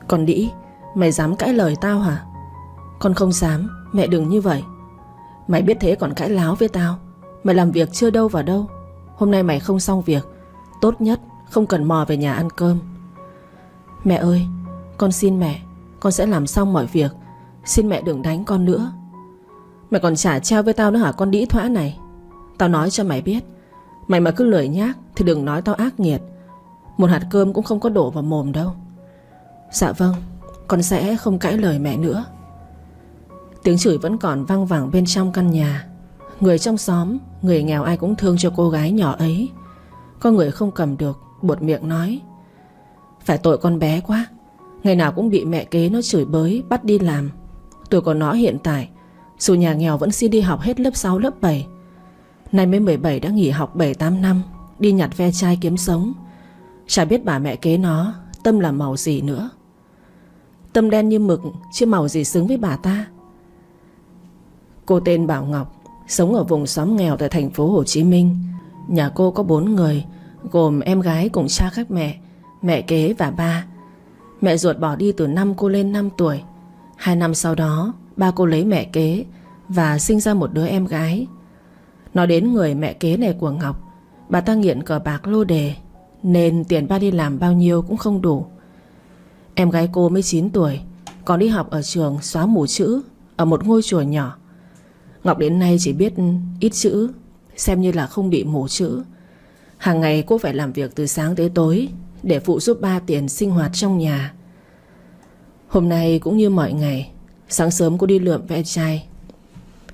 Con đĩ, mày dám cãi lời tao hả? Con không dám, mẹ đừng như vậy. Mày biết thế còn cãi láo với tao. Mày làm việc chưa đâu vào đâu. Hôm nay mày không xong việc, tốt nhất không cần mò về nhà ăn cơm. Mẹ ơi, con xin mẹ, con sẽ làm xong mọi việc. Xin mẹ đừng đánh con nữa. Mày còn chả treo với tao nữa hả con đĩ thoã này? Tao nói cho mày biết, mày mà cứ lười nhác thì đừng nói tao ác nghiệt. Một hạt cơm cũng không có đổ vào mồm đâu. Dạ vâng, con sẽ không cãi lời mẹ nữa. Tiếng chửi vẫn còn văng vẳng bên trong căn nhà. Người trong xóm, người nghèo ai cũng thương cho cô gái nhỏ ấy. Có người không cầm được, buột miệng nói: phải tội con bé quá, ngày nào cũng bị mẹ kế nó chửi bới bắt đi làm. Tuổi của nó hiện tại dù nhà nghèo vẫn xin đi học hết lớp 6 lớp 7. Nay mới 17 đã nghỉ học 7-8 năm, đi nhặt ve chai kiếm sống. Chả biết bà mẹ kế nó tâm là màu gì nữa. Tâm đen như mực chứ màu gì xứng với bà ta. Cô tên Bảo Ngọc, sống ở vùng xóm nghèo tại thành phố Hồ Chí Minh. Nhà cô có 4 người, gồm em gái cùng cha khác mẹ, mẹ kế và ba. Mẹ ruột bỏ đi từ năm cô lên 5 tuổi. 2 năm sau đó, ba cô lấy mẹ kế và sinh ra một đứa em gái. Nói đến người mẹ kế này của Ngọc, bà ta nghiện cờ bạc lô đề, nên tiền ba đi làm bao nhiêu cũng không đủ. Em gái cô mới 9 tuổi, còn đi học ở trường xóa mù chữ ở một ngôi chùa nhỏ. Ngọc đến nay chỉ biết ít chữ, xem như là không bị mù chữ. Hàng ngày cô phải làm việc từ sáng tới tối để phụ giúp ba tiền sinh hoạt trong nhà. Hôm nay cũng như mọi ngày, sáng sớm cô đi lượm ve chai.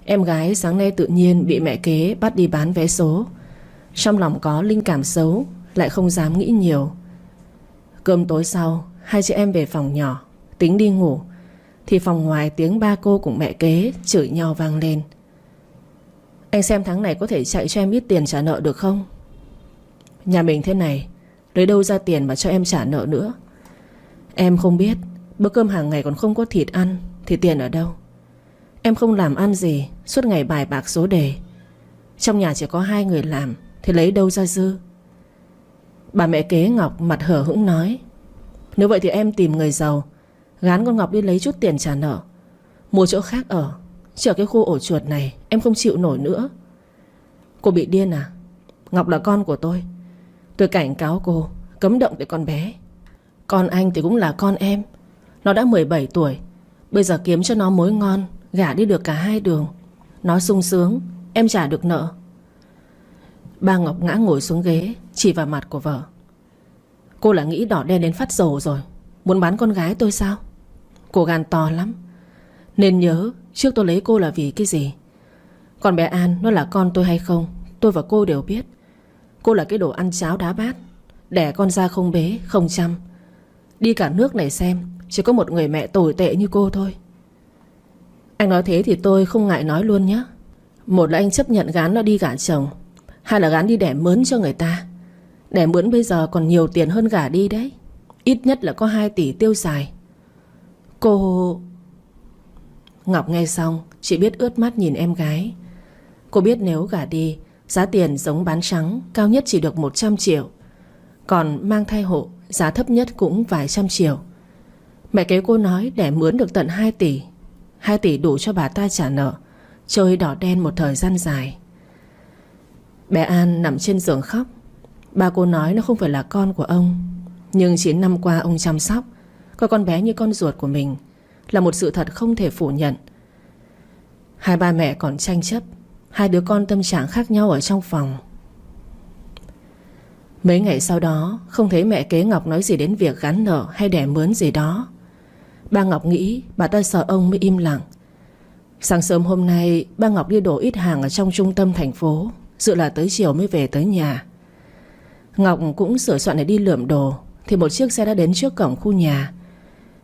Em gái sáng nay tự nhiên bị mẹ kế bắt đi bán vé số. Trong lòng có linh cảm xấu, lại không dám nghĩ nhiều. Cơm tối sau, hai chị em về phòng nhỏ, tính đi ngủ, thì phòng ngoài tiếng ba cô cùng mẹ kế chửi nhau vang lên: anh xem tháng này có thể chạy cho em ít tiền trả nợ được không? Nhà mình thế này, lấy đâu ra tiền mà cho em trả nợ nữa? Em không biết, bữa cơm hàng ngày còn không có thịt ăn thì tiền ở đâu? Em không làm ăn gì, suốt ngày bài bạc số đề. Trong nhà chỉ có 2 người làm thì lấy đâu ra dư? Bà mẹ kế Ngọc mặt hở hững nói: nếu vậy thì em tìm người giàu, gán con Ngọc đi lấy chút tiền trả nợ, mua chỗ khác ở, chứ ở cái khu ổ chuột này em không chịu nổi nữa. Cô bị điên à? Ngọc là con của tôi cảnh cáo cô cấm động tới con bé. Con anh thì cũng là con em. Nó đã 17 tuổi, bây giờ kiếm cho nó mối ngon, gả đi được cả 2 đường. Nó sung sướng, em trả được nợ. Ba Ngọc ngã ngồi xuống ghế, chỉ vào mặt của vợ: cô là nghĩ đỏ đen đến phát dầu rồi, muốn bán con gái tôi sao? Cô gan to lắm. Nên nhớ trước tôi lấy cô là vì cái gì. Còn bé An nó là con tôi hay không, tôi và cô đều biết. Cô là cái đồ ăn cháo đá bát, đẻ con ra không bế không chăm. Đi cả nước này xem, chỉ có một người mẹ tồi tệ như cô thôi. Anh nói thế thì tôi không ngại nói luôn nhé. Một là anh chấp nhận gán nó đi gả chồng, 2 là gán đi đẻ mướn cho người ta. Đẻ mướn bây giờ còn nhiều tiền hơn gả đi đấy. Ít nhất là có 2 tỷ tiêu xài. Cô... Ngọc nghe xong chỉ biết ướt mắt nhìn em gái. Cô biết nếu gả đi, giá tiền giống bán trắng cao nhất chỉ được 100 triệu. Còn mang thai hộ giá thấp nhất cũng vài trăm triệu. Mẹ kế cô nói đẻ mướn được tận 2 tỷ. 2 tỷ đủ cho bà ta trả nợ, chơi đỏ đen một thời gian dài. Bé An nằm trên giường khóc. Ba cô nói nó không phải là con của ông, nhưng 9 năm qua ông chăm sóc, coi con bé như con ruột của mình, là một sự thật không thể phủ nhận. Hai ba mẹ còn tranh chấp, 2 đứa con tâm trạng khác nhau ở trong phòng. Mấy ngày sau đó không thấy mẹ kế Ngọc nói gì đến việc gắn nợ hay đẻ mướn gì đó. Ba Ngọc nghĩ bà ta sợ ông mới im lặng. Sáng sớm hôm nay ba Ngọc đi đổ ít hàng ở trong trung tâm thành phố, dự là tới chiều mới về tới nhà. Ngọc cũng sửa soạn để đi lượm đồ thì một chiếc xe đã đến trước cổng khu nhà.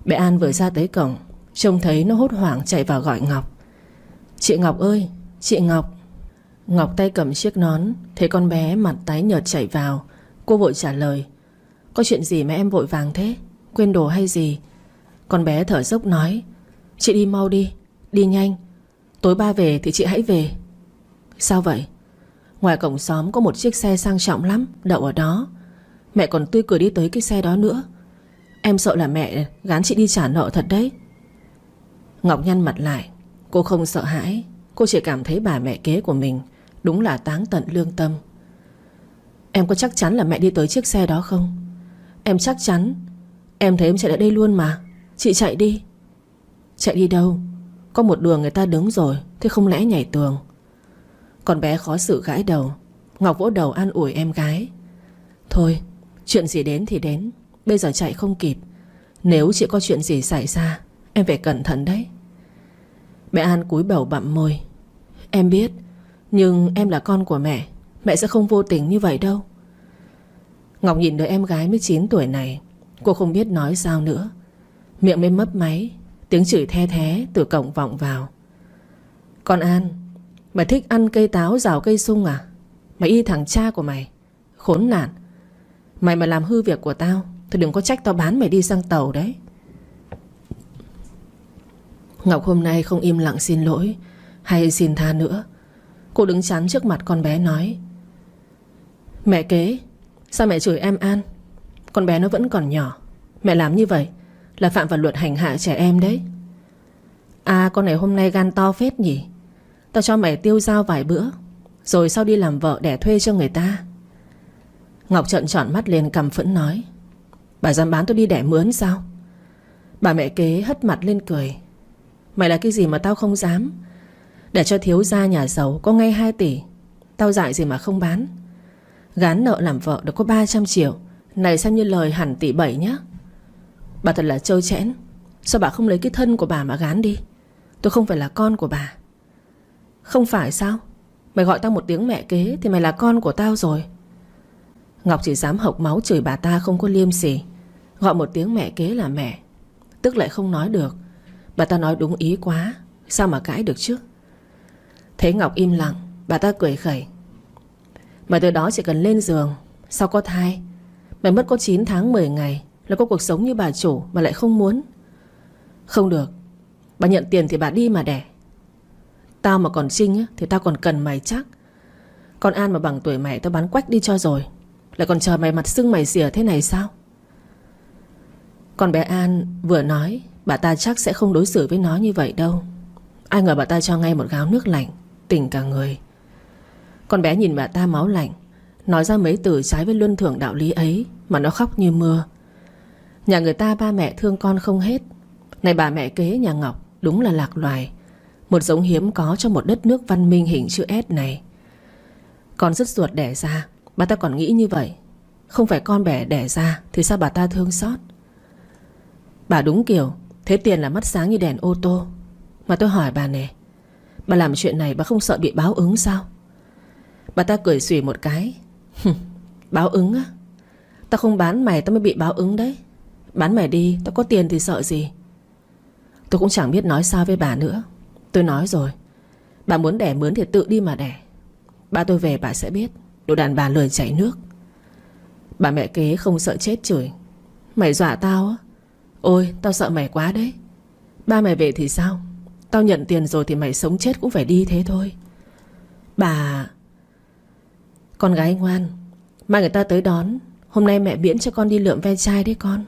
Bé An vừa ra tới cổng, trông thấy nó hốt hoảng chạy vào gọi Ngọc: chị Ngọc ơi, chị Ngọc. Ngọc tay cầm chiếc nón, thấy con bé mặt tái nhợt chạy vào. Cô vội trả lời: có chuyện gì mà em vội vàng thế? Quên đồ hay gì? Con bé thở dốc nói: chị đi mau đi, đi nhanh, tối ba về thì chị hãy về. Sao vậy? Ngoài cổng xóm có một chiếc xe sang trọng lắm đậu ở đó. Mẹ còn tươi cười đi tới cái xe đó nữa. Em sợ là mẹ gán chị đi trả nợ thật đấy. Ngọc nhăn mặt lại. Cô không sợ hãi. Cô chỉ cảm thấy bà mẹ kế của mình đúng là táng tận lương tâm. Em có chắc chắn là mẹ đi tới chiếc xe đó không? Em chắc chắn. Em thấy em chạy lại đây luôn mà. Chị chạy đi. Chạy đi đâu? Có một đường người ta đứng rồi, thế không lẽ nhảy tường? Con bé khó xử gãi đầu. Ngọc vỗ đầu an ủi em gái. Thôi, chuyện gì đến thì đến. Bây giờ chạy không kịp. Nếu chị có chuyện gì xảy ra, em phải cẩn thận đấy. Bé An cúi đầu bặm môi. Em biết, nhưng em là con của mẹ. Mẹ sẽ không vô tình như vậy đâu. Ngọc nhìn đứa em gái 19 tuổi này. Cô không biết nói sao nữa. Miệng mới mấp máy. Tiếng chửi the thé từ cổng vọng vào. Con An, mày thích ăn cây táo rào cây sung à? Mày y thằng cha của mày. Khốn nạn. Mày mà làm hư việc của tao thì đừng có trách tao bán mày đi sang tàu đấy. Ngọc hôm nay không im lặng xin lỗi hay xin tha nữa. Cô đứng chắn trước mặt con bé nói. Mẹ kế, sao mẹ chửi em An? Con bé nó vẫn còn nhỏ. Mẹ làm như vậy là phạm vào luật hành hạ trẻ em đấy. À, con này hôm nay gan to phết nhỉ. Tao cho mày tiêu dao vài bữa, rồi sau đi làm vợ đẻ thuê cho người ta. Ngọc trợn tròn mắt lên căm phẫn nói. Bà dám bán tôi đi đẻ mướn sao? Bà mẹ kế hất mặt lên cười. Mày là cái gì mà tao không dám? Để cho thiếu gia nhà giàu có ngay 2 tỷ, tao dại gì mà không bán. Gán nợ làm vợ được có 300 triệu. Này xem như lời hẳn tỷ 7 nhá. Bà thật là trơ trẽn. Sao bà không lấy cái thân của bà mà gán đi? Tôi không phải là con của bà. Không phải sao? Mày gọi tao một tiếng mẹ kế thì mày là con của tao rồi. Ngọc chỉ dám hộc máu chửi bà ta không có liêm sỉ. Gọi một tiếng mẹ kế là mẹ, tức lại không nói được. Bà ta nói đúng ý quá, sao mà cãi được chứ? Thấy Ngọc im lặng, bà ta cười khẩy. Mày từ đó chỉ cần lên giường, sau có thai, mày mất có 9 tháng 10 ngày là có cuộc sống như bà chủ mà lại không muốn. Không được. Bà nhận tiền thì bà đi mà đẻ. Tao mà còn Trinh á, thì tao còn cần mày chắc. Con An mà bằng tuổi mày tao bán quách đi cho rồi, lại còn chờ mày mặt sưng mày xỉa thế này sao? Con bé An vừa nói, bà ta chắc sẽ không đối xử với nó như vậy đâu. Ai ngờ bà ta cho ngay một gáo nước lạnh, tỉnh cả người. Con bé nhìn bà ta máu lạnh, nói ra mấy từ trái với luân thường đạo lý ấy mà nó khóc như mưa. Nhà người ta ba mẹ thương con không hết. Này bà mẹ kế nhà Ngọc đúng là lạc loài, một giống hiếm có trong một đất nước văn minh hình chữ S này. Con dứt ruột đẻ ra, bà ta còn nghĩ như vậy. Không phải con bẻ đẻ ra thì sao bà ta thương xót? Bà đúng kiểu thế tiền là mắt sáng như đèn ô tô. Mà tôi hỏi bà nè, bà làm chuyện này bà không sợ bị báo ứng sao? Bà ta cười xùy một cái. Báo ứng á? Tao không bán mày tao mới bị báo ứng đấy. Bán mày đi, tao có tiền thì sợ gì. Tôi cũng chẳng biết nói sao với bà nữa. Tôi nói rồi, bà muốn đẻ mướn thì tự đi mà đẻ. Ba tôi về bà sẽ biết. Đồ đàn bà lười chảy nước. Bà mẹ kế không sợ chết chửi. Mày dọa tao á? Ôi tao sợ mày quá đấy. Ba mày về thì sao? Tao nhận tiền rồi thì mày sống chết cũng phải đi thế thôi. Bà... Con gái ngoan, mai người ta tới đón. Hôm nay mẹ miễn cho con đi lượm ve chai đấy con.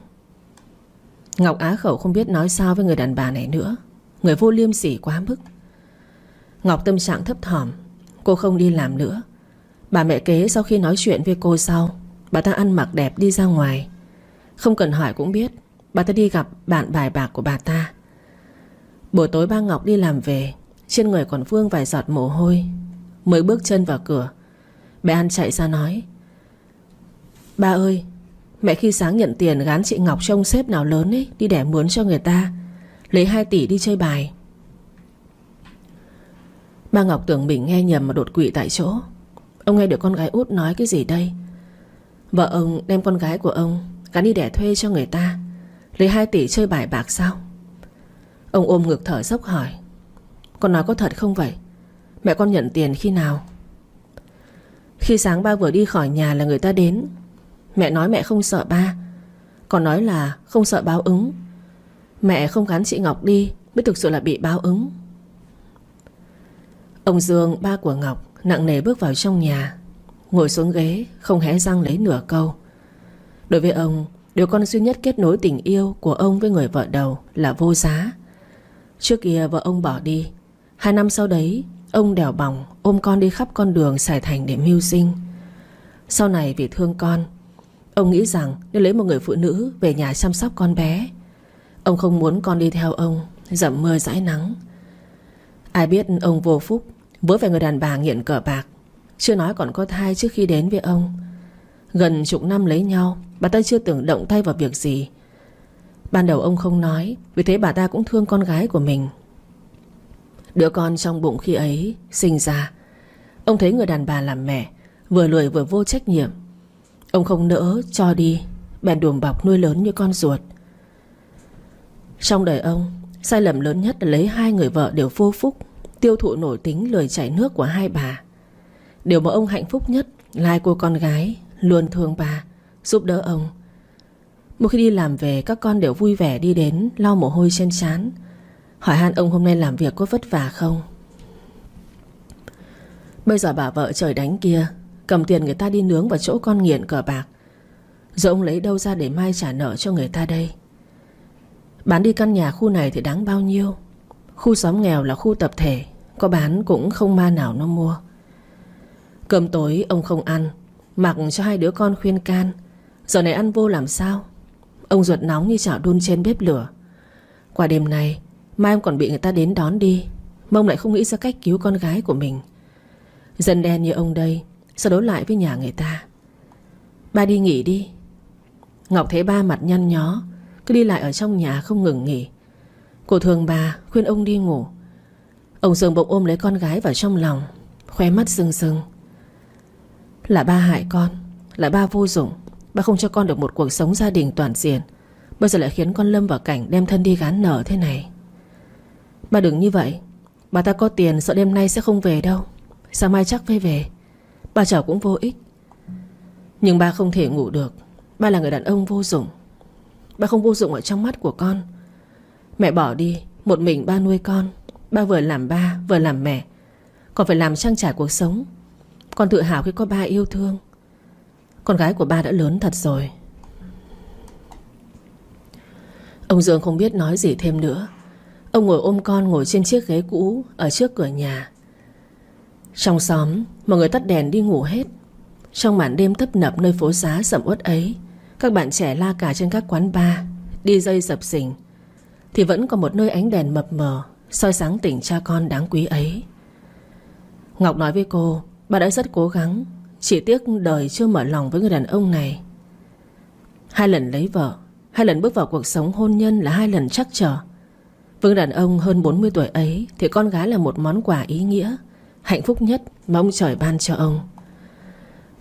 Ngọc á khẩu không biết nói sao với người đàn bà này nữa. Người vô liêm sỉ quá mức. Ngọc tâm trạng thấp thỏm. Cô không đi làm nữa. Bà mẹ kế sau khi nói chuyện với cô sau, bà ta ăn mặc đẹp đi ra ngoài. Không cần hỏi cũng biết bà ta đi gặp bạn bài bạc của bà ta. Buổi tối ba Ngọc đi làm về, trên người còn vương vài giọt mồ hôi. Mới bước chân vào cửa, bé An chạy ra nói. Ba ơi, mẹ khi sáng nhận tiền gán chị Ngọc trông sếp nào lớn ấy đi đẻ mướn cho người ta, lấy 2 tỷ đi chơi bài. Ba Ngọc tưởng mình nghe nhầm mà đột quỵ tại chỗ. Ông nghe được con gái út nói cái gì đây? Vợ ông đem con gái của ông gán đi đẻ thuê cho người ta, lấy 2 tỷ chơi bài bạc sao? Ông ôm ngực thở dốc hỏi. Con nói có thật không vậy? Mẹ con nhận tiền khi nào? Khi sáng ba vừa đi khỏi nhà là người ta đến. Mẹ nói mẹ không sợ ba, còn nói là không sợ báo ứng. Mẹ không gán chị Ngọc đi mới thực sự là bị báo ứng. Ông Dương, ba của Ngọc, nặng nề bước vào trong nhà, ngồi xuống ghế không hé răng lấy nửa câu. Đối với ông, Đứa con duy nhất kết nối tình yêu của ông với người vợ đầu là Vô Giá. Trước kia vợ ông bỏ đi, 2 năm sau đấy ông đèo bòng ôm con đi khắp con đường Sài Thành để mưu sinh. Sau này vì thương con, ông nghĩ rằng nên lấy một người phụ nữ về nhà chăm sóc con bé. Ông không muốn con đi theo ông dầm mưa dãi nắng. Ai biết ông vô phúc, vớ phải người đàn bà nghiện cờ bạc, chưa nói còn có thai trước khi đến với ông. Gần chục năm lấy nhau, bà ta chưa từng động tay vào việc gì. Ban đầu ông không nói, vì thế bà ta cũng thương con gái của mình. Đứa con trong bụng khi ấy sinh ra, ông thấy người đàn bà làm mẹ vừa lười vừa vô trách nhiệm. Ông không nỡ cho đi, bèn đùm bọc nuôi lớn như con ruột. Trong đời ông, sai lầm lớn nhất là lấy 2 người vợ đều vô phúc, tiêu thụ nổi tính lười chảy nước của 2 bà. Điều mà ông hạnh phúc nhất là 2 cô con gái luôn thương bà, giúp đỡ ông. Một khi đi làm về, các con đều vui vẻ đi đến lau mồ hôi trên trán, hỏi han ông hôm nay làm việc có vất vả không. Bây giờ bà vợ trời đánh kia cầm tiền người ta đi nướng vào chỗ con nghiện cờ bạc, rồi ông lấy đâu ra để mai trả nợ cho người ta đây? Bán đi căn nhà khu này thì đáng bao nhiêu. Khu xóm nghèo là khu tập thể, có bán cũng không ma nào nó mua. Cơm tối ông không ăn, mặc cho 2 đứa con khuyên can. Giờ này ăn vô làm sao? Ông ruột nóng như chảo đun trên bếp lửa. Qua đêm này, mai ông còn bị người ta đến đón đi, mà ông lại không nghĩ ra cách cứu con gái của mình. Dân đen như ông đây sao đấu lại với nhà người ta? Ba đi nghỉ đi. Ngọc thấy ba mặt nhăn nhó, cứ đi lại ở trong nhà không ngừng nghỉ. Cô thương bà, khuyên ông đi ngủ. Ông Dương bỗng ôm lấy con gái vào trong lòng, khóe mắt rưng rưng. Là ba hại con, là ba vô dụng. Ba không cho con được một cuộc sống gia đình toàn diện, bây giờ lại khiến con lâm vào cảnh đem thân đi gán nợ thế này. Ba đừng như vậy. Bà ta có tiền sợ đêm nay sẽ không về đâu, sáng mai chắc phải về. Ba chờ cũng vô ích. Nhưng ba không thể ngủ được. Ba là người đàn ông vô dụng. Ba không vô dụng ở trong mắt của con. Mẹ bỏ đi, một mình ba nuôi con. Ba vừa làm ba vừa làm mẹ, còn phải làm trang trải cuộc sống. Con tự hào khi có ba yêu thương. Con gái của ba đã lớn thật rồi. Ông Dương không biết nói gì thêm nữa. Ông ngồi ôm con ngồi trên chiếc ghế cũ ở trước cửa nhà. Trong xóm, mọi người tắt đèn đi ngủ hết. Trong màn đêm tấp nập nơi phố xá sầm uất ấy, các bạn trẻ la cà trên các quán bar, đi dây sập sình, thì vẫn còn một nơi ánh đèn mập mờ soi sáng tình cha con đáng quý ấy. Ngọc nói với cô, bà đã rất cố gắng, chỉ tiếc đời chưa mở lòng với người đàn ông này. 2 lần lấy vợ, 2 lần bước vào cuộc sống hôn nhân là 2 lần trắc trở. Với người đàn ông hơn 40 tuổi ấy thì con gái là một món quà ý nghĩa, hạnh phúc nhất mà ông trời ban cho ông.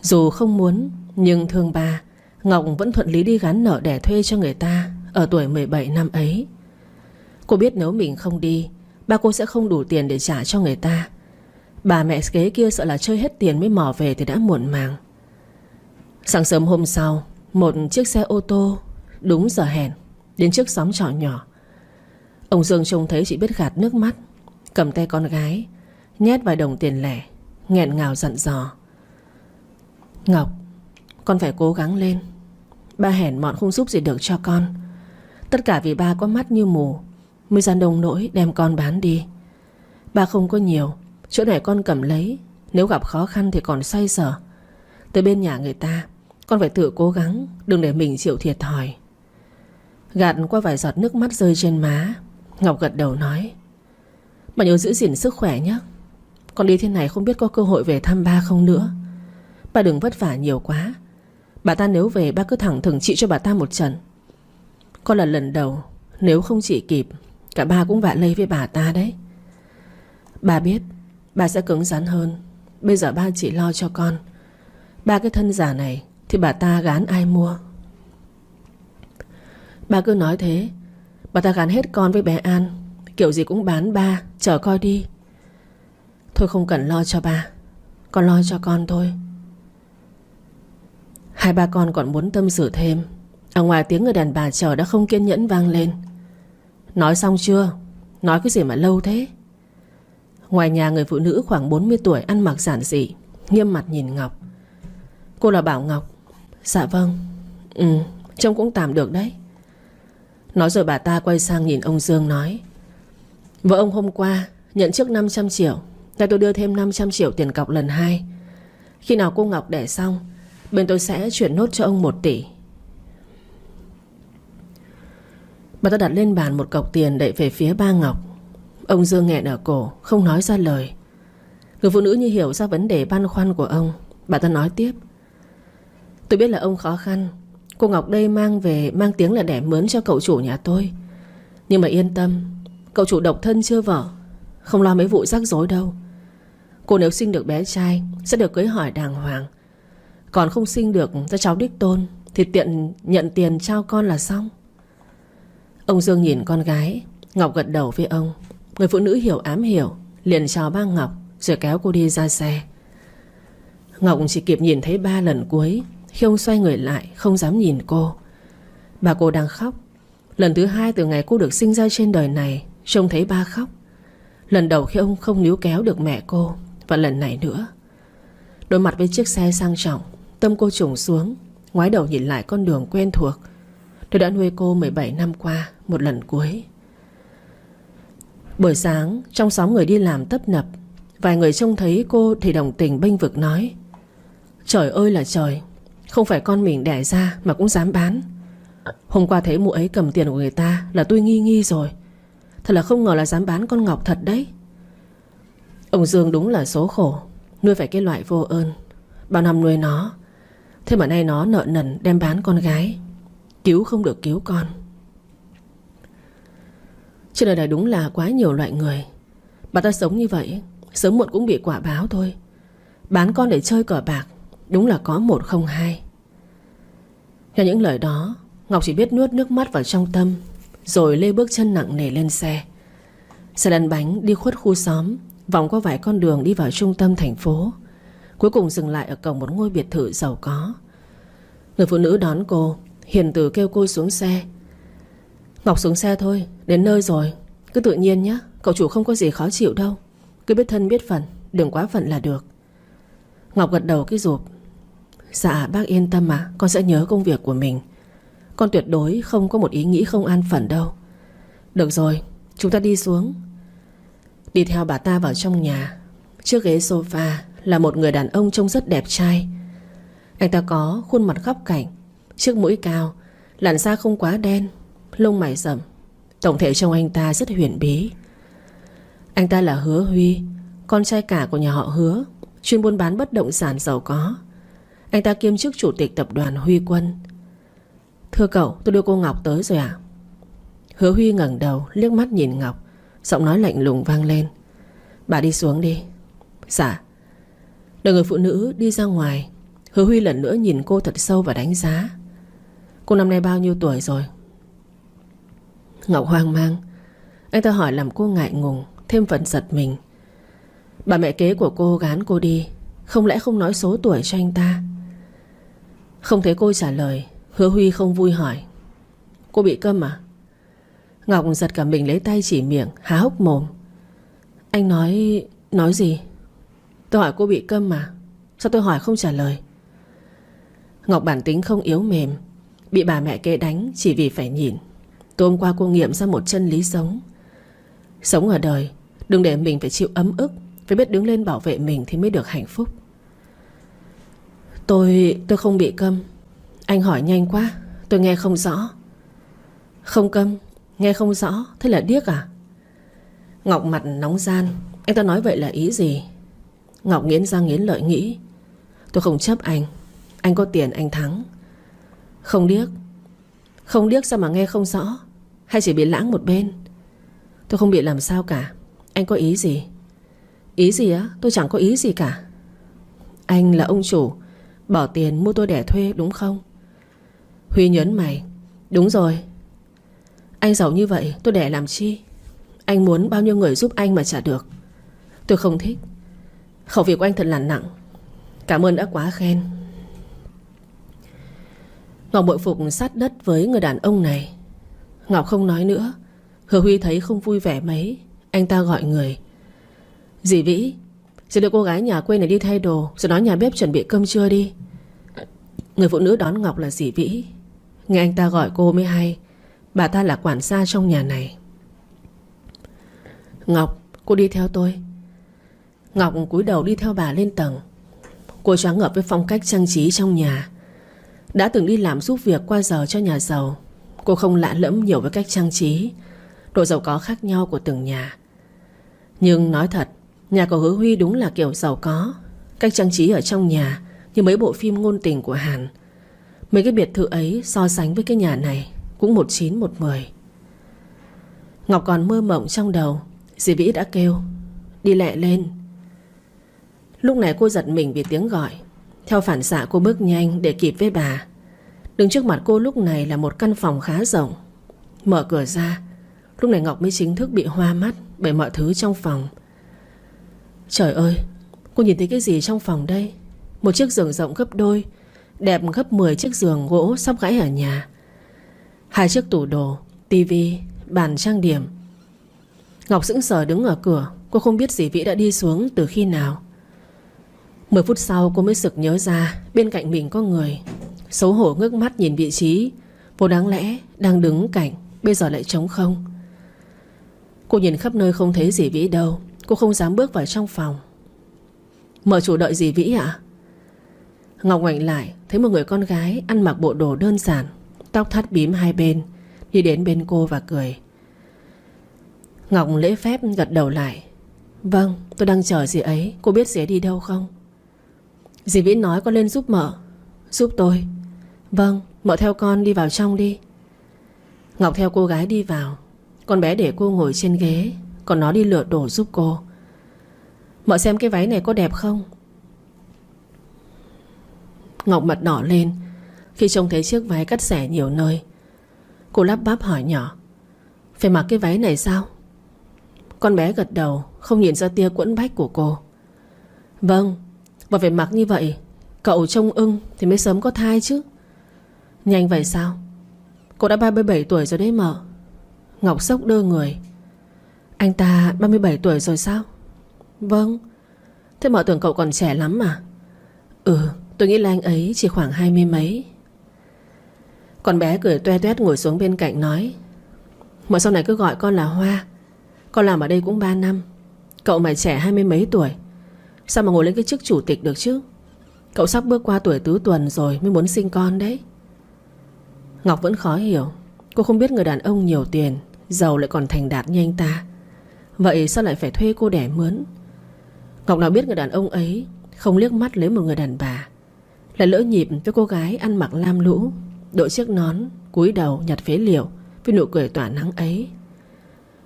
Dù không muốn, nhưng thương ba, Ngọc vẫn thuận lý đi gán nợ đẻ thuê cho người ta ở tuổi 17 năm ấy. Cô biết nếu mình không đi, ba cô sẽ không đủ tiền để trả cho người ta. Bà mẹ kế kia sợ là chơi hết tiền mới mò về thì đã muộn màng. Sáng sớm hôm sau, một chiếc xe ô tô đúng giờ hẹn đến trước xóm trọ nhỏ. Ông Dương trông thấy chỉ biết gạt nước mắt, cầm tay con gái, nhét vài đồng tiền lẻ, nghẹn ngào dặn dò. Ngọc, con phải cố gắng lên. Ba hèn mọn không giúp gì được cho con. Tất cả vì ba có mắt như mù mới ra nông nỗi đem con bán đi. Ba không có nhiều, chỗ này con cầm lấy, nếu gặp khó khăn thì còn xoay sở. Tới bên nhà người ta, con phải tự cố gắng, đừng để mình chịu thiệt thòi. Gạt qua vài giọt nước mắt rơi trên má, Ngọc gật đầu nói: Bà nhớ giữ gìn sức khỏe nhé. Con đi thế này không biết có cơ hội về thăm ba không nữa. Bà đừng vất vả nhiều quá. Bà ta nếu về ba cứ thẳng thừng trị cho bà ta một trận. Con là lần đầu, nếu không trị kịp, cả ba cũng vạ lây với bà ta đấy. Bà biết bà sẽ cứng rắn hơn. Bây giờ ba chỉ lo cho con. Ba cái thân già này thì bà ta gán ai mua. Ba cứ nói thế, bà ta gán hết con với bé An, kiểu gì cũng bán ba, chở coi đi. Thôi không cần lo cho ba, con lo cho con thôi. 2 ba con còn muốn tâm sự thêm, ở ngoài tiếng người đàn bà chờ đã không kiên nhẫn vang lên. Nói xong chưa? Nói cái gì mà lâu thế? Ngoài nhà người phụ nữ khoảng 40 tuổi ăn mặc giản dị, nghiêm mặt nhìn Ngọc. Cô là Bảo Ngọc. Dạ vâng. Trông cũng tạm được đấy. Nói rồi bà ta quay sang nhìn ông Dương nói: Vợ ông hôm qua nhận trước 500 triệu, nay tôi đưa thêm 500 triệu tiền cọc lần 2. Khi nào cô Ngọc đẻ xong, bên tôi sẽ chuyển nốt cho ông 1 tỷ. Bà ta đặt lên bàn một cọc tiền đẩy về phía ba Ngọc. Ông Dương nghẹn ở cổ, không nói ra lời. Người phụ nữ như hiểu ra vấn đề băn khoăn của ông. Bà ta nói tiếp: Tôi biết là ông khó khăn. Cô Ngọc đây mang tiếng là đẻ mướn cho cậu chủ nhà tôi. Nhưng mà yên tâm, cậu chủ độc thân chưa vợ, không lo mấy vụ rắc rối đâu. Cô nếu sinh được bé trai sẽ được cưới hỏi đàng hoàng. Còn không sinh được cho cháu đích tôn thì tiện nhận tiền trao con là xong. Ông Dương nhìn con gái. Ngọc gật đầu với ông. Người phụ nữ hiểu ám hiểu, liền chào ba Ngọc rồi kéo cô đi ra xe. Ngọc chỉ kịp nhìn thấy 3 lần cuối khi ông xoay người lại, không dám nhìn cô. Bà cô đang khóc. Lần thứ 2 từ ngày cô được sinh ra trên đời này, trông thấy ba khóc. Lần đầu khi ông không níu kéo được mẹ cô, và lần này nữa. Đối mặt với chiếc xe sang trọng, tâm cô trùng xuống, ngoái đầu nhìn lại con đường quen thuộc. Tôi đã nuôi cô 17 năm qua, một lần cuối. Buổi sáng, trong xóm người đi làm tấp nập. Vài người trông thấy cô thì đồng tình bênh vực nói: Trời ơi là trời, không phải con mình đẻ ra mà cũng dám bán. Hôm qua thấy mụ ấy cầm tiền của người ta là tôi nghi rồi. Thật là không ngờ là dám bán con Ngọc thật đấy. Ông Dương đúng là số khổ, nuôi phải cái loại vô ơn. Bao năm nuôi nó, thế mà nay nó nợ nần đem bán con gái. Cứu không được cứu con. Trên đời này đúng là quá nhiều loại người. Bà ta sống như vậy, sớm muộn cũng bị quả báo thôi. Bán con để chơi cờ bạc, đúng là có 1 không 2. Nghe những lời đó, Ngọc chỉ biết nuốt nước mắt vào trong tâm, rồi lê bước chân nặng nề lên xe. Xe lăn bánh đi khuất khu xóm, vòng qua vài con đường đi vào trung tâm thành phố, cuối cùng dừng lại ở cổng một ngôi biệt thự giàu có. Người phụ nữ đón cô, hiền từ kêu cô xuống xe. Ngọc xuống xe thôi, đến nơi rồi. Cứ tự nhiên nhé, cậu chủ không có gì khó chịu đâu. Cứ biết thân biết phận, đừng quá phận là được. Ngọc gật đầu cái rụp. Dạ bác yên tâm mà, con sẽ nhớ công việc của mình. Con tuyệt đối không có một ý nghĩ không an phận đâu. Được rồi, chúng ta đi xuống. Đi theo bà ta vào trong nhà. Trước ghế sofa là một người đàn ông trông rất đẹp trai. Anh ta có khuôn mặt góc cạnh, chiếc mũi cao, làn da không quá đen, lông mày rậm. Tổng thể trông anh ta rất huyền bí. Anh ta là Hứa Huy, con trai cả của nhà họ Hứa, chuyên buôn bán bất động sản giàu có. Anh ta kiêm chức chủ tịch tập đoàn Huy Quân. Thưa cậu, tôi đưa cô Ngọc tới rồi ạ. Hứa Huy ngẩng đầu liếc mắt nhìn Ngọc, giọng nói lạnh lùng vang lên: Bà đi xuống đi. Dạ. Đợi người phụ nữ đi ra ngoài, Hứa Huy lần nữa nhìn cô thật sâu và đánh giá. Cô năm nay bao nhiêu tuổi rồi? Ngọc hoang mang. Anh ta hỏi làm cô ngại ngùng, thêm phần giật mình. Bà mẹ kế của cô gán cô đi, không lẽ không nói số tuổi cho anh ta? Không thấy cô trả lời, Hứa Huy không vui hỏi: Cô bị câm à? Ngọc giật cả mình, lấy tay chỉ miệng, há hốc mồm. Anh nói gì? Tôi hỏi cô bị câm mà, sao tôi hỏi không trả lời? Ngọc bản tính không yếu mềm, bị bà mẹ kế đánh chỉ vì phải nhịn. Tối hôm qua cô nghiệm ra một chân lý sống. Sống ở đời, đừng để mình phải chịu ấm ức, phải biết đứng lên bảo vệ mình thì mới được hạnh phúc. Tôi không bị câm. Anh hỏi nhanh quá, tôi nghe không rõ. Không câm, nghe không rõ, thế là điếc à? Ngọc mặt nóng gian. Anh ta nói vậy là ý gì? Ngọc nghiến răng nghiến lợi nghĩ: Tôi không chấp anh có tiền anh thắng. Không điếc. Không điếc sao mà nghe không rõ? Hay chỉ bị lãng một bên? Tôi không bị làm sao cả. Anh có ý gì? Ý gì á? Tôi chẳng có ý gì cả. Anh là ông chủ, bỏ tiền mua tôi đẻ thuê đúng không? Huy nhớn mày. Đúng rồi. Anh giàu như vậy tôi đẻ làm chi? Anh muốn bao nhiêu người giúp anh mà chả được. Tôi không thích. Khẩu vị của anh thật là nặng. Cảm ơn đã quá khen. Ngọc bội phục sát đất với người đàn ông này. Ngọc không nói nữa. Hứa Huy thấy không vui vẻ mấy, anh ta gọi người. Dì Vĩ, dì đưa cô gái nhà quê này đi thay đồ, rồi nói nhà bếp chuẩn bị cơm trưa đi. Người phụ nữ đón Ngọc là dì Vĩ. Nghe anh ta gọi cô mới hay bà ta là quản gia trong nhà này. Ngọc, cô đi theo tôi. Ngọc cúi đầu đi theo bà lên tầng. Cô choáng ngợp với phong cách trang trí trong nhà. Đã từng đi làm giúp việc qua giờ cho nhà giàu, cô không lạ lẫm nhiều với cách trang trí, độ giàu có khác nhau của từng nhà. Nhưng nói thật, nhà của Hứa Huy đúng là kiểu giàu có. Cách trang trí ở trong nhà như mấy bộ phim ngôn tình của Hàn. Mấy cái biệt thự ấy so sánh với cái nhà này cũng 19/10. Ngọc còn mơ mộng trong đầu, dì Vĩ đã kêu đi lẹ lên. Lúc này cô giật mình vì tiếng gọi. Theo phản xạ cô bước nhanh để kịp với bà. Đứng trước mặt cô lúc này là một căn phòng khá rộng. Mở cửa ra, lúc này Ngọc mới chính thức bị hoa mắt bởi mọi thứ trong phòng. Trời ơi, cô nhìn thấy cái gì trong phòng đây? Một chiếc giường rộng gấp đôi, đẹp gấp 10 chiếc giường gỗ sắp gãy ở nhà. 2 chiếc tủ đồ, tivi, bàn trang điểm. Ngọc sững sờ đứng ở cửa. Cô không biết dì Vĩ đã đi xuống từ khi nào. 10 phút sau cô mới sực nhớ ra bên cạnh mình có người. Xấu hổ ngước mắt nhìn vị trí vô đáng lẽ đang đứng cạnh bây giờ lại trống không. Cô nhìn khắp nơi không thấy dì Vĩ đâu. Cô không dám bước vào trong phòng. Mợ chủ đợi dì Vĩ ạ? Ngọc ngoảnh lại thấy một người con gái ăn mặc bộ đồ đơn giản, tóc thắt bím hai bên, đi đến bên cô và cười. Ngọc lễ phép gật đầu lại. Vâng, tôi đang chờ dì ấy. Cô biết dì ấy đi đâu không? Dì Vĩ nói con lên giúp mợ. Giúp tôi? Vâng, mợ theo con đi vào trong đi. Ngọc theo cô gái đi vào. Con bé để cô ngồi trên ghế, còn nó đi lựa đồ giúp cô. Mợ xem cái váy này có đẹp không? Ngọc mặt đỏ lên khi trông thấy chiếc váy cắt xẻ nhiều nơi. Cô lắp bắp hỏi nhỏ. Phải mặc cái váy này sao? Con bé gật đầu, không nhìn ra tia quẫn bách của cô. Vâng, và phải mặc như vậy cậu trông ưng thì mới sớm có thai chứ. Nhanh vậy sao? Cô đã 37 tuổi rồi đấy mợ. Ngọc sốc đơ người. Anh ta 37 tuổi rồi sao? Vâng. Thế mợ tưởng cậu còn trẻ lắm mà. Tôi nghĩ là anh ấy chỉ khoảng 20 mấy. Con bé cười toe toét ngồi xuống bên cạnh nói. Mợ sau này cứ gọi con là Hoa. Con làm ở đây cũng 3 năm. Cậu mà trẻ 20 mấy tuổi, sao mà ngồi lên cái chức chủ tịch được chứ? Cậu sắp bước qua tuổi tứ tuần rồi mới muốn sinh con đấy. Ngọc vẫn khó hiểu. Cô không biết người đàn ông nhiều tiền, giàu lại còn thành đạt như anh ta, vậy sao lại phải thuê cô đẻ mướn? Ngọc nào biết người đàn ông ấy không liếc mắt lấy một người đàn bà, lại lỡ nhịp với cô gái ăn mặc lam lũ, đội chiếc nón, cúi đầu nhặt phế liệu với nụ cười tỏa nắng ấy.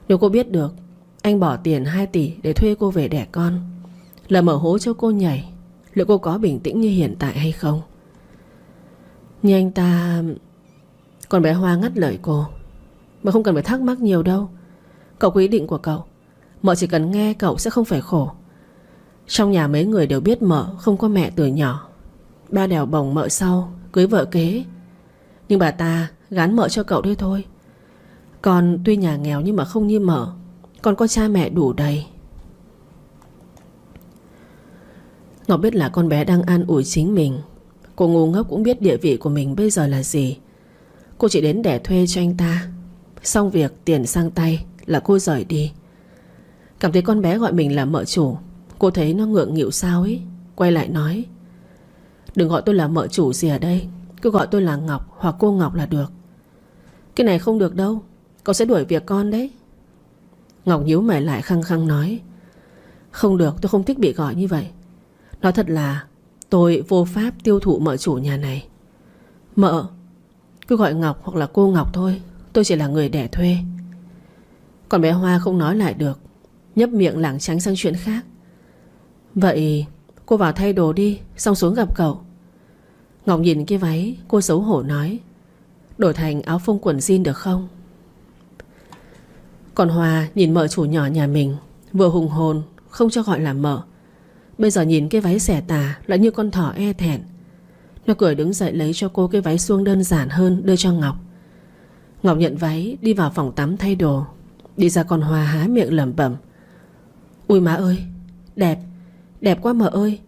Nếu cô biết được anh bỏ tiền 2 tỷ để thuê cô về đẻ con, là mở hố cho cô nhảy, liệu cô có bình tĩnh như hiện tại hay không? Nhưng anh ta... Con bé Hoa ngắt lời cô. Mà không cần phải thắc mắc nhiều đâu. Cậu có ý định của cậu, mợ chỉ cần nghe cậu sẽ không phải khổ. Trong nhà mấy người đều biết mợ không có mẹ từ nhỏ. Ba đèo bồng mợ sau cưới vợ kế, nhưng bà ta gán mợ cho cậu đấy thôi. Con tuy nhà nghèo nhưng mà không như mợ, con có cha mẹ đủ đầy. Ngọc biết là con bé đang an ủi chính mình. Cô ngu ngốc cũng biết địa vị của mình bây giờ là gì. Cô chỉ đến để thuê cho anh ta, xong việc tiền sang tay là cô rời đi. Cảm thấy con bé gọi mình là mợ chủ, cô thấy nó ngượng nghịu sao ấy. Quay lại nói. Đừng gọi tôi là mợ chủ gì ở đây, cứ gọi tôi là Ngọc hoặc cô Ngọc là được. Cái này không được đâu, cậu sẽ đuổi việc con đấy. Ngọc nhíu mày lại khăng khăng nói. Không được, tôi không thích bị gọi như vậy. Nói thật là tôi vô pháp tiêu thụ mợ chủ nhà này. Mợ, cứ gọi Ngọc hoặc là cô Ngọc thôi, tôi chỉ là người đẻ thuê. Còn bé Hoa không nói lại được, nhấp miệng lảng tránh sang chuyện khác. Vậy cô vào thay đồ đi, xong xuống gặp cậu. Ngọc nhìn cái váy, cô xấu hổ nói. Đổi thành áo phông quần jean được không? Còn Hoa nhìn mợ chủ nhỏ nhà mình, vừa hùng hồn không cho gọi là mợ, bây giờ nhìn cái váy xẻ tà lại như con thỏ e thẹn. Nó cười đứng dậy lấy cho cô cái váy suông đơn giản hơn đưa cho Ngọc. Ngọc nhận váy đi vào phòng tắm thay đồ. Đi ra còn Hoa há miệng lẩm bẩm. Ui má ơi, đẹp, đẹp quá mợ ơi.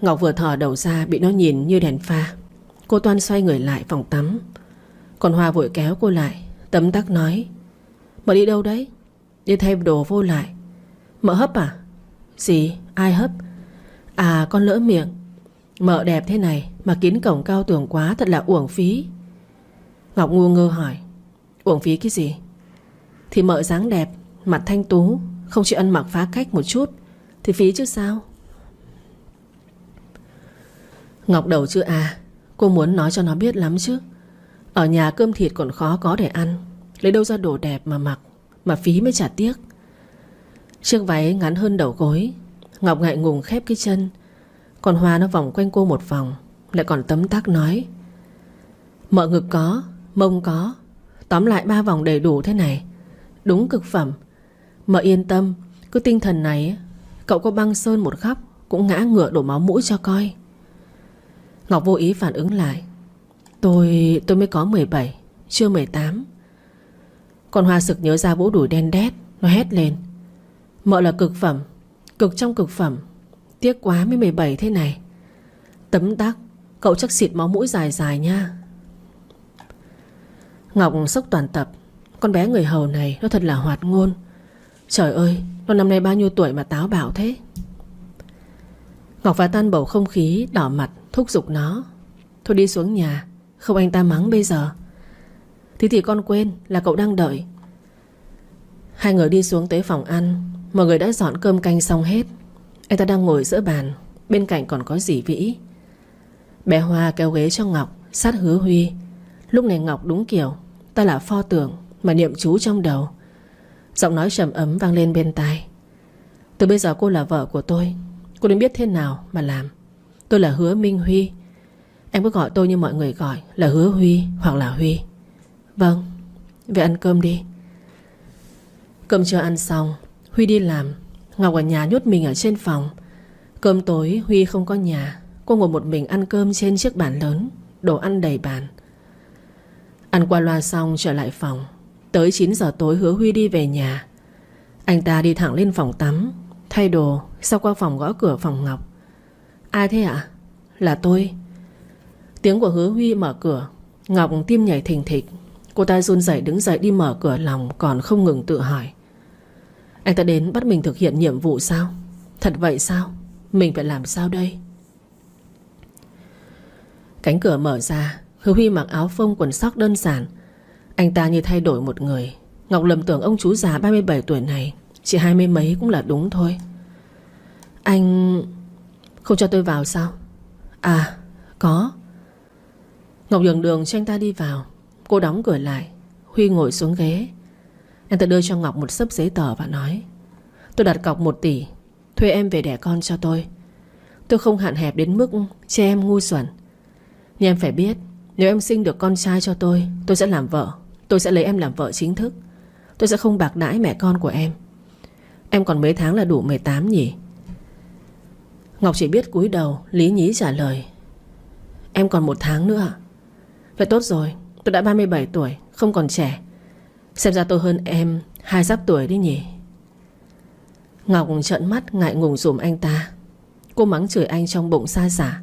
Ngọc vừa thò đầu ra bị nó nhìn như đèn pha. Cô toan xoay người lại phòng tắm, còn Hoa vội kéo cô lại, tấm tắc nói: Mợ đi đâu đấy? Đi thay đồ vô lại. Mợ hấp à? Gì? Ai hấp? À, con lỡ miệng. Mợ đẹp thế này mà kín cổng cao tường quá, thật là uổng phí. Ngọc ngu ngơ hỏi: Uổng phí cái gì? Thì mợ dáng đẹp, mặt thanh tú, không chịu ăn mặc phá cách một chút thì phí chứ sao. Ngọc đầu chưa à. Cô muốn nói cho nó biết lắm chứ. Ở nhà cơm thịt còn khó có để ăn, lấy đâu ra đồ đẹp mà mặc, mà phí mới chả tiếc. Chiếc váy ngắn hơn đầu gối, Ngọc ngại ngùng khép cái chân. Còn Hoa nó vòng quanh cô một vòng, lại còn tấm tắc nói: Mợ ngực có, mông có, tóm lại 3 vòng đầy đủ thế này, đúng cực phẩm. Mợ yên tâm, cứ tinh thần này, cậu có băng sơn một góc cũng ngã ngựa đổ máu mũi cho coi. Ngọc vô ý phản ứng lại: Tôi mới có 17, chưa 18. Còn Hoa sực nhớ ra vỗ đùi đen đét, nó hét lên: Mợ là cực phẩm, cực trong cực phẩm. Tiếc quá mới 17 thế này. Tấm tắc, cậu chắc xịt máu mũi dài dài nha. Ngọc sốc toàn tập. Con bé người hầu này nó thật là hoạt ngôn. Trời ơi, nó năm nay bao nhiêu tuổi mà táo bạo thế. Ngọc phá tan bầu không khí, đỏ mặt thúc giục nó: Thôi đi xuống nhà, không anh ta mắng bây giờ. Thế thì con quên là cậu đang đợi. Hai người đi xuống tới phòng ăn. Mọi người đã dọn cơm canh xong hết. Anh ta đang ngồi giữa bàn, bên cạnh còn có dì Vĩ. Bé Hoa kéo ghế cho Ngọc sát Hứa Huy. Lúc này Ngọc đúng kiểu ta là pho tượng mà niệm chú trong đầu. Giọng nói trầm ấm vang lên bên tai: Từ bây giờ cô là vợ của tôi, cô nên biết thế nào mà làm. Tôi là Hứa Minh Huy. Em cứ gọi tôi như mọi người gọi là Hứa Huy hoặc là Huy. Vâng, về ăn cơm đi. Cơm chưa ăn xong, Huy đi làm, Ngọc ở nhà nhốt mình ở trên phòng. Cơm tối Huy không có nhà. Cô ngồi một mình ăn cơm trên chiếc bàn lớn, đồ ăn đầy bàn. Ăn qua loa xong trở lại phòng. Tới 9 giờ tối Hứa Huy đi về nhà. Anh ta đi thẳng lên phòng tắm, thay đồ, sau qua phòng gõ cửa phòng Ngọc. Ai thế ạ? Là tôi. Tiếng của Hứa Huy mở cửa. Ngọc tim nhảy thình thịch. Cô ta run rẩy đứng dậy đi mở cửa lòng, còn không ngừng tự hỏi: Anh ta đến bắt mình thực hiện nhiệm vụ sao? Thật vậy sao? Mình phải làm sao đây? Cánh cửa mở ra. Hứa Huy mặc áo phông quần sóc đơn giản. Anh ta như thay đổi một người. Ngọc lầm tưởng ông chú già 37 tuổi này chỉ 20 mấy cũng là đúng thôi. Anh không cho tôi vào sao? À, có. Ngọc nhường đường cho anh ta đi vào. Cô đóng cửa lại. Huy ngồi xuống ghế. Anh ta đưa cho Ngọc một xấp giấy tờ và nói: Tôi đặt cọc 1 tỷ, thuê em về đẻ con cho tôi. Tôi không hạn hẹp đến mức che em ngu xuẩn. Nhưng em phải biết, nếu em sinh được con trai cho tôi sẽ làm vợ. Tôi sẽ lấy em làm vợ chính thức. Tôi sẽ không bạc đãi mẹ con của em. Em còn mấy tháng là đủ 18 nhỉ? Ngọc chỉ biết cúi đầu lý nhí trả lời: Em còn 1 tháng nữa ạ. Vậy tốt rồi, tôi đã 37 tuổi, không còn trẻ. Xem ra tôi hơn em 2 giáp tuổi đi nhỉ. Ngọc trợn mắt ngại ngùng giùm anh ta. Cô mắng chửi anh trong bụng xa xả: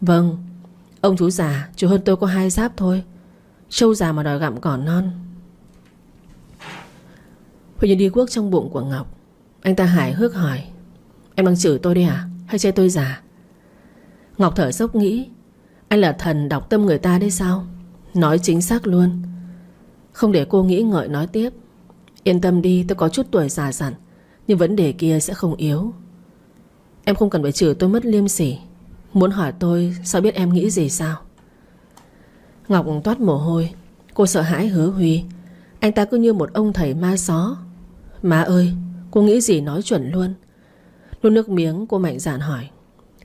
Vâng, ông chú già, chú hơn tôi có 2 giáp thôi. Trâu già mà đòi gặm cỏ non. Huy như đi guốc trong bụng của Ngọc. Anh ta hài hước hỏi: Em đang chửi tôi đi à? Hay chê tôi già? Ngọc thở dốc nghĩ: Anh là thần đọc tâm người ta đấy sao? Nói chính xác luôn. Không để cô nghĩ ngợi nói tiếp: Yên tâm đi, tôi có chút tuổi già dặn, nhưng vấn đề kia sẽ không yếu. Em không cần phải chửi tôi mất liêm sỉ. Muốn hỏi tôi sao biết em nghĩ gì sao? Ngọc toát mồ hôi. Cô sợ hãi Hứa Huy. Anh ta cứ như một ông thầy ma xó. Má ơi, cô nghĩ gì nói chuẩn luôn. Nuốt nước miếng cô mạnh dạn hỏi: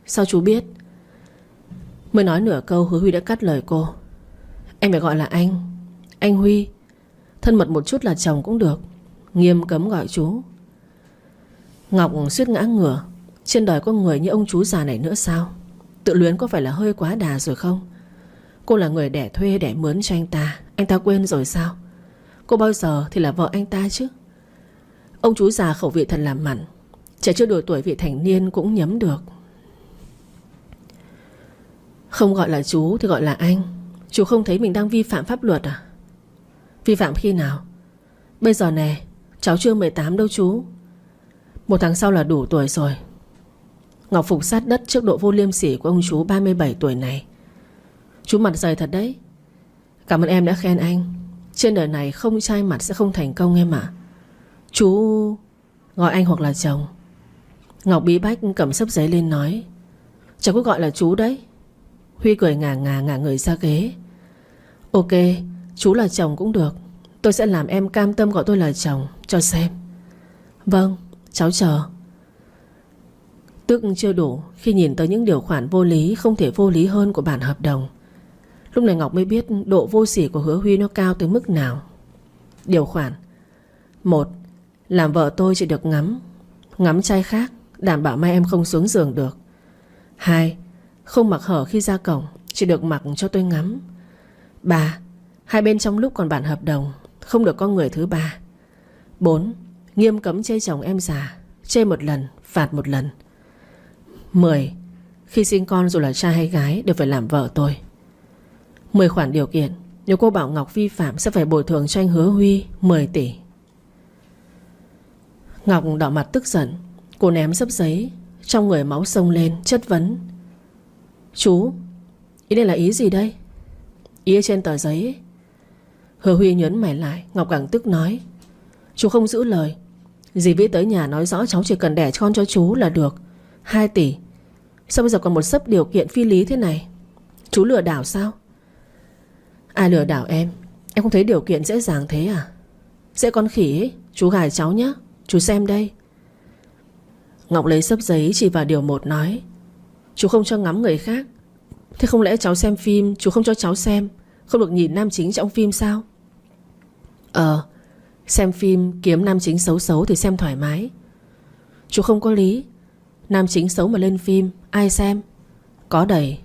Sao chú biết? Mới nói nửa câu Hứa Huy đã cắt lời cô: Em phải gọi là anh Huy. Thân mật một chút là chồng cũng được, nghiêm cấm gọi chú. Ngọc suýt ngã ngửa. Trên đời có người như ông chú già này nữa sao? Tự luyến có phải là hơi quá đà rồi không? Cô là người đẻ thuê đẻ mướn cho anh ta quên rồi sao? Cô bao giờ thì là vợ anh ta chứ? Ông chú già khẩu vị thật làm mặn. Trẻ chưa đủ tuổi vị thành niên cũng nhấm được. Không gọi là chú thì gọi là anh. Chú không thấy mình đang vi phạm pháp luật à? Vi phạm khi nào? Bây giờ nè, cháu chưa 18 đâu chú. 1 tháng sau là đủ tuổi rồi. Ngọc phục sát đất trước độ vô liêm sỉ của ông chú 37 tuổi này. Chú mặt dày thật đấy. Cảm ơn em đã khen anh. Trên đời này không trai mặt sẽ không thành công em ạ. Chú gọi anh hoặc là chồng. Ngọc bí bách cầm xấp giấy lên nói. Cháu cứ gọi là chú đấy. Huy cười ngả người ra ghế. Ok, chú là chồng cũng được. Tôi sẽ làm em cam tâm gọi tôi là chồng cho xem. Vâng, cháu chờ. Tức chưa đủ khi nhìn tới những điều khoản vô lý, không thể vô lý hơn của bản hợp đồng. Lúc này Ngọc mới biết độ vô sỉ của Hứa Huy nó cao tới mức nào. Điều khoản 1. Làm vợ tôi chỉ được ngắm trai khác, đảm bảo mai em không xuống giường được. 2. Không mặc hở khi ra cổng, chỉ được mặc cho tôi ngắm. 3. Hai bên trong lúc còn bản hợp đồng không được có người thứ ba. 4. Nghiêm cấm chê chồng em già, chê 1 lần, phạt 1 lần. 10. Khi sinh con dù là trai hay gái đều phải làm vợ tôi. 10 khoản điều kiện. Nếu cô bảo Ngọc vi phạm sẽ phải bồi thường cho anh Hứa Huy 10 tỷ. Ngọc đỏ mặt tức giận. Cô ném xấp giấy, trong người máu sông lên, chất vấn. Chú, ý đây là ý gì đây? Ý ở trên tờ giấy ấy. Hứa Huy nhớn mày lại. Ngọc càng tức nói. Chú không giữ lời. Dì Vĩ tới nhà nói rõ cháu chỉ cần đẻ con cho chú là được. 2 tỷ. Sao bây giờ còn một xấp điều kiện phi lý thế này? Chú lừa đảo sao? Ai lừa đảo em? Em không thấy điều kiện dễ dàng thế à? Dễ con khỉ ấy. Chú gài cháu nhé. Chú xem đây. Ngọc lấy xấp giấy chỉ vào điều 1 nói. Chú không cho ngắm người khác. Thế không lẽ cháu xem phim chú không cho cháu xem, không được nhìn nam chính trong phim sao? Xem phim kiếm nam chính xấu xấu thì xem thoải mái. Chú không có lý. Nam chính xấu mà lên phim ai xem? Có đầy.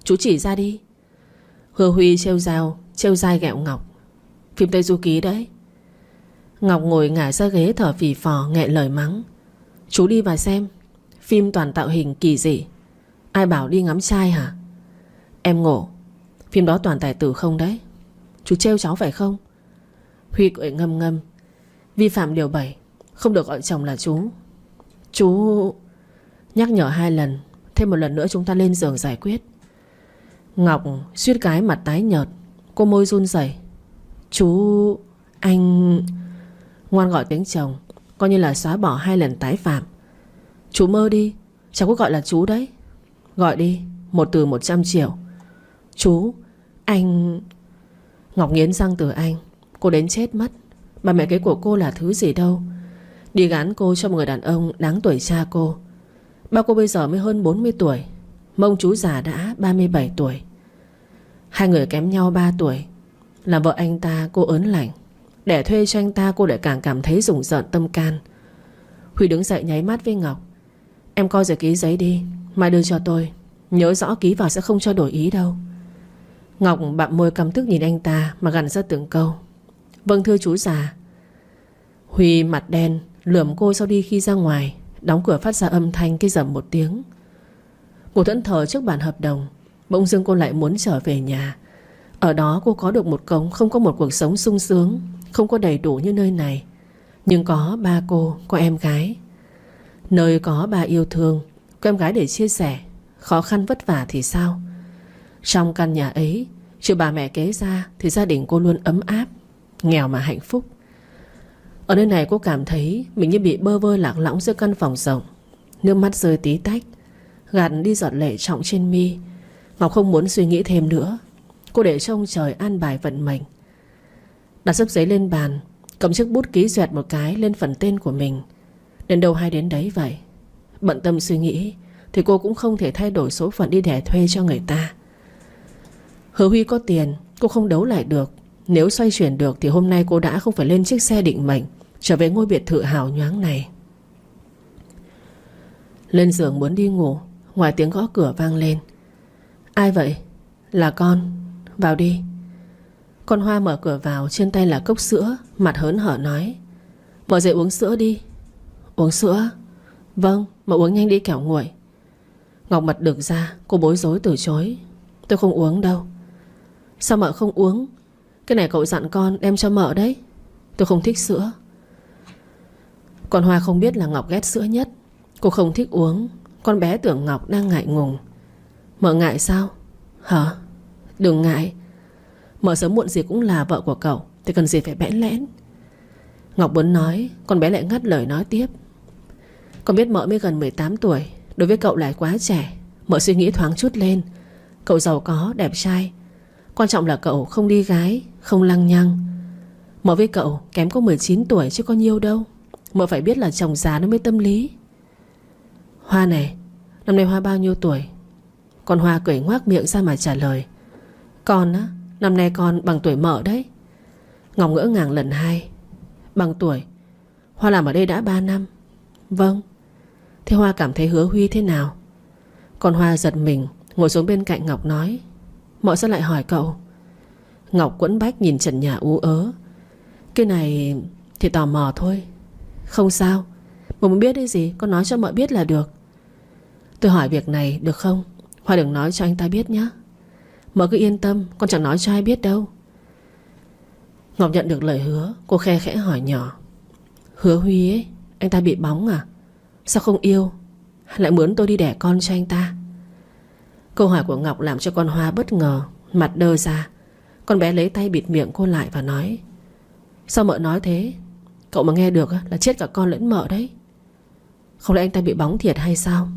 Chú chỉ ra đi. Hứa Huy trêu dai ghẹo Ngọc. Phim Tây Du Ký đấy. Ngọc ngồi ngả ra ghế thở phì phò nghẹn lời mắng. Chú đi vào xem. Phim toàn tạo hình kỳ dị. Ai bảo đi ngắm trai hả? Em ngộ. Phim đó toàn tài tử không đấy. Chú trêu cháu phải không? Huy cười ngâm. Vi phạm điều 7. Không được gọi chồng là chú. Chú nhắc nhở 2 lần. Thêm 1 lần nữa chúng ta lên giường giải quyết. Ngọc suýt cái mặt tái nhợt. Cô môi run rẩy. Chú... anh... Ngoan gọi tiếng chồng, coi như là xóa bỏ 2 lần tái phạm. Chú mơ đi. Cháu có gọi là chú đấy. Gọi đi. 1 từ 100 triệu. Chú... anh... Ngọc nghiến răng từ anh. Cô đến chết mất. Bà mẹ kế của cô là thứ gì đâu. Đi gán cô cho một người đàn ông đáng tuổi cha cô. Bao cô bây giờ mới hơn 40 tuổi. Mông chú già đã 37 tuổi. 2 người kém nhau 3 tuổi. Là vợ anh ta cô ớn lạnh. Để thuê cho anh ta cô lại càng cảm thấy rùng rợn tâm can. Huy đứng dậy nháy mắt với Ngọc. Em coi rồi ký giấy đi, mai đưa cho tôi. Nhớ rõ ký vào sẽ không cho đổi ý đâu. Ngọc bặm môi căm tức nhìn anh ta mà gằn ra từng câu. Vâng thưa chú già. Huy mặt đen lườm cô sau đi khi ra ngoài. Đóng cửa phát ra âm thanh cái rầm 1 tiếng. Cô thẫn thờ trước bản hợp đồng. Bỗng dưng cô lại muốn trở về nhà. Ở đó cô có được một không có một cuộc sống sung sướng, không có đầy đủ như nơi này. Nhưng có ba cô, có em gái. Nơi có ba yêu thương, có em gái để chia sẻ. Khó khăn vất vả thì sao? Trong căn nhà ấy, trừ bà mẹ kế ra thì gia đình cô luôn ấm áp, nghèo mà hạnh phúc. Ở nơi này cô cảm thấy mình như bị bơ vơ lạc lõng giữa căn phòng rộng. Nước mắt rơi tí tách, gạt đi giọt lệ trọng trên mi. Ngọc không muốn suy nghĩ thêm nữa. Cô để trông trời an bài vận mệnh. Đặt xấp giấy lên bàn, cầm chiếc bút ký xoẹt một cái lên phần tên của mình. Đến đâu hay đến đấy vậy. Bận tâm suy nghĩ thì cô cũng không thể thay đổi số phận đi đẻ thuê cho người ta. Hứa Huy có tiền cô không đấu lại được. Nếu xoay chuyển được thì hôm nay cô đã không phải lên chiếc xe định mệnh trở về ngôi biệt thự hào nhoáng này. Lên giường muốn đi ngủ, ngoài tiếng gõ cửa vang lên. Ai vậy? Là con. Vào đi. Con Hoa mở cửa vào, trên tay là cốc sữa, mặt hớn hở nói. Mở dậy uống sữa đi. Uống sữa? Vâng, mà uống nhanh đi kẻo nguội. Ngọc mặt đực ra, cô bối rối từ chối. Tôi không uống đâu. Sao mợ không uống? Cái này cậu dặn con đem cho mợ đấy. Tôi không thích sữa. Con Hoa không biết là Ngọc ghét sữa nhất. Cô không thích uống. Con bé tưởng Ngọc đang ngại ngùng. Mợ ngại sao? Hả? Đừng ngại. Mợ sớm muộn gì cũng là vợ của cậu, thì cần gì phải bẽn lẽn. Ngọc muốn nói, con bé lại ngắt lời nói tiếp. Con biết mợ mới gần 18 tuổi, đối với cậu lại quá trẻ. Mợ suy nghĩ thoáng chút lên. Cậu giàu có, đẹp trai. Quan trọng là cậu không đi gái, không lăng nhăng. Mợ với cậu kém có 19 tuổi chứ có nhiêu đâu. Mợ phải biết là chồng già nó mới tâm lý. Hoa này, năm nay Hoa bao nhiêu tuổi? Con Hoa cười ngoác miệng ra mà trả lời. Con á, năm nay con bằng tuổi mợ đấy. Ngọc ngỡ ngàng lần hai. Bằng tuổi? Hoa làm ở đây đã 3 năm. Vâng. Thế Hoa cảm thấy Hứa Huy thế nào? Con Hoa giật mình, ngồi xuống bên cạnh Ngọc nói. Mợ sao lại hỏi cậu? Ngọc quẫn bách nhìn trần nhà ú ớ. Cái này thì tò mò thôi. Không sao. Mợ muốn biết cái gì con nói cho mợ biết là được. Tôi hỏi việc này được không? Hoa đừng nói cho anh ta biết nhé. Mợ cứ yên tâm, con chẳng nói cho ai biết đâu. Ngọc nhận được lời hứa, cô khe khẽ hỏi nhỏ. Hứa Huy ấy, anh ta bị bóng à? Sao không yêu? Lại muốn tôi đi đẻ con cho anh ta? Câu hỏi của Ngọc làm cho con Hoa bất ngờ, mặt đơ ra. Con bé lấy tay bịt miệng cô lại và nói. Sao mợ nói thế? Cậu mà nghe được là chết cả con lẫn mợ đấy. Không lẽ anh ta bị bóng thiệt hay sao?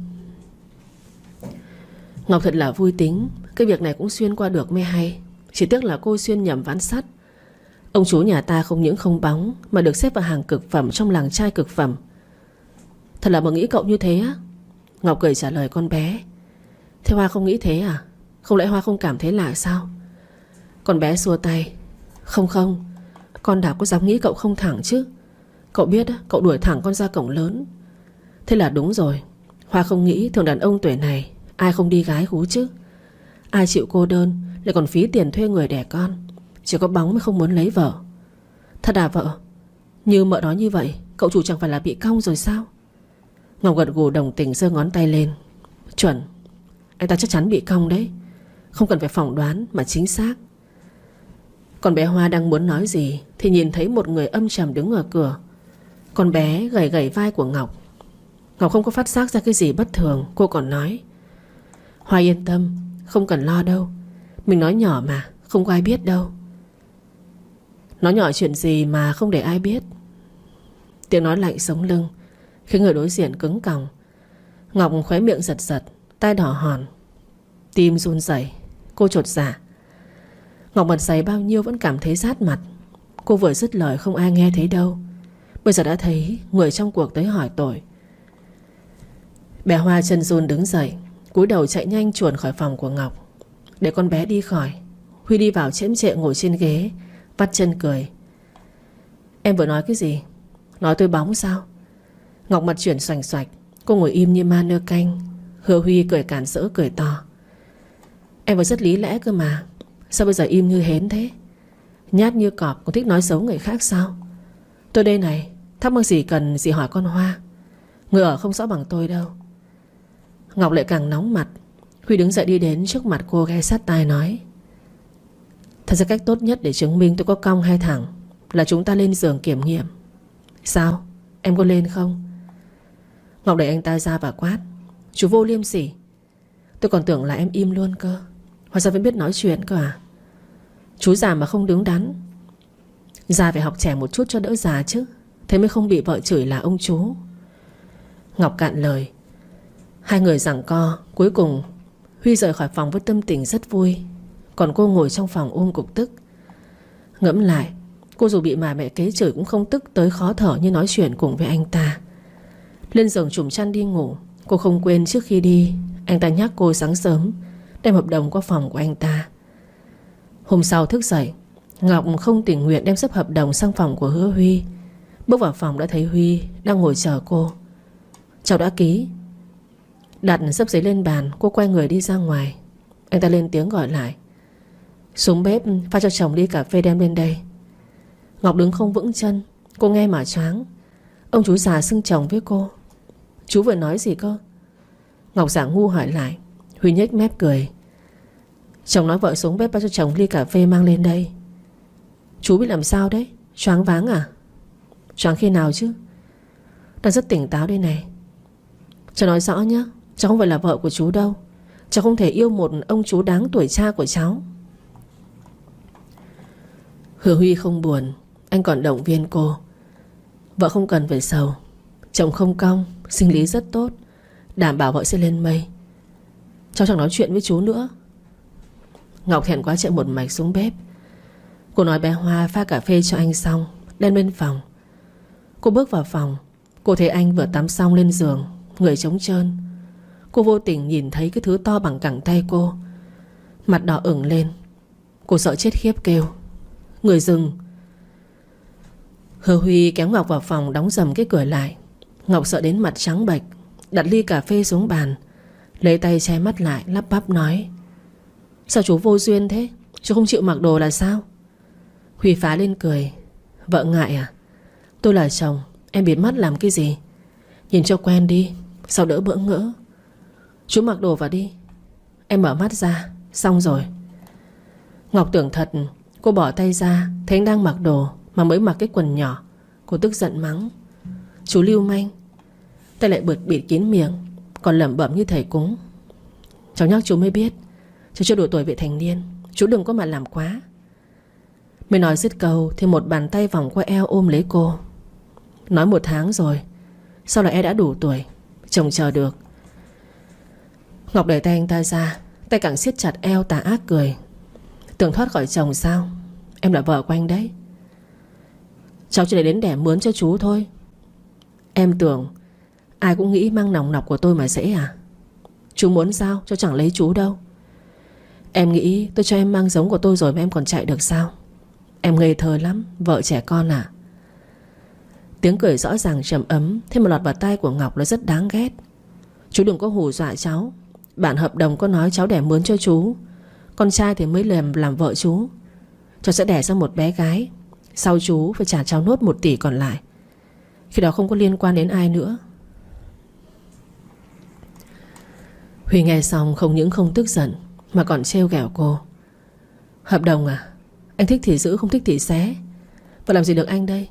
Ngọc thật là vui tính. Cái việc này cũng xuyên qua được mới hay. Chỉ tiếc là cô xuyên nhầm ván sắt. Ông chú nhà ta không những không bóng, mà được xếp vào hàng cực phẩm trong làng trai cực phẩm. Thật là mợ nghĩ cậu như thế á? Ngọc cười trả lời con bé. Thế Hoa không nghĩ thế à? Không lẽ Hoa không cảm thấy lạ sao? Con bé xua tay. Không không, con đảo có dám nghĩ cậu không thẳng chứ. Cậu biết cậu đuổi thẳng con ra cổng lớn. Thế là đúng rồi. Hoa không nghĩ thường đàn ông tuổi này ai không đi gái gú chứ. Ai chịu cô đơn lại còn phí tiền thuê người đẻ con. Chỉ có bóng mới không muốn lấy vợ. Thật à vợ? Như mợ nói như vậy, cậu chủ chẳng phải là bị cong rồi sao? Ngọc gật gù đồng tình giơ ngón tay lên. Chuẩn. Anh ta chắc chắn bị cong đấy. Không cần phải phỏng đoán mà chính xác. Con bé Hoa đang muốn nói gì thì nhìn thấy một người âm trầm đứng ở cửa. Con bé gẩy gẩy vai của Ngọc. Ngọc không có phát giác ra cái gì bất thường. Cô còn nói. Hoa yên tâm, không cần lo đâu. Mình nói nhỏ mà, không có ai biết đâu. Nói nhỏ chuyện gì mà không để ai biết? Tiếng nói lạnh sống lưng khiến người đối diện cứng còng. Ngọc khóe miệng giật giật, tai đỏ hòn, tim run rẩy. Cô chột dạ. Ngọc mặt dày bao nhiêu vẫn cảm thấy rát mặt. Cô vừa dứt lời không ai nghe thấy đâu. Bây giờ đã thấy người trong cuộc tới hỏi tội. Bé Hoa chân run đứng dậy, cúi đầu chạy nhanh chuồn khỏi phòng của Ngọc. Để con bé đi khỏi, Huy đi vào chễm chệ ngồi trên ghế, vắt chân cười. Em vừa nói cái gì? Nói tôi bóng sao? Ngọc mặt chuyển xoành xoạch. Cô ngồi im như ma nơ canh. Hứa Huy cười cản rỡ cười to. Em vừa rất lý lẽ cơ mà. Sao bây giờ im như hến thế? Nhát như cọp còn thích nói xấu người khác sao? Tôi đây này, thắc mắc gì cần gì hỏi con Hoa. Người ở không rõ bằng tôi đâu. Ngọc lại càng nóng mặt. Huy đứng dậy đi đến trước mặt cô, ghé sát tai nói. Thật ra cách tốt nhất để chứng minh tôi có cong hay thẳng là chúng ta lên giường kiểm nghiệm. Sao? Em có lên không? Ngọc đẩy anh ta ra và quát. Chú vô liêm sỉ. Tôi còn tưởng là em im luôn cơ. Hóa ra vẫn biết nói chuyện cơ à? Chú già mà không đứng đắn. Già phải học trẻ một chút cho đỡ già chứ. Thế mới không bị vợ chửi là ông chú. Ngọc cạn lời. Hai người giằng co. Cuối cùng Huy rời khỏi phòng với tâm tình rất vui. Còn cô ngồi trong phòng ôm cục tức. Ngẫm lại, cô dù bị bà mẹ kế chửi cũng không tức tới khó thở như nói chuyện cùng với anh ta. Lên giường trùm chăn đi ngủ. Cô không quên trước khi đi anh ta nhắc cô sáng sớm đem hợp đồng qua phòng của anh ta. Hôm sau thức dậy, Ngọc không tình nguyện đem sấp hợp đồng sang phòng của Hứa Huy. Bước vào phòng đã thấy Huy đang ngồi chờ cô. Cháu đã ký. Đặt sấp giấy lên bàn, cô quay người đi ra ngoài. Anh ta lên tiếng gọi lại. Xuống bếp pha cho chồng ly cà phê đem lên đây. Ngọc đứng không vững chân. Cô nghe mà choáng. Ông chú già xưng chồng với cô. Chú vừa nói gì cơ? Ngọc giả ngu hỏi lại. Huy nhếch mép cười. Chồng nói vợ xuống bếp bao cho chồng ly cà phê mang lên đây. Chú bị làm sao đấy? Choáng váng à? Choáng khi nào chứ? Đang rất tỉnh táo đây này. Cháu nói rõ nhé, cháu không phải là vợ của chú đâu. Cháu không thể yêu một ông chú đáng tuổi cha của cháu. Hứa Huy không buồn. Anh còn động viên cô. Vợ không cần phải sầu. Chồng không cong, sinh lý rất tốt, đảm bảo vợ sẽ lên mây. Cháu chẳng nói chuyện với chú nữa. Ngọc thẹn quá chạy một mạch xuống bếp. Cô nói bé Hoa pha cà phê cho anh xong đem lên phòng. Cô bước vào phòng. Cô thấy anh vừa tắm xong lên giường, người trống trơn. Cô vô tình nhìn thấy cái thứ to bằng cẳng tay cô. Mặt đỏ ửng lên. Cô sợ chết khiếp kêu: Người dừng. Hứa Huy kéo Ngọc vào phòng, đóng dầm cái cửa lại. Ngọc sợ đến mặt trắng bệch, đặt ly cà phê xuống bàn, lấy tay che mắt lại, lắp bắp nói: Sao chú vô duyên thế? Chú không chịu mặc đồ là sao? Huy phá lên cười: Vợ ngại à? Tôi là chồng, em bịt mắt làm cái gì? Nhìn cho quen đi, sao đỡ bỡ ngỡ. Chú mặc đồ vào đi. Em mở mắt ra, xong rồi. Ngọc tưởng thật. Cô bỏ tay ra, thấy anh đang mặc đồ mà mới mặc cái quần nhỏ. Cô tức giận mắng: Chú lưu manh. Tay lại bịt kín miệng, còn lẩm bẩm như thầy cúng: Cháu nhắc chú mới biết, cháu chưa đủ tuổi vị thành niên. Chú đừng có mà làm quá. Mới nói dứt câu thì một bàn tay vòng qua eo ôm lấy cô. Nói 1 tháng rồi, sao lại em đã đủ tuổi? Chồng chờ được. Ngọc đẩy tay anh ta ra, tay càng siết chặt eo, tà ác cười: Tưởng thoát khỏi chồng sao? Em là vợ của anh đấy. Cháu chỉ để đến đẻ mướn cho chú thôi. Em tưởng ai cũng nghĩ mang nòng nọc của tôi mà dễ à? Chú muốn sao? Cháu chẳng lấy chú đâu. Em nghĩ tôi cho em mang giống của tôi rồi mà em còn chạy được sao? Em ngây thơ lắm, vợ trẻ con à? Tiếng cười rõ ràng trầm ấm thêm một lọt vào tai của Ngọc là rất đáng ghét. Chú đừng có hù dọa cháu. Bản hợp đồng có nói cháu đẻ mướn cho chú, con trai thì mới làm vợ chú. Cháu sẽ đẻ ra một bé gái. Sau chú phải trả cháu nốt 1 tỷ còn lại. Khi đó không có liên quan đến ai nữa. Huy nghe xong không những không tức giận mà còn trêu ghẹo cô: Hợp đồng à? Anh thích thì giữ, không thích thì xé. Và làm gì được anh đây?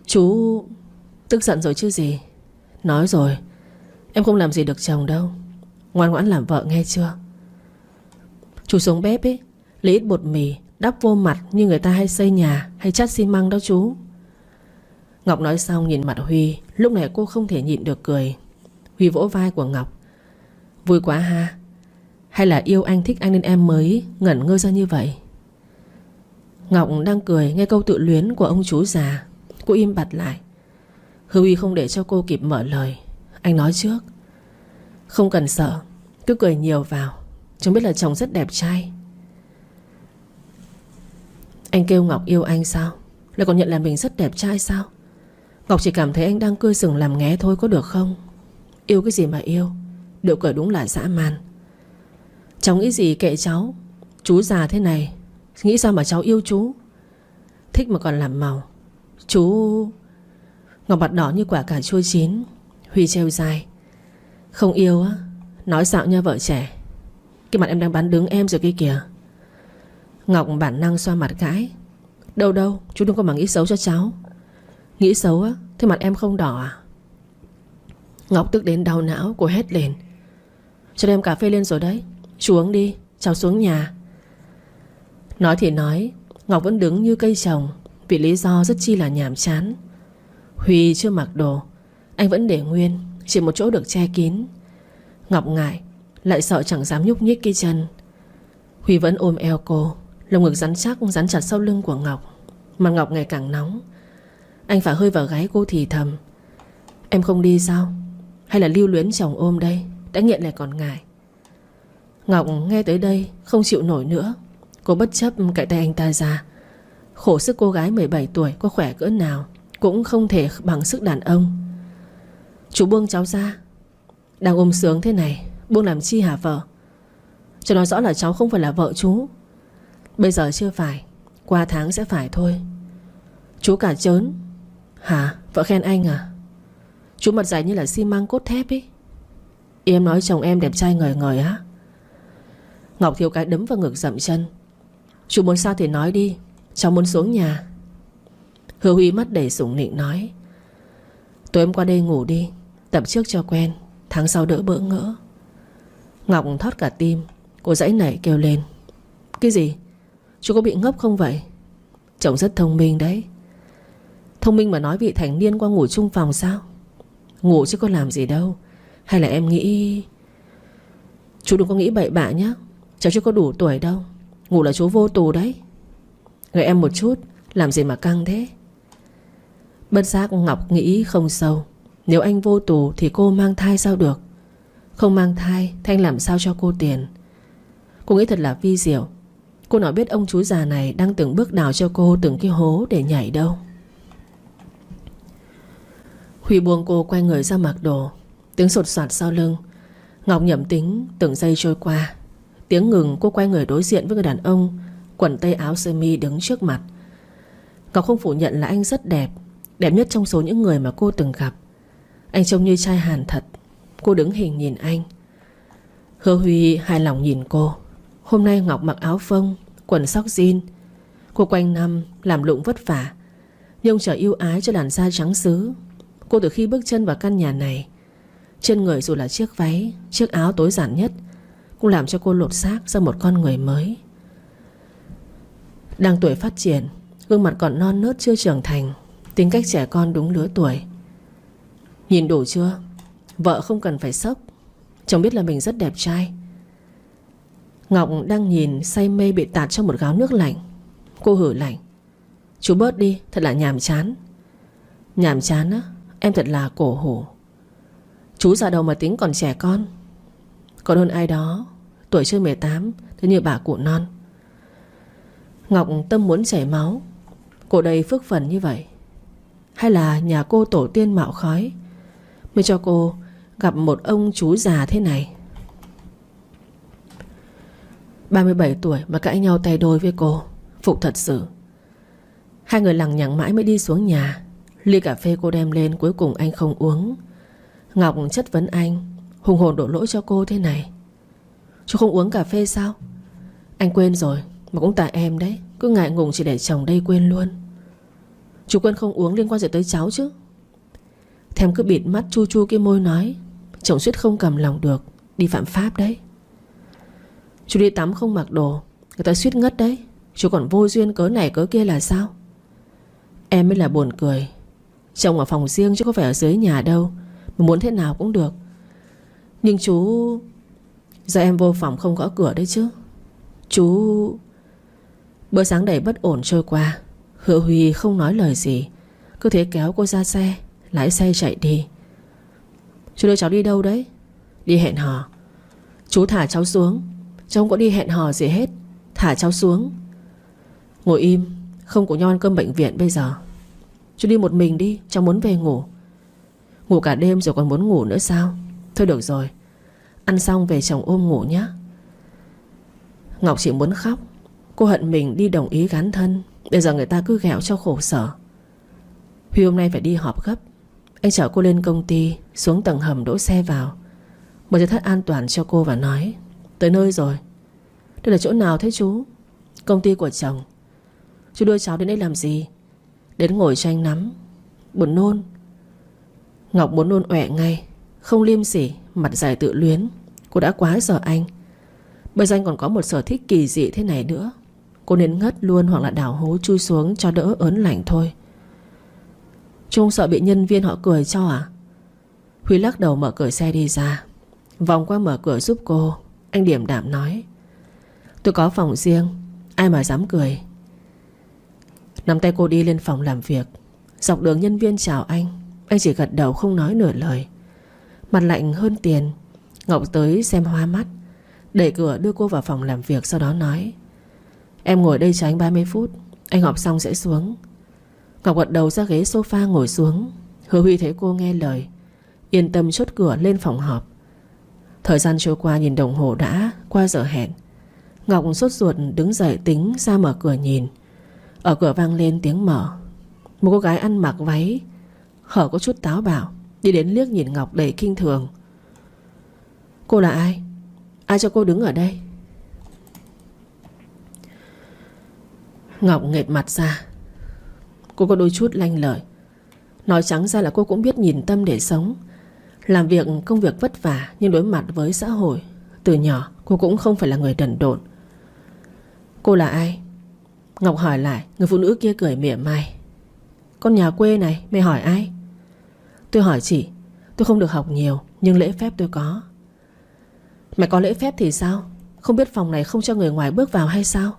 Chú tức giận rồi chứ gì. Nói rồi, em không làm gì được chồng đâu. Ngoan ngoãn làm vợ nghe chưa? Chú xuống bếp ấy, lấy ít bột mì đắp vô mặt như người ta hay xây nhà hay chát xi măng đó chú. Ngọc nói xong nhìn mặt Huy. Lúc này cô không thể nhịn được cười. Huy vỗ vai của Ngọc: Vui quá ha? Hay là yêu anh, thích anh nên em mới ngẩn ngơ ra như vậy? Ngọc đang cười nghe câu tự luyến của ông chú già. Cô im bặt lại. Huy không để cho cô kịp mở lời. Anh nói trước: Không cần sợ, cứ cười nhiều vào. Chúng biết là chồng rất đẹp trai. Anh kêu Ngọc yêu anh sao? Lại còn nhận là mình rất đẹp trai sao? Ngọc chỉ cảm thấy anh đang cười sừng làm nghé thôi, có được không? Yêu cái gì mà yêu? Điệu cười đúng là dã man. Cháu nghĩ gì kệ cháu. Chú già thế này, nghĩ sao mà cháu yêu chú? Thích mà còn làm màu. Chú... Ngọc mặt đỏ như quả cà chua chín. Huy trêu dai: Không yêu á? Nói xạo nha vợ trẻ. Cái mặt em đang bán đứng em rồi kia kìa. Ngọc bản năng xoa mặt gãi: Đâu đâu, chú đừng có mà nghĩ xấu cho cháu. Nghĩ xấu á? Thế mặt em không đỏ à? Ngọc tức đến đau não. Cô hét lên: Cho đem cà phê lên rồi đấy. Chú uống đi, cháu xuống nhà. Nói thì nói, Ngọc vẫn đứng như cây trồng, vì lý do rất chi là nhàm chán. Huy chưa mặc đồ, anh vẫn để nguyên, chỉ một chỗ được che kín. Ngọc ngại, lại sợ chẳng dám nhúc nhích cái chân. Huy vẫn ôm eo cô, lồng ngực rắn chắc rắn chặt sau lưng của Ngọc. Mặt Ngọc ngày càng nóng. Anh phả hơi vào gáy cô thì thầm: Em không đi sao? Hay là lưu luyến chồng ôm đây? Đã nghiện lại còn ngại. Ngọc nghe tới đây không chịu nổi nữa. Cô bất chấp cạy tay anh ta ra. Khổ sức cô gái 17 tuổi có khỏe cỡ nào cũng không thể bằng sức đàn ông. Chú buông cháu ra. Đang ôm sướng thế này, buông làm chi hả vợ? Cho nói rõ là cháu không phải là vợ chú. Bây giờ chưa phải, qua tháng sẽ phải thôi. Chú cả trớn. Hả? Vợ khen anh à? Chú mặt dày như là xi măng cốt thép ấy. Em nói chồng em đẹp trai ngời ngời á? Ngọc thiếu cái đấm vào ngực dậm chân. Chú muốn sao thì nói đi, cháu muốn xuống nhà. Hứa Huy mắt đầy sủng nịnh nói: tối em qua đây ngủ đi, tập trước cho quen, tháng sau đỡ bỡ ngỡ. Ngọc thót cả tim. Cô giãy nảy kêu lên: cái gì? Chú có bị ngốc không vậy? Chồng rất thông minh đấy. Thông minh mà nói vị thành niên qua ngủ chung phòng sao? Ngủ chứ có làm gì đâu. Hay là em nghĩ... Chú đừng có nghĩ bậy bạ nhé. Cháu chưa có đủ tuổi đâu. Ngủ là chú vô tù đấy. Người em một chút, làm gì mà căng thế? Bất giác Ngọc nghĩ không sâu. Nếu anh vô tù thì cô mang thai sao được? Không mang thai thì anh làm sao cho cô tiền? Cô nghĩ thật là vi diệu. Cô nào biết ông chú già này đang từng bước đào cho cô từng cái hố để nhảy đâu. Huy buông cô quay người ra mặc đồ. Tiếng sột soạt sau lưng. Ngọc nhẩm tính từng giây trôi qua. Tiếng ngừng, cô quay người đối diện với người đàn ông quần tây áo sơ mi đứng trước mặt. Ngọc không phủ nhận là anh rất đẹp, đẹp nhất trong số những người mà cô từng gặp. Anh trông như trai Hàn thật. Cô đứng hình nhìn anh. Hứa Huy hài lòng nhìn cô. Hôm nay Ngọc mặc áo phông, quần sóc jean. Cô quanh năm làm lụng vất vả, nhưng trời yêu ái cho làn da trắng sứ. Cô từ khi bước chân vào căn nhà này, trên người dù là chiếc váy, chiếc áo tối giản nhất cũng làm cho cô lột xác ra một con người mới. Đang tuổi phát triển, gương mặt còn non nớt chưa trưởng thành, tính cách trẻ con đúng lứa tuổi. Nhìn đủ chưa? Vợ không cần phải sốc. Chồng biết là mình rất đẹp trai. Ngọc đang nhìn say mê bị tạt trong một gáo nước lạnh. Cô hử lạnh: chú bớt đi, thật là nhàm chán. Nhàm chán á? Em thật là cổ hủ. Chú già đầu mà tính còn trẻ con. Còn hơn ai đó tuổi chưa 18 thế như bà cụ non. Ngọc tâm muốn chảy máu. Cô đây phước phần như vậy, hay là nhà cô tổ tiên mạo khói mới cho cô gặp một ông chú già thế này? 37 tuổi mà cãi nhau tay đôi với cô, phục thật sự. Hai người lằng nhằng mãi mới đi xuống nhà. Ly cà phê cô đem lên cuối cùng anh không uống. Ngọc chất vấn anh, hùng hồn đổ lỗi cho cô thế này: chú không uống cà phê sao? Anh quên rồi, mà cũng tại em đấy. Cứ ngại ngùng chỉ để chồng đây quên luôn. Chú quên không uống liên quan gì tới cháu chứ? Thèm cứ bịt mắt chu chu cái môi nói: chồng suýt không cầm lòng được, đi phạm pháp đấy. Chú đi tắm không mặc đồ, người ta suýt ngất đấy. Chú còn vô duyên cớ này cớ kia là sao? Em mới là buồn cười. Chồng ở phòng riêng chứ có phải ở dưới nhà đâu, mà muốn thế nào cũng được. Nhưng chú... Giờ em vô phòng không gõ cửa đấy chứ? Chú... Bữa sáng đầy bất ổn trôi qua. Hứa Huy không nói lời gì, cứ thế kéo cô ra xe, lái xe chạy đi. Chú đưa cháu đi đâu đấy? Đi hẹn hò. Chú thả cháu xuống. Cháu không có đi hẹn hò gì hết. Thả cháu xuống. Ngồi im, không có nhau ăn cơm bệnh viện bây giờ. Chú đi một mình đi, cháu muốn về ngủ. Ngủ cả đêm rồi còn muốn ngủ nữa sao? Thôi được rồi, ăn xong về chồng ôm ngủ nhé. Ngọc chỉ muốn khóc. Cô hận mình đi đồng ý gán thân, bây giờ người ta cứ ghẹo cho khổ sở. Huy hôm nay phải đi họp gấp. Anh chở cô lên công ty, xuống tầng hầm đỗ xe vào, mở dây thắt an toàn cho cô và nói: tới nơi rồi. Đây là chỗ nào thế chú? Công ty của chồng. Chú đưa cháu đến đây làm gì? Đến ngồi cho anh nắm. Buồn nôn. Ngọc muốn nôn ọe ngay, không liêm sỉ, mặt dài tự luyến. Cô đã quá sợ anh. Bây giờ anh còn có một sở thích kỳ dị thế này nữa. Cô nên ngất luôn hoặc là đào hố chui xuống cho đỡ ớn lạnh thôi. Chú không sợ bị nhân viên họ cười cho à? Huy lắc đầu mở cửa xe đi ra. Vòng qua mở cửa giúp cô. Anh điềm đạm nói: tôi có phòng riêng, ai mà dám cười. Nắm tay cô đi lên phòng làm việc. Dọc đường nhân viên chào anh chỉ gật đầu không nói nửa lời. Mặt lạnh hơn tiền. Ngọc tới xem hoa mắt, đẩy cửa đưa cô vào phòng làm việc. Sau đó nói: em ngồi đây cho anh 30 phút, anh họp xong sẽ xuống. Ngọc gật đầu ra ghế sofa ngồi xuống. Hứa Huy thấy cô nghe lời, yên tâm chốt cửa lên phòng họp. Thời gian trôi qua nhìn đồng hồ đã qua giờ hẹn. Ngọc sốt ruột đứng dậy tính ra mở cửa nhìn. Ở cửa vang lên tiếng mở. Một cô gái ăn mặc váy hở có chút táo bạo đi đến liếc nhìn Ngọc đầy kinh thường. Cô là ai? Ai cho cô đứng ở đây? Ngọc nghệt mặt ra. Cô có đôi chút lanh lợi. Nói trắng ra là cô cũng biết nhìn tâm để sống. Làm việc công việc vất vả, nhưng đối mặt với xã hội, từ nhỏ cô cũng không phải là người đần độn. Cô là ai? Ngọc hỏi lại. Người phụ nữ kia cười mỉa mai. Con nhà quê này, mày hỏi ai? Tôi hỏi chị. Tôi không được học nhiều, nhưng lễ phép tôi có. Mày có lễ phép thì sao? Không biết phòng này không cho người ngoài bước vào hay sao?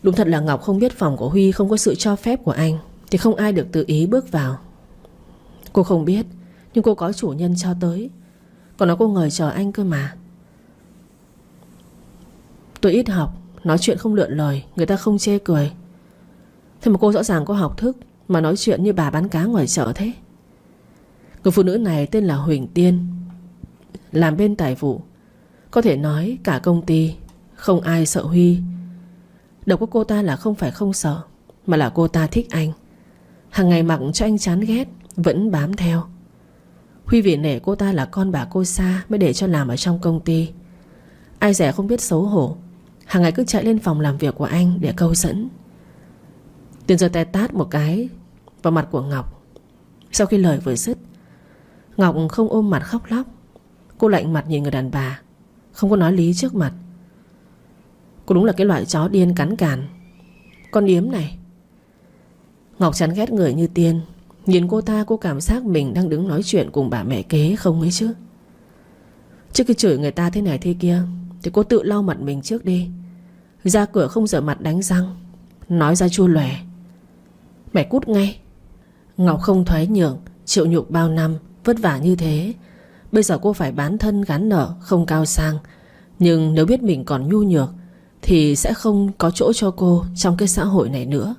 Đúng thật là Ngọc không biết phòng của Huy không có sự cho phép của anh thì không ai được tự ý bước vào. Cô không biết, nhưng cô có chủ nhân cho tới. Còn nói cô ngồi chờ anh cơ mà. Tôi ít học, nói chuyện không lượn lời, người ta không chê cười. Thế mà cô rõ ràng có học thức mà nói chuyện như bà bán cá ngoài chợ thế. Người phụ nữ này tên là Huỳnh Tiên, làm bên tài vụ. Có thể nói cả công ty không ai sợ Huy. Độc của cô ta là không phải không sợ, mà là cô ta thích anh. Hàng ngày mặc cho anh chán ghét, vẫn bám theo. Huy vì nể cô ta là con bà cô Sa mới để cho làm ở trong công ty. Ai dè không biết xấu hổ, hàng ngày cứ chạy lên phòng làm việc của anh để câu dẫn. Tiền giơ tay tát một cái vào mặt của Ngọc. Sau khi lời vừa dứt, Ngọc không ôm mặt khóc lóc. Cô lạnh mặt nhìn người đàn bà, không có nói lý trước mặt. Cô đúng là cái loại chó điên cắn càn. Con điếm này. Ngọc chán ghét người như Tiên. Nhìn cô ta cô cảm giác mình đang đứng nói chuyện cùng bà mẹ kế không ấy chứ. Trước khi chửi người ta thế này thế kia thì cô tự lau mặt mình trước đi. Ra cửa không rửa mặt đánh răng, nói ra chua lòe. Mày cút ngay. Ngọc không thoái nhượng, chịu nhục bao năm vất vả như thế. Bây giờ cô phải bán thân gán nợ, không cao sang. Nhưng nếu biết mình còn nhu nhược thì sẽ không có chỗ cho cô trong cái xã hội này nữa.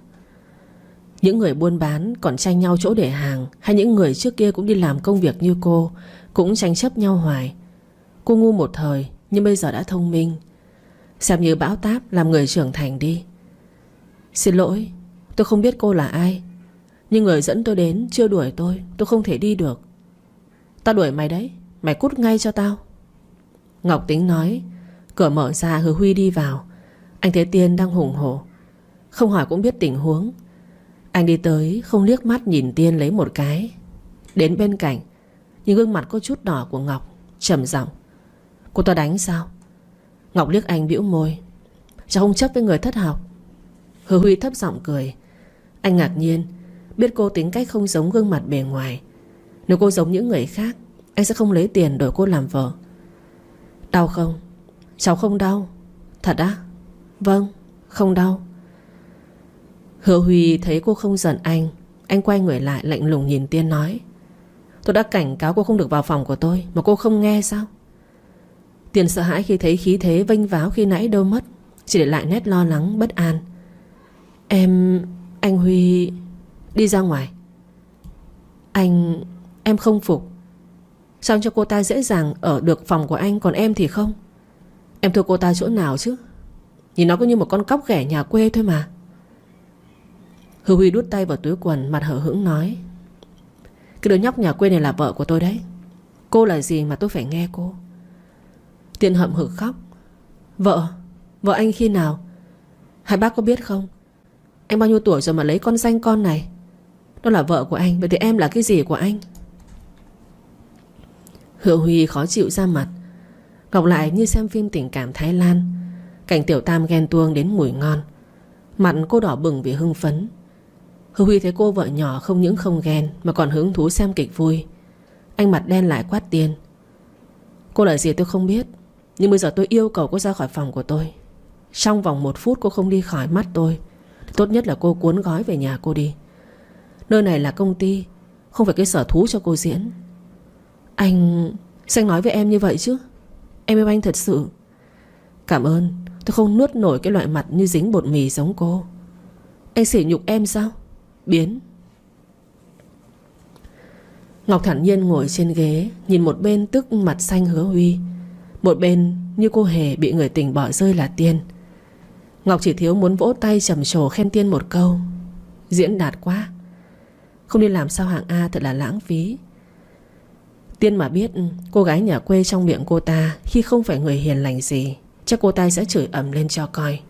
Những người buôn bán còn tranh nhau chỗ để hàng, hay những người trước kia cũng đi làm công việc như cô cũng tranh chấp nhau hoài. Cô ngu một thời, nhưng bây giờ đã thông minh. Xem như bão táp, làm người trưởng thành đi. Xin lỗi, tôi không biết cô là ai, nhưng người dẫn tôi đến chưa đuổi tôi không thể đi được. Tao đuổi mày đấy, mày cút ngay cho tao. Ngọc tính nói. Cửa mở ra, Hứa Huy đi vào. Anh thấy Tiên đang hùng hổ, không hỏi cũng biết tình huống. Anh đi tới không liếc mắt nhìn Tiên lấy một cái. Đến bên cạnh, nhìn gương mặt có chút đỏ của Ngọc, trầm giọng. Cô ta đánh sao? Ngọc liếc anh bĩu môi. Cháu không chấp với người thất học. Hứa Huy thấp giọng cười. Anh ngạc nhiên, biết cô tính cách không giống gương mặt bề ngoài. Nếu cô giống những người khác, anh sẽ không lấy tiền đổi cô làm vợ. Đau không? Cháu không đau. Thật á? Vâng, không đau. Hứa Huy thấy cô không giận anh quay người lại lạnh lùng nhìn Tiên nói. Tôi đã cảnh cáo cô không được vào phòng của tôi mà cô không nghe sao? Tiên sợ hãi khi thấy khí thế vênh váo khi nãy đâu mất, chỉ để lại nét lo lắng bất an. Anh Huy. Đi ra ngoài. Em không phục. Sao anh cho cô ta dễ dàng ở được phòng của anh, còn em thì không? Em thua cô ta chỗ nào chứ? Nhìn nó cứ như một con cóc ghẻ nhà quê thôi mà. Hứa Huy đút tay vào túi quần, mặt hở hững nói. Cái đứa nhóc nhà quê này là vợ của tôi đấy. Cô là gì mà tôi phải nghe cô? Tiên hậm hực khóc. Vợ anh khi nào? Hai bác có biết không? Anh bao nhiêu tuổi rồi mà lấy con danh con này? Đó là vợ của anh, vậy thì em là cái gì của anh? Hứa Huy khó chịu ra mặt. Ngọc lại như xem phim tình cảm Thái Lan, cảnh tiểu tam ghen tuông đến mùi ngon. Mặt cô đỏ bừng vì hưng phấn. Hứa Huy thấy cô vợ nhỏ không những không ghen mà còn hứng thú xem kịch vui. Anh mặt đen lại quát Tiên. Cô là gì tôi không biết, nhưng bây giờ tôi yêu cầu cô ra khỏi phòng của tôi. Trong vòng 1 phút cô không đi khỏi mắt tôi, tốt nhất là cô cuốn gói về nhà cô đi. Nơi này là công ty, không phải cái sở thú cho cô diễn. Anh nói với em như vậy chứ? Em yêu anh thật sự. Cảm ơn, tôi không nuốt nổi cái loại mặt như dính bột mì giống cô. Anh sỉ nhục em sao? Biến. Ngọc thản nhiên ngồi trên ghế, nhìn một bên tức mặt xanh Hứa Huy, một bên như cô hề bị người tình bỏ rơi là Tiên. Ngọc chỉ thiếu muốn vỗ tay trầm trồ khen Tiên một câu. Diễn đạt quá. Không đi làm sao hạng A thật là lãng phí. Tiên mà biết cô gái nhà quê trong miệng cô ta khi không phải người hiền lành gì, chắc cô ta sẽ chửi ầm lên cho coi.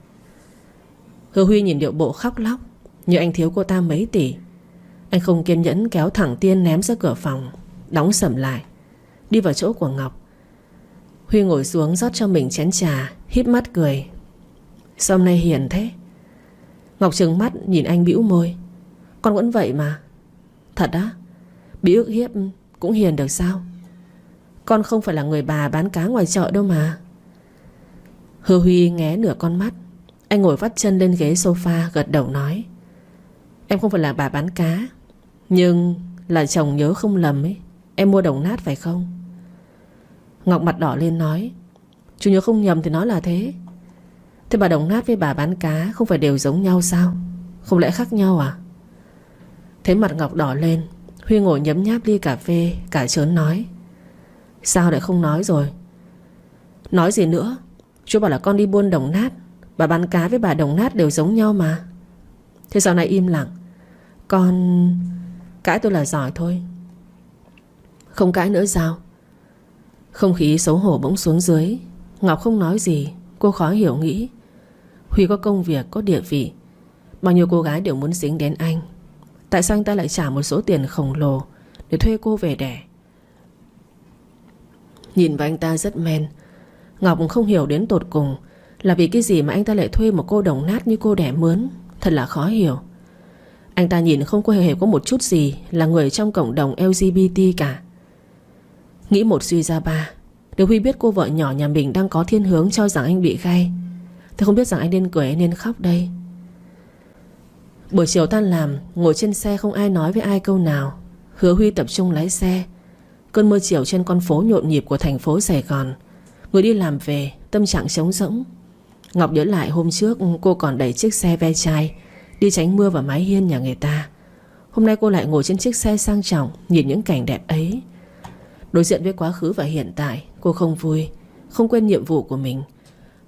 Hứa Huy nhìn điệu bộ khóc lóc như anh thiếu cô ta mấy tỷ. Anh không kiên nhẫn kéo thẳng Tiên ném ra cửa phòng, đóng sầm lại, đi vào chỗ của Ngọc. Huy ngồi xuống rót cho mình chén trà, híp mắt cười. Sao hôm nay hiền thế? Ngọc trừng mắt nhìn anh bĩu môi. Con vẫn vậy mà. Thật á? Bị ức hiếp cũng hiền được sao? Con không phải là người bà bán cá ngoài chợ đâu mà. Hứa Huy nghé nửa con mắt. Anh ngồi vắt chân lên ghế sofa, gật đầu nói. Em không phải là bà bán cá, nhưng là chồng nhớ không lầm ấy, em mua đồng nát phải không? Ngọc mặt đỏ lên nói. Chú nhớ không nhầm thì nó là thế. Thế bà đồng nát với bà bán cá không phải đều giống nhau sao? Không lẽ khác nhau à? Thấy mặt Ngọc đỏ lên, Huy ngồi nhấm nháp ly cà phê, cả chớn nói. Sao lại không nói rồi? Nói gì nữa? Chú bảo là con đi buôn đồng nát, bà bán cá với bà đồng nát đều giống nhau mà. Thế sau này im lặng. Con... Cãi tôi là giỏi thôi. Không cãi nữa sao? Không khí xấu hổ bỗng xuống dưới. Ngọc không nói gì. Cô khó hiểu nghĩ. Huy có công việc, có địa vị, bao nhiêu cô gái đều muốn dính đến anh. Tại sao anh ta lại trả một số tiền khổng lồ để thuê cô về đẻ? Nhìn vào anh ta rất men. Ngọc không hiểu đến tột cùng là vì cái gì mà anh ta lại thuê một cô đồng nát như cô đẻ mướn. Thật là khó hiểu. Anh ta nhìn không có hề có một chút gì là người trong cộng đồng LGBT cả. Nghĩ một suy ra ba. Nếu Huy biết cô vợ nhỏ nhà mình đang có thiên hướng cho rằng anh bị gay, thì không biết rằng anh nên cười hay nên khóc đây. Buổi chiều tan làm, ngồi trên xe không ai nói với ai câu nào. Hứa Huy tập trung lái xe. Cơn mưa chiều trên con phố nhộn nhịp của thành phố Sài Gòn. Người đi làm về, tâm trạng trống rỗng. Ngọc nhớ lại hôm trước cô còn đẩy chiếc xe ve chai đi tránh mưa vào mái hiên nhà người ta. Hôm nay cô lại ngồi trên chiếc xe sang trọng, nhìn những cảnh đẹp ấy. Đối diện với quá khứ và hiện tại, cô không vui, không quên nhiệm vụ của mình.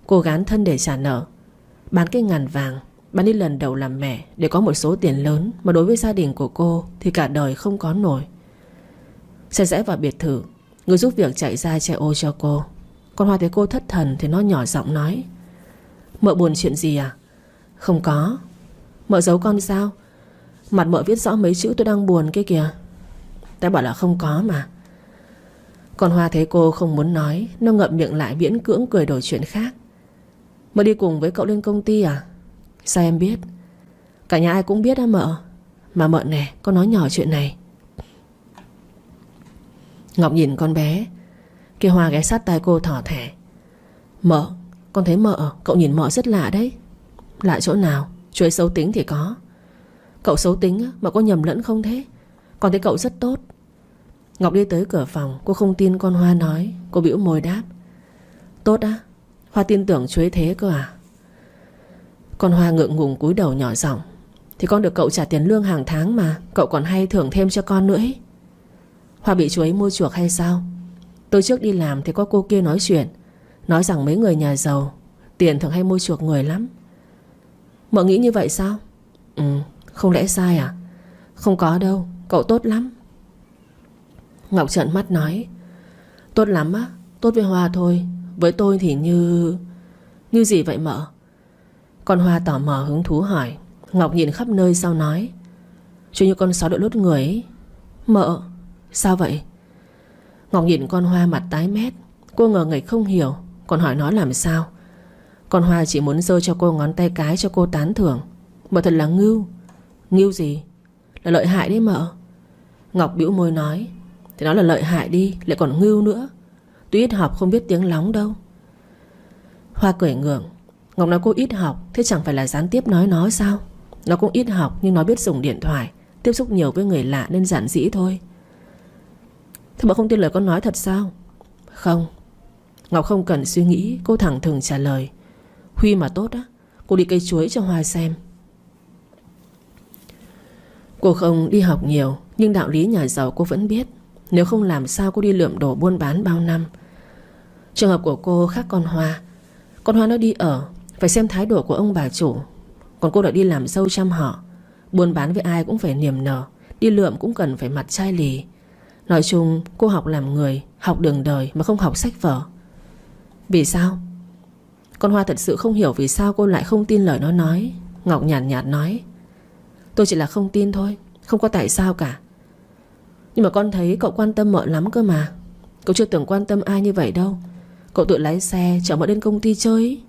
Cô gán thân để trả nợ, bán cái ngàn vàng, bán đi lần đầu làm mẹ để có một số tiền lớn mà đối với gia đình của cô thì cả đời không có nổi. Xe rẽ vào biệt thự, người giúp việc chạy ra che ô cho cô. Con Hoa thấy cô thất thần thì nó nhỏ giọng nói. Mợ buồn chuyện gì à? Không có. Mợ giấu con sao? Mặt mợ viết rõ mấy chữ tôi đang buồn kia kìa. Ta bảo là không có mà. Con Hoa thấy cô không muốn nói, nó ngậm miệng lại miễn cưỡng cười đổi chuyện khác. Mợ đi cùng với cậu lên công ty à? Sao em biết? Cả nhà ai cũng biết á mợ. Mà mợ nè, con nói nhỏ chuyện này. Ngọc nhìn con bé. Kia Hoa ghé sát tai cô thỏ thẻ. Mợ, con thấy mợ, cậu nhìn mợ rất lạ đấy. Lạ chỗ nào? Chú ấy xấu tính thì có. Cậu xấu tính mà có nhầm lẫn không thế? Con thấy cậu rất tốt. Ngọc đi tới cửa phòng. Cô không tin con Hoa nói. Cô bĩu môi đáp. Tốt á? Hoa tin tưởng chú ấy thế cơ à? Con Hoa ngượng ngùng cúi đầu nhỏ giọng. Thì con được cậu trả tiền lương hàng tháng mà. Cậu còn hay thưởng thêm cho con nữa ấy. Hoa bị chú ấy mua chuộc hay sao? Tôi trước đi làm thì có cô kia nói chuyện, nói rằng mấy người nhà giàu tiền thường hay mua chuộc người lắm. Mợ nghĩ như vậy sao? Không lẽ sai à? Không có đâu, cậu tốt lắm. Ngọc trợn mắt nói. Tốt lắm á? Tốt với Hoa thôi, với tôi thì như... Như gì vậy mợ? Con Hoa tò mò hứng thú hỏi. Ngọc nhìn khắp nơi sau nói. Chứ như con sói đội lốt người ấy. Mợ, sao vậy? Ngọc nhìn con Hoa mặt tái mét. Cô ngờ nghệch không hiểu, còn hỏi nó làm sao. Con Hoa chỉ muốn giơ cho cô ngón tay cái cho cô tán thưởng. Mợ thật là ngưu. Ngưu gì? Là lợi hại đấy mợ. Ngọc bĩu môi nói. Thì nó là lợi hại đi, lại còn ngưu nữa. Tôi ít học không biết tiếng lóng đâu. Hoa cười ngượng. Ngọc nói cô ít học, thế chẳng phải là gián tiếp nói nó sao? Nó cũng ít học nhưng nó biết dùng điện thoại, tiếp xúc nhiều với người lạ nên giản dĩ thôi. Thế mà không tin lời con nói thật sao? Không. Ngọc không cần suy nghĩ, cô thẳng thừng trả lời. Huy mà tốt á, cô đi cây chuối cho Hoa xem. Cô không đi học nhiều, nhưng đạo lý nhà giàu cô vẫn biết. Nếu không làm sao cô đi lượm đồ buôn bán bao năm. Trường hợp của cô khác con Hoa. Con Hoa nó đi ở, phải xem thái độ của ông bà chủ. Còn cô đã đi làm dâu chăm họ. Buôn bán với ai cũng phải niềm nở, đi lượm cũng cần phải mặt chai lì. Nói chung cô học làm người, học đường đời mà không học sách vở. Vì sao? Con Hoa thật sự không hiểu vì sao cô lại không tin lời nó nói. Ngọc nhàn nhạt nói: Tôi chỉ là không tin thôi, không có tại sao cả. Nhưng mà con thấy cậu quan tâm Mợ lắm cơ mà. Cậu chưa từng quan tâm ai như vậy đâu. Cậu tự lái xe chở Mợ đến công ty chơi ý.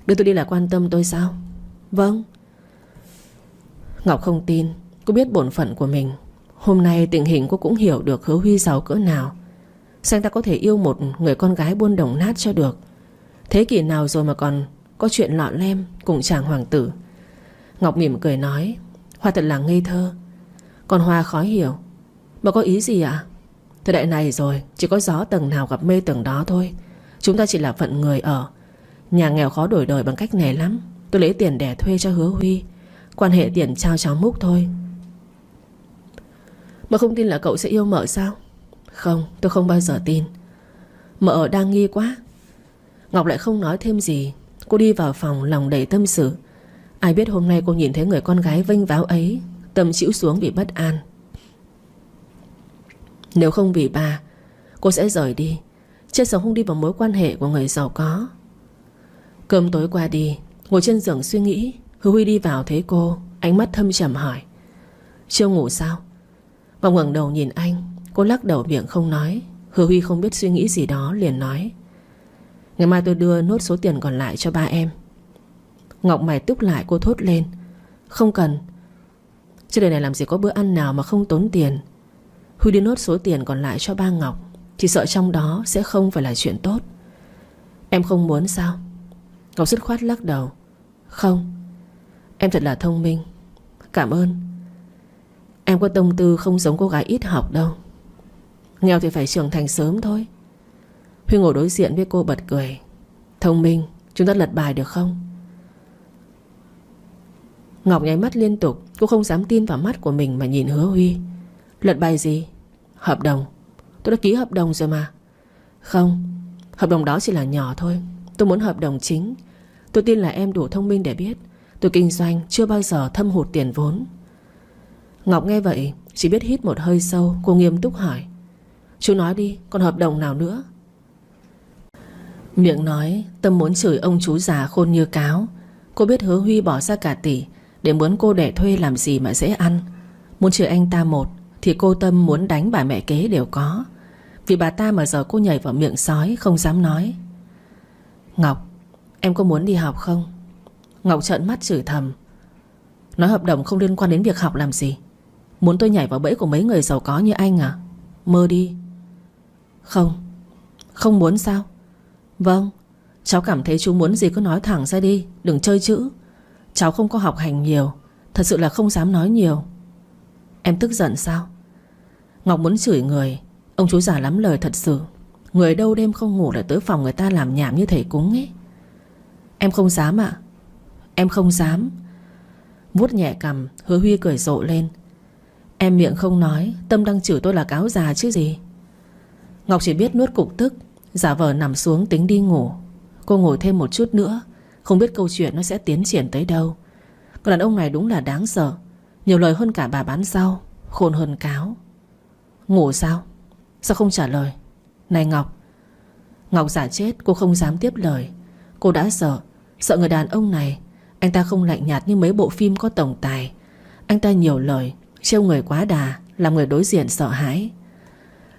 Đưa tôi đi là quan tâm tôi sao? Vâng. Ngọc không tin. Cô biết bổn phận của mình. Hôm nay tình hình cô cũng hiểu được Hứa Huy giàu cỡ nào. Sao anh ta có thể yêu một người con gái buôn đồng nát cho được? Thế kỷ nào rồi mà còn có chuyện lọ lem cùng chàng hoàng tử. Ngọc mỉm cười nói: Hoa thật là ngây thơ. Còn Hoa khó hiểu. Mà có ý gì ạ? Thời đại này rồi, chỉ có gió tầng nào gặp mây tầng đó thôi. Chúng ta chỉ là phận người ở. Nhà nghèo khó đổi đời bằng cách này lắm. Tôi lấy tiền đẻ thuê cho Hứa Huy. Quan hệ tiền trao cháo múc thôi. Mà không tin là cậu sẽ yêu Mợ sao? Không, tôi không bao giờ tin. Mợ đang nghi quá. Ngọc lại không nói thêm gì. Cô đi vào phòng lòng đầy tâm sự. Ai biết hôm nay cô nhìn thấy người con gái vênh váo ấy, tâm chịu xuống vì bất an. Nếu không vì bà, cô sẽ rời đi. Chết sống không đi vào mối quan hệ của người giàu có. Cơm tối qua đi, ngồi trên giường suy nghĩ, Hứa Huy đi vào thấy cô, ánh mắt thâm trầm hỏi: Chưa ngủ sao? Ngọc ngẩng đầu nhìn anh. Cô lắc đầu miệng không nói. Hứa Huy không biết suy nghĩ gì đó liền nói: Ngày mai tôi đưa nốt số tiền còn lại cho ba em. Ngọc mày túc lại, cô thốt lên: Không cần. Trên đời này làm gì có bữa ăn nào mà không tốn tiền. Huy đưa nốt số tiền còn lại cho ba Ngọc. Chỉ sợ trong đó sẽ không phải là chuyện tốt. Em không muốn sao? Ngọc dứt khoát lắc đầu: Không. Em thật là thông minh. Cảm ơn. Em có tâm tư không giống cô gái ít học đâu. Nghèo thì phải trưởng thành sớm thôi. Huy ngồi đối diện với cô bật cười: Thông minh, chúng ta lật bài được không? Ngọc nháy mắt liên tục. Cô không dám tin vào mắt của mình mà nhìn Hứa Huy. Lật bài gì? Hợp đồng. Tôi đã ký hợp đồng rồi mà. Không, hợp đồng đó chỉ là nhỏ thôi. Tôi muốn hợp đồng chính. Tôi tin là em đủ thông minh để biết tôi kinh doanh chưa bao giờ thâm hụt tiền vốn. Ngọc nghe vậy chỉ biết hít một hơi sâu. Cô nghiêm túc hỏi: Chú nói đi, còn hợp đồng nào nữa? Miệng nói, tâm muốn chửi ông chú già khôn như cáo. Cô biết Hứa Huy bỏ ra cả tỷ để muốn cô đẻ thuê làm gì mà dễ ăn. Muốn chửi anh ta một thì cô tâm muốn đánh bà mẹ kế đều có. Vì bà ta mà giờ cô nhảy vào miệng sói, không dám nói. Ngọc, em có muốn đi học không? Ngọc trợn mắt chửi thầm: Nói hợp đồng không liên quan đến việc học làm gì? Muốn tôi nhảy vào bẫy của mấy người giàu có như anh à? Mơ đi. Không. Không muốn sao? Vâng. Cháu cảm thấy chú muốn gì cứ nói thẳng ra đi, đừng chơi chữ. Cháu không có học hành nhiều, thật sự là không dám nói nhiều. Em tức giận sao? Ngọc muốn chửi người. Ông chú già lắm lời thật sự. Người đâu đêm không ngủ lại tới phòng người ta làm nhảm như thầy cúng ấy. Em không dám ạ. Em không dám. Vuốt nhẹ cằm, Hứa Huy cười rộ lên: Em miệng không nói, tâm đang chửi tôi là cáo già chứ gì. Ngọc chỉ biết nuốt cục tức, giả vờ nằm xuống tính đi ngủ. Cô ngồi thêm một chút nữa, không biết câu chuyện nó sẽ tiến triển tới đâu. Còn đàn ông này đúng là đáng sợ. Nhiều lời hơn cả bà bán rau, khôn hơn cáo. Ngủ sao? Sao không trả lời? Này Ngọc. Ngọc giả chết, cô không dám tiếp lời. Cô đã sợ. Sợ người đàn ông này. Anh ta không lạnh nhạt như mấy bộ phim có tổng tài. Anh ta nhiều lời, trêu người quá đà, làm người đối diện sợ hãi.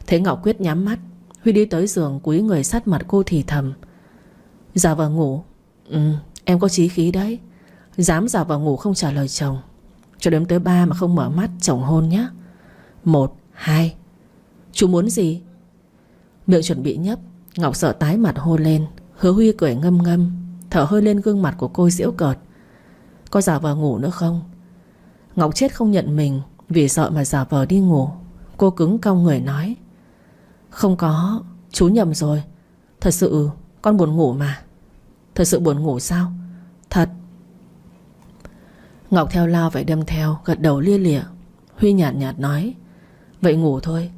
Thế Ngọc quyết nhắm mắt. Huy đi tới giường cúi người sát mặt cô thì thầm: Giả vờ ngủ. Em có chí khí đấy. Dám giả vờ ngủ không trả lời chồng. Cho đếm tới 3 mà không mở mắt, chồng hôn nhé. 1, 2. Chú muốn gì? Miệng chuẩn bị nhấp. Ngọc sợ tái mặt hôn lên. Hứa Huy cười ngâm ngâm, thở hơi lên gương mặt của cô giễu cợt: Có giả vờ ngủ nữa không? Ngọc chết không nhận mình vì sợ mà giả vờ đi ngủ. Cô cứng cong người nói: Không có, chú nhầm rồi. Thật sự con buồn ngủ mà. Thật sự buồn ngủ sao? Thật. Ngọc theo lao vậy đâm theo, gật đầu lia lịa. Huy nhạt nhạt nói: Vậy ngủ thôi.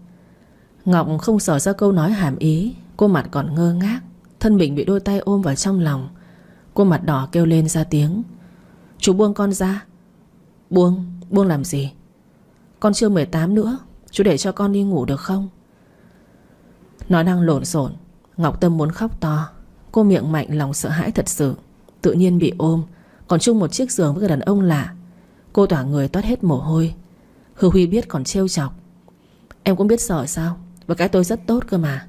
Ngọc không sợ ra câu nói hàm ý. Cô mặt còn ngơ ngác, thân mình bị đôi tay ôm vào trong lòng. Cô mặt đỏ kêu lên ra tiếng: Chú buông con ra. Buông? Buông làm gì? Con chưa 18 nữa. Chú để cho con đi ngủ được không? Nó đang lộn xộn. Ngọc Tâm muốn khóc to. Cô miệng mạnh lòng sợ hãi thật sự. Tự nhiên bị ôm, Còn chung một chiếc giường với người đàn ông lạ. Cô tỏa người toát hết mồ hôi. Hứa Huy biết còn trêu chọc. Em cũng biết sợ sao? Và cái tôi rất tốt cơ mà.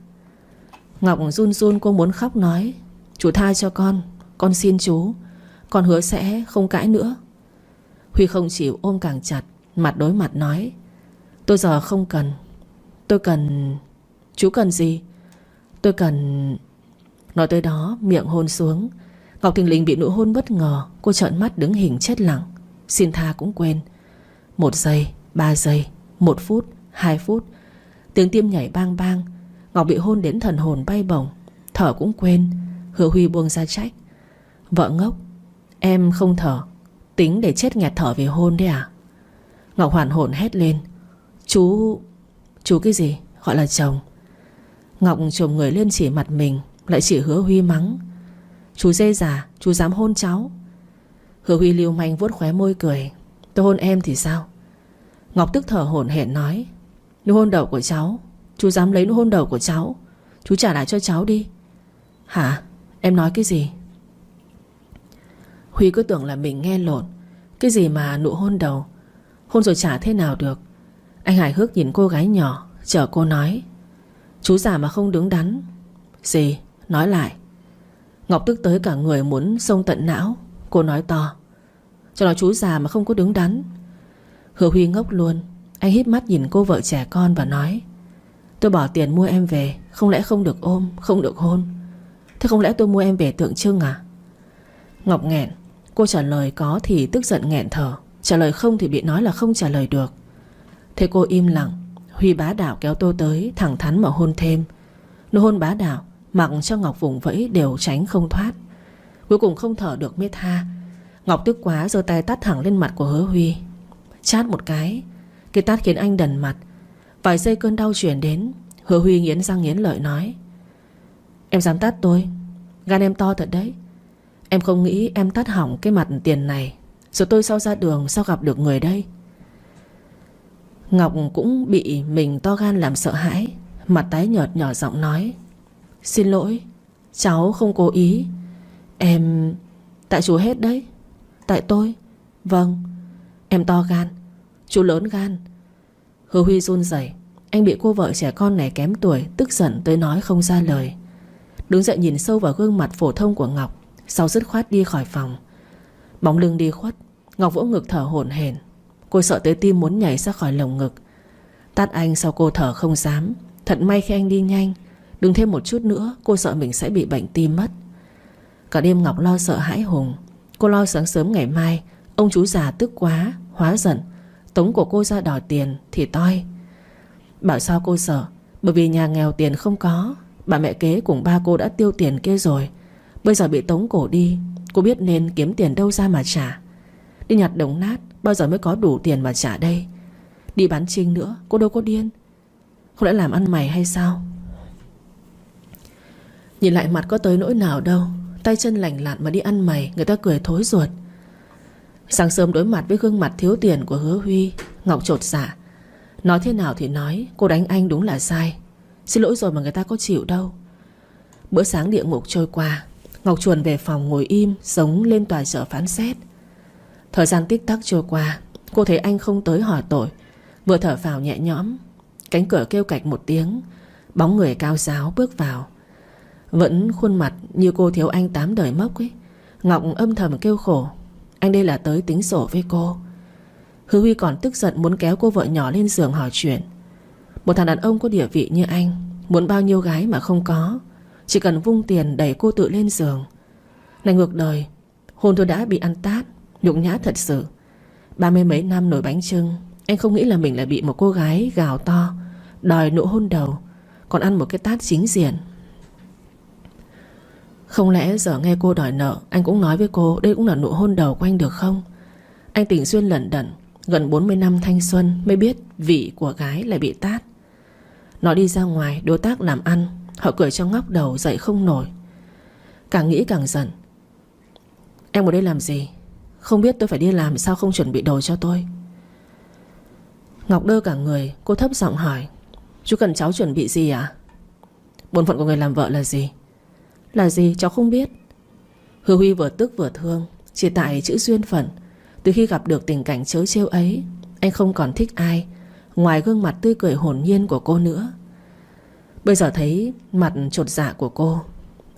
Ngọc run run, cô muốn khóc nói: Chú tha cho con xin chú. Con hứa sẽ không cãi nữa. Huy không chịu, ôm càng chặt, mặt đối mặt nói: Tôi giờ không cần. Tôi cần... Chú cần gì? Tôi cần... Nói tới đó miệng hôn xuống. Ngọc thình lình bị nụ hôn bất ngờ. Cô trợn mắt đứng hình chết lặng. Xin tha cũng quên. 1 giây, 3 giây, 1 phút, 2 phút. Tiếng tim nhảy bang bang. Ngọc bị hôn đến thần hồn bay bổng. Thở cũng quên. Hứa Huy buông ra trách: Vợ ngốc, em không thở, tính để chết nghẹt thở vì hôn đấy à? Ngọc hoàn hồn hét lên: Chú cái gì? Gọi là chồng. Ngọc chồm người lên chỉ mặt mình, lại chỉ Hứa Huy mắng: Chú dê già, chú dám hôn cháu. Hứa Huy lưu manh vuốt khóe môi cười: Tôi hôn em thì sao? Ngọc tức thở hổn hển nói: Nụ hôn đầu của cháu, chú dám lấy nụ hôn đầu của cháu. Chú trả lại cho cháu đi. Hả? Em nói cái gì? Huy cứ tưởng là mình nghe lộn. Cái gì mà nụ hôn đầu? Hôn rồi trả thế nào được? Anh hài hước nhìn cô gái nhỏ, chờ cô nói: Chú già mà không đứng đắn. Gì? Nói lại. Ngọc tức tới cả người muốn xông tận não. Cô nói to: Cho nó chú già mà không có đứng đắn. Hứa Huy ngốc luôn. Anh híp mắt nhìn cô vợ trẻ con và nói: Tôi bỏ tiền mua em về, không lẽ không được ôm, không được hôn? Thế không lẽ tôi mua em về tượng trưng à? Ngọc nghẹn. Cô trả lời có thì tức giận nghẹn thở, trả lời không thì bị nói là không trả lời được. Thế cô im lặng. Huy bá đạo kéo tôi tới, thẳng thắn mà hôn thêm. Nụ hôn bá đạo mặc cho Ngọc vùng vẫy đều tránh không thoát. Cuối cùng không thở được mới tha. Ngọc tức quá giơ tay tát thẳng lên mặt của Hứa Huy. Chát một cái. Cái tát khiến anh đần mặt. Vài giây cơn đau chuyển đến. Hứa Huy nghiến răng nghiến lợi nói: Em dám tát tôi? Gan em to thật đấy. Em không nghĩ em tát hỏng cái mặt tiền này, rồi tôi sau ra đường sao gặp được người đây? Ngọc cũng bị mình to gan làm sợ hãi. Mặt tái nhợt nhỏ giọng nói: Xin lỗi, cháu không cố ý. Em... Tại chú hết đấy. Tại tôi? Vâng. Em to gan, chú lớn gan. Hứa Huy run rẩy. Anh bị cô vợ trẻ con này kém tuổi tức giận tới nói không ra lời. Đứng dậy nhìn sâu vào gương mặt phổ thông của Ngọc, sau dứt khoát đi khỏi phòng. Bóng lưng đi khuất, Ngọc vỗ ngực thở hổn hển. Cô sợ tới tim muốn nhảy ra khỏi lồng ngực. Tát anh sao cô thở không dám. Thật may khi anh đi nhanh. Đừng thêm một chút nữa cô sợ mình sẽ bị bệnh tim mất. Cả đêm Ngọc lo sợ hãi hùng. Cô lo sáng sớm ngày mai ông chú già tức quá, hóa giận, tống cổ cô ra đòi tiền thì toi. Bảo sao cô sợ? Bởi vì nhà nghèo tiền không có. Bà mẹ kế cùng ba cô đã tiêu tiền kia rồi. Bây giờ bị tống cổ đi, cô biết nên kiếm tiền đâu ra mà trả. Đi nhặt đồng nát bao giờ mới có đủ tiền mà trả đây? Đi bán trinh nữa, cô đâu có điên. Không lẽ làm ăn mày hay sao? Nhìn lại mặt có tới nỗi nào đâu. Tay chân lành lặn mà đi ăn mày, người ta cười thối ruột. Sáng sớm đối mặt với gương mặt thiếu tiền của Hứa Huy, Ngọc chột dạ. Nói thế nào thì nói, cô đánh anh đúng là sai. Xin lỗi rồi mà người ta có chịu đâu. Bữa sáng địa ngục trôi qua. Ngọc chuồn về phòng ngồi im, giống lên tòa chợ phán xét. Thời gian tích tắc trôi qua. Cô thấy anh không tới hỏi tội, vừa thở phào nhẹ nhõm. Cánh cửa kêu cạch một tiếng. Bóng người cao ráo bước vào. Vẫn khuôn mặt như cô thiếu anh 8 đời mốc ấy. Ngọc âm thầm kêu khổ. Anh đây là tới tính sổ với cô. Hứa Huy còn tức giận muốn kéo cô vợ nhỏ lên giường hỏi chuyện. Một thằng đàn ông có địa vị như anh, muốn bao nhiêu gái mà không có, chỉ cần vung tiền đẩy cô tự lên giường. Này ngược đời. Hôn tôi đã bị ăn tát, nhục nhã thật sự. 30 mấy năm nồi bánh chưng, anh không nghĩ là mình lại bị một cô gái gào to đòi nụ hôn đầu, còn ăn một cái tát chính diện. Không lẽ giờ nghe cô đòi nợ, anh cũng nói với cô đây cũng là nụ hôn đầu của anh được không? Anh tình duyên lẩn đẩn, gần 40 năm thanh xuân mới biết vị của gái lại bị tát. Nó đi ra ngoài đối tác làm ăn, họ cười cho ngóc đầu dậy không nổi. Càng nghĩ càng giận. Em ở đây làm gì? Không biết tôi phải đi làm sao không chuẩn bị đồ cho tôi? Ngọc đơ cả người. Cô thấp giọng hỏi: Chú cần cháu chuẩn bị gì ạ? Bổn phận của người làm vợ là gì? Là gì cháu không biết. Hứa Huy vừa tức vừa thương. Chỉ tại chữ duyên phận, từ khi gặp được tình cảnh trớ trêu ấy, anh không còn thích ai ngoài gương mặt tươi cười hồn nhiên của cô nữa. Bây giờ thấy mặt chột dạ của cô,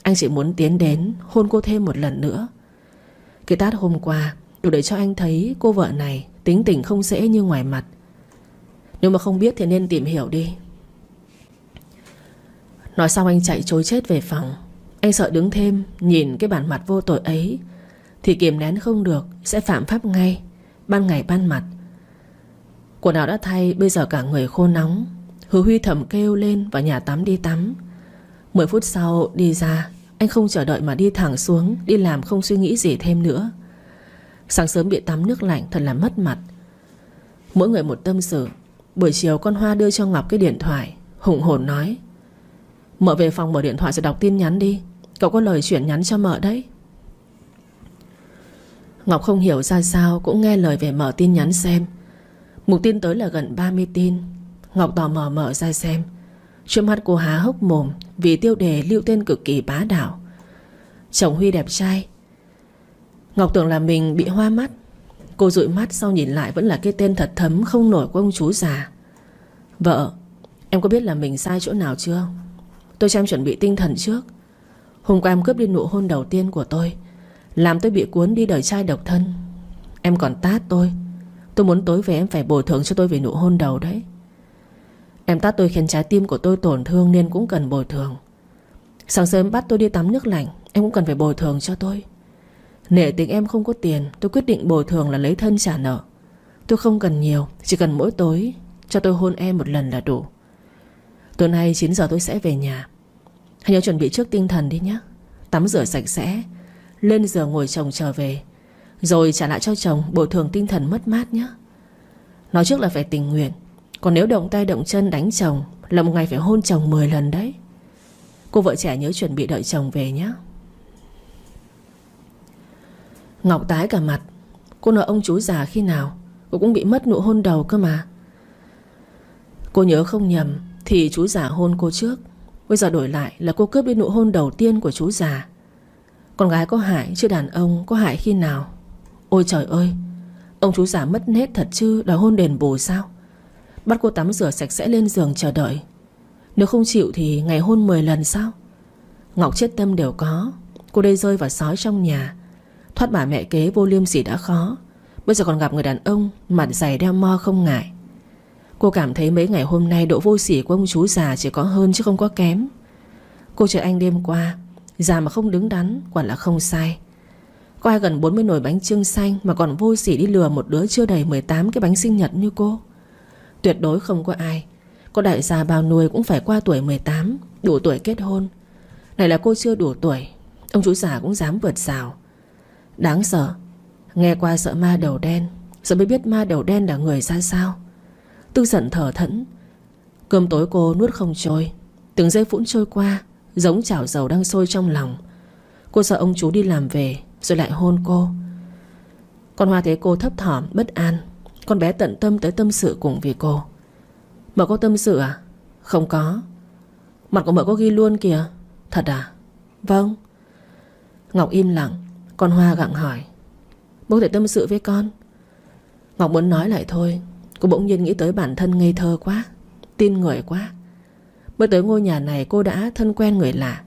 anh chỉ muốn tiến đến hôn cô thêm một lần nữa. Cái tát hôm qua đủ để cho anh thấy cô vợ này tính tình không dễ như ngoài mặt. Nếu mà không biết thì nên tìm hiểu đi. Nói xong anh chạy trối chết về phòng. Anh sợ đứng thêm nhìn cái bản mặt vô tội ấy thì kìm nén không được, sẽ phạm pháp ngay, ban ngày ban mặt. Quần áo đã thay, bây giờ cả người khô nóng. Hứa Huy thầm kêu lên vào nhà tắm đi tắm. 10 phút sau đi ra, anh không chờ đợi mà đi thẳng xuống, đi làm không suy nghĩ gì thêm nữa. Sáng sớm bị tắm nước lạnh thật là mất mặt. Mỗi người một tâm sự. Buổi chiều con Hoa đưa cho Ngọc cái điện thoại, hùng hồn nói: Mợ về phòng mở điện thoại rồi đọc tin nhắn đi, cậu có lời chuyển nhắn cho mợ đấy. Ngọc không hiểu ra sao cũng nghe lời về mở tin nhắn xem. Mục tin tới là gần 30 tin. Ngọc tò mò mở ra xem. Trước mắt cô há hốc mồm vì tiêu đề lưu tên cực kỳ bá đạo: chồng Huy đẹp trai. Ngọc tưởng là mình bị hoa mắt. Cô dụi mắt sau nhìn lại vẫn là cái tên thật thấm không nổi của ông chú già. Vợ, em có biết là mình sai chỗ nào chưa? Tôi cho em chuẩn bị tinh thần trước. Hôm qua em cướp đi nụ hôn đầu tiên của tôi, làm tôi bị cuốn đi đời trai độc thân. Em còn tát tôi. Tôi muốn tối về em phải bồi thường cho tôi về nụ hôn đầu đấy. Em tát tôi khiến trái tim của tôi tổn thương nên cũng cần bồi thường. Sáng sớm bắt tôi đi tắm nước lạnh, em cũng cần phải bồi thường cho tôi. Nể tình em không có tiền, tôi quyết định bồi thường là lấy thân trả nợ. Tôi không cần nhiều, chỉ cần mỗi tối cho tôi hôn em một lần là đủ. Tối nay 9 giờ tôi sẽ về nhà. Hãy nhớ chuẩn bị trước tinh thần đi nhé. Tắm rửa sạch sẽ, lên giường ngồi chồng trở về, rồi trả lại cho chồng bồi thường tinh thần mất mát nhé. Nói trước là phải tình nguyện. Còn nếu động tay động chân đánh chồng là một ngày phải hôn chồng 10 lần đấy. Cô vợ trẻ nhớ chuẩn bị đợi chồng về nhé. Ngọc tái cả mặt. Cô nói ông chú già khi nào cô cũng bị mất nụ hôn đầu cơ mà. Cô nhớ không nhầm thì chú già hôn cô trước. Bây giờ đổi lại là cô cướp đi nụ hôn đầu tiên của chú già. Con gái có hại chứ đàn ông có hại khi nào? Ôi trời ơi, ông chú già mất nết thật chứ, đòi hôn đền bù sao? Bắt cô tắm rửa sạch sẽ lên giường chờ đợi. Nếu không chịu thì ngày hôn 10 lần sao? Ngọc chết tâm đều có. Cô đây rơi vào sói trong nhà. Thoát bà mẹ kế vô liêm sỉ đã khó, bây giờ còn gặp người đàn ông mặt dày đeo mo không ngại. Cô cảm thấy mấy ngày hôm nay độ vô sỉ của ông chú già chỉ có hơn chứ không có kém. Cô chờ anh đêm qua, già mà không đứng đắn quả là không sai. Có ai gần 40 nồi bánh chưng xanh mà còn vô sỉ đi lừa một đứa chưa đầy 18 cái bánh sinh nhật như cô? Tuyệt đối không có ai. Có đại gia bao nuôi cũng phải qua tuổi 18, đủ tuổi kết hôn. Này là cô chưa đủ tuổi, ông chú già cũng dám vượt rào. Đáng sợ. Nghe qua sợ ma đầu đen, giờ mới biết ma đầu đen là người ra sao. Tức giận thở thẫn. Cơm tối cô nuốt không trôi. Từng giây phút trôi qua giống chảo dầu đang sôi trong lòng. Cô sợ ông chú đi làm về rồi lại hôn cô. Con Hoa thấy cô thấp thỏm bất an. Con bé tận tâm tới tâm sự cùng vì cô. Mợ có tâm sự à? Không có. Mặt của mợ có ghi luôn kìa. Thật à? Vâng. Ngọc im lặng. Con Hoa gặng hỏi: Bố thể tâm sự với con? Ngọc muốn nói lại thôi. Cô bỗng nhiên nghĩ tới bản thân ngây thơ quá, tin người quá. Mới tới ngôi nhà này cô đã thân quen người lạ,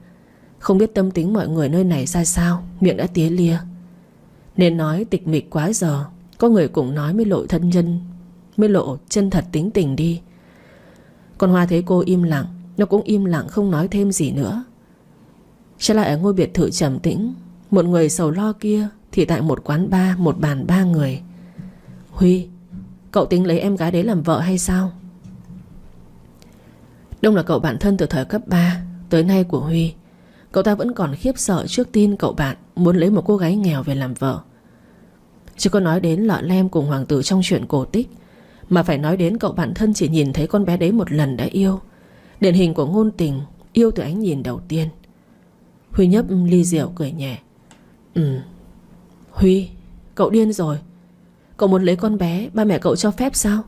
không biết tâm tính mọi người nơi này ra sao, miệng đã tía lia. Nên nói tịch mịch quá giờ, có người cùng nói mới lộ thân nhân, mới lộ chân thật tính tình đi. Con Hoa thấy cô im lặng, nó cũng im lặng không nói thêm gì nữa. Trở lại ở ngôi biệt thự trầm tĩnh, một người sầu lo kia thì tại một quán bar, một bàn 3 người. Huy, cậu tính lấy em gái đấy làm vợ hay sao? Đông là cậu bạn thân từ thời cấp 3 tới nay của Huy. Cậu ta vẫn còn khiếp sợ trước tin cậu bạn muốn lấy một cô gái nghèo về làm vợ. Chứ có nói đến lọ lem cùng hoàng tử trong chuyện cổ tích, mà phải nói đến cậu bạn thân chỉ nhìn thấy con bé đấy một lần đã yêu. Điển hình của ngôn tình, yêu từ ánh nhìn đầu tiên. Huy nhấp ly rượu cười nhẹ. Huy, cậu điên rồi. Cậu muốn lấy con bé, ba mẹ cậu cho phép sao?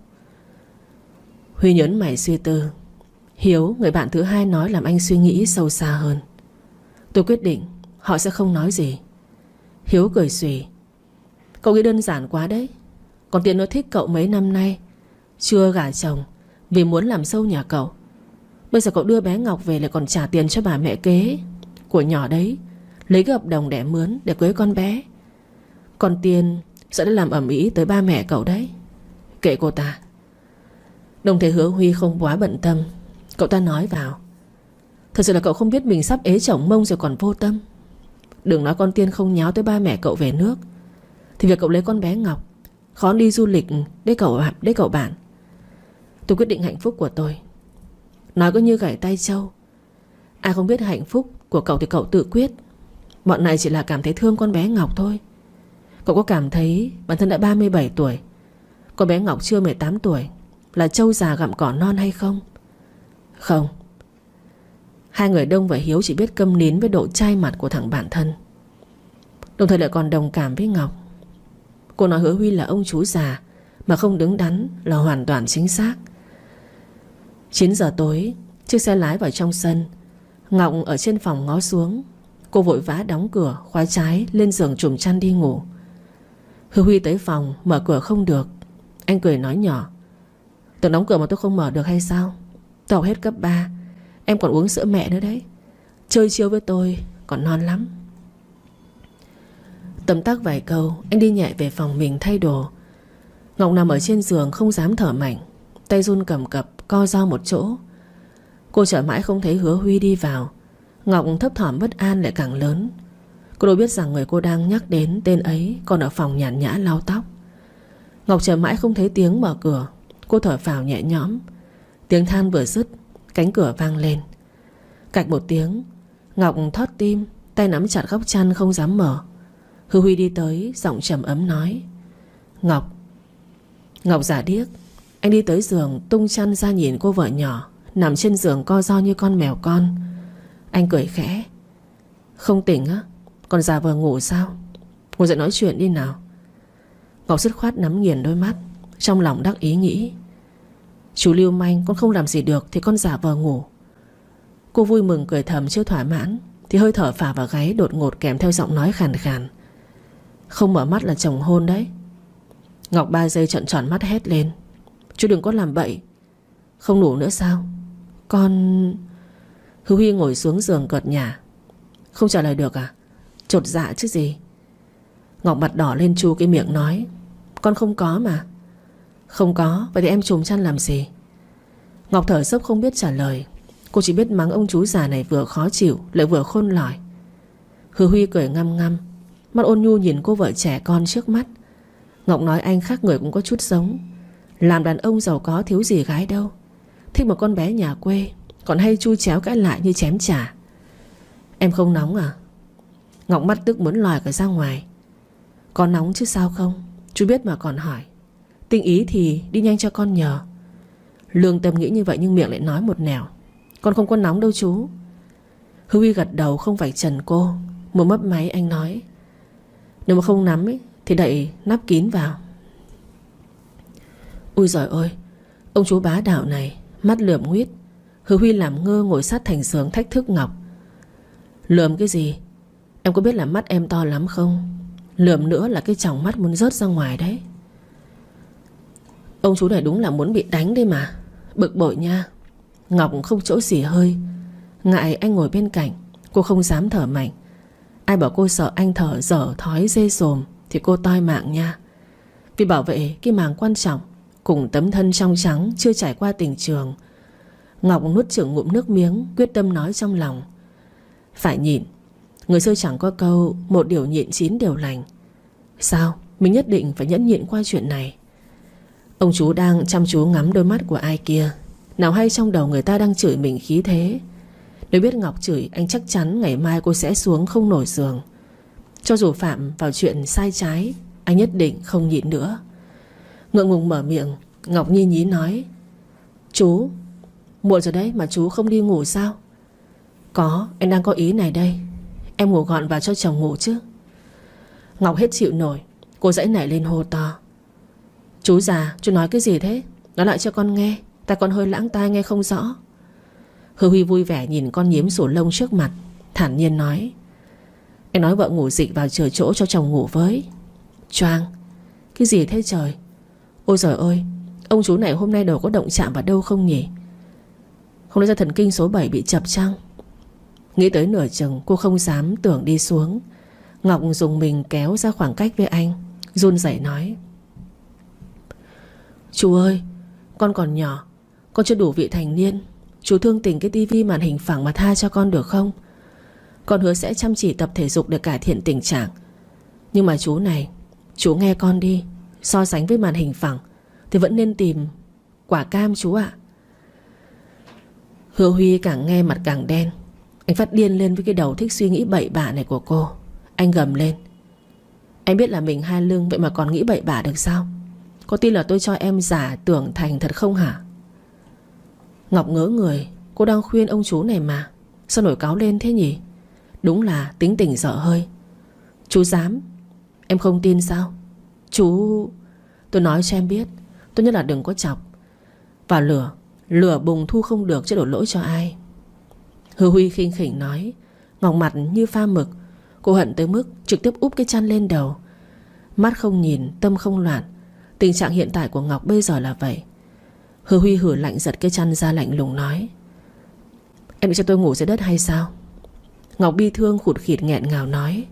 Huy nhớn mày suy tư. Hiếu, người bạn thứ hai nói làm anh suy nghĩ sâu xa hơn. Tôi quyết định họ sẽ không nói gì. Hiếu cười xùy. Cậu nghĩ đơn giản quá đấy. Còn Tiên nó thích cậu mấy năm nay, chưa gả chồng, vì muốn làm sâu nhà cậu. Bây giờ cậu đưa bé Ngọc về lại còn trả tiền cho bà mẹ kế của nhỏ đấy, lấy cái hợp đồng đẻ mướn để cưới con bé. Còn Tiên sẽ đã làm ầm ĩ tới ba mẹ cậu đấy. Kệ cô ta. Đồng thời Hứa Huy không quá bận tâm. Cậu ta nói vào: thật sự là cậu không biết mình sắp ế chồng mông rồi còn vô tâm. Đừng nói con Tiên không nháo tới ba mẹ cậu về nước, thì việc cậu lấy con bé Ngọc khó đi du lịch đấy cậu bạn. Tôi quyết định hạnh phúc của tôi. Nói có như gảy tay trâu. Ai không biết hạnh phúc của cậu thì cậu tự quyết. Bọn này chỉ là cảm thấy thương con bé Ngọc thôi. Cậu có cảm thấy bản thân đã 37 tuổi, con bé Ngọc chưa 18 tuổi, là trâu già gặm cỏ non hay không? Không. Hai người Đông và Hiếu chỉ biết câm nín với độ chai mặt của thằng bạn thân. Đồng thời lại còn đồng cảm với Ngọc. Cô nói Hứa Huy là ông chú già mà không đứng đắn là hoàn toàn chính xác. 9 giờ tối, chiếc xe lái vào trong sân. Ngọc ở trên phòng ngó xuống. Cô vội vã đóng cửa, khóa trái, lên giường trùm chăn đi ngủ. Hứa Huy tới phòng, mở cửa không được. Anh cười nói nhỏ: tưởng đóng cửa mà tôi không mở được hay sao? Tôi học hết cấp 3, em còn uống sữa mẹ nữa đấy. Chơi chiêu với tôi còn non lắm. Tấm tắc vài câu, anh đi nhẹ về phòng mình thay đồ. Ngọc nằm ở trên giường không dám thở mạnh, tay run cầm cập, co ro một chỗ. Cô chờ mãi không thấy Hứa Huy đi vào. Ngọc thấp thỏm bất an lại càng lớn. Cô đâu biết rằng người cô đang nhắc đến tên ấy còn ở phòng nhàn nhã lau tóc. Ngọc chờ mãi không thấy tiếng mở cửa. Cô thở phào nhẹ nhõm. Tiếng than vừa dứt, cánh cửa vang lên. Cạch một tiếng, Ngọc thót tim, tay nắm chặt góc chăn không dám mở. Hứa Huy đi tới, giọng trầm ấm nói: Ngọc. Ngọc giả điếc. Anh đi tới giường, tung chăn ra nhìn cô vợ nhỏ nằm trên giường co ro như con mèo con. Anh cười khẽ: không tỉnh á? Còn giả vờ ngủ sao? Ngồi dậy nói chuyện đi nào. Ngọc dứt khoát nắm nghiền đôi mắt, trong lòng đắc ý nghĩ: chú lưu manh, con không làm gì được thì con giả vờ ngủ. Cô vui mừng cười thầm chưa thỏa mãn, thì hơi thở phả vào gáy đột ngột kèm theo giọng nói khàn khàn: không mở mắt là chồng hôn đấy. Ngọc 3 giây trợn tròn mắt hét lên: chú đừng có làm bậy. Không đủ nữa sao? Con... Hứa Huy ngồi xuống giường cợt nhả: không trả lời được à? Chột dạ chứ gì. Ngọc mặt đỏ lên chu cái miệng nói: con không có mà. Không có, vậy thì em trùm chăn làm gì? Ngọc thở dốc không biết trả lời. Cô chỉ biết mắng ông chú già này vừa khó chịu lại vừa khôn lỏi. Hứa Huy cười ngăm ngăm, mắt ôn nhu nhìn cô vợ trẻ con trước mắt. Ngọc nói anh khác người cũng có chút giống. Làm đàn ông giàu có thiếu gì gái đâu. Thích một con bé nhà quê, còn hay chu chéo cãi lại như chém chả. Em không nóng à? Ngọc mắt tức muốn lòi cả ra ngoài. Có nóng chứ sao không? Chú biết mà còn hỏi. Tinh ý thì đi nhanh cho con nhờ. Lương tâm nghĩ như vậy nhưng miệng lại nói một nẻo: con không có nóng đâu chú. Hứa Huy gật đầu không phải trần cô. Một mấp máy anh nói: nếu mà không nắm ấy, thì đậy nắp kín vào. Ui giời ơi, ông chú bá đạo này mắt lườm nguyết. Hứa Huy làm ngơ ngồi sát thành giường thách thức Ngọc: lườm cái gì? Em có biết là mắt em to lắm không? Lườm nữa là cái tròng mắt muốn rớt ra ngoài đấy. Ông chú này đúng là muốn bị đánh đấy mà. Bực bội nha. Ngọc không chỗ xỉ hơi. Ngại anh ngồi bên cạnh, cô không dám thở mạnh. Ai bảo cô sợ anh thở dở thói dê dồm thì cô toi mạng nha. Vì bảo vệ cái màng quan trọng cùng tấm thân trong trắng chưa trải qua tình trường, Ngọc nuốt chửng ngụm nước miếng, quyết tâm nói trong lòng: phải nhịn. Người xưa chẳng có câu một điều nhịn 9 điều lành. Sao mình nhất định phải nhẫn nhịn qua chuyện này? Ông chú đang chăm chú ngắm đôi mắt của ai kia. Nào hay trong đầu người ta đang chửi mình khí thế. Nếu biết Ngọc chửi, anh chắc chắn ngày mai cô sẽ xuống không nổi giường. Cho dù phạm vào chuyện sai trái, anh nhất định không nhịn nữa. Ngượng ngùng mở miệng, Ngọc nhi nhí nói: chú, muộn rồi đấy mà chú không đi ngủ sao? Có, anh đang có ý này đây. Em ngủ gọn vào cho chồng ngủ chứ. Ngọc hết chịu nổi. Cô giãy nảy lên hô to: chú già, chú nói cái gì thế? Nói lại cho con nghe, ta còn hơi lãng tai nghe không rõ. Hứa Huy vui vẻ nhìn con nhím sổ lông trước mặt, thản nhiên nói: em nói vợ ngủ dịch vào chờ chỗ cho chồng ngủ với. Choang. Cái gì thế trời? Ôi giời ơi, ông chú này hôm nay đâu có động chạm vào đâu không nhỉ? Không lẽ ra thần kinh số 7 bị chập chăng? Nghĩ tới nửa chừng cô không dám tưởng đi xuống. Ngọc dùng mình kéo ra khoảng cách với anh, run rẩy nói: Chú ơi, con còn nhỏ, con chưa đủ vị thành niên. Chú thương tình cái tivi màn hình phẳng mà tha cho con được không? Con hứa sẽ chăm chỉ tập thể dục để cải thiện tình trạng. Nhưng mà chú này, chú nghe con đi. So sánh với màn hình phẳng thì vẫn nên tìm quả cam chú ạ. Hứa Huy càng nghe mặt càng đen. Anh phát điên lên với cái đầu thích suy nghĩ bậy bạ này của cô. Anh gầm lên: Em biết là mình hai lưng, vậy mà còn nghĩ bậy bạ được sao? Có tin là tôi cho em giả tưởng thành thật không hả? Ngọc ngớ người. Cô đang khuyên ông chú này mà, sao nổi cáu lên thế nhỉ? Đúng là tính tình dở hơi. Chú dám? Em không tin sao? Chú... Tôi nói cho em biết, tốt nhất là đừng có chọc vào lửa. Lửa bùng thu không được chứ đổ lỗi cho ai. Hứa Huy khinh khỉnh nói. Ngọc mặt như pha mực. Cô hận tới mức trực tiếp úp cái chăn lên đầu. Mắt không nhìn, tâm không loạn. Tình trạng hiện tại của Ngọc bây giờ là vậy. Hứa Huy hử lạnh giật cái chăn ra, lạnh lùng nói: Em định cho tôi ngủ dưới đất hay sao? Ngọc bi thương khụt khịt nghẹn ngào nói: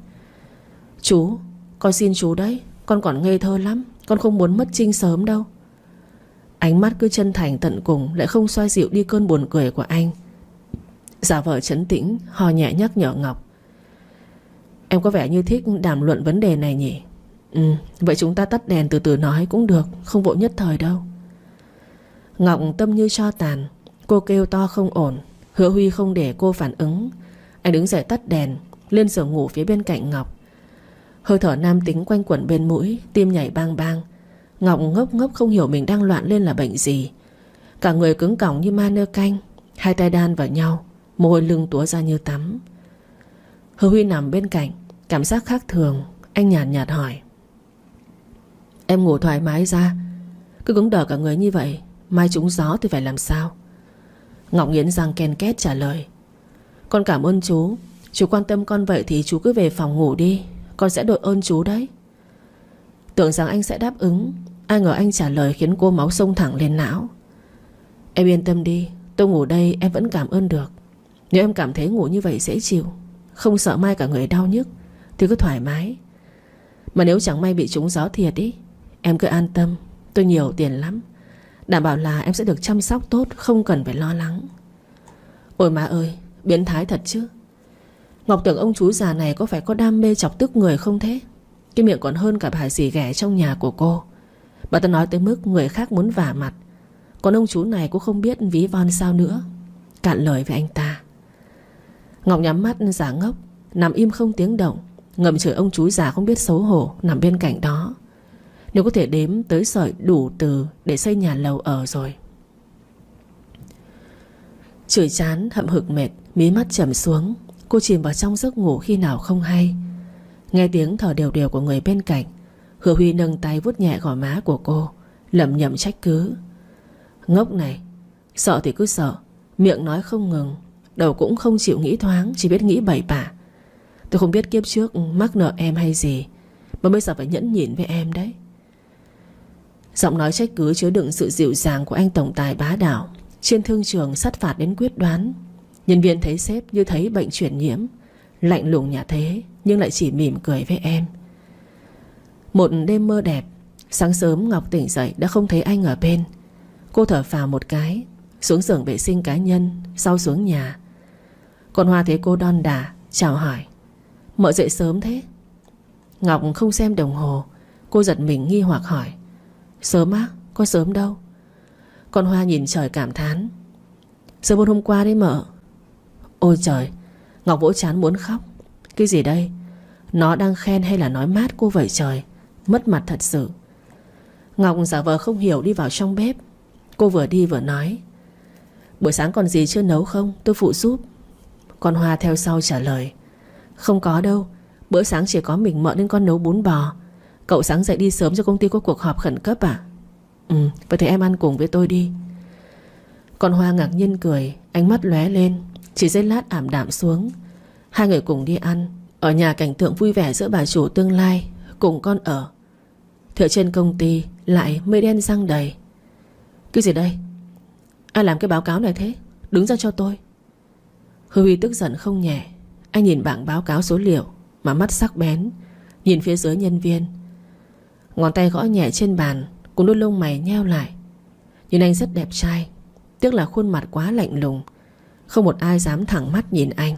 Chú, con xin chú đấy, con còn ngây thơ lắm. Con không muốn mất Trinh sớm đâu. Ánh mắt cứ chân thành tận cùng lại không xoa dịu đi cơn buồn cười của anh. Giả vờ trấn tĩnh, hò nhẹ nhắc nhở Ngọc: Em có vẻ như thích đàm luận vấn đề này nhỉ? Vậy chúng ta tắt đèn từ từ nói cũng được, không vội nhất thời đâu. Ngọc tâm như tro tàn. Cô kêu to không ổn. Hứa Huy không để cô phản ứng. Anh đứng dậy tắt đèn, lên giường ngủ phía bên cạnh Ngọc. Hơi thở nam tính quanh quẩn bên mũi, tim nhảy bang bang. Ngọc ngốc ngốc không hiểu mình đang loạn lên là bệnh gì. Cả người cứng cỏng như ma nơ canh, hai tay đan vào nhau, mồ hôi lưng túa ra như tắm. Hứa Huy nằm bên cạnh, cảm giác khác thường. Anh nhàn nhạt hỏi: Em ngủ thoải mái ra, cứ cứng đờ cả người như vậy, mai trúng gió thì phải làm sao? Ngọc nghiến răng ken két trả lời: Con cảm ơn chú. Chú quan tâm con vậy thì chú cứ về phòng ngủ đi, con sẽ đội ơn chú đấy. Tưởng rằng anh sẽ đáp ứng, ai ngờ anh trả lời khiến cô máu xông thẳng lên não. Em yên tâm đi, tôi ngủ đây em vẫn cảm ơn được. Nếu em cảm thấy ngủ như vậy dễ chịu, không sợ mai cả người đau nhức, thì cứ thoải mái. Mà nếu chẳng may bị trúng gió thiệt ý, em cứ an tâm, tôi nhiều tiền lắm, đảm bảo là em sẽ được chăm sóc tốt, không cần phải lo lắng. Ôi má ơi, biến thái thật chứ. Ngọc tưởng ông chú già này có phải có đam mê chọc tức người không thế? Cái miệng còn hơn cả bà dì ghẻ trong nhà của cô. Bà ta nói tới mức người khác muốn vả mặt. Còn ông chú này cũng không biết ví von sao nữa. Cạn lời với anh ta. Ngọc nhắm mắt giả ngốc, nằm im không tiếng động, ngầm chửi ông chú già không biết xấu hổ nằm bên cạnh đó. Nếu có thể đếm tới sợi đủ từ để xây nhà lầu ở rồi. Chửi chán hậm hực mệt, mí mắt trầm xuống. Cô chìm vào trong giấc ngủ khi nào không hay. Nghe tiếng thở đều đều của người bên cạnh, Hứa Huy nâng tay vuốt nhẹ gò má của cô, lẩm nhẩm trách cứ: Ngốc này, sợ thì cứ sợ, miệng nói không ngừng, đầu cũng không chịu nghĩ thoáng, chỉ biết nghĩ bậy bạ. Tôi không biết kiếp trước mắc nợ em hay gì mà bây giờ phải nhẫn nhịn với em đấy. Giọng nói trách cứ chứa đựng sự dịu dàng của anh tổng tài bá đạo. Trên thương trường sát phạt đến quyết đoán. Nhân viên thấy sếp như thấy bệnh truyền nhiễm, lạnh lùng nhà thế nhưng lại chỉ mỉm cười với em. Một đêm mơ đẹp. Sáng sớm Ngọc tỉnh dậy đã không thấy anh ở bên. Cô thở phào một cái, xuống giường vệ sinh cá nhân, sau xuống nhà. Còn Hoa thấy cô đon đả, chào hỏi: Mợ dậy sớm thế? Ngọc không xem đồng hồ. Cô giật mình nghi hoặc hỏi: Sớm á? Có sớm đâu. Con Hoa nhìn trời cảm thán: Sớm hơn hôm qua đấy mợ. Ôi trời. Ngọc vỗ trán muốn khóc. Cái gì đây? Nó đang khen hay là nói mát cô vậy trời? Mất mặt thật sự. Ngọc giả vờ không hiểu đi vào trong bếp. Cô vừa đi vừa nói: Buổi sáng còn gì chưa nấu không? Tôi phụ giúp. Con Hoa theo sau trả lời: Không có đâu, bữa sáng chỉ có mình mợ nên con nấu bún bò. Cậu sáng dậy đi sớm cho công ty có cuộc họp khẩn cấp à? Vậy thì em ăn cùng với tôi đi. Con Hoa ngạc nhiên cười, ánh mắt lóe lên. Chỉ giây lát ảm đạm xuống. Hai người cùng đi ăn. Ở nhà cảnh tượng vui vẻ giữa bà chủ tương lai cùng con ở Thì ở trên công ty lại mây đen giăng đầy. Cái gì đây? Ai làm cái báo cáo này thế? Đứng ra cho tôi. Huy tức giận không nhẹ. Anh nhìn bảng báo cáo số liệu mà mắt sắc bén, nhìn phía dưới nhân viên. Ngón tay gõ nhẹ trên bàn, cùng đôi lông mày nheo lại. Nhìn anh rất đẹp trai, tiếc là khuôn mặt quá lạnh lùng, không một ai dám thẳng mắt nhìn anh.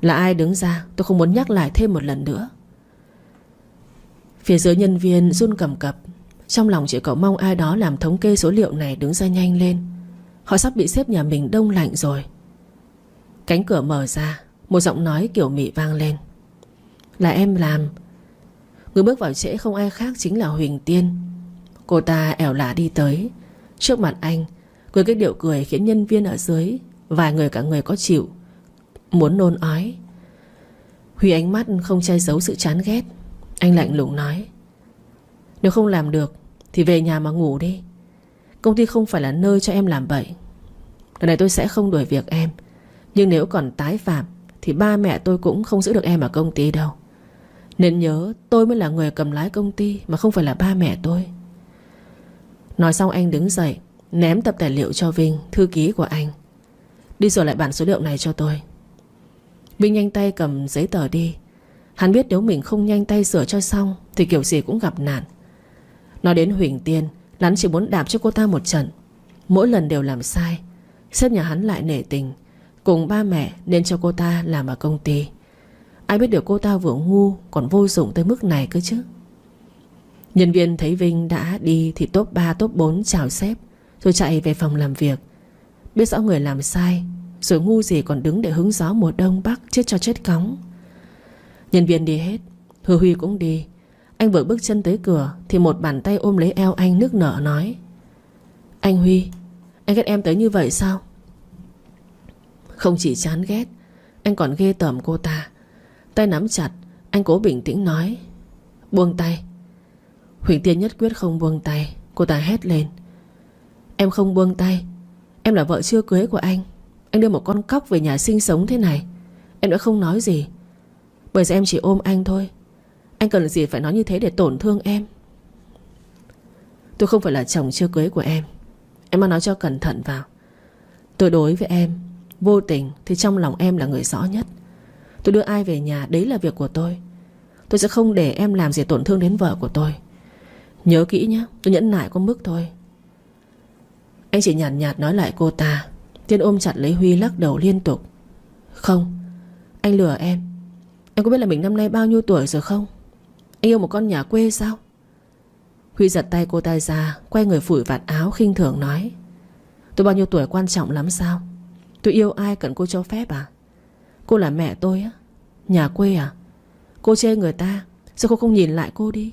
Là ai đứng ra, tôi không muốn nhắc lại thêm một lần nữa. Phía dưới nhân viên run cầm cập. Trong lòng chỉ cậu mong ai đó làm thống kê số liệu này đứng ra nhanh lên. Họ sắp bị sếp nhà mình đông lạnh rồi. Cánh cửa mở ra, một giọng nói kiểu mị vang lên. Là em làm. Người bước vào trễ không ai khác chính là Huỳnh Tiên. Cô ta ẻo lả đi tới trước mặt anh, cười cái điệu cười khiến nhân viên ở dưới vài người cả người có chịu muốn nôn ói. Huy ánh mắt không che giấu sự chán ghét. Anh lạnh lùng nói: nếu không làm được thì về nhà mà ngủ đi. Công ty không phải là nơi cho em làm bậy. Lần này tôi sẽ không đuổi việc em, nhưng nếu còn tái phạm thì ba mẹ tôi cũng không giữ được em ở công ty đâu. Nên nhớ, tôi mới là người cầm lái công ty, mà không phải là ba mẹ tôi. Nói xong anh đứng dậy, ném tập tài liệu cho Vinh, thư ký của anh. Đi sửa lại bản số liệu này cho tôi. Vinh nhanh tay cầm giấy tờ đi. Hắn biết nếu mình không nhanh tay sửa cho xong thì kiểu gì cũng gặp nạn. Nói đến Huỳnh Tiên, hắn chỉ muốn đạp cho cô ta một trận. Mỗi lần đều làm sai. Sếp nhà hắn lại nể tình, cùng ba mẹ nên cho cô ta làm ở công ty. Ai biết được cô ta vừa ngu còn vô dụng tới mức này cơ chứ. Nhân viên thấy Vinh đã đi thì top 3 top 4 chào sếp, rồi chạy về phòng làm việc. Biết rõ người làm sai, rồi ngu gì còn đứng để hứng gió mùa đông bắc, chết cho chết cóng. Nhân viên đi hết, Huy cũng đi. Anh vừa bước chân tới cửa thì một bàn tay ôm lấy eo anh nức nở nói: anh Huy, anh ghét em tới như vậy sao? Không chỉ chán ghét, anh còn ghê tởm cô ta. Tay nắm chặt, anh cố bình tĩnh nói: buông tay. Huỳnh Tiên nhất quyết không buông tay. Cô ta hét lên: em không buông tay. Em là vợ chưa cưới của anh. Anh đưa một con cóc về nhà sinh sống thế này, em đã không nói gì. Bởi giờ em chỉ ôm anh thôi. Anh cần gì phải nói như thế để tổn thương em? Tôi không phải là chồng chưa cưới của em. Em mà nói cho cẩn thận vào. Tôi đối với em vô tình thì trong lòng em là người rõ nhất. Tôi đưa ai về nhà đấy là việc của tôi. Tôi sẽ không để em làm gì tổn thương đến vợ của tôi. Nhớ kỹ nhé, tôi nhẫn nại có mức thôi. Anh chỉ nhàn nhạt nói lại cô ta. Tiên ôm chặt lấy Huy lắc đầu liên tục: không, anh lừa em. Anh có biết là mình năm nay bao nhiêu tuổi rồi không? Anh yêu một con nhà quê sao? Huy giật tay cô ta ra, quay người phủi vạt áo khinh thường nói: tôi bao nhiêu tuổi quan trọng lắm sao? Tôi yêu ai cần cô cho phép à? Cô là mẹ tôi á? Nhà quê à? Cô chê người ta, sao cô không nhìn lại cô đi?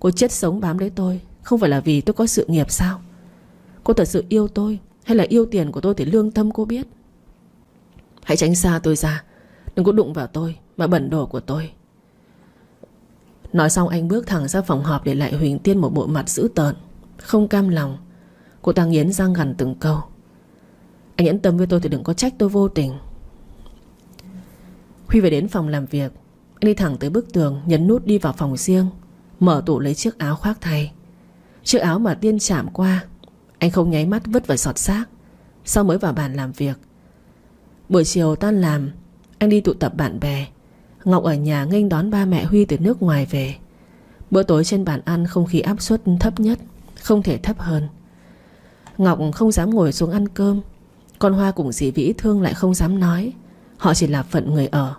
Cô chết sống bám lấy tôi không phải là vì tôi có sự nghiệp sao? Cô thật sự yêu tôi hay là yêu tiền của tôi thì lương tâm cô biết. Hãy tránh xa tôi ra. Đừng có đụng vào tôi mà bẩn đồ của tôi. Nói xong anh bước thẳng ra phòng họp để lại Huỳnh Tiên một bộ mặt dữ tợn, không cam lòng. Cô ta nghiến răng gằn từng câu: anh nhẫn tâm với tôi thì đừng có trách tôi vô tình. Huy về đến phòng làm việc. Anh đi thẳng tới bức tường, nhấn nút đi vào phòng riêng, mở tủ lấy chiếc áo khoác thay. Chiếc áo mà Tiên chạm qua, anh không nháy mắt vứt vào xọt xác. Sau mới vào bàn làm việc. Buổi chiều tan làm, anh đi tụ tập bạn bè. Ngọc ở nhà nghênh đón ba mẹ Huy từ nước ngoài về. Bữa tối trên bàn ăn không khí áp suất thấp nhất, không thể thấp hơn. Ngọc không dám ngồi xuống ăn cơm. Con Hoa cùng dì Vĩ Thương lại không dám nói. Họ chỉ là phận người ở.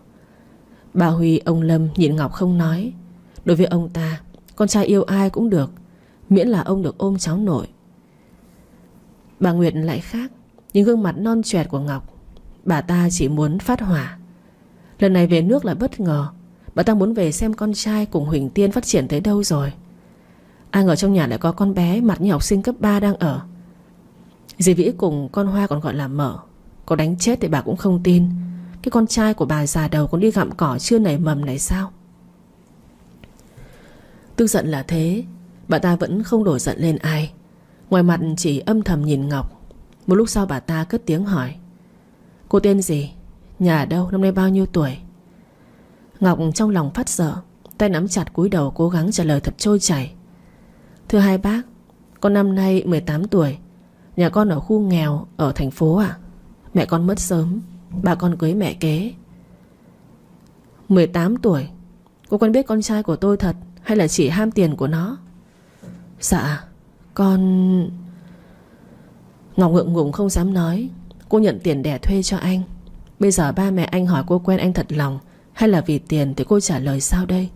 Bà Huy, ông Lâm nhìn Ngọc không nói. Đối với ông ta, con trai yêu ai cũng được, miễn là ông được ôm cháu nội. Bà Nguyệt lại khác. Nhìn gương mặt non choẹt của Ngọc, bà ta chỉ muốn phát hỏa. Lần này về nước là bất ngờ. Bà ta muốn về xem con trai cùng Huỳnh Tiên phát triển tới đâu rồi. Ai ngờ trong nhà lại có con bé mặt như học sinh cấp 3 đang ở. Dì Vĩ cùng con Hoa còn gọi là Mở. Có đánh chết thì bà cũng không tin cái con trai của bà già đầu còn đi gặm cỏ chưa nảy mầm này sao. Tức giận là thế, bà ta vẫn không đổ giận lên ai. Ngoài mặt chỉ âm thầm nhìn Ngọc. Một lúc sau bà ta cất tiếng hỏi: cô tên gì? Nhà ở đâu? Năm nay bao nhiêu tuổi? Ngọc trong lòng phát sợ, tay nắm chặt cúi đầu cố gắng trả lời thật trôi chảy. Thưa hai bác, con năm nay 18 tuổi. Nhà con ở khu nghèo ở thành phố ạ. Mẹ con mất sớm, bà con cưới mẹ kế. 18 tuổi? Cô quen biết con trai của tôi thật hay là chỉ ham tiền của nó? Dạ con... Ngọc ngượng ngùng không dám nói. Cô nhận tiền đẻ thuê cho anh. Bây giờ ba mẹ anh hỏi cô quen anh thật lòng hay là vì tiền thì cô trả lời sao đây?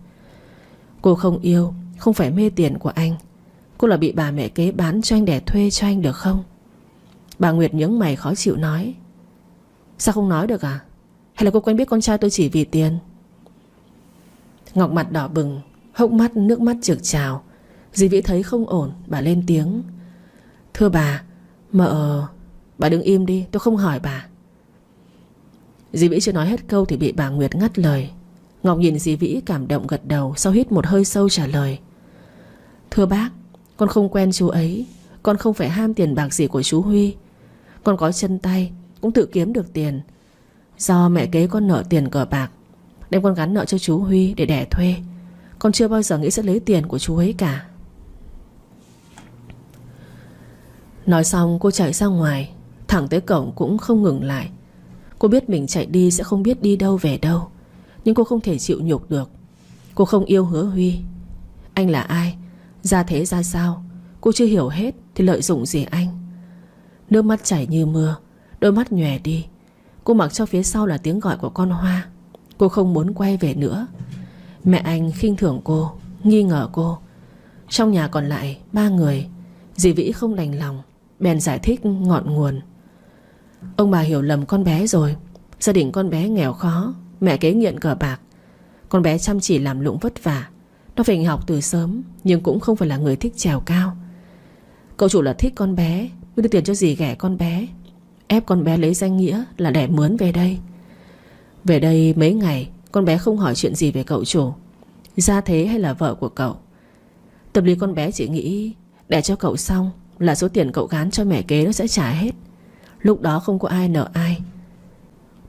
Cô không yêu, không phải mê tiền của anh. Cô là bị bà mẹ kế bán cho anh đẻ thuê cho anh được không? Bà Nguyệt nhướng mày khó chịu nói. Sao không nói được à? Hay là cô quen biết con trai tôi chỉ vì tiền? Ngọc mặt đỏ bừng, hốc mắt nước mắt trực trào. Dì Vĩ thấy không ổn, bà lên tiếng. Thưa bà, bà đừng im đi, tôi không hỏi bà. Dì Vĩ chưa nói hết câu thì bị bà Nguyệt ngắt lời. Ngọc nhìn dì Vĩ cảm động gật đầu, sau hít một hơi sâu trả lời. Thưa bác, con không quen chú ấy. Con không phải ham tiền bạc gì của chú Huy. Con có chân tay, cũng tự kiếm được tiền. Do mẹ kế con nợ tiền cờ bạc nên con gắn nợ cho chú Huy để đẻ thuê. Con chưa bao giờ nghĩ sẽ lấy tiền của chú ấy cả. Nói xong cô chạy ra ngoài, thẳng tới cổng cũng không ngừng lại. Cô biết mình chạy đi sẽ không biết đi đâu về đâu, nhưng cô không thể chịu nhục được. Cô không yêu Hứa Huy. Anh là ai, ra thế ra sao, cô chưa hiểu hết thì lợi dụng gì anh. Nước mắt chảy như mưa, đôi mắt nhòe đi. Cô mặc cho phía sau là tiếng gọi của con Hoa. Cô không muốn quay về nữa. Mẹ anh khinh thường cô, nghi ngờ cô. Trong nhà còn lại 3 người. Dì Vĩ không đành lòng, bèn giải thích ngọn nguồn. Ông bà hiểu lầm con bé rồi. Gia đình con bé nghèo khó, mẹ kế nghiện cờ bạc. Con bé chăm chỉ làm lụng vất vả. Nó phải nghỉ học từ sớm, nhưng cũng không phải là người thích trèo cao. Cậu chủ là thích con bé mới đưa tiền cho dì ghẻ con bé, ép con bé lấy danh nghĩa là đẻ mướn về đây. Về đây mấy ngày, con bé không hỏi chuyện gì về cậu chủ, gia thế hay là vợ của cậu. Tâm lý con bé chỉ nghĩ đẻ cho cậu xong là số tiền cậu gán cho mẹ kế nó sẽ trả hết. Lúc đó không có ai nợ ai.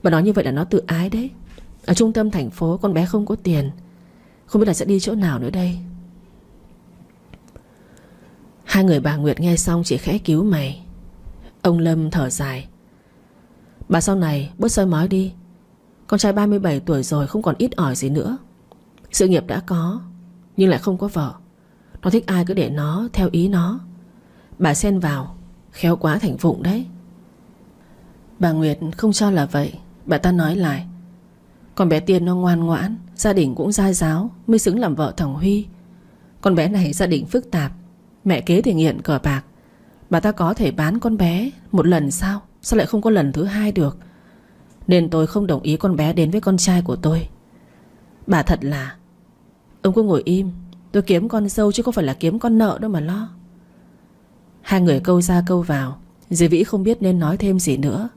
Bà nói như vậy là nó tự ái đấy. Ở trung tâm thành phố con bé không có tiền, không biết là sẽ đi chỗ nào nữa đây. Hai người bà Nguyệt nghe xong chỉ khẽ cứu mày. Ông Lâm thở dài. Bà sau này bớt soi mói đi. Con trai 37 tuổi rồi, không còn ít ỏi gì nữa. Sự nghiệp đã có, nhưng lại không có vợ. Nó thích ai cứ để nó theo ý nó. Bà xen vào, khéo quá thành vụng đấy. Bà Nguyệt không cho là vậy. Bà ta nói lại. Con bé Tiên nó ngoan ngoãn, gia đình cũng gia giáo, mới xứng làm vợ thằng Huy. Con bé này gia đình phức tạp, mẹ kế thì nghiện cờ bạc. Bà ta có thể bán con bé một lần sao? Sao lại không có lần thứ hai được? Nên tôi không đồng ý con bé đến với con trai của tôi. Bà thật là... Ông cứ ngồi im. Tôi kiếm con dâu chứ không phải là kiếm con nợ đâu mà lo. Hai người câu ra câu vào. Dì Vĩ không biết nên nói thêm gì nữa.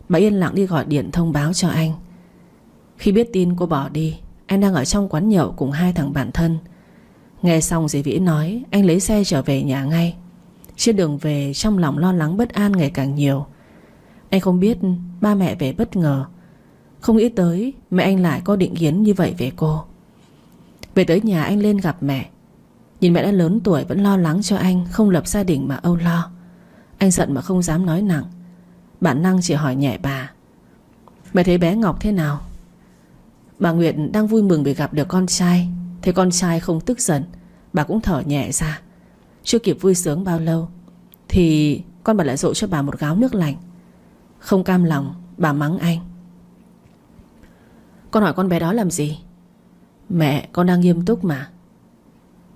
Bà yên lặng đi gọi điện thông báo cho anh. Khi biết tin cô bỏ đi, anh đang ở trong quán nhậu cùng 2 thằng bạn thân. Nghe xong dì Vĩ nói, anh lấy xe trở về nhà ngay. Trên đường về trong lòng lo lắng bất an ngày càng nhiều. Anh không biết ba mẹ về bất ngờ, không nghĩ tới mẹ anh lại có định kiến như vậy về cô. Về tới nhà anh lên gặp mẹ. Nhìn mẹ đã lớn tuổi vẫn lo lắng cho anh không lập gia đình mà âu lo. Anh giận mà không dám nói nặng. Bản năng chỉ hỏi nhẹ bà. Mẹ thấy bé Ngọc thế nào? Bà Nguyệt đang vui mừng vì gặp được con trai. Thấy con trai không tức giận, bà cũng thở nhẹ ra. Chưa kịp vui sướng bao lâu thì con bà lại dội cho bà một gáo nước lạnh. Không cam lòng, bà mắng anh. Con hỏi con bé đó làm gì? Mẹ, con đang nghiêm túc mà.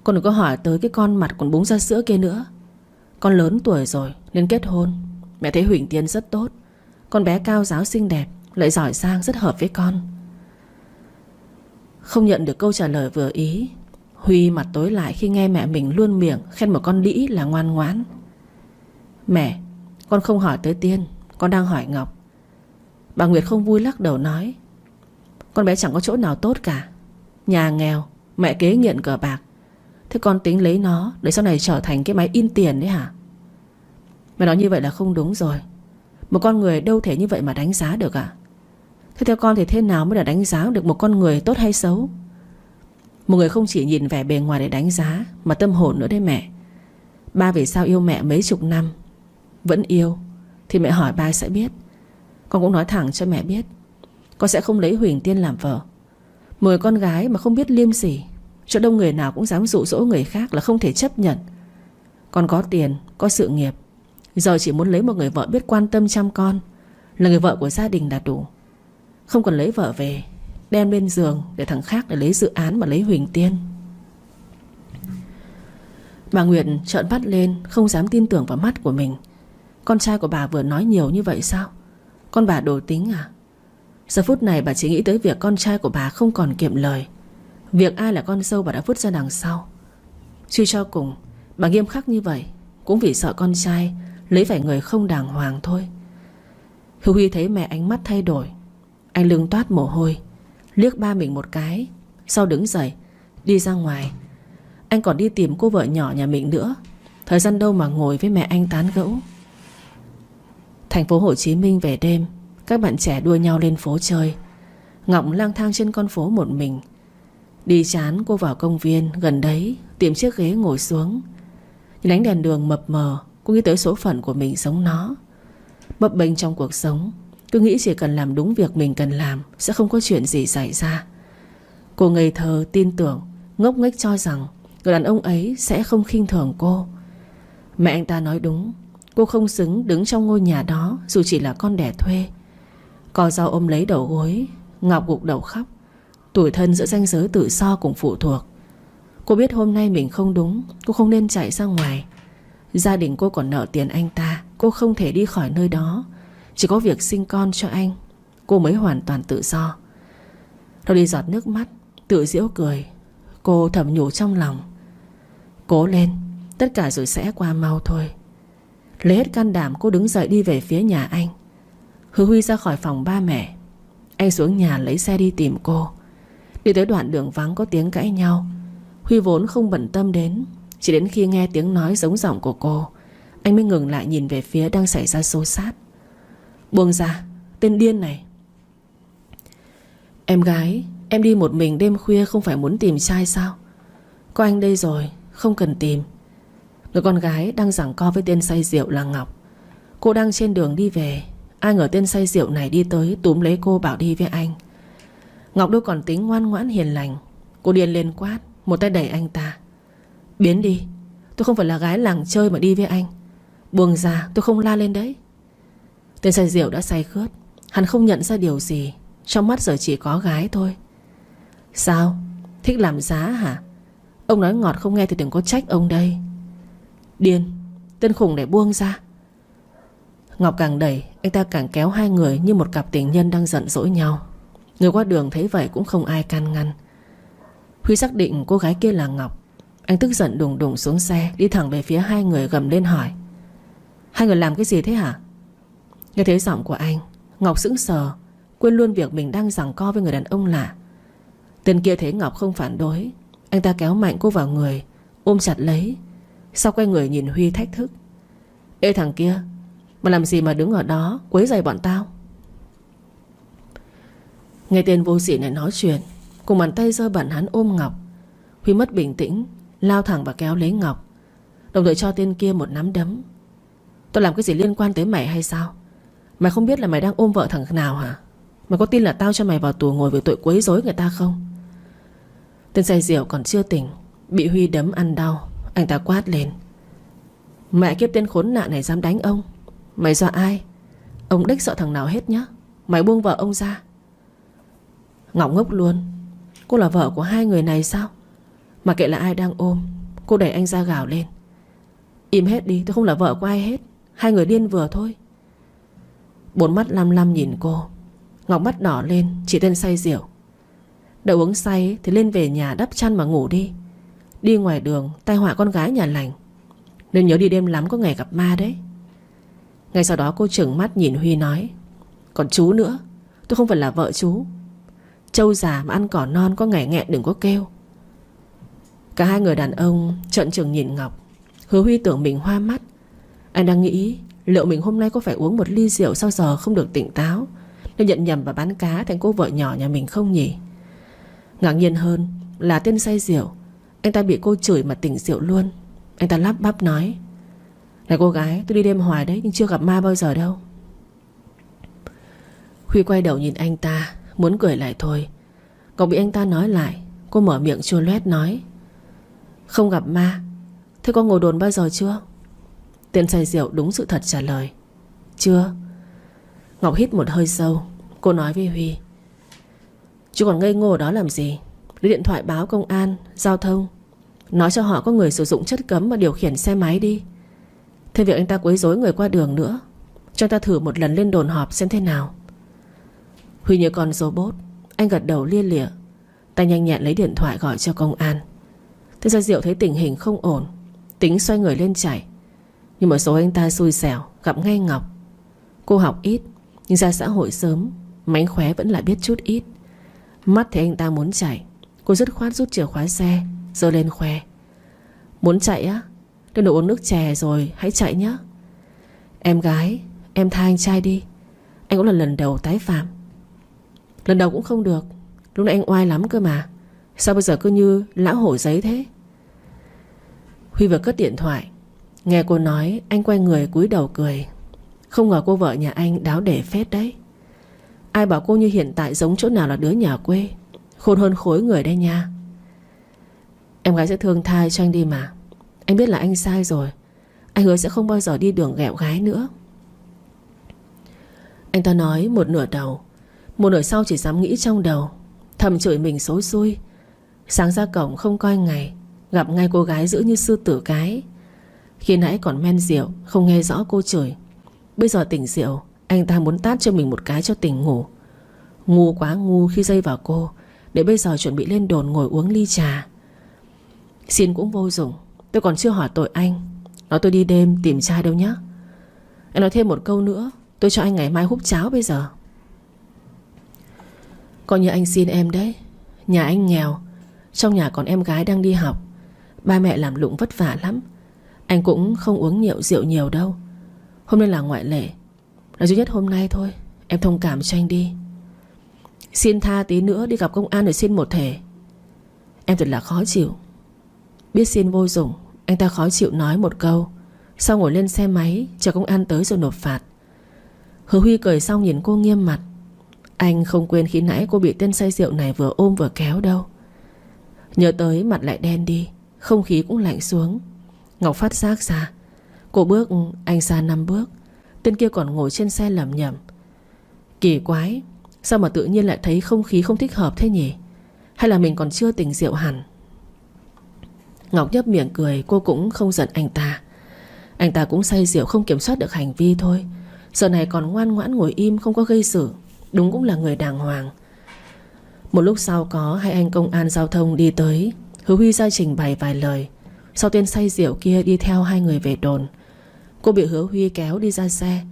Con đừng có hỏi tới cái con mặt còn búng ra sữa kia nữa. Con lớn tuổi rồi nên kết hôn. Mẹ thấy Huỳnh Tiên rất tốt. Con bé cao ráo xinh đẹp, lại giỏi giang, rất hợp với con. Không nhận được câu trả lời vừa ý, Huy mặt tối lại khi nghe mẹ mình luôn miệng khen một con đĩ là ngoan ngoãn. Mẹ, con không hỏi tới Tiên, con đang hỏi Ngọc. Bà Nguyệt không vui lắc đầu nói. Con bé chẳng có chỗ nào tốt cả. Nhà nghèo, mẹ kế nghiện cờ bạc. Thế con tính lấy nó để sau này trở thành cái máy in tiền đấy hả? Mẹ nói như vậy là không đúng rồi. Một con người đâu thể như vậy mà đánh giá được ạ. Thế theo con thì thế nào mới là đánh giá được một con người tốt hay xấu? Một người không chỉ nhìn vẻ bề ngoài để đánh giá, mà tâm hồn nữa đấy mẹ. Ba vì sao yêu mẹ mấy chục năm vẫn yêu thì mẹ hỏi ba sẽ biết. Con cũng nói thẳng cho mẹ biết, con sẽ không lấy Huỳnh Tiên làm vợ. Một người con gái mà không biết liêm sỉ, chỗ đông người nào cũng dám dụ dỗ người khác là không thể chấp nhận. Con có tiền, có sự nghiệp, giờ chỉ muốn lấy một người vợ biết quan tâm chăm con, là người vợ của gia đình là đủ. Không cần lấy vợ về đem lên giường để thằng khác để lấy dự án mà lấy Huỳnh Tiên. Bà Nguyệt trợn mắt lên, không dám tin tưởng vào mắt của mình. Con trai của bà vừa nói nhiều như vậy sao? Con bà đồ tính à? Giờ phút này bà chỉ nghĩ tới việc con trai của bà không còn kiệm lời, việc ai là con dâu bà đã vứt ra đằng sau. Suy cho cùng, bà nghiêm khắc như vậy cũng vì sợ con trai lấy phải người không đàng hoàng thôi. Hữu Huy thấy mẹ ánh mắt thay đổi, anh lưng toát mồ hôi, liếc ba mình một cái, sau đứng dậy đi ra ngoài. Anh còn đi tìm cô vợ nhỏ nhà mình nữa. Thời gian đâu mà ngồi với mẹ anh tán gẫu. Thành phố Hồ Chí Minh về đêm, các bạn trẻ đua nhau lên phố chơi. Ngọc lang thang trên con phố một mình. Đi chán cô vào công viên gần đấy, tìm chiếc ghế ngồi xuống. Nhìn ánh đèn đường mập mờ, cô nghĩ tới số phận của mình giống nó. Bấp bênh trong cuộc sống, cứ nghĩ chỉ cần làm đúng việc mình cần làm sẽ không có chuyện gì xảy ra. Cô ngây thơ tin tưởng, ngốc nghếch cho rằng người đàn ông ấy sẽ không khinh thường cô. Mẹ anh ta nói đúng, cô không xứng đứng trong ngôi nhà đó dù chỉ là con đẻ thuê. Co dao ôm lấy đầu gối, Ngọc gục đầu khóc. Tủi thân giữa ranh giới tự do cùng phụ thuộc. Cô biết hôm nay mình không đúng, cô không nên chạy ra ngoài. Gia đình cô còn nợ tiền anh ta, cô không thể đi khỏi nơi đó. Chỉ có việc sinh con cho anh, cô mới hoàn toàn tự do. Rồi đi giọt nước mắt, tự giễu cười. Cô thầm nhủ trong lòng, cố lên, tất cả rồi sẽ qua mau thôi. Lấy hết can đảm cô đứng dậy đi về phía nhà anh. Hứa Huy ra khỏi phòng ba mẹ. Anh xuống nhà lấy xe đi tìm cô. Đi tới đoạn đường vắng có tiếng cãi nhau. Huy vốn không bận tâm đến, chỉ đến khi nghe tiếng nói giống giọng của cô, anh mới ngừng lại nhìn về phía đang xảy ra xô xát. Buông ra, tên điên này. Em gái, em đi một mình đêm khuya không phải muốn tìm trai sao? Có anh đây rồi, không cần tìm. Người con gái đang giằng co với tên say rượu là Ngọc. Cô đang trên đường đi về, ai ngờ tên say rượu này đi tới túm lấy cô bảo đi với anh. Ngọc đâu còn tính ngoan ngoãn hiền lành. Cô điên lên quát, một tay đẩy anh ta. Biến đi, tôi không phải là gái làng chơi mà đi với anh. Buông ra, tôi không la lên đấy. Tên say rượu đã say khướt, hắn không nhận ra điều gì. Trong mắt giờ chỉ có gái thôi. Sao, thích làm giá hả? Ông nói ngọt không nghe thì đừng có trách ông đây. Điên, tên khùng để buông ra. Ngọc càng đẩy, anh ta càng kéo hai người như một cặp tình nhân đang giận dỗi nhau. Người qua đường thấy vậy cũng không ai can ngăn. Huy xác định cô gái kia là Ngọc. Anh tức giận đùng đùng xuống xe, đi thẳng về phía hai người gầm lên hỏi, hai người làm cái gì thế hả? Nghe thấy giọng của anh, Ngọc sững sờ, quên luôn việc mình đang giằng co với người đàn ông lạ. Tên kia thấy Ngọc không phản đối, anh ta kéo mạnh cô vào người, ôm chặt lấy. Sau quay người nhìn Huy thách thức. Ê thằng kia, mà làm gì mà đứng ở đó quấy rầy bọn tao? Nghe tên vô sỉ này nói chuyện, cùng bàn tay giơ bẩn hắn ôm Ngọc. Huy mất bình tĩnh, lao thẳng và kéo lấy Ngọc, đồng thời cho tên kia một nắm đấm. Tôi làm cái gì liên quan tới mày hay sao? Mày không biết là mày đang ôm vợ thằng nào hả? Mày có tin là tao cho mày vào tù ngồi vì tội quấy rối người ta không? Tên say rượu còn chưa tỉnh, bị Huy đấm ăn đau. Anh ta quát lên. Mẹ kiếp, tên khốn nạn này dám đánh ông. Mày dọa ai? Ông đếch sợ thằng nào hết nhá. Mày buông vợ ông ra. Ngọc ngốc luôn. Cô là vợ của hai người này sao? Mà kệ là ai đang ôm, cô đẩy anh ra gào lên. Im hết đi, tôi không là vợ của ai hết. Hai người điên vừa thôi. Bốn mắt lăm lăm nhìn cô. Ngọc mắt đỏ lên, chỉ tên say rượu. Đợi uống say thì lên về nhà đắp chăn mà ngủ đi. Đi ngoài đường tai họa con gái nhà lành, nên nhớ đi đêm lắm có ngày gặp ma đấy. Ngay sau đó cô trừng mắt nhìn Huy nói. Còn chú nữa, tôi không phải là vợ chú. Trâu già mà ăn cỏ non có ngày nghẹn đừng có kêu. Cả hai người đàn ông trợn trừng nhìn Ngọc. Hứa Huy tưởng mình hoa mắt. Anh đang nghĩ liệu mình hôm nay có phải uống một ly rượu sau giờ không được tỉnh táo, nên nhận nhầm và bán cá thành cô vợ nhỏ nhà mình không nhỉ. Ngạc nhiên hơn là tên say rượu, anh ta bị cô chửi mà tỉnh rượu luôn. Anh ta lắp bắp nói. Này cô gái, tôi đi đêm hoài đấy nhưng chưa gặp ma bao giờ đâu. Huy quay đầu nhìn anh ta, muốn cười lại thôi. Cậu bị anh ta nói lại. Cô mở miệng chua loét nói: không gặp ma. Thế có ngồi đồn bao giờ chưa? Tên say rượu đúng sự thật trả lời: chưa. Ngọc hít một hơi sâu. Cô nói với Huy: chứ còn ngây ngô đó làm gì. Lấy điện thoại báo công an, giao thông, nói cho họ có người sử dụng chất cấm mà điều khiển xe máy đi. Thêm việc anh ta quấy rối người qua đường nữa. Cho anh ta thử một lần lên đồn họp xem thế nào. Huy như con robot. Anh gật đầu lia lịa. Tay nhanh nhẹn lấy điện thoại gọi cho công an. Thế ra Diệu thấy tình hình không ổn, tính xoay người lên chạy. Nhưng mà số anh ta xui xẻo gặp ngay Ngọc. Cô học ít nhưng ra xã hội sớm, mánh khóe vẫn lại biết chút ít. Mắt thấy anh ta muốn chạy, cô dứt khoát rút chìa khóa xe, giơ lên khoe: muốn chạy á? Đừng được uống nước chè rồi hãy chạy nhé. Em gái, em tha anh trai đi. Anh cũng là lần đầu tái phạm. Lần đầu cũng không được. Lúc nãy anh oai lắm cơ mà. Sao bây giờ cứ như lão hổ giấy thế? Huy vừa cất điện thoại, nghe cô nói, anh quay người cúi đầu cười. Không ngờ cô vợ nhà anh đáo để phết đấy. Ai bảo cô như hiện tại giống chỗ nào là đứa nhà quê. Khôn hơn khối người đây nha. Em gái sẽ thương tha cho anh đi mà. Anh biết là anh sai rồi. Anh hứa sẽ không bao giờ đi đường ghẹo gái nữa. Anh ta nói một nửa đầu, một nửa sau chỉ dám nghĩ trong đầu, thầm chửi mình số xui. Sáng ra cổng không coi ngày, gặp ngay cô gái dữ như sư tử cái. Khi nãy còn men rượu, không nghe rõ cô chửi. Bây giờ tỉnh rượu, anh ta muốn tát cho mình một cái cho tỉnh ngủ. Ngu quá ngu khi dây vào cô, để bây giờ chuẩn bị lên đồn ngồi uống ly trà. Xin cũng vô dụng. Tôi còn chưa hỏi tội anh. Nói tôi đi đêm tìm trai đâu nhá. Anh nói thêm một câu nữa, tôi cho anh ngày mai húp cháo bây giờ. Coi như anh xin em đấy. Nhà anh nghèo, trong nhà còn em gái đang đi học, ba mẹ làm lụng vất vả lắm. Anh cũng không uống rượu nhiều đâu. Hôm nay là ngoại lệ, là duy nhất hôm nay thôi. Em thông cảm cho anh đi. Xin tha tí nữa đi gặp công an để xin một thể. Em thật là khó chịu. Biết xin vô dụng, anh ta khó chịu nói một câu, sau ngồi lên xe máy chờ công an tới rồi nộp phạt. Hứa Huy cười xong nhìn cô nghiêm mặt. Anh không quên khi nãy cô bị tên say rượu này vừa ôm vừa kéo đâu. Nhớ tới mặt lại đen đi, không khí cũng lạnh xuống. Ngọc phát giác ra. Cô bước, anh xa 5 bước. Tên kia còn ngồi trên xe lẩm nhẩm: kỳ quái, sao mà tự nhiên lại thấy không khí không thích hợp thế nhỉ? Hay là mình còn chưa tỉnh rượu hẳn? Ngọc nhấp miệng cười. Cô cũng không giận anh ta. Anh ta cũng say rượu không kiểm soát được hành vi thôi. Giờ này còn ngoan ngoãn ngồi im không có gây sự. Đúng cũng là người đàng hoàng. Một lúc sau có hai anh công an giao thông đi tới. Hứa Huy ra trình bày vài lời. Sau tên say rượu kia đi theo hai người về đồn. Cô bị Hứa Huy kéo đi ra xe.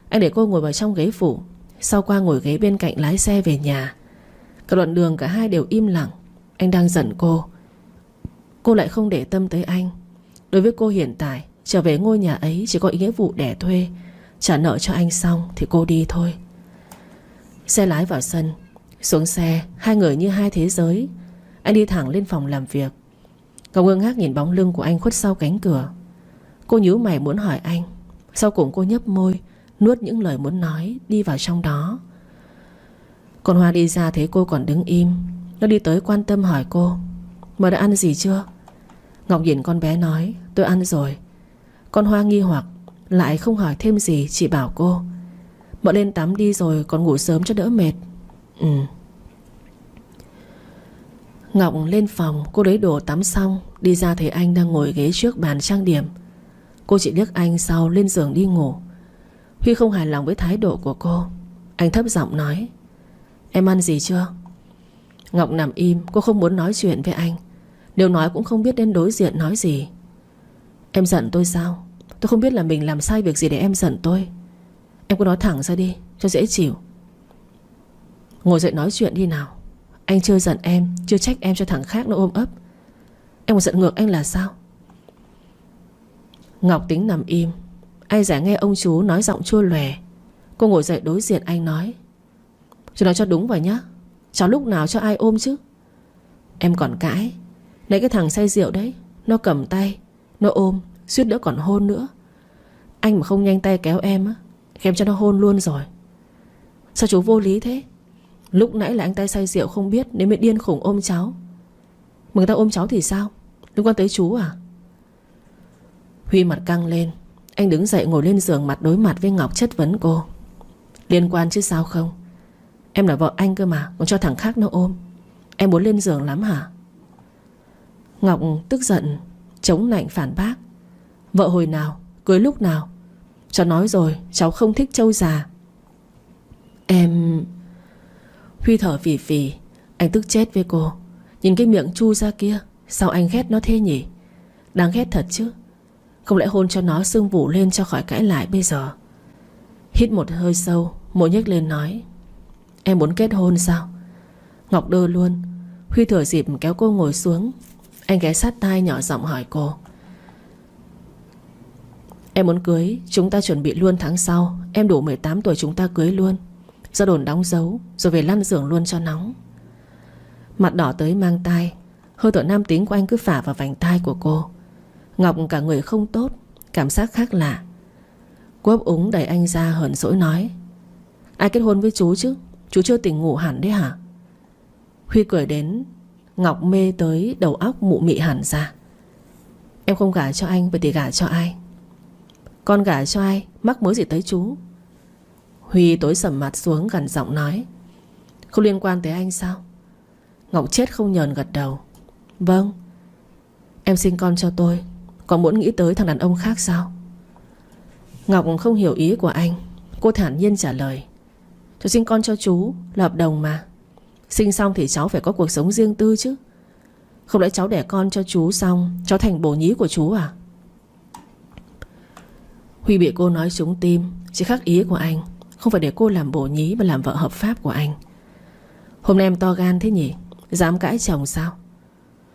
Anh để cô ngồi vào trong ghế phụ, sau qua ngồi ghế bên cạnh lái xe về nhà. Cả đoạn đường cả hai đều im lặng. Anh đang giận cô lại không để tâm tới anh. Đối với cô hiện tại, trở về ngôi nhà ấy chỉ có nghĩa vụ đẻ thuê, trả nợ cho anh xong thì cô đi thôi. Xe lái vào sân. Xuống xe, hai người như hai thế giới. Anh đi thẳng lên phòng làm việc. Ngọc ngơ ngác nhìn bóng lưng của anh khuất sau cánh cửa. Cô nhíu mày muốn hỏi anh. Sau cùng cô nhấp môi, nuốt những lời muốn nói, đi vào trong đó. Con Hoa đi ra thấy cô còn đứng im. Nó đi tới quan tâm hỏi cô: mà đã ăn gì chưa? Ngọc nhìn con bé nói: tôi ăn rồi. Con Hoa nghi hoặc, lại không hỏi thêm gì, chỉ bảo cô: mợ lên tắm đi rồi còn ngủ sớm cho đỡ mệt. Ngọc lên phòng. Cô lấy đồ tắm xong đi ra thấy anh đang ngồi ghế trước bàn trang điểm. Cô chỉ liếc anh sau lên giường đi ngủ. Huy không hài lòng với thái độ của cô. Anh thấp giọng nói: em ăn gì chưa? Ngọc nằm im. Cô không muốn nói chuyện với anh. Nếu nói cũng không biết đến đối diện nói gì. Em giận tôi sao? Tôi không biết là mình làm sai việc gì để em giận tôi. Em cứ nói thẳng ra đi cho dễ chịu. Ngồi dậy nói chuyện đi nào. Anh chưa giận em, chưa trách em cho thằng khác nó ôm ấp. Em còn giận ngược anh là sao? Ngọc tính nằm im. Ai dè nghe ông chú nói giọng chua lòe. Cô ngồi dậy đối diện anh nói: chú nói cho đúng vào nhá. Cháu lúc nào cho ai ôm chứ? Em còn cãi. Nãy cái thằng say rượu đấy, nó cầm tay, nó ôm, suýt nữa còn hôn nữa. Anh mà không nhanh tay kéo em á, em cho nó hôn luôn rồi. Sao chú vô lý thế? Lúc nãy là anh ta say rượu không biết nên mới điên khủng ôm cháu. Mà người ta ôm cháu thì sao? Liên quan tới chú à? Huy mặt căng lên. Anh đứng dậy ngồi lên giường, mặt đối mặt với Ngọc chất vấn cô. Liên quan chứ sao không? Em là vợ anh cơ mà, còn cho thằng khác nó ôm. Em muốn lên giường lắm hả? Ngọc tức giận chống nạnh phản bác. Vợ hồi nào? Cưới lúc nào? Cháu nói rồi, cháu không thích trâu già. Em... Huy thở phì phì. Anh tức chết với cô. Nhìn cái miệng chu ra kia, sao anh ghét nó thế nhỉ? Đáng ghét thật chứ. Không lẽ hôn cho nó sưng vù lên cho khỏi cãi lại bây giờ? Hít một hơi sâu, Mộ nhếch lên nói. Em muốn kết hôn sao? Ngọc đơ luôn. Huy thừa dịp kéo cô ngồi xuống. Anh ghé sát tai nhỏ giọng hỏi cô. Em muốn cưới, chúng ta chuẩn bị luôn tháng sau. Em đủ 18 tuổi chúng ta cưới luôn. Ra đồn đóng dấu, rồi về lăn giường luôn cho nóng. Mặt đỏ tới mang tai. Hơi thở nam tính của anh cứ phả vào vành tai của cô. Ngọc cả người không tốt, cảm giác khác lạ. Cô ấp úng đẩy anh ra hờn dỗi nói. Ai kết hôn với chú chứ? Chú chưa tỉnh ngủ hẳn đấy hả? Huy cười đến Ngọc mê tới đầu óc mụ mị hẳn ra. Em không gả cho anh, vậy thì gả cho ai? Con gả cho ai, mắc mớ gì tới chú? Huy tối sầm mặt xuống gằn giọng nói. Không liên quan tới anh sao? Ngọc chết không nhờn gật đầu. Vâng. Em sinh con cho tôi, còn muốn nghĩ tới thằng đàn ông khác sao? Ngọc không hiểu ý của anh. Cô thản nhiên trả lời. Cháu sinh con cho chú là hợp đồng mà. Sinh xong thì cháu phải có cuộc sống riêng tư chứ. Không lẽ cháu đẻ con cho chú xong cháu thành bồ nhí của chú à? Huy bị cô nói trúng tim. Chỉ khác ý của anh. Không phải để cô làm bồ nhí mà làm vợ hợp pháp của anh. Hôm nay em to gan thế nhỉ? Dám cãi chồng sao?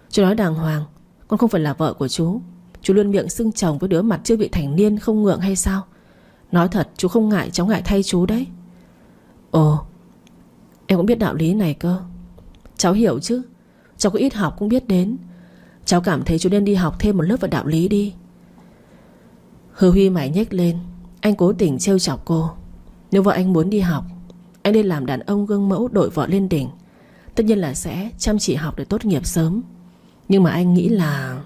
Chú nói đàng hoàng, con không phải là vợ của chú. Chú luôn miệng xưng chồng với đứa mặt chưa bị thành niên không ngượng hay sao? Nói thật chú không ngại, cháu ngại thay chú đấy. Ồ, em cũng biết đạo lý này cơ. Cháu hiểu chứ. Cháu có ít học cũng biết đến. Cháu cảm thấy chú nên đi học thêm một lớp về đạo lý đi. Hư Huy mày nhếch lên. Anh cố tình trêu chọc cô. Nếu vợ anh muốn đi học, anh nên làm đàn ông gương mẫu đội vợ lên đỉnh. Tất nhiên là sẽ chăm chỉ học để tốt nghiệp sớm. Nhưng mà anh nghĩ là...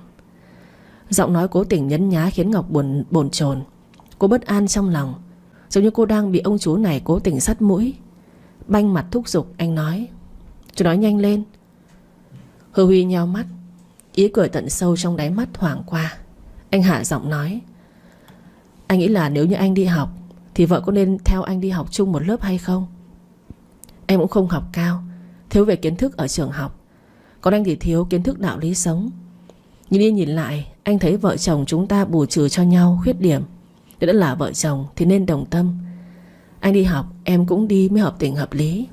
Giọng nói cố tình nhấn nhá khiến Ngọc bồn chồn. Cô bất an trong lòng, giống như cô đang bị ông chú này cố tình sắt mũi. Banh mặt thúc giục anh nói. Chú nói nhanh lên. Hư Huy nheo mắt. Ý cười tận sâu trong đáy mắt thoảng qua. Anh hạ giọng nói. Anh nghĩ là nếu như anh đi học thì vợ có nên theo anh đi học chung một lớp hay không? Em cũng không học cao, thiếu về kiến thức ở trường học. Còn anh thì thiếu kiến thức đạo lý sống. Nhìn đi nhìn lại, anh thấy vợ chồng chúng ta bù trừ cho nhau khuyết điểm. Nếu đã là vợ chồng thì nên đồng tâm. Anh đi học, em cũng đi mới hợp tình hợp lý.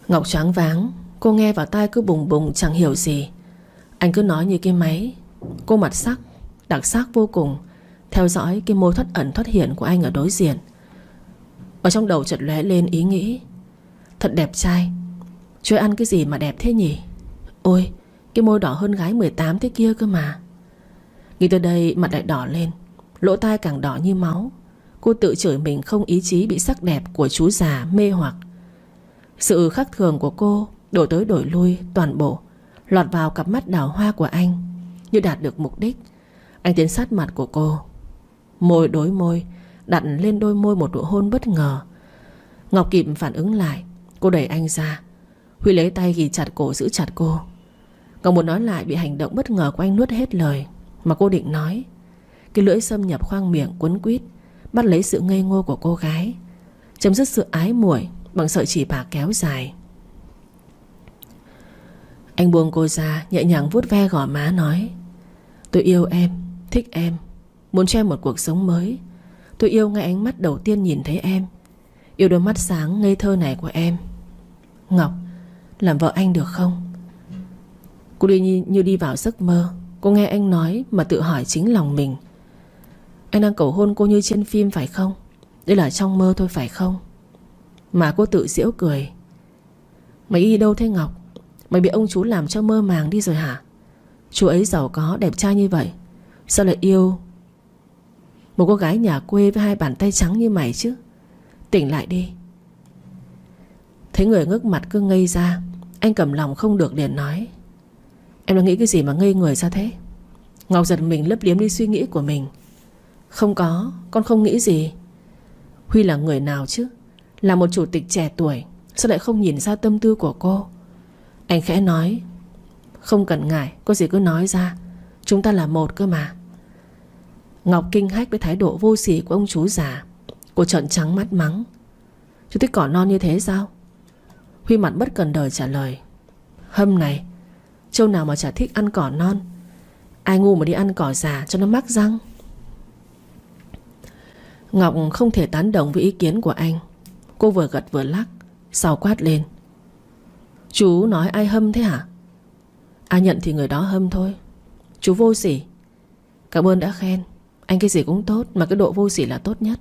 Ngọc choáng váng. Cô nghe vào tai cứ bùng bùng chẳng hiểu gì. Anh cứ nói như cái máy. Cô mặt sắc, đặc sắc vô cùng, theo dõi cái môi thoắt ẩn thoắt hiện của anh ở đối diện. Ở trong đầu chợt lóe lên ý nghĩ. Thật đẹp trai. Chú ăn cái gì mà đẹp thế nhỉ? Ôi, cái môi đỏ hơn gái 18 thế kia cơ mà. Nghĩ tới đây mặt lại đỏ lên, lỗ tai càng đỏ như máu. Cô tự chửi mình không ý chí bị sắc đẹp của chú già mê hoặc. Sự khác thường của cô đổi tới đổi lui toàn bộ lọt vào cặp mắt đào hoa của anh. Như đạt được mục đích, anh tiến sát mặt của cô, môi đối môi, đặt lên đôi môi một nụ hôn bất ngờ. Ngọc kịp phản ứng lại. Cô đẩy anh ra. Huy lấy tay ghì chặt cổ giữ chặt cô. Ngọc muốn nói lại bị hành động bất ngờ của anh nuốt hết lời mà cô định nói. Cái lưỡi xâm nhập khoang miệng quấn quýt, bắt lấy sự ngây ngô của cô gái, chấm dứt sự ái muội bằng sợi chỉ bạc kéo dài. Anh buông cô ra, nhẹ nhàng vuốt ve gò má nói. Tôi yêu em, thích em, muốn cho em một cuộc sống mới. Tôi yêu ngay ánh mắt đầu tiên nhìn thấy em, yêu đôi mắt sáng ngây thơ này của em. Ngọc, làm vợ anh được không? Cô đi như đi vào giấc mơ. Cô nghe anh nói mà tự hỏi chính lòng mình. Anh đang cầu hôn cô như trên phim phải không? Đây là trong mơ thôi phải không? Mà cô tự giễu cười. Mày đi đâu thế Ngọc? Mày bị ông chú làm cho mơ màng đi rồi hả? Chú ấy giàu có đẹp trai như vậy, sao lại yêu Một cô gái nhà quê với hai bàn tay trắng như mày chứ. Tỉnh lại đi. Thấy người ngước mặt cứ ngây ra, anh cầm lòng không được liền nói: Em đang nghĩ cái gì mà ngây người ra thế? Ngọc giật mình lấp liếm đi suy nghĩ của mình. Không có, con không nghĩ gì. Huy là người nào chứ? Là một chủ tịch trẻ tuổi, sao lại không nhìn ra tâm tư của cô? Anh khẽ nói: Không cần ngại, có gì cứ nói ra, chúng ta là một cơ mà. Ngọc kinh hách với thái độ vô sỉ của ông chú già. Cô trợn trắng mắt mắng: Chú thích cỏ non như thế sao? Huy mặt bất cần đời trả lời: Hâm này, trâu nào mà chả thích ăn cỏ non. Ai ngu mà đi ăn cỏ già cho nó mắc răng. Ngọc không thể tán đồng với ý kiến của anh. Cô vừa gật vừa lắc, sau quát lên: Chú nói ai hâm thế hả? Ai nhận thì người đó hâm thôi. Chú vô sỉ. Cảm ơn đã khen. Anh cái gì cũng tốt, mà cái độ vô sỉ là tốt nhất.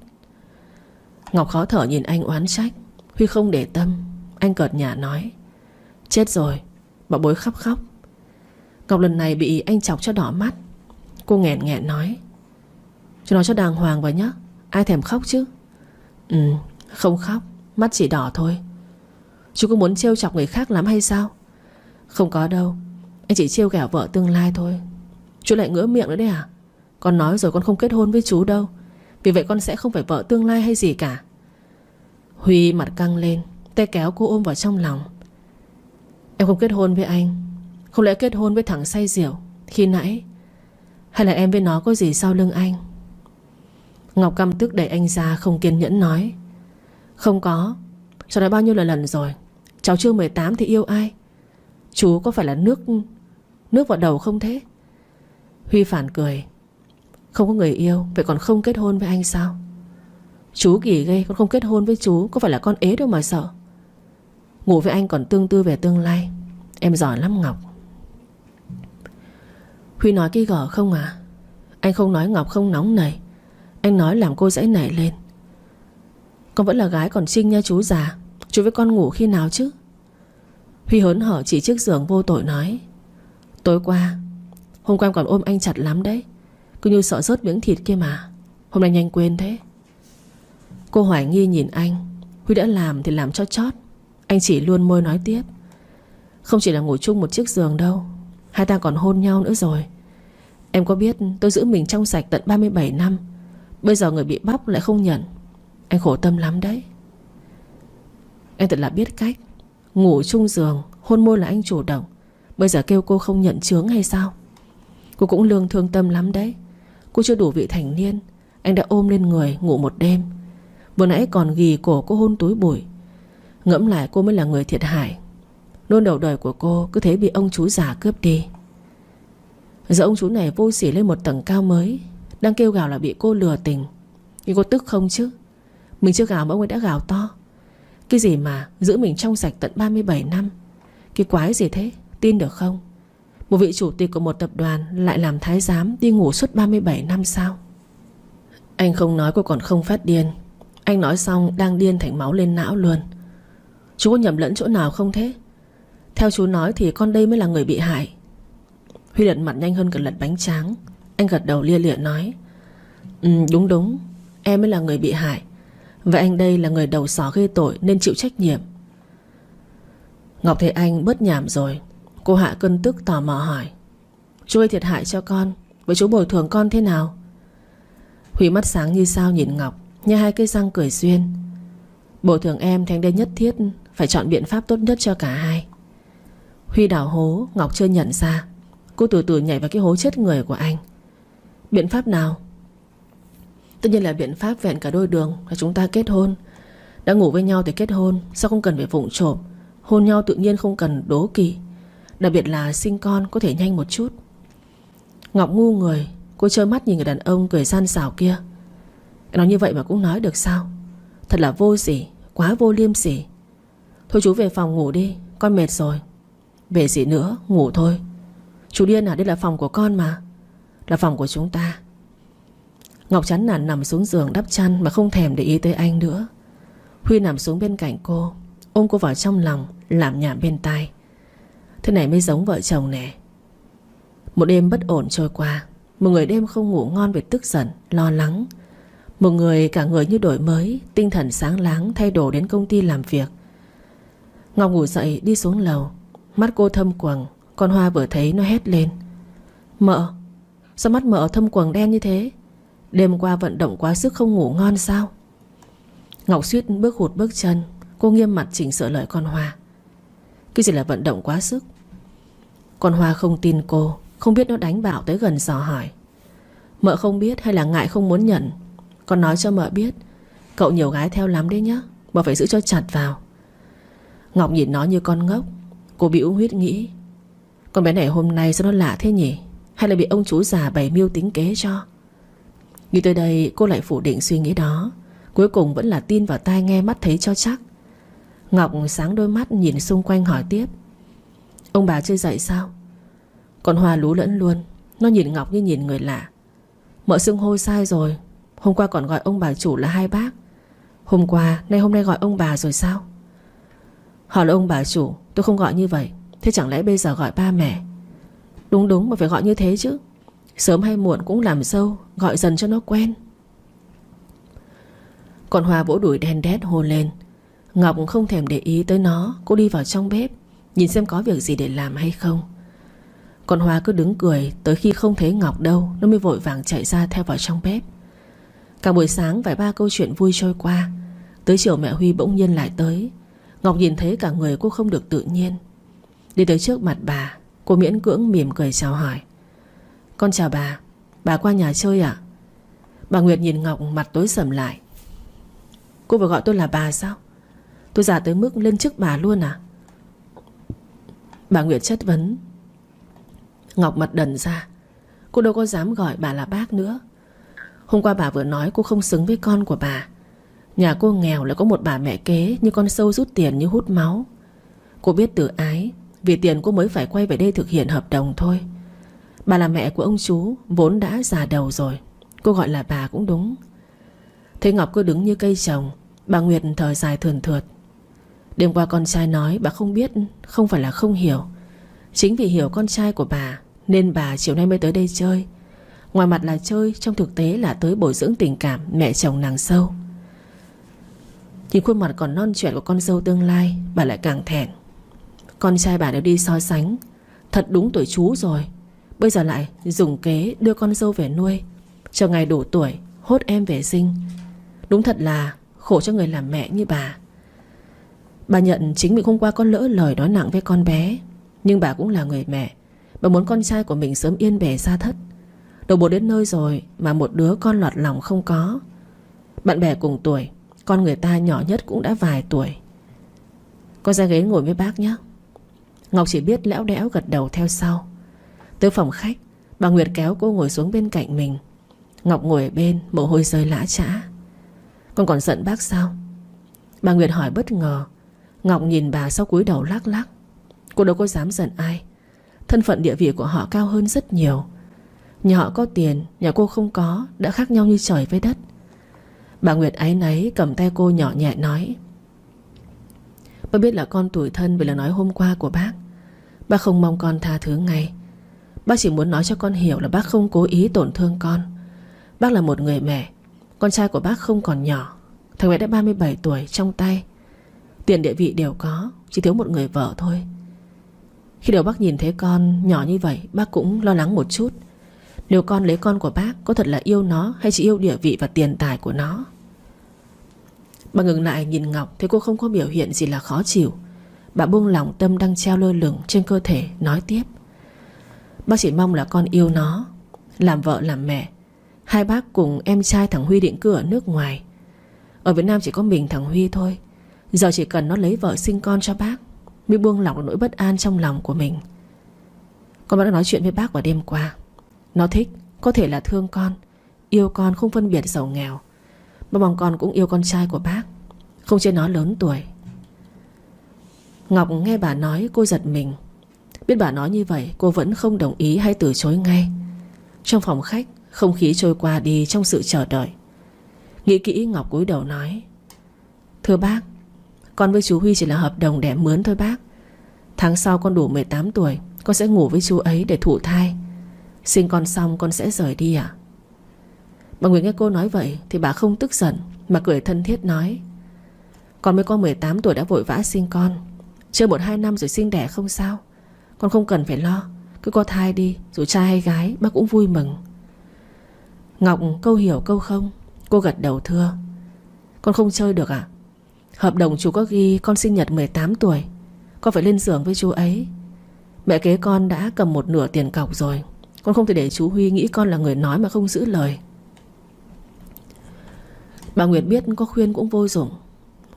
Ngọc khó thở nhìn anh oán trách. Huy không để tâm. Anh cợt nhả nói: Chết rồi, bảo bối khóc khóc. Ngọc lần này bị anh chọc cho đỏ mắt. Cô nghẹn nghẹn nói: Chú nói cho đàng hoàng vào nhá. Ai thèm khóc chứ? Không khóc, mắt chỉ đỏ thôi. Chú có muốn trêu chọc người khác lắm hay sao? Không có đâu, anh chỉ trêu ghẹo vợ tương lai thôi. Chú lại ngứa miệng nữa đấy à? Con nói rồi con không kết hôn với chú đâu. Vì vậy con sẽ không phải vợ tương lai hay gì cả. Huy mặt căng lên, tay kéo cô ôm vào trong lòng. Em không kết hôn với anh. Không lẽ kết hôn với thằng say rượu khi nãy? Hay là em với nó có gì sau lưng anh? Ngọc căm tức đẩy anh ra, không kiên nhẫn nói: Không có. Cháu nói bao nhiêu lần rồi, cháu chưa 18 thì yêu ai? Chú có phải là nước vào đầu không thế? Huy phản cười: Không có người yêu, vậy còn không kết hôn với anh sao? Chú kỳ ghê, con không kết hôn với chú có phải là con ế đâu mà sợ. Ngủ với anh còn tương tư về tương lai. Em giỏi lắm Ngọc. Huy nói cái gở không à? Anh không nói Ngọc không nóng nảy. Anh nói làm cô dãy nảy lên. Con vẫn là gái còn trinh nha chú già. Chú với con ngủ khi nào chứ? Huy hớn hở chỉ chiếc giường vô tội nói: Tối qua, hôm qua em còn ôm anh chặt lắm đấy. Cứ như sợ rớt miếng thịt kia mà. Hôm nay nhanh quên thế. Cô hoài nghi nhìn anh. Huy đã làm thì làm cho chót. Anh chỉ luôn môi nói tiếp: Không chỉ là ngủ chung một chiếc giường đâu, hai ta còn hôn nhau nữa rồi. Em có biết tôi giữ mình trong sạch tận 37 năm, bây giờ người bị bóc lại không nhận. Anh khổ tâm lắm đấy. Anh thật là biết cách. Ngủ chung giường, hôn môi là anh chủ động, bây giờ kêu cô không nhận chướng hay sao? Cô cũng lương thương tâm lắm đấy. Cô chưa đủ vị thành niên, anh đã ôm lên người ngủ một đêm. Vừa nãy còn ghì cổ cô hôn túi bụi. Ngẫm lại cô mới là người thiệt hại. Nôn đầu đời của cô cứ thế bị ông chú già cướp đi. Giờ ông chú này vô sỉ lên một tầng cao mới, đang kêu gào là bị cô lừa tình. Nhưng cô tức không chứ? Mình chưa gào mà ông ấy đã gào to. Cái gì mà giữ mình trong sạch tận 37 năm? Cái quái gì thế? Tin được không? Một vị chủ tịch của một tập đoàn lại làm thái giám đi ngủ suốt 37 năm sao? Anh không nói cô còn không phát điên. Anh nói xong đang điên thành máu lên não luôn. Chú có nhầm lẫn chỗ nào không thế? Theo chú nói thì con đây mới là người bị hại. Huy lật mặt nhanh hơn cả lật bánh tráng. Anh gật đầu lia lịa nói: Đúng, em mới là người bị hại. Vậy anh đây là người đầu sỏ gây tội nên chịu trách nhiệm. Ngọc thấy anh bớt nhảm rồi, cô hạ cơn tức tò mò hỏi: Chú gây thiệt hại cho con, vậy chú bồi thường con thế nào? Huy mắt sáng như sao nhìn Ngọc, nhai hai cây răng cười duyên: Bồi thường em thì anh đây nhất thiết phải chọn biện pháp tốt nhất cho cả hai. Huy đào hố Ngọc chưa nhận ra. Cô từ từ nhảy vào cái hố chết người của anh. Biện pháp nào? Tất nhiên là biện pháp vẹn cả đôi đường, là chúng ta kết hôn. Đã ngủ với nhau thì kết hôn, sao không cần phải vụng trộm? Hôn nhau tự nhiên không cần đố kỵ. Đặc biệt là sinh con có thể nhanh một chút. Ngọc ngu người. Cô trơ mắt nhìn người đàn ông cười gian xảo kia. Nói như vậy mà cũng nói được sao? Thật là vô sỉ, quá vô liêm sỉ. Thôi chú về phòng ngủ đi, con mệt rồi. Về gì nữa, ngủ thôi. Chú điên à, đây là phòng của con mà. Là phòng của chúng ta. Ngọc chán nản nằm xuống giường đắp chăn mà không thèm để ý tới anh nữa. Huy nằm xuống bên cạnh cô, ôm cô vào trong lòng, làm nhảm bên tai. Thế này mới giống vợ chồng nè. Một đêm bất ổn trôi qua. Một người đêm không ngủ ngon vì tức giận, lo lắng. Một người cả người như đổi mới, tinh thần sáng láng thay đồ đến công ty làm việc. Ngọc ngủ dậy đi xuống lầu. Mắt cô thâm quầng. Con Hoa vừa thấy nó hét lên: Mợ, sao mắt mợ thâm quầng đen như thế? Đêm qua vận động quá sức không ngủ ngon sao? Ngọc suýt bước hụt bước chân. Cô nghiêm mặt chỉnh sửa lời con Hoa. Cái gì là vận động quá sức? Con Hoa không tin cô, không biết nó đánh bạo tới gần dò hỏi. Mợ không biết hay là ngại không muốn nhận? Con nói cho mợ biết, cậu nhiều gái theo lắm đấy nhá, mợ phải giữ cho chặt vào. Ngọc nhìn nó như con ngốc. Cô bĩu huyết nghĩ, con bé này hôm nay sao nó lạ thế nhỉ? Hay là bị ông chú già bày mưu tính kế cho? Nghĩ tới đây cô lại phủ định suy nghĩ đó. Cuối cùng vẫn là tin vào tai nghe mắt thấy cho chắc. Ngọc sáng đôi mắt nhìn xung quanh hỏi tiếp: Ông bà chưa dậy sao? Con Hoa lú lẫn luôn. Nó nhìn Ngọc như nhìn người lạ. Mợ xưng hô sai rồi. Hôm qua còn gọi ông bà chủ là hai bác. Hôm qua, hôm nay gọi ông bà rồi sao? Họ là ông bà chủ, tôi không gọi như vậy. Thế chẳng lẽ bây giờ gọi ba mẹ? Đúng mà phải gọi như thế chứ. Sớm hay muộn cũng làm dâu, gọi dần cho nó quen. Con Hoa vỗ đùi đen đét hôn lên. Ngọc không thèm để ý tới nó. Cô đi vào trong bếp nhìn xem có việc gì để làm hay không. Con Hoa cứ đứng cười tới khi không thấy Ngọc đâu, nó mới vội vàng chạy ra theo vào trong bếp. Cả buổi sáng vài ba câu chuyện vui trôi qua. Tới chiều mẹ Huy bỗng nhiên lại tới. Ngọc nhìn thấy cả người cô không được tự nhiên. Đi tới trước mặt bà, cô miễn cưỡng mỉm cười chào hỏi. Con chào bà qua nhà chơi ạ? Bà Nguyệt nhìn Ngọc mặt tối sầm lại. Cô vừa gọi tôi là bà sao? Tôi già tới mức lên chức bà luôn à? Bà Nguyệt chất vấn. Ngọc mặt đần ra. Cô đâu có dám gọi bà là bác nữa. Hôm qua bà vừa nói cô không xứng với con của bà. Nhà cô nghèo lại có một bà mẹ kế như con sâu rút tiền như hút máu. Cô biết tự ái, vì tiền cô mới phải quay về đây thực hiện hợp đồng thôi. Bà là mẹ của ông chú, vốn đã già đầu rồi. Cô gọi là bà cũng đúng. Thấy Ngọc cứ đứng như cây trồng, bà Nguyệt thở dài thườn thượt. Đêm qua con trai nói bà không biết, không phải là không hiểu. Chính vì hiểu con trai của bà nên bà chiều nay mới tới đây chơi. Ngoài mặt là chơi, trong thực tế là tới bồi dưỡng tình cảm mẹ chồng nàng sâu. Nhìn khuôn mặt còn non trẻ của con dâu tương lai, bà lại càng thẹn. Con trai bà đều đi so sánh. Thật đúng tuổi chú rồi. Bây giờ lại dùng kế đưa con dâu về nuôi, chờ ngày đủ tuổi hốt em về sinh. Đúng thật là khổ cho người làm mẹ như bà. Bà nhận chính mình hôm qua có lỡ lời nói nặng với con bé. Nhưng bà cũng là người mẹ. Bà muốn con trai của mình sớm yên bề xa thất. Đầu bố đến nơi rồi mà một đứa con lọt lòng không có. Bạn bè cùng tuổi, con người ta nhỏ nhất cũng đã vài tuổi. Con ra ghế ngồi với bác nhé. Ngọc chỉ biết lẽo đẽo gật đầu theo sau. Tới phòng khách, bà Nguyệt kéo cô ngồi xuống bên cạnh mình. Ngọc ngồi ở bên, mồ hôi rơi lã chã. Con còn giận bác sao? Bà Nguyệt hỏi bất ngờ. Ngọc nhìn bà sau cúi đầu lắc lắc. Cô đâu có dám giận ai. Thân phận địa vị của họ cao hơn rất nhiều. Nhà họ có tiền, nhà cô không có, đã khác nhau như trời với đất. Bà Nguyệt áy náy cầm tay cô nhỏ nhẹ nói: Bác biết là con tủi thân vì lời nói hôm qua của bác. Bác không mong con tha thứ ngay. Bác chỉ muốn nói cho con hiểu là bác không cố ý tổn thương con. Bác là một người mẹ. Con trai của bác không còn nhỏ. Thằng bé đã 37 tuổi trong tay. Tiền địa vị đều có, chỉ thiếu một người vợ thôi. Khi đầu bác nhìn thấy con nhỏ như vậy, bác cũng lo lắng một chút. Nếu con lấy con của bác, có thật là yêu nó hay chỉ yêu địa vị và tiền tài của nó? Bà ngừng lại nhìn Ngọc, thấy cô không có biểu hiện gì là khó chịu. Bà buông lỏng tâm đang treo lơ lửng trên cơ thể, nói tiếp: Bác chỉ mong là con yêu nó. Làm vợ làm mẹ, hai bác cùng em trai thằng Huy định cư ở nước ngoài. Ở Việt Nam chỉ có mình thằng Huy thôi. Giờ chỉ cần nó lấy vợ sinh con cho bác mới buông lỏng được nỗi bất an trong lòng của mình. Con đã nói chuyện với bác vào đêm qua. Nó thích, có thể là thương con, yêu con không phân biệt giàu nghèo. Bác mong con cũng yêu con trai của bác, không chê nó lớn tuổi. Ngọc nghe bà nói cô giật mình. Biết bà nói như vậy, cô vẫn không đồng ý hay từ chối ngay. Trong phòng khách, không khí trôi qua đi trong sự chờ đợi. Nghĩ kỹ, Ngọc cúi đầu nói: Thưa bác, con với chú Huy chỉ là hợp đồng đẻ mướn thôi bác. Tháng sau con đủ 18 tuổi, con sẽ ngủ với chú ấy để thụ thai. Sinh con xong con sẽ rời đi ạ. Bà Nguyệt nghe cô nói vậy thì bà không tức giận, mà cười thân thiết nói: Con mới có 18 tuổi đã vội vã sinh con, chưa 1-2 năm rồi sinh đẻ không sao. Con không cần phải lo, cứ có thai đi, dù trai hay gái bác cũng vui mừng. Ngọc câu hiểu câu không. Cô gật đầu thưa: Con không chơi được à? Hợp đồng chú có ghi con sinh nhật 18 tuổi, con phải lên giường với chú ấy. Mẹ kế con đã cầm một nửa tiền cọc rồi, con không thể để chú Huy nghĩ con là người nói mà không giữ lời. Bà Nguyệt biết có khuyên cũng vô dụng.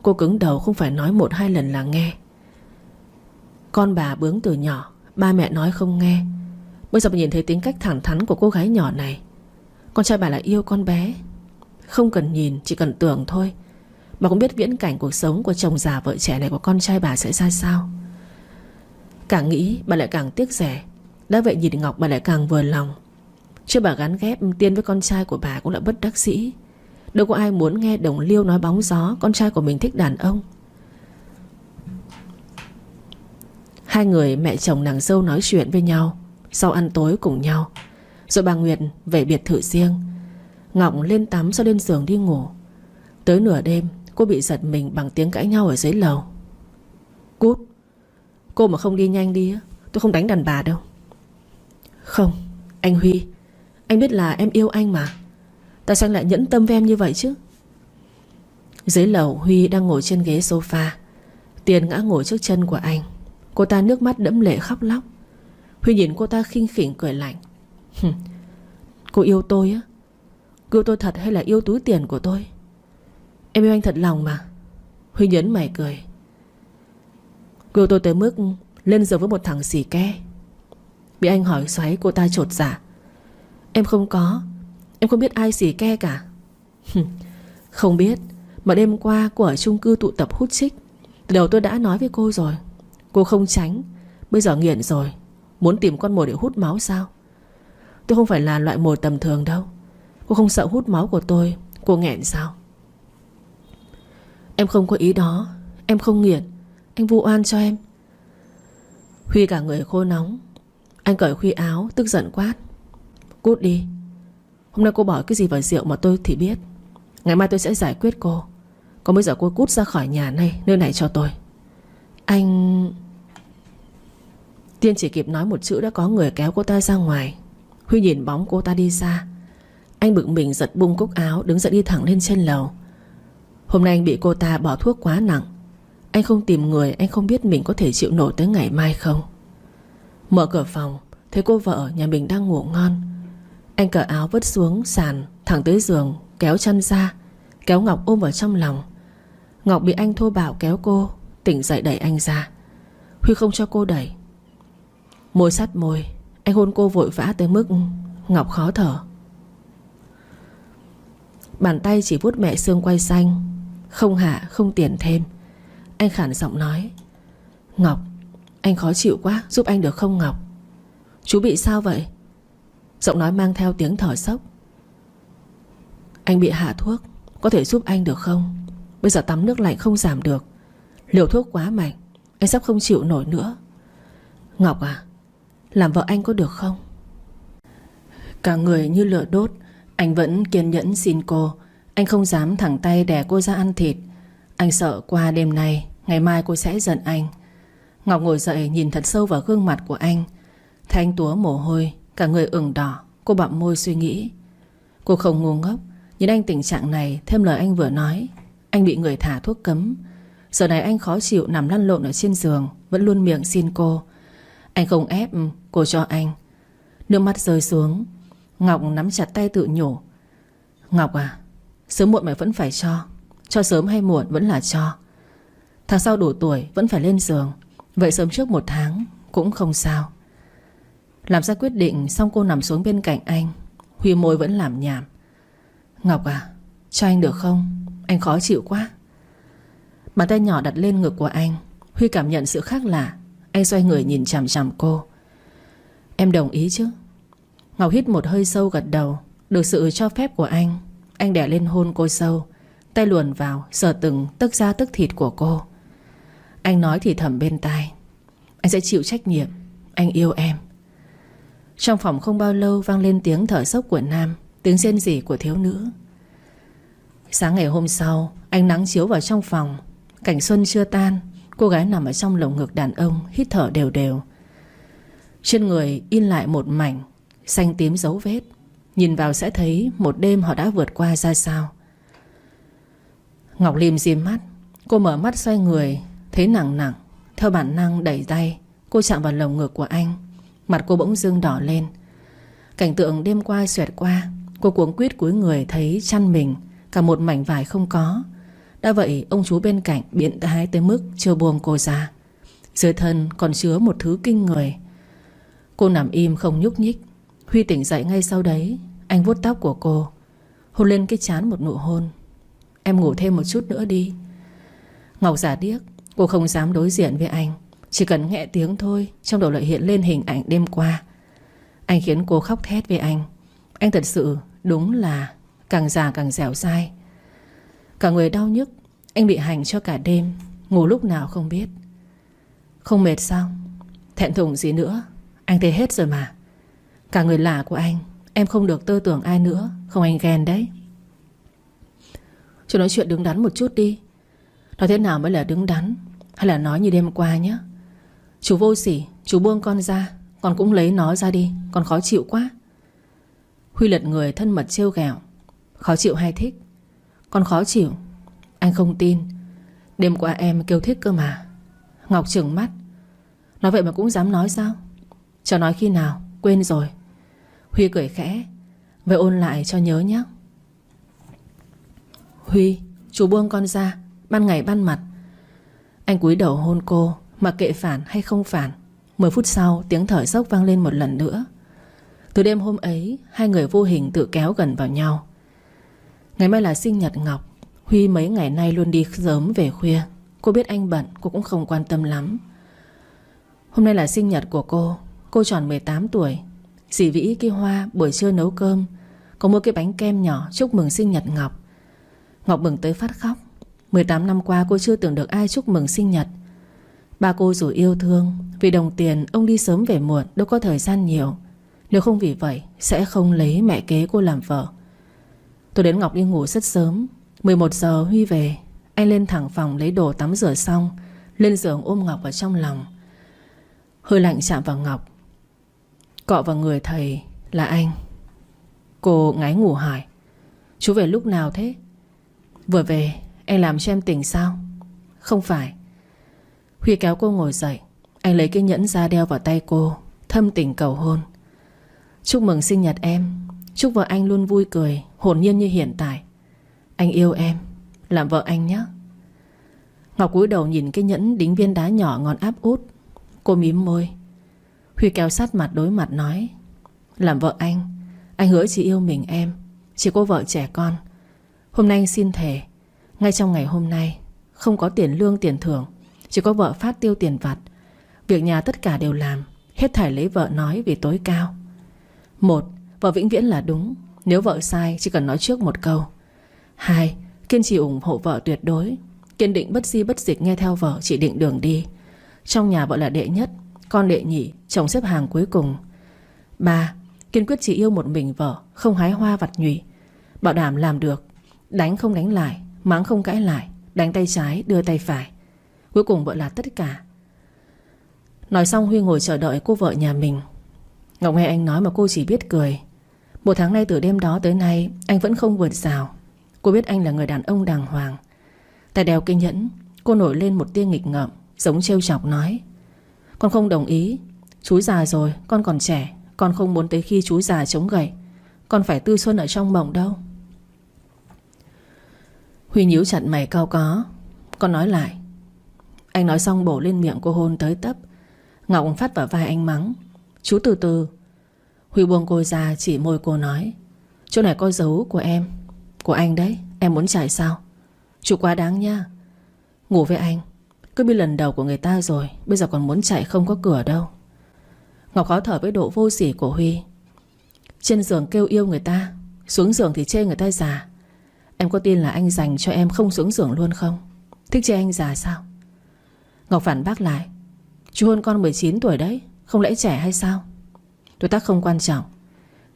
Cô cứng đầu không phải nói 1-2 lần là nghe. Con bà bướng từ nhỏ, ba mẹ nói không nghe. Bây giờ bà nhìn thấy tính cách thẳng thắn của cô gái nhỏ này. Con trai bà là yêu con bé. Không cần nhìn, chỉ cần tưởng thôi. Bà cũng biết viễn cảnh cuộc sống của chồng già vợ trẻ này của con trai bà sẽ ra sao. Càng nghĩ bà lại càng tiếc rẻ. Đã vậy nhìn Ngọc bà lại càng vừa lòng. Chứ bà gắn ghép Tiên với con trai của bà cũng là bất đắc dĩ. Đâu có ai muốn nghe đồng liêu nói bóng gió con trai của mình thích đàn ông. Hai người mẹ chồng nàng dâu nói chuyện với nhau, sau ăn tối cùng nhau. Rồi bà Nguyệt về biệt thự riêng. Ngọc lên tắm sau lên giường đi ngủ. Tới nửa đêm cô bị giật mình bằng tiếng cãi nhau ở dưới lầu. Cút. Cô mà không đi nhanh đi tôi không đánh đàn bà đâu. Không, anh Huy, anh biết là em yêu anh mà. Tại sao anh lại nhẫn tâm với em như vậy chứ? Dưới lầu Huy đang ngồi trên ghế sofa. Tiền ngã ngồi trước chân của anh. Cô ta nước mắt đẫm lệ khóc lóc. Huy nhìn cô ta khinh khỉnh cười lạnh. Cô yêu tôi á? Cô yêu tôi thật hay là yêu túi tiền của tôi? Em yêu anh thật lòng mà. Huy nhấn mày cười. Cô yêu tôi tới mức lên giường với một thằng xì ke. Bị anh hỏi xoáy cô ta chột dạ. Em không có. Em không biết ai xì ke cả. Không biết. Mà đêm qua cô ở chung cư tụ tập hút chích. Từ đầu tôi đã nói với cô rồi. Cô không tránh. Bây giờ nghiện rồi, muốn tìm con mồi để hút máu sao? Tôi không phải là loại mồi tầm thường đâu. Cô không sợ hút máu của tôi. Cô nghẹn sao? Em không có ý đó. Em không nghiện. Anh vu oan cho em. Huy cả người khô nóng. Anh cởi Huy áo tức giận quát. Cút đi. Hôm nay cô bỏ cái gì vào rượu mà tôi thì biết. Ngày mai tôi sẽ giải quyết cô. Còn bây giờ cô cút ra khỏi nhà này, nơi này cho tôi. Anh... Tiên chỉ kịp nói một chữ đã có người kéo cô ta ra ngoài. Huy nhìn bóng cô ta đi xa. Anh bực mình giật bung cúc áo, đứng dậy đi thẳng lên trên lầu. Hôm nay anh bị cô ta bỏ thuốc quá nặng. Anh không tìm người, anh không biết mình có thể chịu nổi tới ngày mai không. Mở cửa phòng, thấy cô vợ ở nhà mình đang ngủ ngon. Anh cởi áo vứt xuống sàn, thẳng tới giường, kéo chăn ra, kéo Ngọc ôm vào trong lòng. Ngọc bị anh thô bạo kéo cô, tỉnh dậy đẩy anh ra. Huy không cho cô đẩy. Môi sát môi, anh hôn cô vội vã tới mức Ngọc khó thở. Bàn tay chỉ vuốt mẹ xương quai xanh, không hạ không tiền thêm. Anh khản giọng nói. Ngọc, anh khó chịu quá, giúp anh được không Ngọc? Chú bị sao vậy? Giọng nói mang theo tiếng thở sốc. Anh bị hạ thuốc, có thể giúp anh được không? Bây giờ tắm nước lạnh không giảm được. Liều thuốc quá mạnh, anh sắp không chịu nổi nữa. Ngọc à, làm vợ anh có được không? Cả người như lửa đốt. Anh vẫn kiên nhẫn xin cô. Anh không dám thẳng tay đè cô ra ăn thịt. Anh sợ qua đêm nay, ngày mai cô sẽ giận anh. Ngọc ngồi dậy nhìn thật sâu vào gương mặt của anh. Thấy anh túa mồ hôi, cả người ửng đỏ. Cô bặm môi suy nghĩ. Cô không ngu ngốc. Nhìn anh tình trạng này, thêm lời anh vừa nói. Anh bị người thả thuốc cấm. Giờ này anh khó chịu nằm lăn lộn ở trên giường, vẫn luôn miệng xin cô. Anh không ép cô cho anh. Nước mắt rơi xuống. Ngọc nắm chặt tay tự nhủ. Ngọc à, sớm muộn mày vẫn phải cho. Cho sớm hay muộn vẫn là cho. Tháng sau đủ tuổi vẫn phải lên giường. Vậy sớm trước 1 tháng cũng không sao. Làm ra quyết định xong cô nằm xuống bên cạnh anh. Huy môi vẫn làm nhảm. Ngọc à, cho anh được không? Anh khó chịu quá. Bàn tay nhỏ đặt lên ngực của anh. Huy cảm nhận sự khác lạ. Anh xoay người nhìn chằm chằm cô. Em đồng ý chứ? Ngọc hít một hơi sâu gật đầu. Được sự cho phép của anh đè lên hôn cô sâu. Tay luồn vào sờ từng tấc da tấc thịt của cô. Anh nói thì thầm bên tai. Anh sẽ chịu trách nhiệm. Anh yêu em. Trong phòng không bao lâu vang lên tiếng thở sốc của Nam. tiếng rên rỉ của thiếu nữ. Sáng ngày hôm sau, ánh nắng chiếu vào trong phòng. Cảnh xuân chưa tan. Cô gái nằm ở trong lồng ngực đàn ông, hít thở đều đều. Trên người in lại một mảnh xanh tím dấu vết. Nhìn vào sẽ thấy một đêm họ đã vượt qua ra sao. Ngọc lim dim mắt. Cô mở mắt xoay người, thấy nặng nặng. Theo bản năng đẩy tay, cô chạm vào lồng ngực của anh. Mặt cô bỗng dưng đỏ lên. Cảnh tượng đêm qua xoẹt qua. Cô cuống quýt cúi người thấy chăn mình cả một mảnh vải không có. Đã vậy ông chú bên cạnh biến thái tới mức chưa buông cô ra. Dưới thân còn chứa một thứ kinh người. Cô nằm im không nhúc nhích. Huy tỉnh dậy ngay sau đấy. Anh vuốt tóc của cô, hôn lên cái trán một nụ hôn. Em ngủ thêm một chút nữa đi. Ngọc giả điếc. Cô không dám đối diện với anh. Chỉ cần nghe tiếng thôi, trong đầu lại hiện lên hình ảnh đêm qua. Anh khiến cô khóc thét với anh. Anh thật sự đúng là càng già càng dẻo dai. Cả người đau nhức. Anh bị hành cho cả đêm, ngủ lúc nào không biết. Không mệt sao? Thẹn thùng gì nữa? Anh thấy hết rồi mà. Cả người lạ của anh, em không được tơ tưởng ai nữa. Không, anh ghen đấy. Chú nói chuyện đứng đắn một chút đi. Nói thế nào mới là đứng đắn? Hay là nói như đêm qua nhé? Chú vô sỉ, chú buông con ra, con cũng lấy nó ra đi. Con khó chịu quá. Huy lật người thân mật trêu ghẹo. Khó chịu hay thích? Con khó chịu. Anh không tin. Đêm qua em kêu thích cơ mà. Ngọc trừng mắt. Nói vậy mà cũng dám nói sao? Cháu nói khi nào? Quên rồi. Huy cười khẽ. Vậy ôn lại cho nhớ nhé. Huy, chú buông con ra. Ban ngày ban mặt. Anh cúi đầu hôn cô, mặc kệ phản hay không phản. 10 phút sau tiếng thở dốc vang lên một lần nữa. Từ đêm hôm ấy, hai người vô hình tự kéo gần vào nhau. Ngày mai là sinh nhật Ngọc. Huy mấy ngày nay luôn đi sớm về khuya. Cô biết anh bận, cô cũng không quan tâm lắm. Hôm nay là sinh nhật của cô. Cô tròn 18 tuổi. Dì Vĩ kia Hoa buổi trưa nấu cơm, có mua cái bánh kem nhỏ chúc mừng sinh nhật Ngọc. Ngọc mừng tới phát khóc. 18 năm qua cô chưa từng được ai chúc mừng sinh nhật. Ba cô dù yêu thương, vì đồng tiền ông đi sớm về muộn, đâu có thời gian nhiều. Nếu không vì vậy sẽ không lấy mẹ kế cô làm vợ. Tôi đến Ngọc đi ngủ rất sớm. 11 giờ Huy về. Anh lên thẳng phòng lấy đồ tắm rửa xong, lên giường ôm Ngọc vào trong lòng. Hơi lạnh chạm vào Ngọc. Cọ vào người thầy là anh. Cô ngáy ngủ hỏi. Chú về lúc nào thế? Vừa về. Anh làm cho em tỉnh sao? Không phải. Huy kéo cô ngồi dậy. Anh lấy cái nhẫn ra đeo vào tay cô, thâm tình cầu hôn. Chúc mừng sinh nhật em. Chúc vợ anh luôn vui cười, hồn nhiên như hiện tại. Anh yêu em, làm vợ anh nhé. Ngọc cúi đầu nhìn cái nhẫn đính viên đá nhỏ ngón áp út. Cô mím môi. Huy kéo sát mặt đối mặt nói. Làm vợ anh hứa chỉ yêu mình em, chỉ có vợ trẻ con. Hôm nay anh xin thề, ngay trong ngày hôm nay, không có tiền lương tiền thưởng, chỉ có vợ phát tiêu tiền vặt. Việc nhà tất cả đều làm, hết thảy lấy vợ nói vì tối cao. 1. Vợ vĩnh viễn là đúng. Nếu vợ sai chỉ cần nói trước một câu. 2. Kiên trì ủng hộ vợ tuyệt đối. Kiên định bất di bất dịch nghe theo vợ chỉ định đường đi. Trong nhà vợ là đệ nhất, con đệ nhị, chồng xếp hàng cuối cùng. 3. Kiên quyết chỉ yêu một mình vợ, không hái hoa vặt nhụy. Bảo đảm làm được. Đánh không đánh lại, mắng không cãi lại, đánh tay trái đưa tay phải. Cuối cùng vợ là tất cả. Nói xong Huy ngồi chờ đợi cô vợ nhà mình. Ngọc nghe anh nói mà cô chỉ biết cười. 1 tháng nay từ đêm đó tới nay anh vẫn không vượt rào. Cô biết anh là người đàn ông đàng hoàng. Tay đeo cái nhẫn. Cô nổi lên một tia nghịch ngợm, giống trêu chọc nói. Con không đồng ý. Chú già rồi, con còn trẻ. Con không muốn tới khi chú già chống gậy. Con phải tư xuân ở trong mộng đâu. Huy nhíu chặt mày cau có. Con nói lại. Anh nói xong bổ lên miệng cô hôn tới tấp. Ngọc phát vào vai anh mắng. Chú từ từ. Huy buông cô ra chỉ môi cô nói. Chỗ này có dấu của em. Của anh đấy, em muốn chạy sao? Chú quá đáng nha. Ngủ với anh cứ biết lần đầu của người ta rồi, bây giờ còn muốn chạy không có cửa đâu. Ngọc khó thở với độ vô sỉ của Huy. Trên giường kêu yêu người ta, xuống giường thì chê người ta già. Em có tin là anh dành cho em không xuống giường luôn không? Thích chê anh già sao? Ngọc phản bác lại. Chú hơn con 19 tuổi đấy, không lẽ trẻ hay sao? Tuổi tác không quan trọng.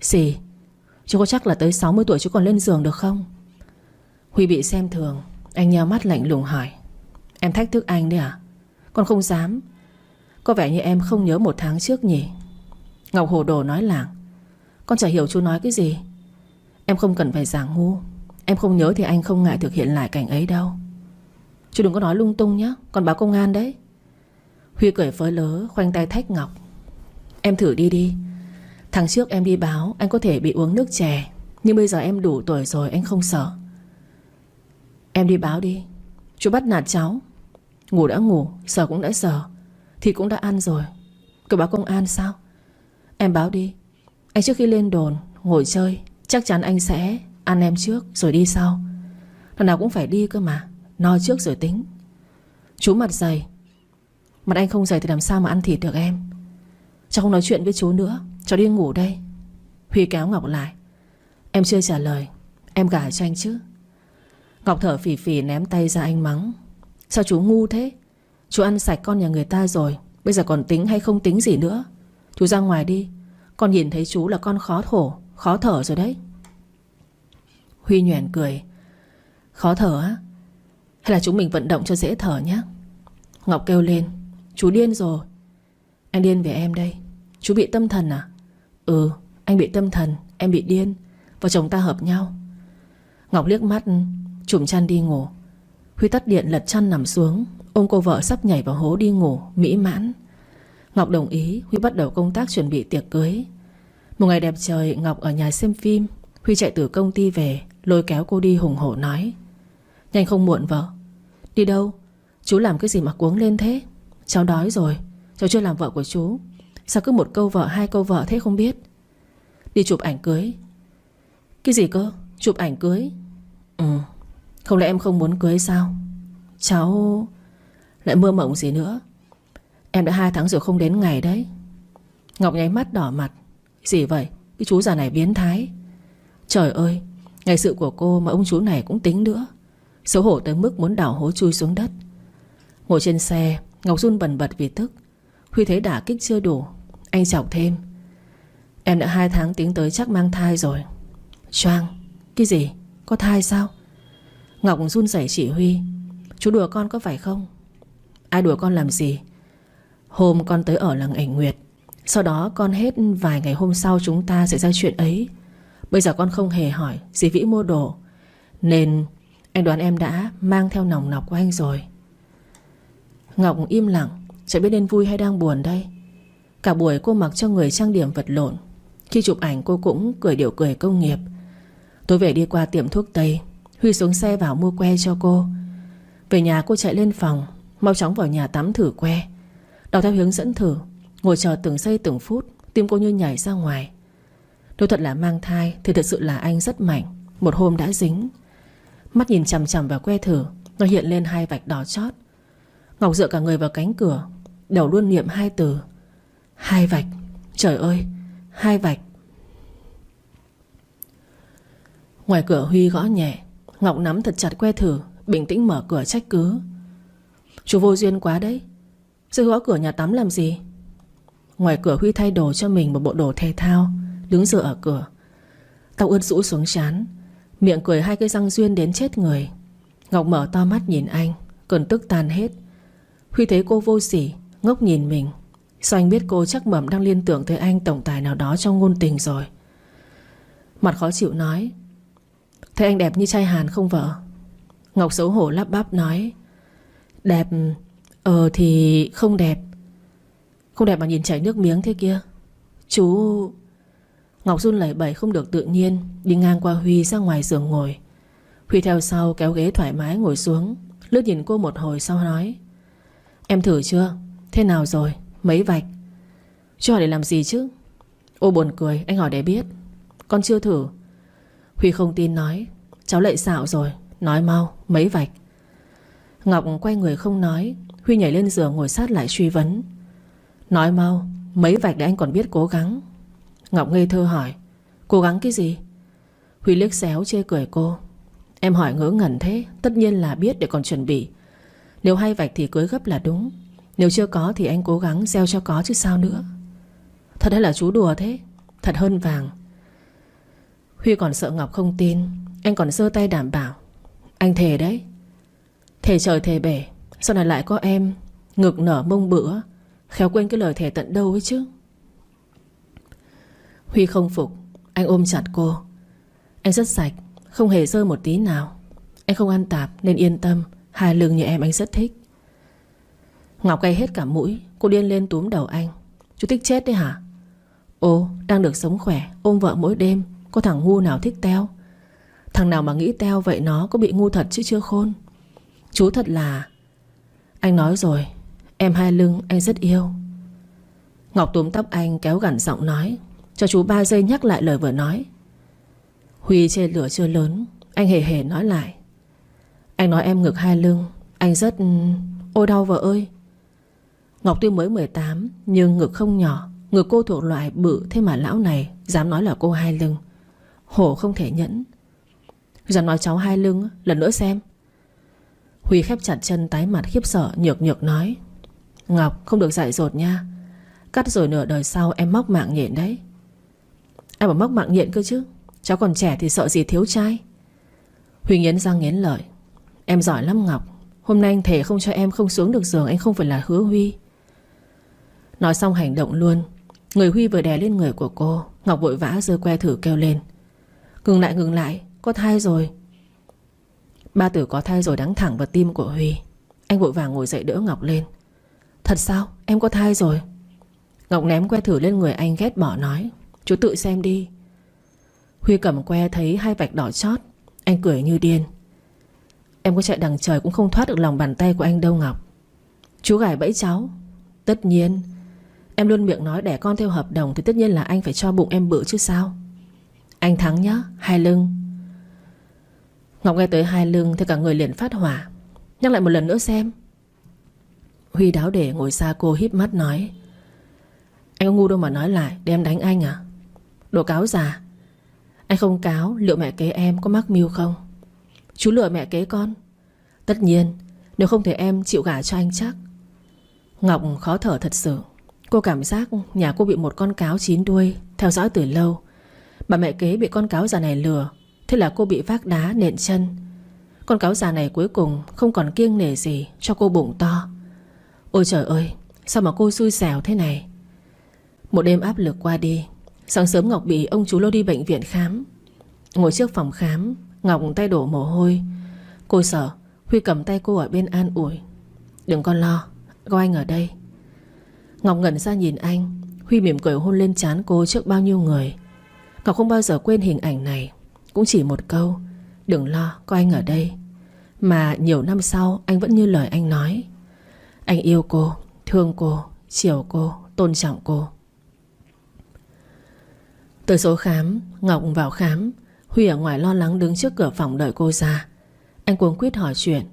Gì? Chú có chắc là tới 60 tuổi chú còn lên giường được không? Huy bị xem thường. Anh nheo mắt lạnh lùng hỏi: Em thách thức anh đấy à? Con không dám. Có vẻ như em không nhớ 1 tháng trước nhỉ? Ngọc hồ đồ nói làng: Con chả hiểu chú nói cái gì. Em không cần phải giảng ngu. Em không nhớ thì anh không ngại thực hiện lại cảnh ấy đâu. Chú đừng có nói lung tung nhé, con báo công an đấy. Huy cười phớ lớ, khoanh tay thách Ngọc: Em thử đi đi. Tháng trước em đi báo anh có thể bị uống nước chè, nhưng bây giờ em đủ tuổi rồi, anh không sợ. Em đi báo đi. Chú bắt nạt cháu. Ngủ đã ngủ, sờ cũng đã sờ, thì cũng đã ăn rồi. Cứ báo công an sao? Em báo đi. Anh trước khi lên đồn ngồi chơi, chắc chắn anh sẽ ăn em trước rồi đi sau. Lần nào cũng phải đi cơ mà. No trước rồi tính. Chú mặt dày. Mặt anh không dày thì làm sao mà ăn thịt được em. Cháu không nói chuyện với chú nữa, cháu đi ngủ đây. Huy kéo Ngọc lại: Em chưa trả lời. Em gả cho anh chứ? Ngọc thở phì phì ném tay ra anh mắng: Sao chú ngu thế? Chú ăn sạch con nhà người ta rồi, bây giờ còn tính hay không tính gì nữa. Chú ra ngoài đi. Con nhìn thấy chú là con khó thở rồi đấy. Huy nhoẻn cười: Khó thở á? Hay là chúng mình vận động cho dễ thở nhé? Ngọc kêu lên: Chú điên rồi. Anh điên về em đây. Chú bị tâm thần à? Ừ, anh bị tâm thần, em bị điên. Vợ chồng ta hợp nhau. Ngọc liếc mắt trùm chăn đi ngủ. Huy tắt điện lật chăn nằm xuống, ôm cô vợ sắp nhảy vào hố đi ngủ, mỹ mãn. Ngọc đồng ý. Huy bắt đầu công tác chuẩn bị tiệc cưới. Một ngày đẹp trời, Ngọc ở nhà xem phim. Huy chạy từ công ty về, lôi kéo cô đi hùng hổ nói: Nhanh không muộn vợ. Đi đâu? Chú làm cái gì mà cuống lên thế? Cháu đói rồi. Cháu chưa làm vợ của chú. Sao cứ một câu vợ 2 câu vợ thế không biết? Đi chụp ảnh cưới. Cái gì cơ? Chụp ảnh cưới? Ừ. Không lẽ em không muốn cưới sao? Cháu... Lại mơ mộng gì nữa? Em đã 2 tháng rồi không đến ngày đấy. Ngọc nháy mắt đỏ mặt: Gì vậy? Cái chú già này biến thái. Trời ơi, ngày sự của cô mà ông chú này cũng tính nữa. Xấu hổ tới mức muốn đào hố chui xuống đất. Ngồi trên xe, Ngọc run bần bật vì tức. Huy thấy đả kích chưa đủ, anh chọc thêm: Em đã 2 tháng tính tới chắc mang thai rồi. Choang. Cái gì? Có thai sao? Ngọc run rẩy chỉ Huy: Chú đùa con có phải không? Ai đùa con làm gì? Hôm con tới ở làng Ảnh Nguyệt, sau đó con hết vài ngày hôm sau chúng ta xảy ra chuyện ấy. Bây giờ con không hề hỏi dì Vĩ mua đồ, nên anh đoán em đã mang theo nòng nọc của anh rồi. Ngọc im lặng, chẳng biết nên vui hay đang buồn đây. Cả buổi cô mặc cho người trang điểm vật lộn. Khi chụp ảnh cô cũng cười điệu cười công nghiệp. Tối về đi qua tiệm thuốc tây, Huy xuống xe vào mua que cho cô. Về nhà cô chạy lên phòng, mau chóng vào nhà tắm thử que, đọc theo hướng dẫn thử, ngồi chờ từng giây từng phút. Tim cô như nhảy ra ngoài. Nếu thật là mang thai thì thật sự là anh rất mạnh. Một hôm đã dính. Mắt nhìn chằm chằm vào que thử, nó hiện lên 2 vạch đỏ chót. Ngọc dựa cả người vào cánh cửa, đầu luôn niệm 2 từ: 2 vạch. Trời ơi, 2 vạch. Ngoài cửa Huy gõ nhẹ. Ngọc nắm thật chặt que thử, bình tĩnh mở cửa trách cứ: Chú vô duyên quá đấy. Rồi gõ cửa nhà tắm làm gì? Ngoài cửa Huy thay đồ cho mình một bộ đồ thể thao, đứng dựa ở cửa, tóc ướt rũ xuống trán, miệng cười 2 cái răng duyên đến chết người. Ngọc mở to mắt nhìn anh, cơn tức tan hết. Huy thấy cô vô sỉ, ngốc nhìn mình. Sao anh biết cô chắc mẩm đang liên tưởng tới anh tổng tài nào đó trong ngôn tình rồi. Mặt khó chịu nói: Thấy anh đẹp như trai Hàn không vợ? Ngọc xấu hổ lắp bắp nói: Đẹp? Thì không đẹp. Không đẹp mà nhìn chảy nước miếng thế kia. Chú... Ngọc run lẩy bẩy không được tự nhiên, đi ngang qua Huy ra ngoài giường ngồi. Huy theo sau kéo ghế thoải mái ngồi xuống, lướt nhìn cô một hồi sau nói: Em thử chưa? Thế nào rồi? Mấy vạch? Chú hỏi để làm gì chứ? Ô buồn cười, anh hỏi để biết. Con chưa thử. Huy không tin nói: Cháu lại xạo rồi, nói mau, mấy vạch? Ngọc quay người không nói. Huy nhảy lên giường ngồi sát lại truy vấn: Nói mau, mấy vạch để anh còn biết cố gắng. Ngọc ngây thơ hỏi: Cố gắng cái gì? Huy liếc xéo chê cười cô: Em hỏi ngớ ngẩn thế, tất nhiên là biết để còn chuẩn bị. Nếu 2 vạch thì cưới gấp là đúng. Nếu chưa có thì anh cố gắng gieo cho có chứ sao nữa. Thật hay là chú đùa thế? Thật hơn vàng. Huy còn sợ Ngọc không tin. Anh còn giơ tay đảm bảo. Anh thề đấy. Thề trời thề bể. Sau này lại có em ngực nở mông bữa. Khéo quên cái lời thề tận đâu ấy chứ. Huy không phục. Anh ôm chặt cô. Anh rất sạch, không hề dơ một tí nào. Anh không ăn tạp nên yên tâm. Hai lưng như em anh rất thích. Ngọc cay hết cả mũi. Cô điên lên túm đầu anh. Chú thích chết đấy hả? Ồ, đang được sống khỏe, ôm vợ mỗi đêm. Có thằng ngu nào thích teo. Thằng nào mà nghĩ teo vậy nó có bị ngu thật chứ chưa khôn. Chú thật là... Anh nói rồi, em hai lưng anh rất yêu. Ngọc túm tóc anh kéo gằn giọng nói. Cho chú 3 giây nhắc lại lời vừa nói. Huy chê lửa chưa lớn. Anh hề hề nói lại. Anh nói em ngực hai lưng. Anh rất... Ôi đau vợ ơi. Ngọc tuy mới 18 nhưng ngực không nhỏ. Ngực cô thuộc loại bự. Thế mà lão này dám nói là cô hai lưng. Hổ không thể nhẫn. Dám nói cháu hai lưng lần nữa xem. Huy khép chặt chân tái mặt khiếp sợ nhược nhược nói. Ngọc không được dại dột nha. Cắt rồi nửa đời sau em móc mạng nhện đấy. Em bảo móc mạng nhện cơ chứ. Cháu còn trẻ thì sợ gì thiếu trai. Huy nghiến răng nghiến lợi. Em giỏi lắm Ngọc. Hôm nay anh thề không cho em không xuống được giường. Anh không phải là Hứa Huy. Nói xong hành động luôn. Người Huy vừa đè lên người của cô. Ngọc vội vã giơ que thử kêu lên. Ngừng lại. Có thai rồi. 3 từ có thai rồi đắng thẳng vào tim của Huy. Anh vội vàng ngồi dậy đỡ Ngọc lên. Thật sao? Em có thai rồi. Ngọc ném que thử lên người anh ghét bỏ nói. Chú tự xem đi. Huy cầm que thấy 2 vạch đỏ chót. Anh cười như điên. Em có chạy đằng trời cũng không thoát được lòng bàn tay của anh đâu Ngọc. Chú gài bẫy cháu. Tất nhiên. Em luôn miệng nói đẻ con theo hợp đồng thì tất nhiên là anh phải cho bụng em bự chứ sao. Anh thắng nhá. Hai lưng. Ngọc nghe tới hai lưng thì cả người liền phát hỏa. Nhắc lại một lần nữa xem. Huy đáo để ngồi xa cô híp mắt nói. Anh có ngu đâu mà nói lại để em đánh anh à? Đồ cáo già. Anh không cáo liệu mẹ kế em có mắc mưu không? Chú lừa mẹ kế con. Tất nhiên. Nếu không thì em chịu gả cho anh chắc. Ngọc khó thở thật sự. Cô cảm giác nhà cô bị một con cáo 9 đuôi theo dõi từ lâu. Bà mẹ kế bị con cáo già này lừa. Thế là cô bị vác đá nện chân. Con cáo già này cuối cùng không còn kiêng nể gì cho cô bụng to. Ôi trời ơi, sao mà cô xui xẻo thế này. Một đêm áp lực qua đi. Sáng sớm Ngọc bị ông chú lôi đi bệnh viện khám. Ngồi trước phòng khám, Ngọc tay đổ mồ hôi. Cô sợ. Huy cầm tay cô ở bên an ủi. Đừng con lo, có anh ở đây. Ngọc ngẩn ra nhìn anh. Huy mỉm cười hôn lên trán cô trước bao nhiêu người. Ngọc không bao giờ quên hình ảnh này. Cũng chỉ một câu. Đừng lo, có anh ở đây. Mà nhiều năm sau anh vẫn như lời anh nói. Anh yêu cô, thương cô, chiều cô, tôn trọng cô. Tới số khám, Ngọc vào khám. Huy ở ngoài lo lắng đứng trước cửa phòng đợi cô ra. Anh cuống quýt hỏi chuyện.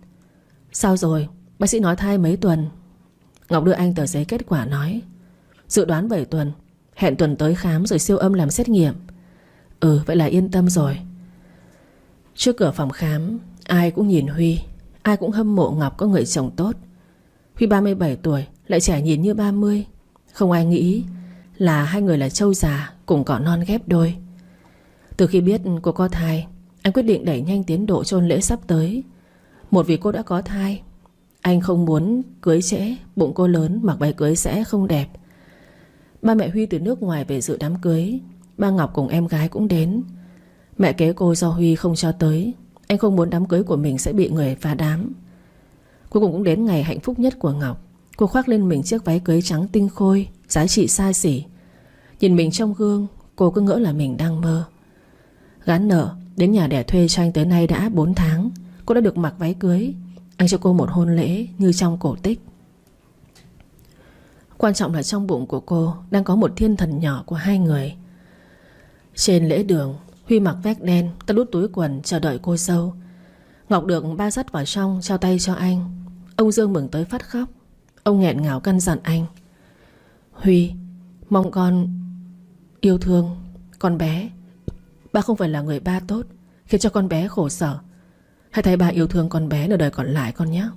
Sao rồi? Bác sĩ nói thai mấy tuần? Ngọc đưa anh tờ giấy kết quả nói. Dự đoán 7 tuần. Hẹn tuần tới khám rồi siêu âm làm xét nghiệm. Ừ, vậy là yên tâm rồi. Trước cửa phòng khám, ai cũng nhìn Huy. Ai cũng hâm mộ Ngọc có người chồng tốt. Huy 37 tuổi lại trẻ nhìn như 30. Không ai nghĩ là hai người là trâu già cùng cỏ non ghép đôi. Từ khi biết cô có thai, anh quyết định đẩy nhanh tiến độ chôn lễ sắp tới. Một vì cô đã có thai. Anh không muốn cưới trễ. Bụng cô lớn mặc váy cưới sẽ không đẹp. Ba mẹ Huy từ nước ngoài về dự đám cưới. Ba Ngọc cùng em gái cũng đến. Mẹ kế cô do Huy không cho tới. Anh không muốn đám cưới của mình sẽ bị người phá đám. Cuối cùng cũng đến ngày hạnh phúc nhất của Ngọc. Cô khoác lên mình chiếc váy cưới trắng tinh khôi, giá trị xa xỉ. Nhìn mình trong gương, cô cứ ngỡ là mình đang mơ. Gán nợ, đến nhà đẻ thuê cho anh tới nay đã 4 tháng. Cô đã được mặc váy cưới. Anh cho cô một hôn lễ như trong cổ tích. Quan trọng là trong bụng của cô đang có một thiên thần nhỏ của hai người. Trên lễ đường, Huy mặc vest đen, tay đút túi quần chờ đợi cô dâu. Ngọc được ba dắt vào trong trao tay cho anh. Ông Dương mừng tới phát khóc. Ông nghẹn ngào căn dặn anh. Huy, mong con yêu thương con bé. Ba không phải là người ba tốt khiến cho con bé khổ sở. Hãy thấy ba yêu thương con bé nửa đời còn lại con nhé.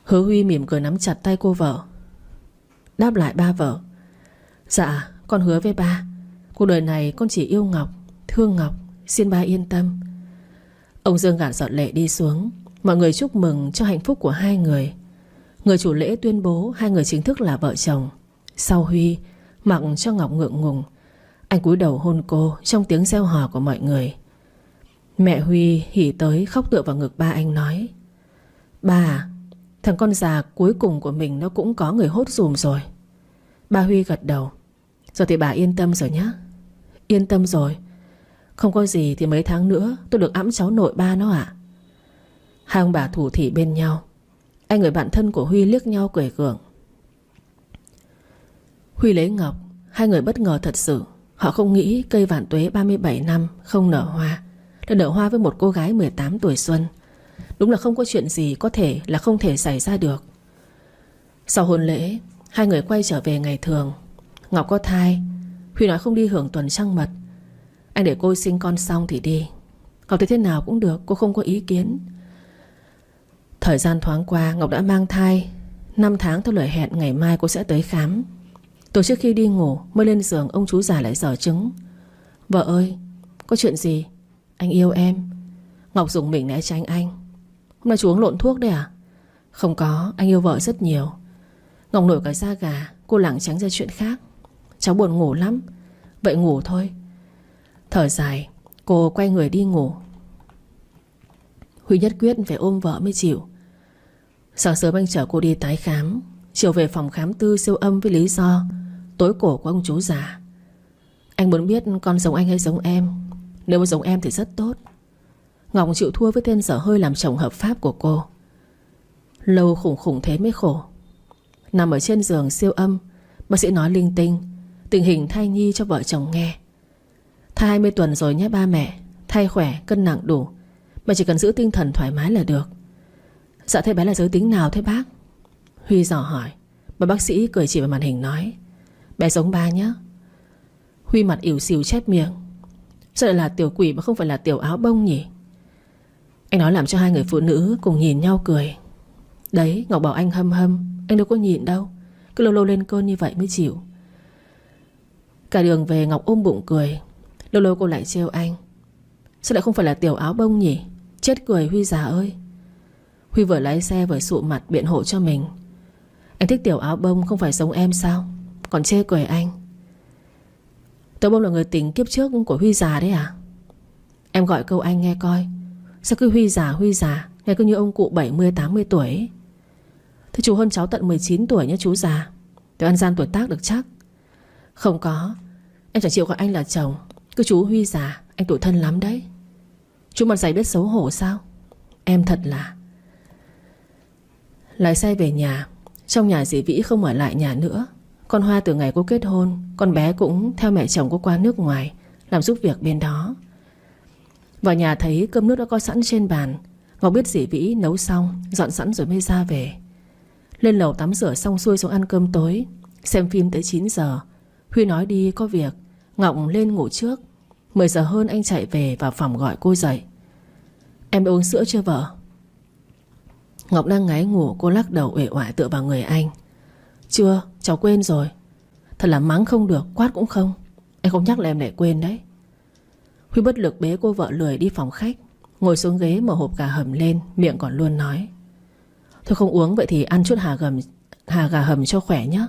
Hứa Huy mỉm cười nắm chặt tay cô vợ. Đáp lại ba vợ. Dạ, con hứa với ba, Cuộc đời này con chỉ yêu Ngọc, thương Ngọc, xin ba yên tâm. Ông Dương gạt giọt lệ đi xuống. Mọi người chúc mừng cho hạnh phúc của hai người. Người chủ lễ tuyên bố hai người chính thức là vợ chồng. Sau Huy mặc cho Ngọc ngượng ngùng, anh cúi đầu hôn cô trong tiếng reo hò của mọi người. Mẹ Huy hỉ tới khóc tựa vào ngực ba anh nói: Ba à, thằng con già cuối cùng của mình nó cũng có người hốt dùm rồi. Ba Huy gật đầu. Giờ thì bà yên tâm rồi nhá. Yên tâm rồi. Không có gì thì mấy tháng nữa tôi được ẵm cháu nội ba nó ạ. Hai ông bà thủ thỉ bên nhau. Anh người bạn thân của Huy liếc nhau cười gượng. Huy lấy Ngọc. Hai người bất ngờ thật sự. Họ không nghĩ cây vạn tuế 37 năm không nở hoa đã nở hoa với một cô gái 18 tuổi xuân. Đúng là không có chuyện gì có thể là không thể xảy ra được. Sau hôn lễ, hai người quay trở về ngày thường. Ngọc có thai. Huy nói không đi hưởng tuần trăng mật. Anh để cô sinh con xong thì đi. Ngọc thấy thế nào cũng được, cô không có ý kiến. Thời gian thoáng qua, Ngọc đã mang thai 5 tháng theo lời hẹn ngày mai cô sẽ tới khám. Tối trước khi đi ngủ mới lên giường, ông chú già lại dở trứng. Vợ ơi, có chuyện gì? Anh yêu em. Ngọc dùng mình né tránh anh. Hôm nay chú uống lộn thuốc đấy à? Không có, anh yêu vợ rất nhiều. Ngọc nổi cả da gà. Cô lảng tránh ra chuyện khác. Cháu buồn ngủ lắm. Vậy ngủ thôi. Thở dài, cô quay người đi ngủ. Huy nhất quyết phải ôm vợ mới chịu. Sáng sớm anh chở cô đi tái khám. Chiều về phòng khám tư siêu âm với lý do tối cổ của ông chú già. Anh muốn biết con giống anh hay giống em. Nếu mà giống em thì rất tốt. Ngọc chịu thua với tên dở hơi làm chồng hợp pháp của cô. Lâu khủng khủng thế mới khổ. Nằm ở trên giường siêu âm, bác sĩ nói linh tinh tình hình thai nhi cho vợ chồng nghe. Thai 20 tuần rồi nhé ba mẹ. Thai khỏe, cân nặng đủ. Mà chỉ cần giữ tinh thần thoải mái là được. Dạ thế bé là giới tính nào thế bác? Huy dò hỏi. Bà bác sĩ cười chỉ vào màn hình nói: Bé giống ba nhé. Huy mặt ỉu xìu chép miệng. Sao lại là tiểu quỷ mà không phải là tiểu áo bông nhỉ? Anh nói làm cho hai người phụ nữ cùng nhìn nhau cười. Đấy, Ngọc bảo anh hâm hâm. Anh đâu có nhịn đâu. Cứ lâu lâu lên cơn như vậy mới chịu. Cả đường về Ngọc ôm bụng cười. Lâu lâu cô lại trêu anh: Sao lại không phải là tiểu áo bông nhỉ? Chết cười Huy già ơi. Huy vừa lái xe vừa sụ mặt biện hộ cho mình. Anh thích tiểu áo bông không phải giống em sao? Còn chê cười anh. Tiểu bông là người tình kiếp trước của Huy già đấy à? Em gọi câu anh nghe coi. Sao cứ Huy già nghe cứ như ông cụ 70-80 tuổi ấy. Thế chú hơn cháu tận 19 tuổi nhé chú già. Tôi ăn gian tuổi tác được chắc. Không có. Em chẳng chịu gọi anh là chồng. Cứ chú Huy già. Anh tủi thân lắm đấy. Chú mặt dày biết xấu hổ sao? Em thật là. Lái xe về nhà. Trong nhà dì Vĩ không ở lại nhà nữa. Con Hoa từ ngày cô kết hôn, con bé cũng theo mẹ chồng cô qua nước ngoài làm giúp việc bên đó. Vào nhà thấy cơm nước đã có sẵn trên bàn. Ngọc biết dì Vĩ nấu xong, dọn sẵn rồi mới ra về. Lên lầu tắm rửa xong xuôi xuống ăn cơm tối. Xem phim tới 9 giờ. Huy nói đi có việc. Ngọc lên ngủ trước. 10 giờ hơn anh chạy về vào phòng gọi cô dậy. Em đã uống sữa chưa vợ? Ngọc đang ngáy ngủ. Cô lắc đầu uể oải tựa vào người anh. Chưa, cháu quên rồi. Thật là mắng không được, quát cũng không. Anh không nhắc là em lại quên đấy. Huy bất lực bế cô vợ lười đi phòng khách. Ngồi xuống ghế mở hộp gà hầm lên. Miệng còn luôn nói: Thôi không uống vậy thì ăn chút hà gà hầm cho khỏe nhé.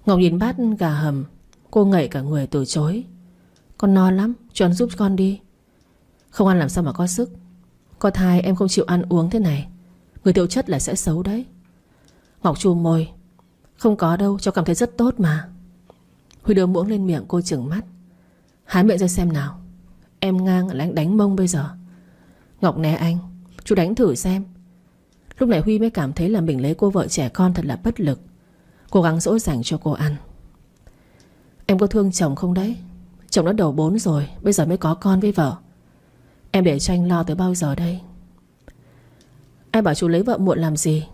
Ngọc nhìn bát gà hầm. Cô ngậy cả người từ chối. Con no lắm, cho ăn giúp con đi. Không ăn làm sao mà có sức. Có thai em không chịu ăn uống thế này. Người thiếu chất là sẽ xấu đấy. Ngọc chu môi. Không có đâu, cháu cảm thấy rất tốt mà. Huy đưa muỗng lên miệng cô chừng mắt. Há miệng ra xem nào. Em ngang là anh đánh mông bây giờ. Ngọc né anh. Chú đánh thử xem. Lúc này Huy mới cảm thấy là mình lấy cô vợ trẻ con thật là bất lực. Cố gắng dỗ dành cho cô ăn. Em có thương chồng không đấy? Chồng đã đầu 4 rồi, bây giờ mới có con với vợ. Em để cho anh lo tới bao giờ đây? Ai bảo chú lấy vợ muộn làm gì?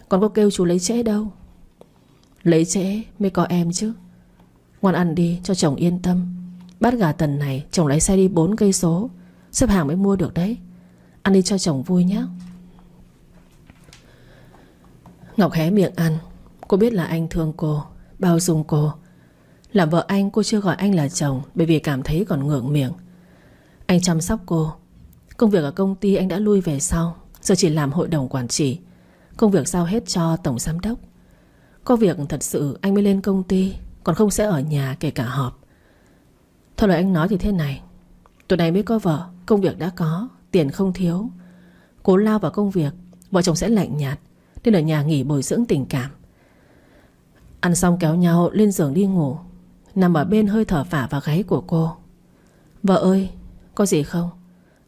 Còn có kêu chú lấy trễ đâu. Lấy trễ mới có em chứ. Ngoan ăn đi cho chồng yên tâm. Bát gà tần này chồng lái xe đi 4 cây số, xếp hàng mới mua được đấy. Ăn đi cho chồng vui nhé. Ngọc hé miệng ăn. Cô biết là anh thương cô, bao dung cô. Làm vợ anh, cô chưa gọi anh là chồng bởi vì cảm thấy còn ngượng miệng. Anh chăm sóc cô. Công việc ở công ty anh đã lui về sau, giờ chỉ làm hội đồng quản trị. Công việc giao hết cho tổng giám đốc. Có việc thật sự anh mới lên công ty, còn không sẽ ở nhà kể cả họp. Thôi lời anh nói thì thế này. Tuần này mới có vợ, công việc đã có, tiền không thiếu. Cố lao vào công việc, vợ chồng sẽ lạnh nhạt, nên ở nhà nghỉ bồi dưỡng tình cảm. Ăn xong kéo nhau lên giường đi ngủ. Nằm ở bên hơi thở phả vào gáy của cô. Vợ ơi, có gì không?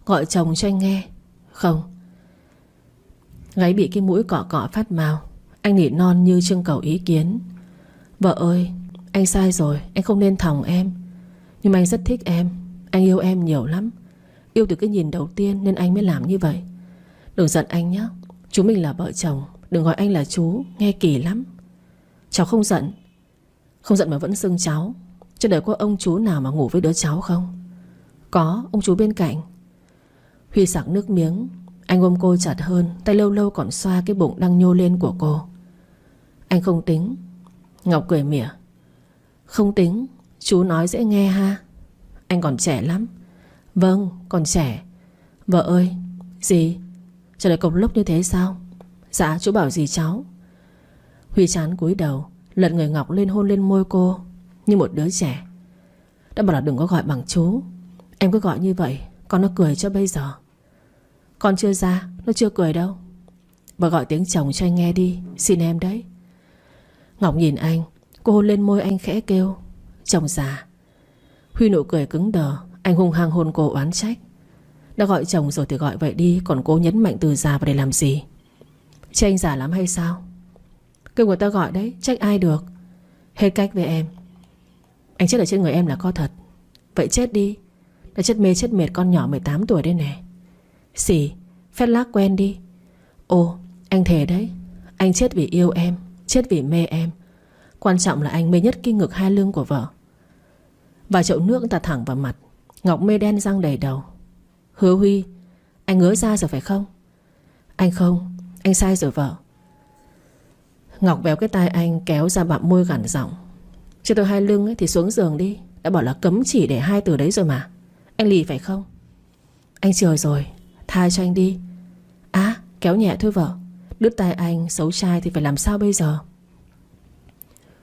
Gọi chồng cho anh nghe. Không. Gáy bị cái mũi cọ cọ phát màu. Anh nỉ non như trưng cầu ý kiến. Vợ ơi, anh sai rồi, anh không nên thòng em. Nhưng mà anh rất thích em. Anh yêu em nhiều lắm. Yêu từ cái nhìn đầu tiên nên anh mới làm như vậy. Đừng giận anh nhé. Chúng mình là vợ chồng. Đừng gọi anh là chú, nghe kỳ lắm. Cháu không giận. Không giận mà vẫn xưng cháu. Trên đời có ông chú nào mà ngủ với đứa cháu không? Có, ông chú bên cạnh. Huy sặc nước miếng. Anh ôm cô chặt hơn, tay lâu lâu còn xoa cái bụng đang nhô lên của cô. Anh không tính. Ngọc cười mỉa. Không tính, chú nói dễ nghe ha. Anh còn trẻ lắm. Vâng, còn trẻ. Vợ ơi. Gì? Trả lời cộc lốc như thế sao? Dạ, chú bảo gì cháu? Huy chán cúi đầu, lật người Ngọc lên hôn lên môi cô như một đứa trẻ. Đã bảo là đừng có gọi bằng chú. Em cứ gọi như vậy, con nó cười cho bây giờ. Con chưa ra, nó chưa cười đâu. Bà gọi tiếng chồng cho anh nghe đi, xin em đấy. Ngọc nhìn anh. Cô hôn lên môi anh khẽ kêu. Chồng già. Huy nụ cười cứng đờ. Anh hung hăng hôn cô oán trách. Đã gọi chồng rồi thì gọi vậy đi. Còn cô nhấn mạnh từ già vào để làm gì? Chứ anh già lắm hay sao? Kêu người ta gọi đấy, trách ai được. Hết cách với em. Anh chết ở trên người em là có thật. Vậy chết đi. Đã chết mê chết mệt con nhỏ 18 tuổi đây nè. Xỉ, phét lác quen đi. Ồ, anh thề đấy. Anh chết vì yêu em, chết vì mê em. Quan trọng là anh mê nhất cái ngực hai lưng của vợ. Và chậu nước tạt thẳng vào mặt. Ngọc mê đen răng đầy đầu. Hứa Huy, anh ngứa ra rồi phải không? Anh không, anh sai rồi vợ. Ngọc véo cái tai anh kéo ra bặm môi gằn giọng. Cho tôi hai lưng ấy thì xuống giường đi. Đã bảo là cấm chỉ để hai từ đấy rồi mà. Anh lì phải không? Anh chừa rồi, tha cho anh đi. À, kéo nhẹ thôi vợ. Đứt tai anh, xấu trai thì phải làm sao bây giờ?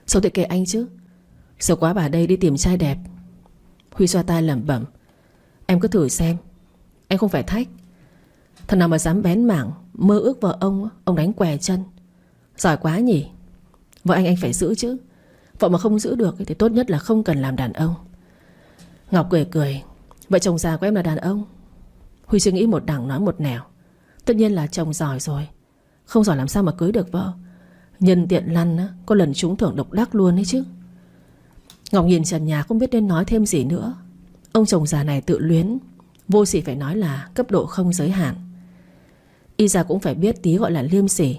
Xấu thì kệ anh chứ. Xấu quá bà đây đi tìm trai đẹp. Huy xoa tai lẩm bẩm. Em cứ thử xem. Anh không phải thách. Thằng nào mà dám bén mảng mơ ước vợ ông đánh què chân. Giỏi quá nhỉ. Vợ anh phải giữ chứ. Vợ mà không giữ được thì tốt nhất là không cần làm đàn ông. Ngọc cười cười. Vậy chồng già của em là đàn ông? Huy suy nghĩ một đằng nói một nẻo. Tất nhiên là chồng giỏi rồi. Không giỏi làm sao mà cưới được vợ. Nhân tiện lăn á, có lần trúng thưởng độc đắc luôn ấy chứ. Ngọc nhìn trần nhà không biết nên nói thêm gì nữa. Ông chồng già này tự luyến. Vô sỉ phải nói là cấp độ không giới hạn. Y ra cũng phải biết tí gọi là liêm sỉ.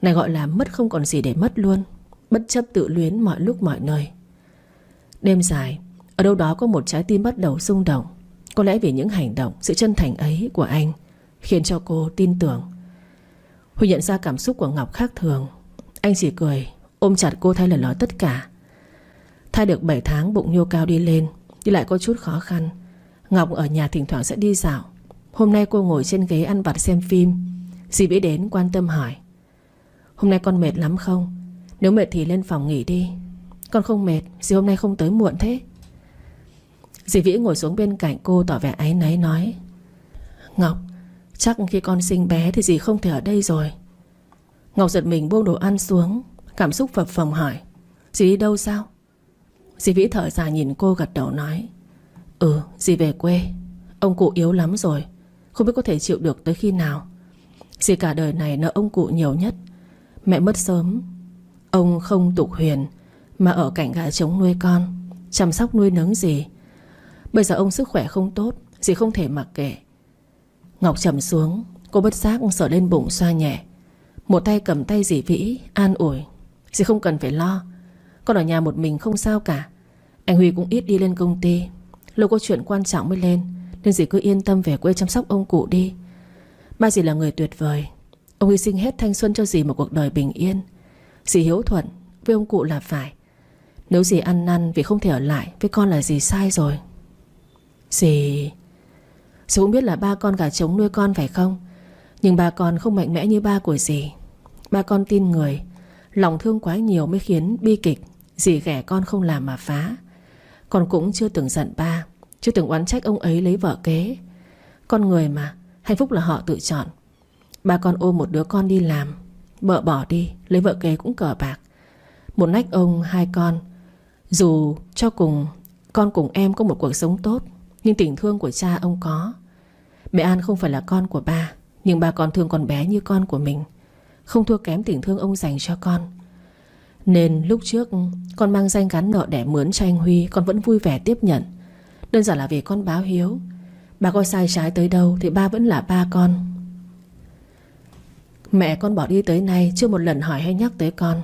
Này gọi là mất không còn gì để mất luôn. Bất chấp tự luyến mọi lúc mọi nơi. Đêm dài, ở đâu đó có một trái tim bắt đầu rung động. Có lẽ vì những hành động, sự chân thành ấy của anh khiến cho cô tin tưởng. Huy nhận ra cảm xúc của Ngọc khác thường. Anh chỉ cười, ôm chặt cô thay lời nói tất cả. Thai được 7 tháng bụng nhô cao đi lên, đi lại có chút khó khăn. Ngọc ở nhà thỉnh thoảng sẽ đi dạo. Hôm nay cô ngồi trên ghế ăn vặt xem phim. Dì Vĩ đến quan tâm hỏi. Hôm nay con mệt lắm không? Nếu mệt thì lên phòng nghỉ đi. Con không mệt, dì hôm nay không tới muộn thế. Dì Vĩ ngồi xuống bên cạnh cô tỏ vẻ áy náy nói. Ngọc, chắc khi con sinh bé thì dì không thể ở đây rồi. Ngọc giật mình buông đồ ăn xuống, cảm xúc phập phồng hỏi. Dì đi đâu sao? Dì Vĩ thở dài nhìn cô gật đầu nói. Dì về quê. Ông cụ yếu lắm rồi, không biết có thể chịu được tới khi nào. Dì cả đời này nợ ông cụ nhiều nhất. Mẹ mất sớm. Ông không tục huyền mà ở cạnh gà trống nuôi con, chăm sóc nuôi nấng dì. Bây giờ ông sức khỏe không tốt, dì không thể mặc kệ. Ngọc trầm xuống. Cô bất giác sờ lên bụng xoa nhẹ. Một tay cầm tay dì Vĩ an ủi. Dì không cần phải lo. Con ở nhà một mình không sao cả. Anh Huy cũng ít đi lên công ty. Lâu có chuyện quan trọng mới lên, nên dì cứ yên tâm về quê chăm sóc ông cụ đi. Ba dì là người tuyệt vời. Ông hy sinh hết thanh xuân cho dì một cuộc đời bình yên. Dì hiếu thuận với ông cụ là phải. Nếu dì ăn năn vì không thể ở lại với con là dì sai rồi. Dì cũng biết là ba con gà trống nuôi con phải không? Nhưng ba con không mạnh mẽ như ba của dì. Ba con tin người, lòng thương quá nhiều mới khiến bi kịch dì ghẻ con không làm mà phá. Con cũng chưa từng giận ba, chưa từng oán trách ông ấy lấy vợ kế. Con người mà, hạnh phúc là họ tự chọn. Ba con ôm một đứa con đi làm, vợ bỏ đi, lấy vợ kế cũng cờ bạc. Một nách ông hai con. Dù cho cùng con cùng em có một cuộc sống tốt, nhưng tình thương của cha ông có. Bé An không phải là con của ba, nhưng ba con thương con bé như con của mình, không thua kém tình thương ông dành cho con. Nên lúc trước con mang danh gắn nợ đẻ mướn cho anh Huy, con vẫn vui vẻ tiếp nhận. Đơn giản là vì con báo hiếu. Ba có sai trái tới đâu thì ba vẫn là ba con. Mẹ con bỏ đi tới nay chưa một lần hỏi hay nhắc tới con.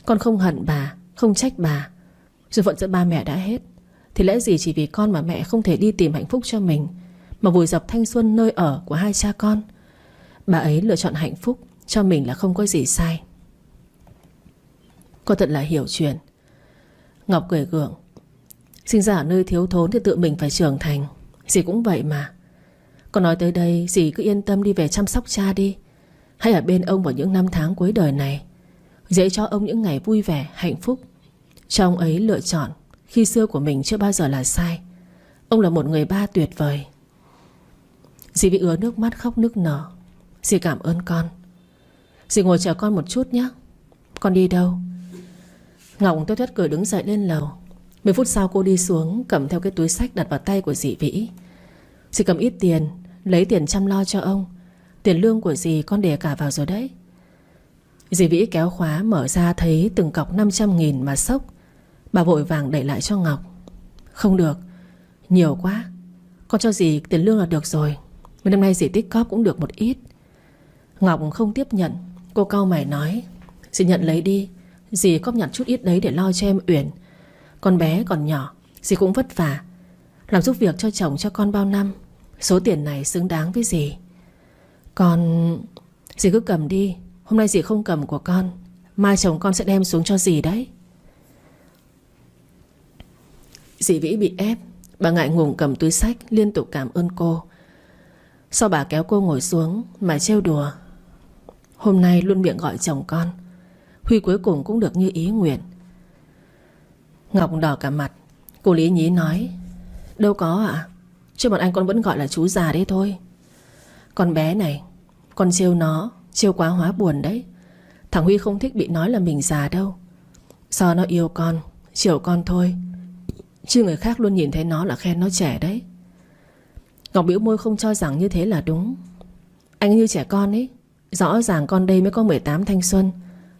Con không hận bà, không trách bà. Rồi phận giữa ba mẹ đã hết, thì lẽ gì chỉ vì con mà mẹ không thể đi tìm hạnh phúc cho mình, mà vùi dập thanh xuân nơi ở của hai cha con. Bà ấy lựa chọn hạnh phúc cho mình là không có gì sai. Con thật là hiểu chuyện. Ngọc cười gượng. Sinh ra ở nơi thiếu thốn thì tự mình phải trưởng thành. Dì cũng vậy mà. Con nói tới đây, dì cứ yên tâm đi về chăm sóc cha đi. Hãy ở bên ông vào những năm tháng cuối đời này, dễ cho ông những ngày vui vẻ, hạnh phúc. Cho ông ấy lựa chọn khi xưa của mình chưa bao giờ là sai. Ông là một người ba tuyệt vời. Dì bị ứa nước mắt khóc nức nở. Dì cảm ơn con. Dì ngồi chờ con một chút nhé. Con đi đâu? Ngọc toét toét cười đứng dậy lên lầu. 10 phút sau cô đi xuống, cầm theo cái túi xách đặt vào tay của dì Vĩ. Dì cầm ít tiền, lấy tiền chăm lo cho ông. Tiền lương của dì con để cả vào rồi đấy. Dì Vĩ kéo khóa mở ra thấy từng cọc 500.000 mà sốc. Bà vội vàng đẩy lại cho Ngọc. Không được, nhiều quá. Con cho dì tiền lương là được rồi. Mấy năm nay dì tích cóp cũng được một ít. Ngọc không tiếp nhận. Cô cau mày nói, dì nhận lấy đi. Dì cóp nhặt chút ít đấy để lo cho em Uyển. Con bé còn nhỏ, dì cũng vất vả, làm giúp việc cho chồng cho con bao năm. Số tiền này xứng đáng với dì. Dì cứ cầm đi. Hôm nay dì không cầm của con, mai chồng con sẽ đem xuống cho dì đấy. Dì Vĩ bị ép. Bà ngại ngùng cầm túi xách, liên tục cảm ơn cô. Sau bà kéo cô ngồi xuống mà trêu đùa. Hôm nay luôn miệng gọi chồng con, Huy cuối cùng cũng được như ý nguyện. Ngọc đỏ cả mặt. Cô lý nhí nói, đâu có ạ. Chứ bọn anh con vẫn gọi là chú già đấy thôi. Con bé này, con trêu nó, trêu quá hóa buồn đấy. Thằng Huy không thích bị nói là mình già đâu. Do nó yêu con, chiều con thôi, chứ người khác luôn nhìn thấy nó là khen nó trẻ đấy. Ngọc bĩu môi không cho rằng như thế là đúng. Anh như trẻ con ấy. Rõ ràng con đây mới có 18 thanh xuân,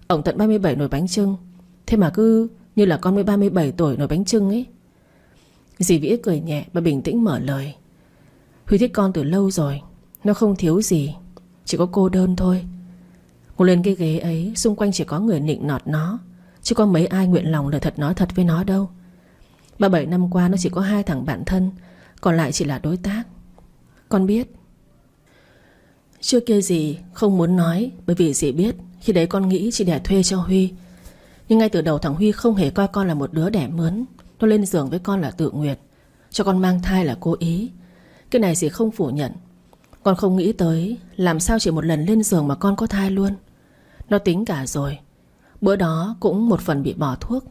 ổng tận 37 nồi bánh chưng. Thế mà cứ như là con mới 37 tuổi nồi bánh chưng ấy. Dì Vĩ cười nhẹ và bình tĩnh mở lời. Huy thích con từ lâu rồi. Nó không thiếu gì, chỉ có cô đơn thôi. Ngồi lên cái ghế ấy, xung quanh chỉ có người nịnh nọt nó, chứ có mấy ai nguyện lòng lời thật nói thật với nó đâu. 37 năm qua nó chỉ có 2 thằng bạn thân, còn lại chỉ là đối tác. Con biết. Trước kia dì không muốn nói, bởi vì dì biết khi đấy con nghĩ chỉ đẻ thuê cho Huy. Nhưng ngay từ đầu thằng Huy không hề coi con là một đứa đẻ mướn. Nó lên giường với con là tự nguyện, cho con mang thai là cố ý. Cái này dì không phủ nhận. Con không nghĩ tới làm sao chỉ một lần lên giường mà con có thai luôn. Nó tính cả rồi. Bữa đó cũng một phần bị bỏ thuốc.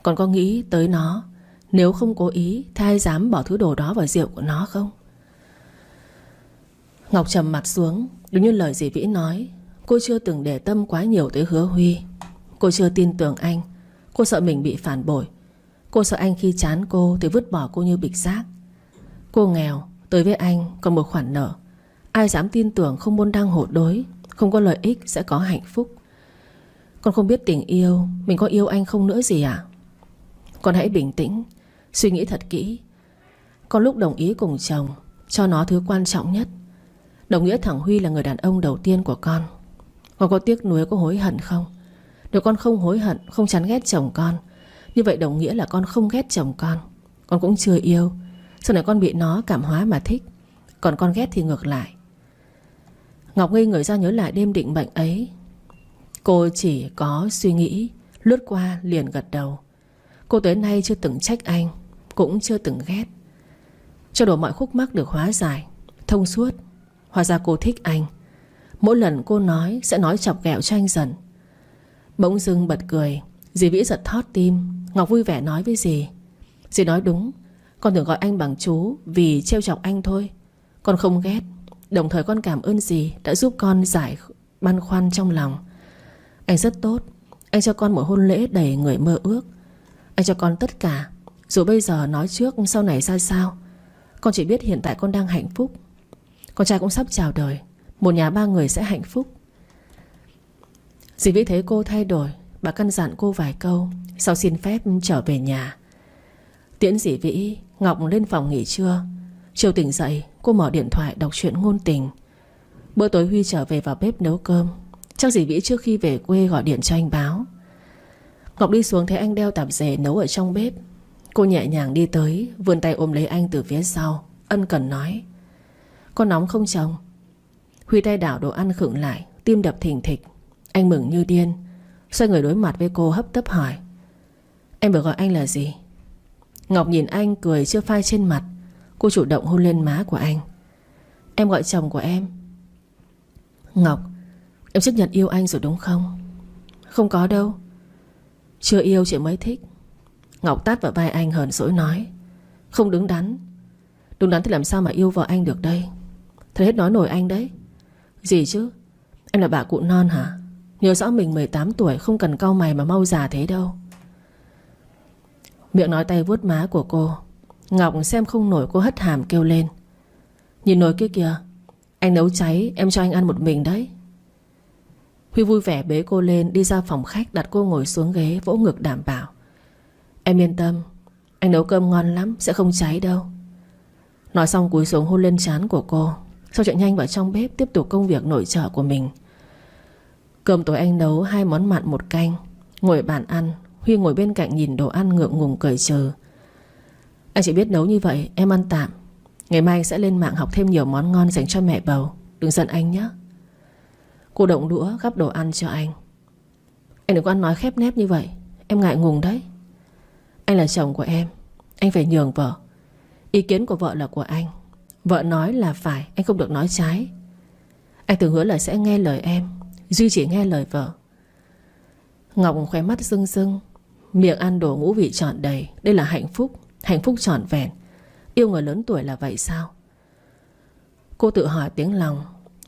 Con có nghĩ tới nó, nếu không cố ý thì ai dám bỏ thứ đồ đó vào rượu của nó không? Ngọc trầm mặt xuống. Đúng như lời dì Vĩ nói, cô chưa từng để tâm quá nhiều tới Hứa Huy. Cô chưa tin tưởng anh. Cô sợ mình bị phản bội. Cô sợ anh khi chán cô thì vứt bỏ cô như bịch rác. Cô nghèo, tới với anh còn một khoản nợ. Ai dám tin tưởng không môn đăng hộ đối, không có lợi ích sẽ có hạnh phúc. Con không biết tình yêu, mình có yêu anh không nữa gì à? Con hãy bình tĩnh, suy nghĩ thật kỹ. Con lúc đồng ý cùng chồng, cho nó thứ quan trọng nhất, đồng nghĩa thằng Huy là người đàn ông đầu tiên của con. Con có tiếc nuối, có hối hận không? Nếu con không hối hận, không chán ghét chồng con, như vậy đồng nghĩa là con không ghét chồng con. Con cũng chưa yêu, sau này con bị nó cảm hóa mà thích. Còn con ghét thì ngược lại. Ngọc ngây người ra nhớ lại đêm định mệnh ấy. Cô chỉ có suy nghĩ, lướt qua liền gật đầu. Cô tới nay chưa từng trách anh, cũng chưa từng ghét. Cho đủ mọi khúc mắc được hóa giải, thông suốt. Hóa ra cô thích anh. Mỗi lần cô nói sẽ nói chọc ghẹo cho anh dần. Bỗng dưng bật cười. Dì Vĩ giật thót tim. Ngọc vui vẻ nói với dì: dì nói đúng, con thường gọi anh bằng chú vì trêu chọc anh thôi. Con không ghét. Đồng thời con cảm ơn dì đã giúp con giải băn khoăn trong lòng. Anh rất tốt. Anh cho con một hôn lễ đầy người mơ ước. Anh cho con tất cả. Dù bây giờ nói trước sau này ra sao, con chỉ biết hiện tại con đang hạnh phúc. Con trai cũng sắp chào đời. Một nhà ba người sẽ hạnh phúc. Dì Vĩ thấy cô thay đổi, bà căn dặn cô vài câu, sau xin phép trở về nhà. Tiễn dì Vĩ, Ngọc lên phòng nghỉ trưa. Chiều tỉnh dậy, cô mở điện thoại đọc truyện ngôn tình. Bữa tối Huy trở về vào bếp nấu cơm. Chắc dì Vĩ trước khi về quê gọi điện cho anh báo. Ngọc đi xuống thấy anh đeo tạp dề nấu ở trong bếp. Cô nhẹ nhàng đi tới, vươn tay ôm lấy anh từ phía sau, ân cần nói: có nóng không chồng? Huy tay đảo đồ ăn khựng lại, tim đập thình thịch. Anh mừng như điên, xoay người đối mặt với cô hấp tấp hỏi: em vừa gọi anh là gì? Ngọc nhìn anh cười chưa phai trên mặt. Cô chủ động hôn lên má của anh. Em gọi chồng của em. Ngọc, em chấp nhận yêu anh rồi đúng không? Không có đâu. Chưa yêu chị mới thích. Ngọc tát vào vai anh hờn dỗi nói: không đứng đắn. Đứng đắn thì làm sao mà yêu vợ anh được đây? Thật hết nói nổi anh đấy. Gì chứ? Em là bà cụ non hả? Nhớ rõ mình 18 tuổi, không cần cau mày mà mau già thế đâu. Miệng nói tay vuốt má của cô. Ngọc xem không nổi, cô hất hàm kêu lên: nhìn nồi kia kìa, anh nấu cháy, em cho anh ăn một mình đấy. Huy vui vẻ bế cô lên, đi ra phòng khách, đặt cô ngồi xuống ghế, vỗ ngực đảm bảo: em yên tâm, anh nấu cơm ngon lắm, sẽ không cháy đâu. Nói xong cúi xuống hôn lên trán của cô. Sau chạy nhanh vào trong bếp tiếp tục công việc nội trợ của mình. Cơm tối anh nấu 2 món mặn 1 canh. Ngồi bàn ăn, Huy ngồi bên cạnh nhìn đồ ăn ngượng ngùng cười trừ: anh chỉ biết nấu như vậy, em ăn tạm. Ngày mai anh sẽ lên mạng học thêm nhiều món ngon dành cho mẹ bầu. Đừng giận anh nhé. Cô động đũa gắp đồ ăn cho anh. Anh đừng có ăn nói khép nép như vậy, em ngại ngùng đấy. Anh là chồng của em, anh phải nhường vợ. Ý kiến của vợ là của anh. Vợ nói là phải, anh không được nói trái. Anh từng hứa là sẽ nghe lời em, duy chỉ nghe lời vợ. Ngọc khóe mắt rưng rưng, miệng ăn đồ ngũ vị trọn đầy. Đây là hạnh phúc, hạnh phúc trọn vẹn. Yêu người lớn tuổi là vậy sao? Cô tự hỏi tiếng lòng.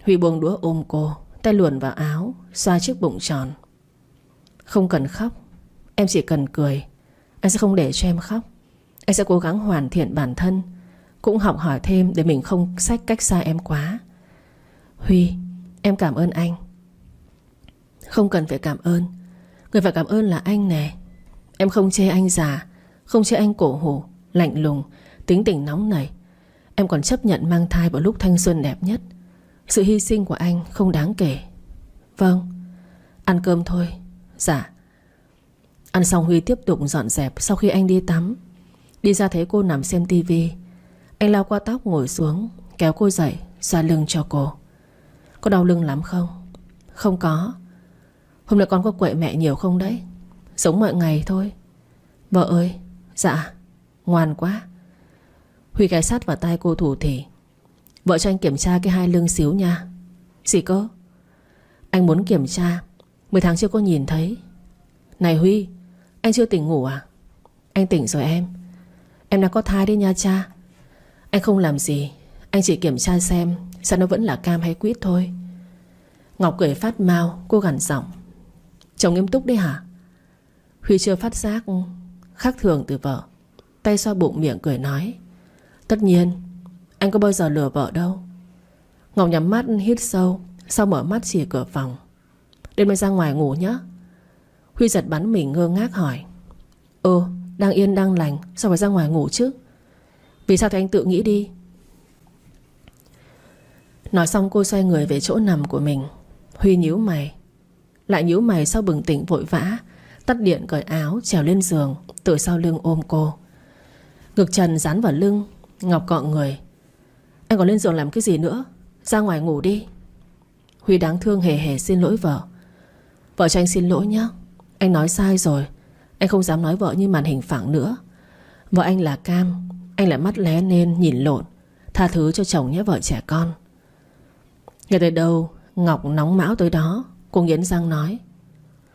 Huy buông đũa ôm cô, tay luồn vào áo, xoa chiếc bụng tròn. Không cần khóc, em chỉ cần cười. Anh sẽ không để cho em khóc. Anh sẽ cố gắng hoàn thiện bản thân, cũng học hỏi thêm để mình không cách xa em quá. Huy, em cảm ơn anh. Không cần phải cảm ơn. Người phải cảm ơn là anh nè. Em không chê anh già, không chê anh cổ hủ, lạnh lùng, tính tình nóng nảy. Em còn chấp nhận mang thai vào lúc thanh xuân đẹp nhất. Sự hy sinh của anh không đáng kể. Vâng. Ăn cơm thôi. Dạ. Ăn xong Huy tiếp tục dọn dẹp. Sau khi anh đi tắm, đi ra thấy cô nằm xem tivi. Anh lau qua tóc ngồi xuống, kéo cô dậy, xoa lưng cho cô. Có đau lưng lắm không? Không có. Hôm nay con có quậy mẹ nhiều không đấy? Giống mọi ngày thôi. Vợ ơi. Dạ. Ngoan quá. Huy ghé sát vào tai cô thủ thỉ: vợ cho anh kiểm tra cái hai lưng xíu nha. Gì cơ? Anh muốn kiểm tra. 10 tháng chưa có nhìn thấy. Này Huy, anh chưa tỉnh ngủ à? Anh tỉnh rồi em. Em đang có thai đấy nha cha. Anh không làm gì, anh chỉ kiểm tra xem nó vẫn là cam hay quýt thôi. Ngọc cười phát mau. Cô gằn giọng: chồng nghiêm túc đấy hả? Huy chưa phát giác khác thường từ vợ, tay xoa bụng miệng cười nói: tất nhiên, anh có bao giờ lừa vợ đâu. Ngọc nhắm mắt hít sâu, sau mở mắt chỉ cửa phòng: đêm nay ra ngoài ngủ nhé. Huy giật bắn mình ngơ ngác hỏi: đang yên đang lành, sao phải ra ngoài ngủ chứ? Vì sao thì anh tự nghĩ đi. Nói xong cô xoay người về chỗ nằm của mình. Huy nhíu mày. Lại nhíu mày sau bừng tỉnh vội vã tắt điện cởi áo trèo lên giường, từ sau lưng ôm cô. Ngực trần dán vào lưng. Ngọc cọ người: anh còn lên giường làm cái gì nữa? Ra ngoài ngủ đi. Huy đáng thương hề hề xin lỗi vợ: vợ cho anh xin lỗi nhé. Anh nói sai rồi. Anh không dám nói vợ như màn hình phẳng nữa. Vợ anh là Cam, anh lại mắt lé nên nhìn lộn. Tha thứ cho chồng nhé vợ trẻ con. Nghe tới đâu Ngọc nóng mão tới đó. Cô nghiến răng nói: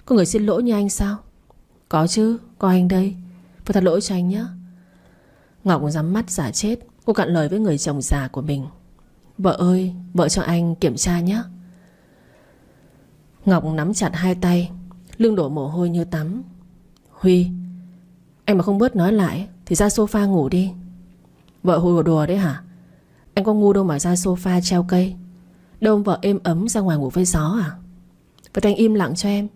có người xin lỗi như anh sao? Có chứ, có anh đây. Phải thật lỗi cho anh nhé. Ngọc nhắm mắt giả chết. Cô cạn lời với người chồng già của mình: vợ ơi, vợ cho anh kiểm tra nhé. Ngọc nắm chặt hai tay, lưng đổ mồ hôi như tắm. Huy, anh mà không bớt nói lại thì ra sofa ngủ đi. Vợ hùa đùa đấy hả? Anh có ngu đâu mà ra sofa treo cây. Đâu vợ êm ấm ra ngoài ngủ với gió à? Vậy anh im lặng cho em.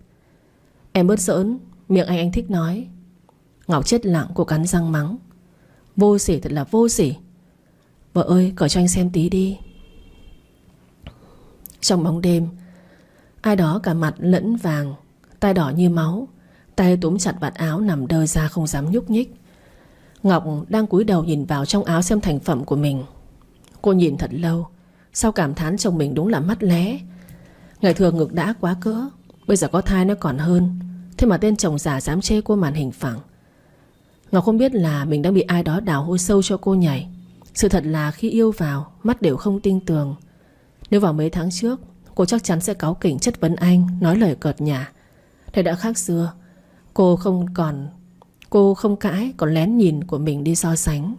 Em bớt giỡn, miệng anh thích nói. Ngọc chết lặng, cô cắn răng mắng: vô sỉ, thật là vô sỉ. Vợ ơi, cởi cho anh xem tí đi. Trong bóng đêm, ai đó cả mặt lẫn vàng, tay đỏ như máu, tay túm chặt vạt áo nằm đơ ra không dám nhúc nhích. Ngọc đang cúi đầu nhìn vào trong áo xem thành phẩm của mình. Cô nhìn thật lâu, sau cảm thán chồng mình đúng là mắt lé. Ngày thường ngực đã quá cỡ, bây giờ có thai nó còn hơn. Thế mà tên chồng già dám chê cô màn hình phẳng. Ngọc không biết là mình đang bị ai đó đào hố sâu cho cô nhảy. Sự thật là khi yêu vào, mắt đều không tin tưởng. Nếu vào mấy tháng trước, cô chắc chắn sẽ cáu kỉnh chất vấn anh, nói lời cợt nhả. Thế đã khác xưa. Cô không cãi, còn lén nhìn của mình đi so sánh.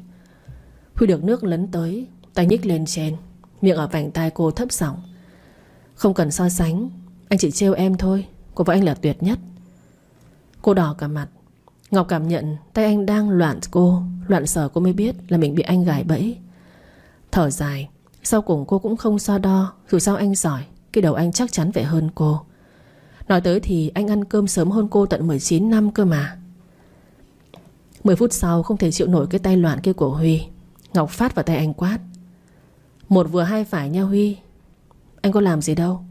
Huy được nước lấn tới, tay nhích lên trên, miệng ở vành tai cô thấp giọng: không cần so sánh, anh chỉ trêu em thôi. Cô và anh là tuyệt nhất. Cô đỏ cả mặt. Ngọc cảm nhận tay anh đang loạn sờ cô mới biết là mình bị anh gài bẫy. Thở dài. Sau cùng cô cũng không so đo. Dù sao anh giỏi, cái đầu anh chắc chắn phải hơn cô. Nói tới thì anh ăn cơm sớm hơn cô tận 19 năm cơ mà. 10 phút sau không thể chịu nổi cái tay loạn kia của Huy, Ngọc phát vào tay anh quát: một vừa hai phải nha Huy. Anh có làm gì đâu,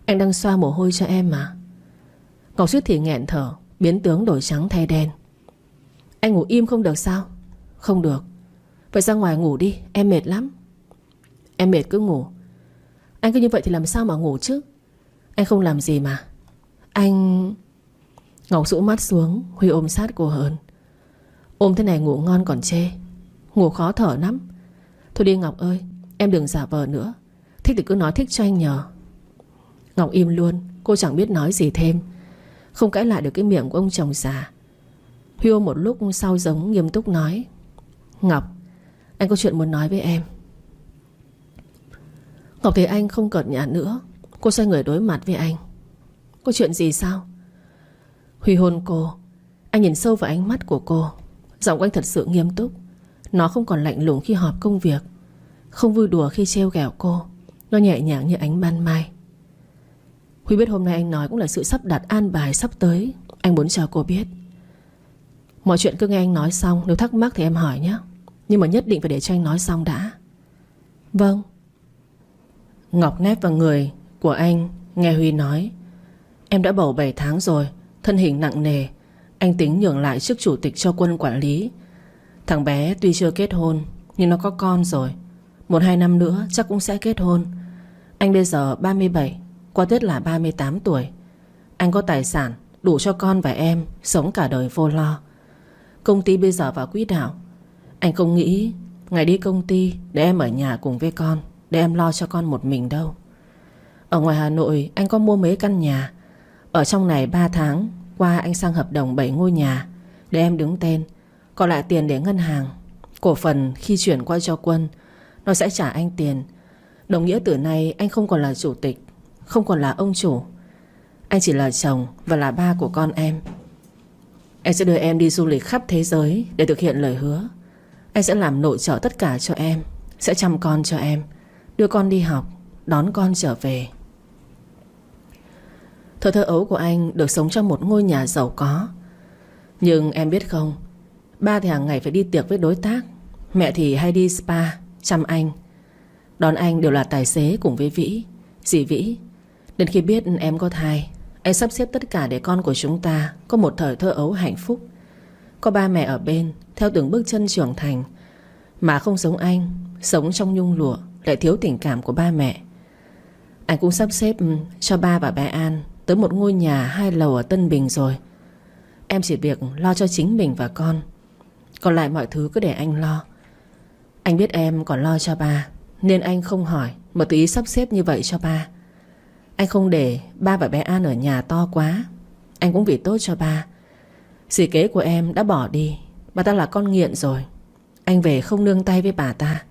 anh đang xoa mồ hôi cho em mà. Ngọc suýt thì nghẹn thở, biến tướng đổi trắng thay đen. Anh ngủ im không được sao? Không được. Vậy ra ngoài ngủ đi, em mệt lắm. Em mệt cứ ngủ. Anh cứ như vậy thì làm sao mà ngủ chứ? Anh không làm gì mà. Anh... Ngọc rũ mắt xuống. Huy ôm sát cô hơn. Ôm thế này ngủ ngon còn chê. Ngủ khó thở lắm. Thôi đi Ngọc ơi, em đừng giả vờ nữa. Thích thì cứ nói thích cho anh nhờ. Ngọc im luôn. Cô chẳng biết nói gì thêm. Không cãi lại được cái miệng của ông chồng già. Huy ôm một lúc sau giống nghiêm túc nói: Ngọc, anh có chuyện muốn nói với em. Ngọc thấy anh không cợt nhả nữa. Cô xoay người đối mặt với anh. Có chuyện gì sao? Huy hôn cô. Anh nhìn sâu vào ánh mắt của cô. Giọng của anh thật sự nghiêm túc. Nó không còn lạnh lùng khi họp công việc, không vui đùa khi trêu ghẹo cô. Nó nhẹ nhàng như ánh ban mai. Huy biết hôm nay anh nói cũng là sự sắp đặt an bài sắp tới. Anh muốn cho cô biết. Mọi chuyện cứ nghe anh nói xong. Nếu thắc mắc thì em hỏi nhé. Nhưng mà nhất định phải để cho anh nói xong đã. Vâng. Ngọc nép vào người của anh. Nghe Huy nói: em đã bầu 7 tháng rồi, thân hình nặng nề. Anh tính nhường lại chức chủ tịch cho Quân quản lý. Thằng bé tuy chưa kết hôn nhưng nó có con rồi. 1-2 năm nữa chắc cũng sẽ kết hôn. Anh bây giờ 37, qua Tết là 38 tuổi. Anh có tài sản đủ cho con và em sống cả đời vô lo. Công ty bây giờ vào quỹ đạo. Anh không nghĩ ngày đi công ty để em ở nhà cùng với con, để em lo cho con một mình đâu. Ở ngoài Hà Nội anh có mua mấy căn nhà. Ở trong này 3 tháng qua anh sang hợp đồng 7 ngôi nhà để em đứng tên. Còn lại tiền để ngân hàng. Cổ phần khi chuyển qua cho Quân, nó sẽ trả anh tiền. Đồng nghĩa từ nay anh không còn là chủ tịch, không còn là ông chủ. Anh chỉ là chồng và là ba của con em. Anh sẽ đưa em đi du lịch khắp thế giới để thực hiện lời hứa. Anh sẽ làm nội trợ tất cả cho em, sẽ chăm con cho em, đưa con đi học, đón con trở về. Thời thơ ấu của anh được sống trong một ngôi nhà giàu có. Nhưng em biết không, ba thì hàng ngày phải đi tiệc với đối tác, mẹ thì hay đi spa chăm anh. Đón anh đều là tài xế cùng với Vĩ, dì Vĩ. Đến khi biết em có thai, anh sắp xếp tất cả để con của chúng ta có một thời thơ ấu hạnh phúc. Có ba mẹ ở bên theo từng bước chân trưởng thành. Mà không giống anh, sống trong nhung lụa, lại thiếu tình cảm của ba mẹ. Anh cũng sắp xếp cho ba và bé An tới một ngôi nhà 2 lầu ở Tân Bình rồi. Em chỉ việc lo cho chính mình và con. Còn lại mọi thứ cứ để anh lo. Anh biết em còn lo cho ba, nên anh không hỏi mà tự ý sắp xếp như vậy cho ba. Anh không để ba và bé An ở nhà to quá. Anh cũng vì tốt cho ba. Dì kế của em đã bỏ đi. Bà ta là con nghiện rồi. Anh về không nương tay với bà ta.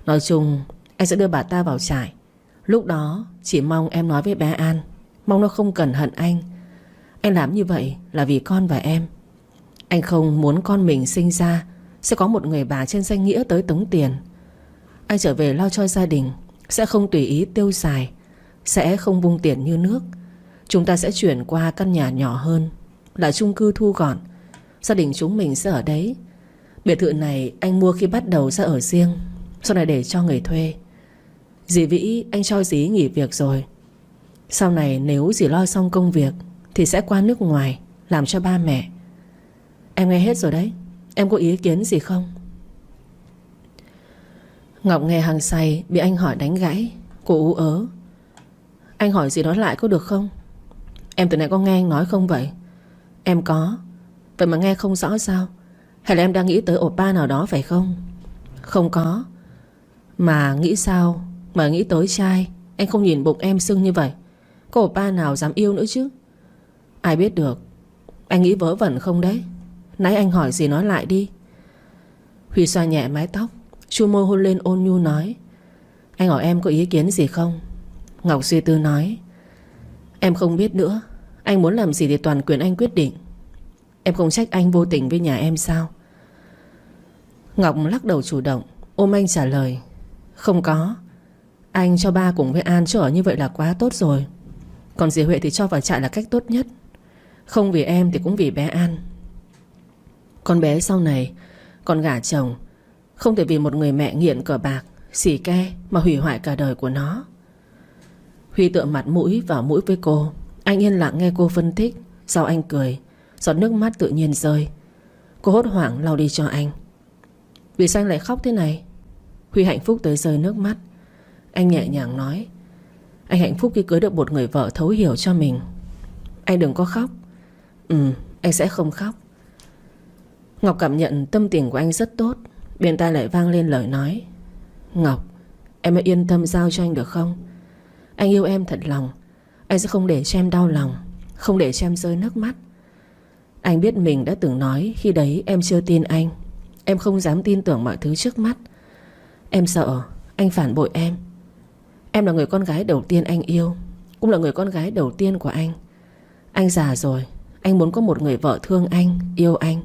Nói chung anh sẽ đưa bà ta vào trại. Lúc đó chỉ mong em nói với bé An, mong nó không cần hận anh. Anh làm như vậy là vì con và em. Anh không muốn con mình sinh ra sẽ có một người bà trên danh nghĩa tới tống tiền. Anh trở về lo cho gia đình, sẽ không tùy ý tiêu xài, sẽ không vung tiền như nước. Chúng ta sẽ chuyển qua căn nhà nhỏ hơn, là chung cư thu gọn. Gia đình chúng mình sẽ ở đấy. Biệt thự này anh mua khi bắt đầu ra ở riêng, sau này để cho người thuê. Dì Vĩ anh cho dì nghỉ việc rồi. Sau này nếu dì lo xong công việc thì sẽ qua nước ngoài làm cho ba mẹ. Em nghe hết rồi đấy. Em có ý kiến gì không? Ngọc nghe hăng say bị anh hỏi đánh gãy. Cô ú ớ. Anh hỏi gì nói lại có được không? Em từ nãy có nghe anh nói không vậy? Em có. Vậy mà nghe không rõ sao? Hay là em đang nghĩ tới oppa nào đó phải không? Không có. Mà nghĩ sao mà nghĩ tới trai? Anh không nhìn bụng em sưng như vậy. Có oppa nào dám yêu nữa chứ? Ai biết được. Anh nghĩ vớ vẩn không đấy? Nãy anh hỏi gì nói lại đi. Huy xoa nhẹ mái tóc, chu môi hôn lên ôn nhu nói. Anh hỏi em có ý kiến gì không? Ngọc suy tư nói. Em không biết nữa. Anh muốn làm gì thì toàn quyền anh quyết định. Em không trách anh vô tình với nhà em sao? Ngọc lắc đầu chủ động, ôm anh trả lời. Không có. Anh cho ba cùng với An chỗ ở như vậy là quá tốt rồi. Còn dì Huệ thì cho vào trại là cách tốt nhất. Không vì em thì cũng vì bé An. Con bé sau này còn gả chồng, không thể vì một người mẹ nghiện cờ bạc, xì ke mà hủy hoại cả đời của nó. Huy tựa mặt mũi vào mũi với cô. Anh yên lặng nghe cô phân tích. Sau anh cười, giọt nước mắt tự nhiên rơi. Cô hốt hoảng lau đi cho anh. Vì sao anh lại khóc thế này? Huy hạnh phúc tới rơi nước mắt. Anh nhẹ nhàng nói. Anh hạnh phúc khi cưới được một người vợ thấu hiểu cho mình. Anh đừng có khóc. Anh sẽ không khóc. Ngọc cảm nhận tâm tình của anh rất tốt. Bên tai lại vang lên lời nói. Ngọc, em hãy yên tâm giao cho anh được không? Anh yêu em thật lòng. Anh sẽ không để cho em đau lòng, không để cho em rơi nước mắt. Anh biết mình đã từng nói khi đấy em chưa tin anh. Em không dám tin tưởng mọi thứ trước mắt. Em sợ anh phản bội em. Em là người con gái đầu tiên anh yêu, cũng là người con gái đầu tiên của anh. Anh già rồi. Anh muốn có một người vợ thương anh, yêu anh.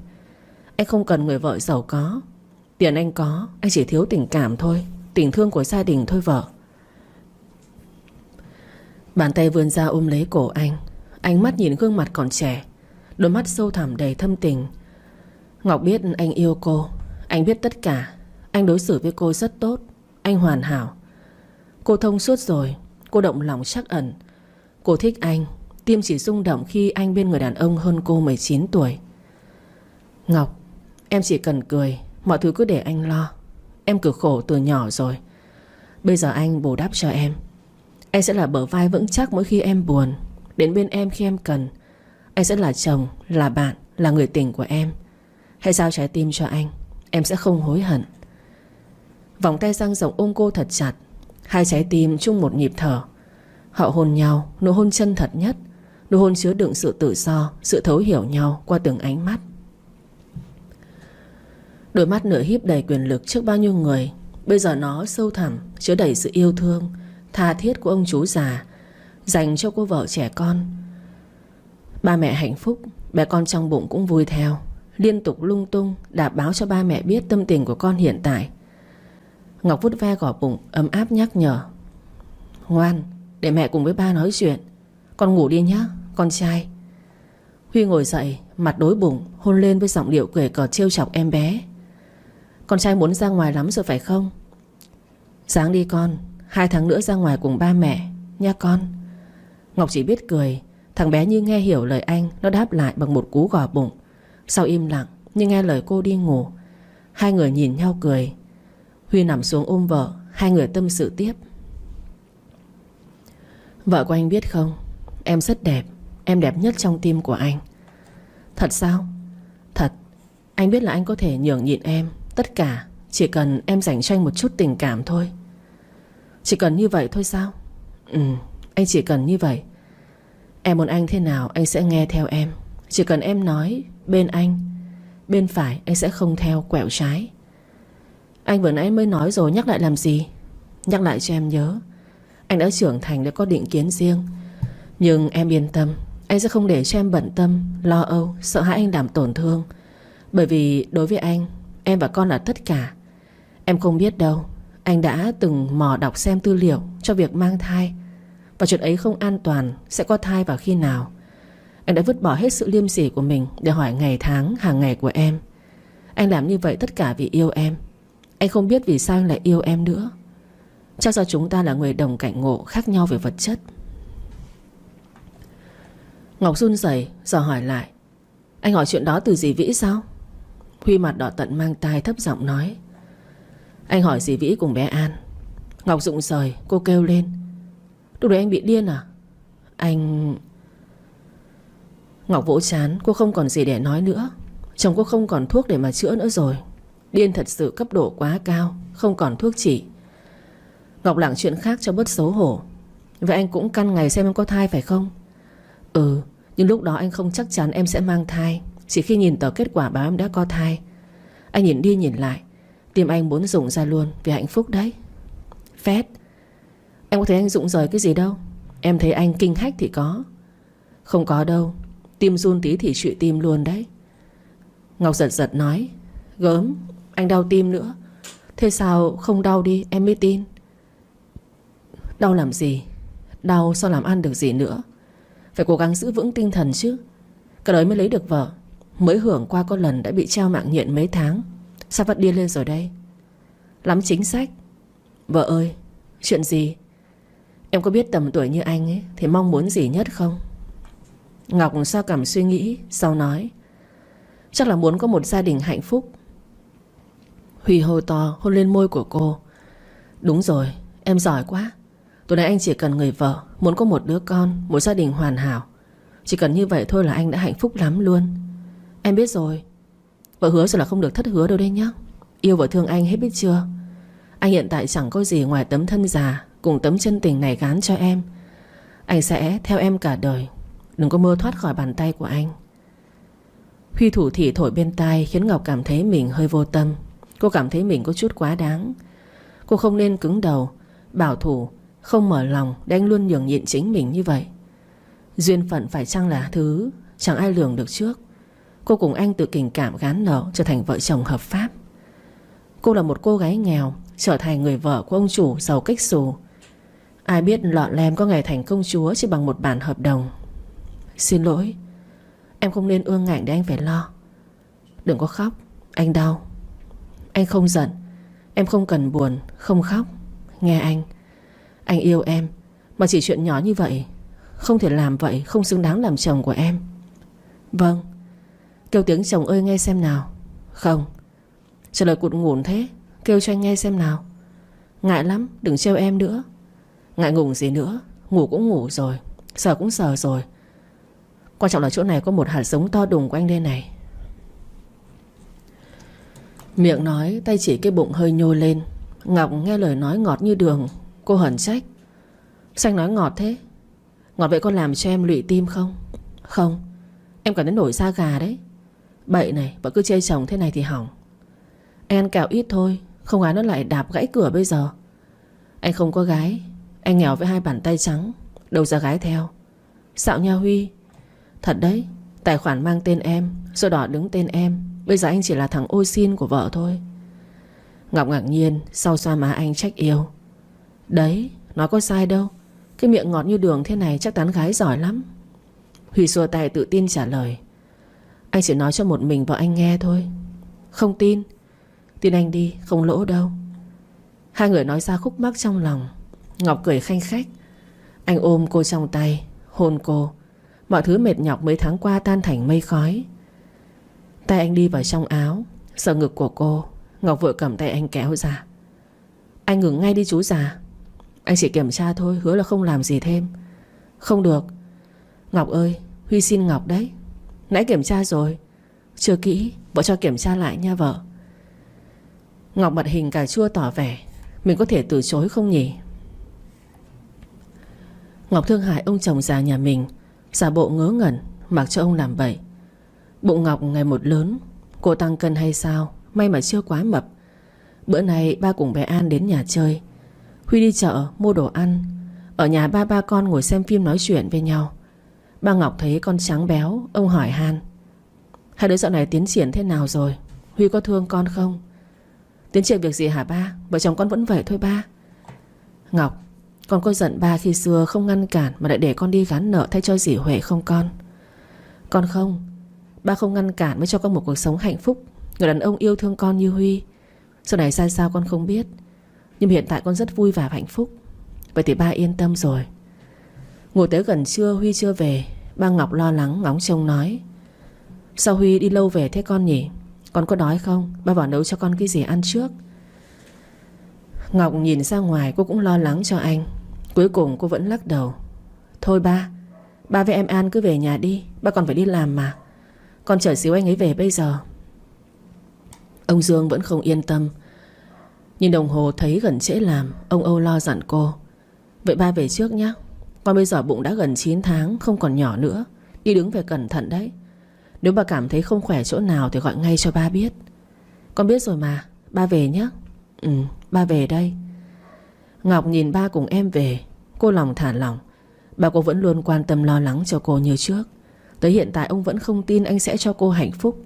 Anh không cần người vợ giàu có. Tiền anh có, anh chỉ thiếu tình cảm thôi, tình thương của gia đình thôi vợ. Bàn tay vươn ra ôm lấy cổ anh. Ánh mắt nhìn gương mặt còn trẻ, đôi mắt sâu thẳm đầy thâm tình. Ngọc biết anh yêu cô. Anh biết tất cả. Anh đối xử với cô rất tốt. Anh hoàn hảo. Cô thông suốt rồi. Cô động lòng trắc ẩn. Cô thích anh. Tim chỉ rung động khi anh bên người đàn ông hơn cô 19 tuổi. Ngọc, em chỉ cần cười, mọi thứ cứ để anh lo. Em cực khổ từ nhỏ rồi. Bây giờ anh bù đắp cho em. Anh sẽ là bờ vai vững chắc mỗi khi em buồn, đến bên em khi em cần. Anh sẽ là chồng, là bạn, là người tình của em. Hãy giao trái tim cho anh. Em sẽ không hối hận. Vòng tay dang rộng ôm cô thật chặt. Hai trái tim chung một nhịp thở. Họ hôn nhau, nụ hôn chân thật nhất. Nụ hôn chứa đựng sự tự do, sự thấu hiểu nhau qua từng ánh mắt. Đôi mắt nửa híp đầy quyền lực trước bao nhiêu người, bây giờ nó sâu thẳm, chứa đầy sự yêu thương, tha thiết của ông chú già dành cho cô vợ trẻ con. Ba mẹ hạnh phúc, bé con trong bụng cũng vui theo, liên tục lung tung đạp báo cho ba mẹ biết tâm tình của con hiện tại. Ngọc vuốt ve gò bụng ấm áp nhắc nhở. Ngoan, để mẹ cùng với ba nói chuyện. Con ngủ đi nhá, con trai. Huy ngồi dậy, mặt đối bụng, hôn lên với giọng điệu cười cợt trêu chọc em bé. Con trai muốn ra ngoài lắm rồi phải không? Sáng đi con, 2 tháng nữa ra ngoài cùng ba mẹ nha con. Ngọc chỉ biết cười. Thằng bé như nghe hiểu lời anh, nó đáp lại bằng một cú gò bụng. Sau im lặng như nghe lời cô đi ngủ. Hai người nhìn nhau cười. Huy nằm xuống ôm vợ. Hai người tâm sự tiếp. Vợ của anh biết không, em rất đẹp. Em đẹp nhất trong tim của anh. Thật sao? Thật. Anh biết là anh có thể nhường nhịn em tất cả, chỉ cần em dành cho anh một chút tình cảm thôi. Chỉ cần như vậy thôi sao? Anh chỉ cần như vậy. Em muốn anh thế nào anh sẽ nghe theo em. Chỉ cần em nói bên anh, bên phải anh sẽ không theo quẹo trái. Anh vừa nãy mới nói rồi, nhắc lại làm gì? Nhắc lại cho em nhớ, anh đã trưởng thành, đã có định kiến riêng. Nhưng em yên tâm, anh sẽ không để cho em bận tâm, lo âu, sợ hãi anh làm tổn thương. Bởi vì đối với anh, em và con là tất cả. Em không biết đâu, anh đã từng mò đọc xem tư liệu cho việc mang thai, và chuyện ấy không an toàn, sẽ có thai vào khi nào. Anh đã vứt bỏ hết sự liêm sỉ của mình để hỏi ngày tháng hàng ngày của em. Anh làm như vậy tất cả vì yêu em. Anh không biết vì sao anh lại yêu em nữa. Chắc do chúng ta là người đồng cảnh ngộ, khác nhau về vật chất. Ngọc run rẩy giờ hỏi lại: anh hỏi chuyện đó từ dì Vĩ sao? Huy mặt đỏ tận mang tai thấp giọng nói: anh hỏi dì Vĩ cùng bé An. Ngọc rụng rời, cô kêu lên: lúc đấy anh bị điên à? Anh... Ngọc vỗ trán, cô không còn gì để nói nữa. Chồng cô không còn thuốc để mà chữa nữa rồi. Điên thật sự cấp độ quá cao, không còn thuốc trị. Ngọc lảng chuyện khác cho bớt xấu hổ: vậy anh cũng căn ngày xem em có thai phải không? Nhưng lúc đó anh không chắc chắn em sẽ mang thai. Chỉ khi nhìn tờ kết quả báo em đã có thai, anh nhìn đi nhìn lại, tim anh muốn rụng ra luôn vì hạnh phúc đấy. Phét, em có thấy anh rụng rời cái gì đâu. Em thấy anh kinh hách thì có. Không có đâu, tim run tí thì trụy tim luôn đấy. Ngọc giật giật nói: gớm, anh đau tim nữa. Thế sao không đau đi em mới tin. Đau làm gì? Đau sao làm ăn được gì nữa. Phải cố gắng giữ vững tinh thần chứ. Cả đời mới lấy được vợ, mới hưởng qua có lần đã bị treo mạng nhện mấy tháng. Sao vẫn điên lên rồi đây? Lắm chính sách. Vợ ơi, chuyện gì? Em có biết tầm tuổi như anh ấy thì mong muốn gì nhất không? Ngọc sao cảm suy nghĩ, sau nói: chắc là muốn có một gia đình hạnh phúc. Huy hô to hôn lên môi của cô: đúng rồi, em giỏi quá. Tối nay anh chỉ cần người vợ, muốn có một đứa con, một gia đình hoàn hảo. Chỉ cần như vậy thôi là anh đã hạnh phúc lắm luôn. Em biết rồi. Vợ hứa rồi là không được thất hứa đâu đấy nhá. Yêu và thương anh hết biết chưa. Anh hiện tại chẳng có gì ngoài tấm thân già cùng tấm chân tình này gán cho em. Anh sẽ theo em cả đời. Đừng có mơ thoát khỏi bàn tay của anh. Huy thủ thỉ thổi bên tai khiến Ngọc cảm thấy mình hơi vô tâm. Cô cảm thấy mình có chút quá đáng. Cô không nên cứng đầu, bảo thủ, không mở lòng để anh luôn nhường nhịn chính mình như vậy. Duyên phận phải chăng là thứ chẳng ai lường được trước. Cô cùng anh từ tình cảm gán nợ trở thành vợ chồng hợp pháp. Cô là một cô gái nghèo, trở thành người vợ của ông chủ giàu kếch xù. Ai biết lọn lem có ngày thành công chúa chỉ bằng một bản hợp đồng. Xin lỗi, em không nên ương ngạnh để anh phải lo. Đừng có khóc, anh đau. Anh không giận, em không cần buồn, không khóc. Nghe anh yêu em. Mà chỉ chuyện nhỏ như vậy không thể làm vậy, không xứng đáng làm chồng của em. Vâng. Kêu tiếng chồng ơi nghe xem nào. Không. Trả lời cụt ngủn thế. Kêu cho anh nghe xem nào. Ngại lắm, đừng trêu em nữa. Ngại ngùng gì nữa. Ngủ cũng ngủ rồi, sờ cũng sờ rồi. Quan trọng là chỗ này có một hạt giống to đùng của anh đây này. Miệng nói, tay chỉ cái bụng hơi nhô lên. Ngọc nghe lời nói ngọt như đường. Cô hờn trách: sao anh nói ngọt thế? Ngọt vậy có làm cho em lụy tim không? Không, em cảm thấy nổi da gà đấy. Bậy này, vợ cứ chê chồng thế này thì hỏng. Anh ăn kẹo ít thôi, không gái nó lại đạp gãy cửa bây giờ. Anh không có gái. Anh nghèo với hai bàn tay trắng, đâu ra gái theo. Xạo nha Huy. Thật đấy, tài khoản mang tên em, sổ đỏ đứng tên em. Bây giờ anh chỉ là thằng ô xin của vợ thôi. Ngọc ngạc nhiên sau xoa má anh trách yêu. Đấy, nói có sai đâu. Cái miệng ngọt như đường thế này chắc tán gái giỏi lắm. Huy xua tay tự tin trả lời: anh chỉ nói cho một mình vợ anh nghe thôi. Không tin. Tin anh đi, không lỗ đâu. Hai người nói ra khúc mắc trong lòng. Ngọc cười khanh khách. Anh ôm cô trong tay, hôn cô. Mọi thứ mệt nhọc mấy tháng qua tan thành mây khói. Tay anh đi vào trong áo, sờ ngực của cô. Ngọc vội cầm tay anh kéo ra. Anh ngừng ngay đi chú già. Anh chỉ kiểm tra thôi, hứa là không làm gì thêm. Không được. Ngọc ơi, Huy xin Ngọc đấy. Nãy kiểm tra rồi. Chưa kỹ, vợ cho kiểm tra lại nha vợ. Ngọc mặt hình cà chua tỏ vẻ mình có thể từ chối không nhỉ. Ngọc thương hại ông chồng già nhà mình, giả bộ ngớ ngẩn mặc cho ông làm bậy. Bụng Ngọc ngày một lớn. Cô tăng cân hay sao? May mà chưa quá mập. Bữa nay ba cùng bé An đến nhà chơi. Huy đi chợ mua đồ ăn. Ở nhà ba con ngồi xem phim nói chuyện với nhau. Ba Ngọc thấy con trắng béo, ông hỏi han: hai đứa dạo này tiến triển thế nào rồi? Huy có thương con không? Tiến triển việc gì hả ba? Vợ chồng con vẫn vậy thôi ba. Ngọc, con có giận ba khi xưa không ngăn cản mà lại để con đi gán nợ thay cho dì Huệ không con? Con không. Ba không ngăn cản mới cho con một cuộc sống hạnh phúc. Người đàn ông yêu thương con như Huy. Sau này ra sao con không biết, nhưng hiện tại con rất vui và hạnh phúc. Vậy thì ba yên tâm rồi. Ngồi tới gần trưa Huy chưa về. Ba Ngọc lo lắng ngóng trông nói: sao Huy đi lâu về thế con nhỉ? Con có đói không? Ba vào nấu cho con cái gì ăn trước. Ngọc nhìn ra ngoài, cô cũng lo lắng cho anh. Cuối cùng cô vẫn lắc đầu: thôi ba với em An cứ về nhà đi. Ba còn phải đi làm mà. Con chờ xíu anh ấy về bây giờ. Ông Dương vẫn không yên tâm. Nhìn đồng hồ thấy gần trễ làm, ông Âu lo dặn cô: vậy ba về trước nhé. Con bây giờ bụng đã gần 9 tháng, không còn nhỏ nữa. Đi đứng phải cẩn thận đấy. Nếu bà cảm thấy không khỏe chỗ nào thì gọi ngay cho ba biết. Con biết rồi mà. Ba về nhé. Ừ, ba về đây. Ngọc nhìn ba cùng em về, cô lòng thả lỏng. Bà cô vẫn luôn quan tâm lo lắng cho cô như trước. Tới hiện tại ông vẫn không tin anh sẽ cho cô hạnh phúc.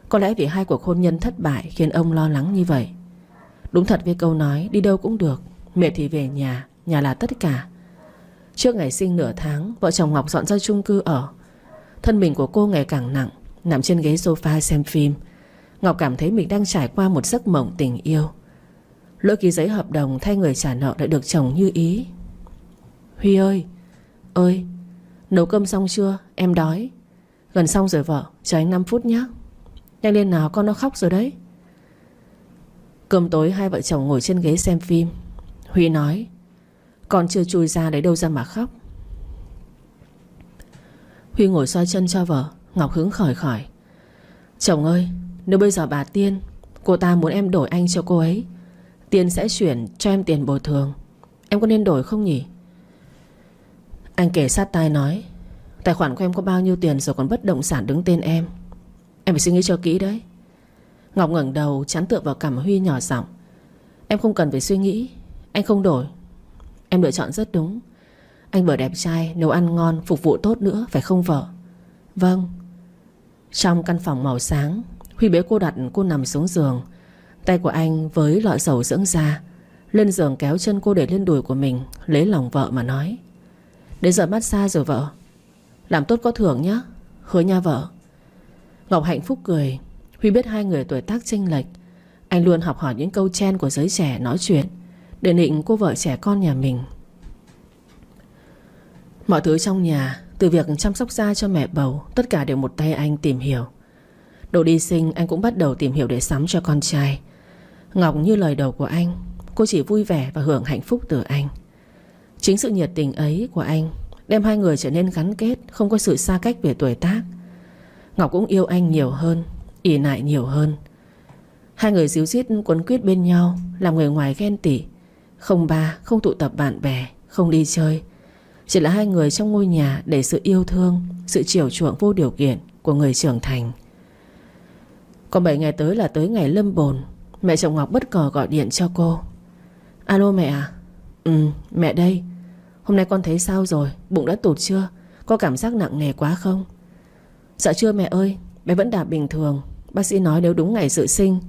Có lẽ vì hai cuộc hôn nhân thất bại khiến ông lo lắng như vậy. Đúng thật với câu nói đi đâu cũng được, mệt thì về nhà, nhà là tất cả. Trước ngày sinh nửa tháng, vợ chồng Ngọc dọn ra chung cư ở. Thân mình của cô ngày càng nặng, nằm trên ghế sofa xem phim. Ngọc cảm thấy mình đang trải qua một giấc mộng tình yêu. Lỗi ký giấy hợp đồng thay người trả nợ đã được chồng như ý. Huy ơi, nấu cơm xong chưa? Em đói. Gần xong rồi vợ, chờ anh 5 phút nhé. Nhanh lên nào, con nó khóc rồi đấy. Cơm tối hai vợ chồng ngồi trên ghế xem phim. Huy nói: con chưa chui ra đấy đâu ra mà khóc. Huy ngồi xoa chân cho vợ. Ngọc hứng khởi khỏi: chồng ơi, nếu bây giờ bà Tiên, cô ta muốn em đổi anh cho cô ấy, Tiên sẽ chuyển cho em tiền bồi thường. Em có nên đổi không nhỉ? Anh kể sát tai nói: tài khoản của em có bao nhiêu tiền rồi còn bất động sản đứng tên em. Em phải suy nghĩ cho kỹ đấy. Ngọc ngẩng đầu chán tựa vào cằm Huy nhỏ giọng: em không cần phải suy nghĩ. Anh không đổi. Em lựa chọn rất đúng. Anh vừa đẹp trai, nấu ăn ngon, phục vụ tốt nữa, phải không vợ? Vâng. Trong căn phòng màu sáng, Huy bế cô đặt cô nằm xuống giường. Tay của anh với lọ dầu dưỡng da. Lên giường kéo chân cô để lên đùi của mình, lấy lòng vợ mà nói: đến giờ massage rồi vợ. Làm tốt có thưởng nhá. Hứa nha vợ. Ngọc hạnh phúc cười. Huy biết hai người tuổi tác chênh lệch. Anh luôn học hỏi những câu trend của giới trẻ nói chuyện để nịnh cô vợ trẻ con nhà mình. Mọi thứ trong nhà, từ việc chăm sóc da cho mẹ bầu, tất cả đều một tay anh tìm hiểu. Đồ đi sinh anh cũng bắt đầu tìm hiểu để sắm cho con trai. Ngọc như lời đầu của anh, cô chỉ vui vẻ và hưởng hạnh phúc từ anh. Chính sự nhiệt tình ấy của anh đem hai người trở nên gắn kết, không có sự xa cách về tuổi tác. Ngọc cũng yêu anh nhiều hơn, ỷ lại nhiều hơn. Hai người díu dít quấn quýt bên nhau, làm người ngoài ghen tị. Không ba, không tụ tập bạn bè, không đi chơi. Chỉ là hai người trong ngôi nhà để sự yêu thương, sự chiều chuộng vô điều kiện của người trưởng thành. Còn 7 ngày tới là tới ngày lâm bồn. Mẹ chồng Ngọc bất ngờ gọi điện cho cô: alo mẹ à? Ừ, mẹ đây. Hôm nay con thấy sao rồi? Bụng đã tụt chưa? Có cảm giác nặng nề quá không? Dạ chưa mẹ ơi, bé vẫn đạp bình thường. Bác sĩ nói nếu đúng ngày dự sinh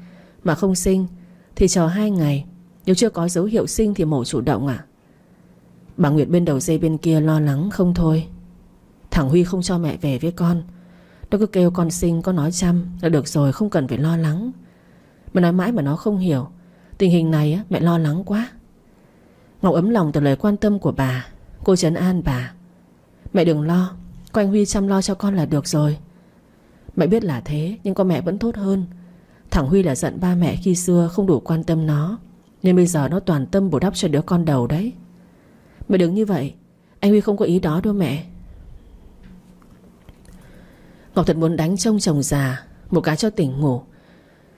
mà không sinh thì chờ 2 ngày. Nếu chưa có dấu hiệu sinh thì mổ chủ động ạ. Bà Nguyệt bên đầu dây bên kia lo lắng không thôi. Thằng Huy không cho mẹ về với con. Nó cứ kêu con sinh, con nói chăm là được rồi, không cần phải lo lắng. Mà nói mãi mà nó không hiểu. Tình hình này mẹ lo lắng quá. Ngọc ấm lòng từ lời quan tâm của bà. Cô trấn an bà: mẹ đừng lo, có anh Huy chăm lo cho con là được rồi. Mẹ biết là thế, nhưng con mẹ vẫn tốt hơn. Thằng Huy là giận ba mẹ khi xưa không đủ quan tâm nó, nên bây giờ nó toàn tâm bù đắp cho đứa con đầu đấy. Mẹ đừng như vậy, anh Huy không có ý đó đâu mẹ. Ngọc thật muốn đánh trông chồng già một cái cho tỉnh ngủ.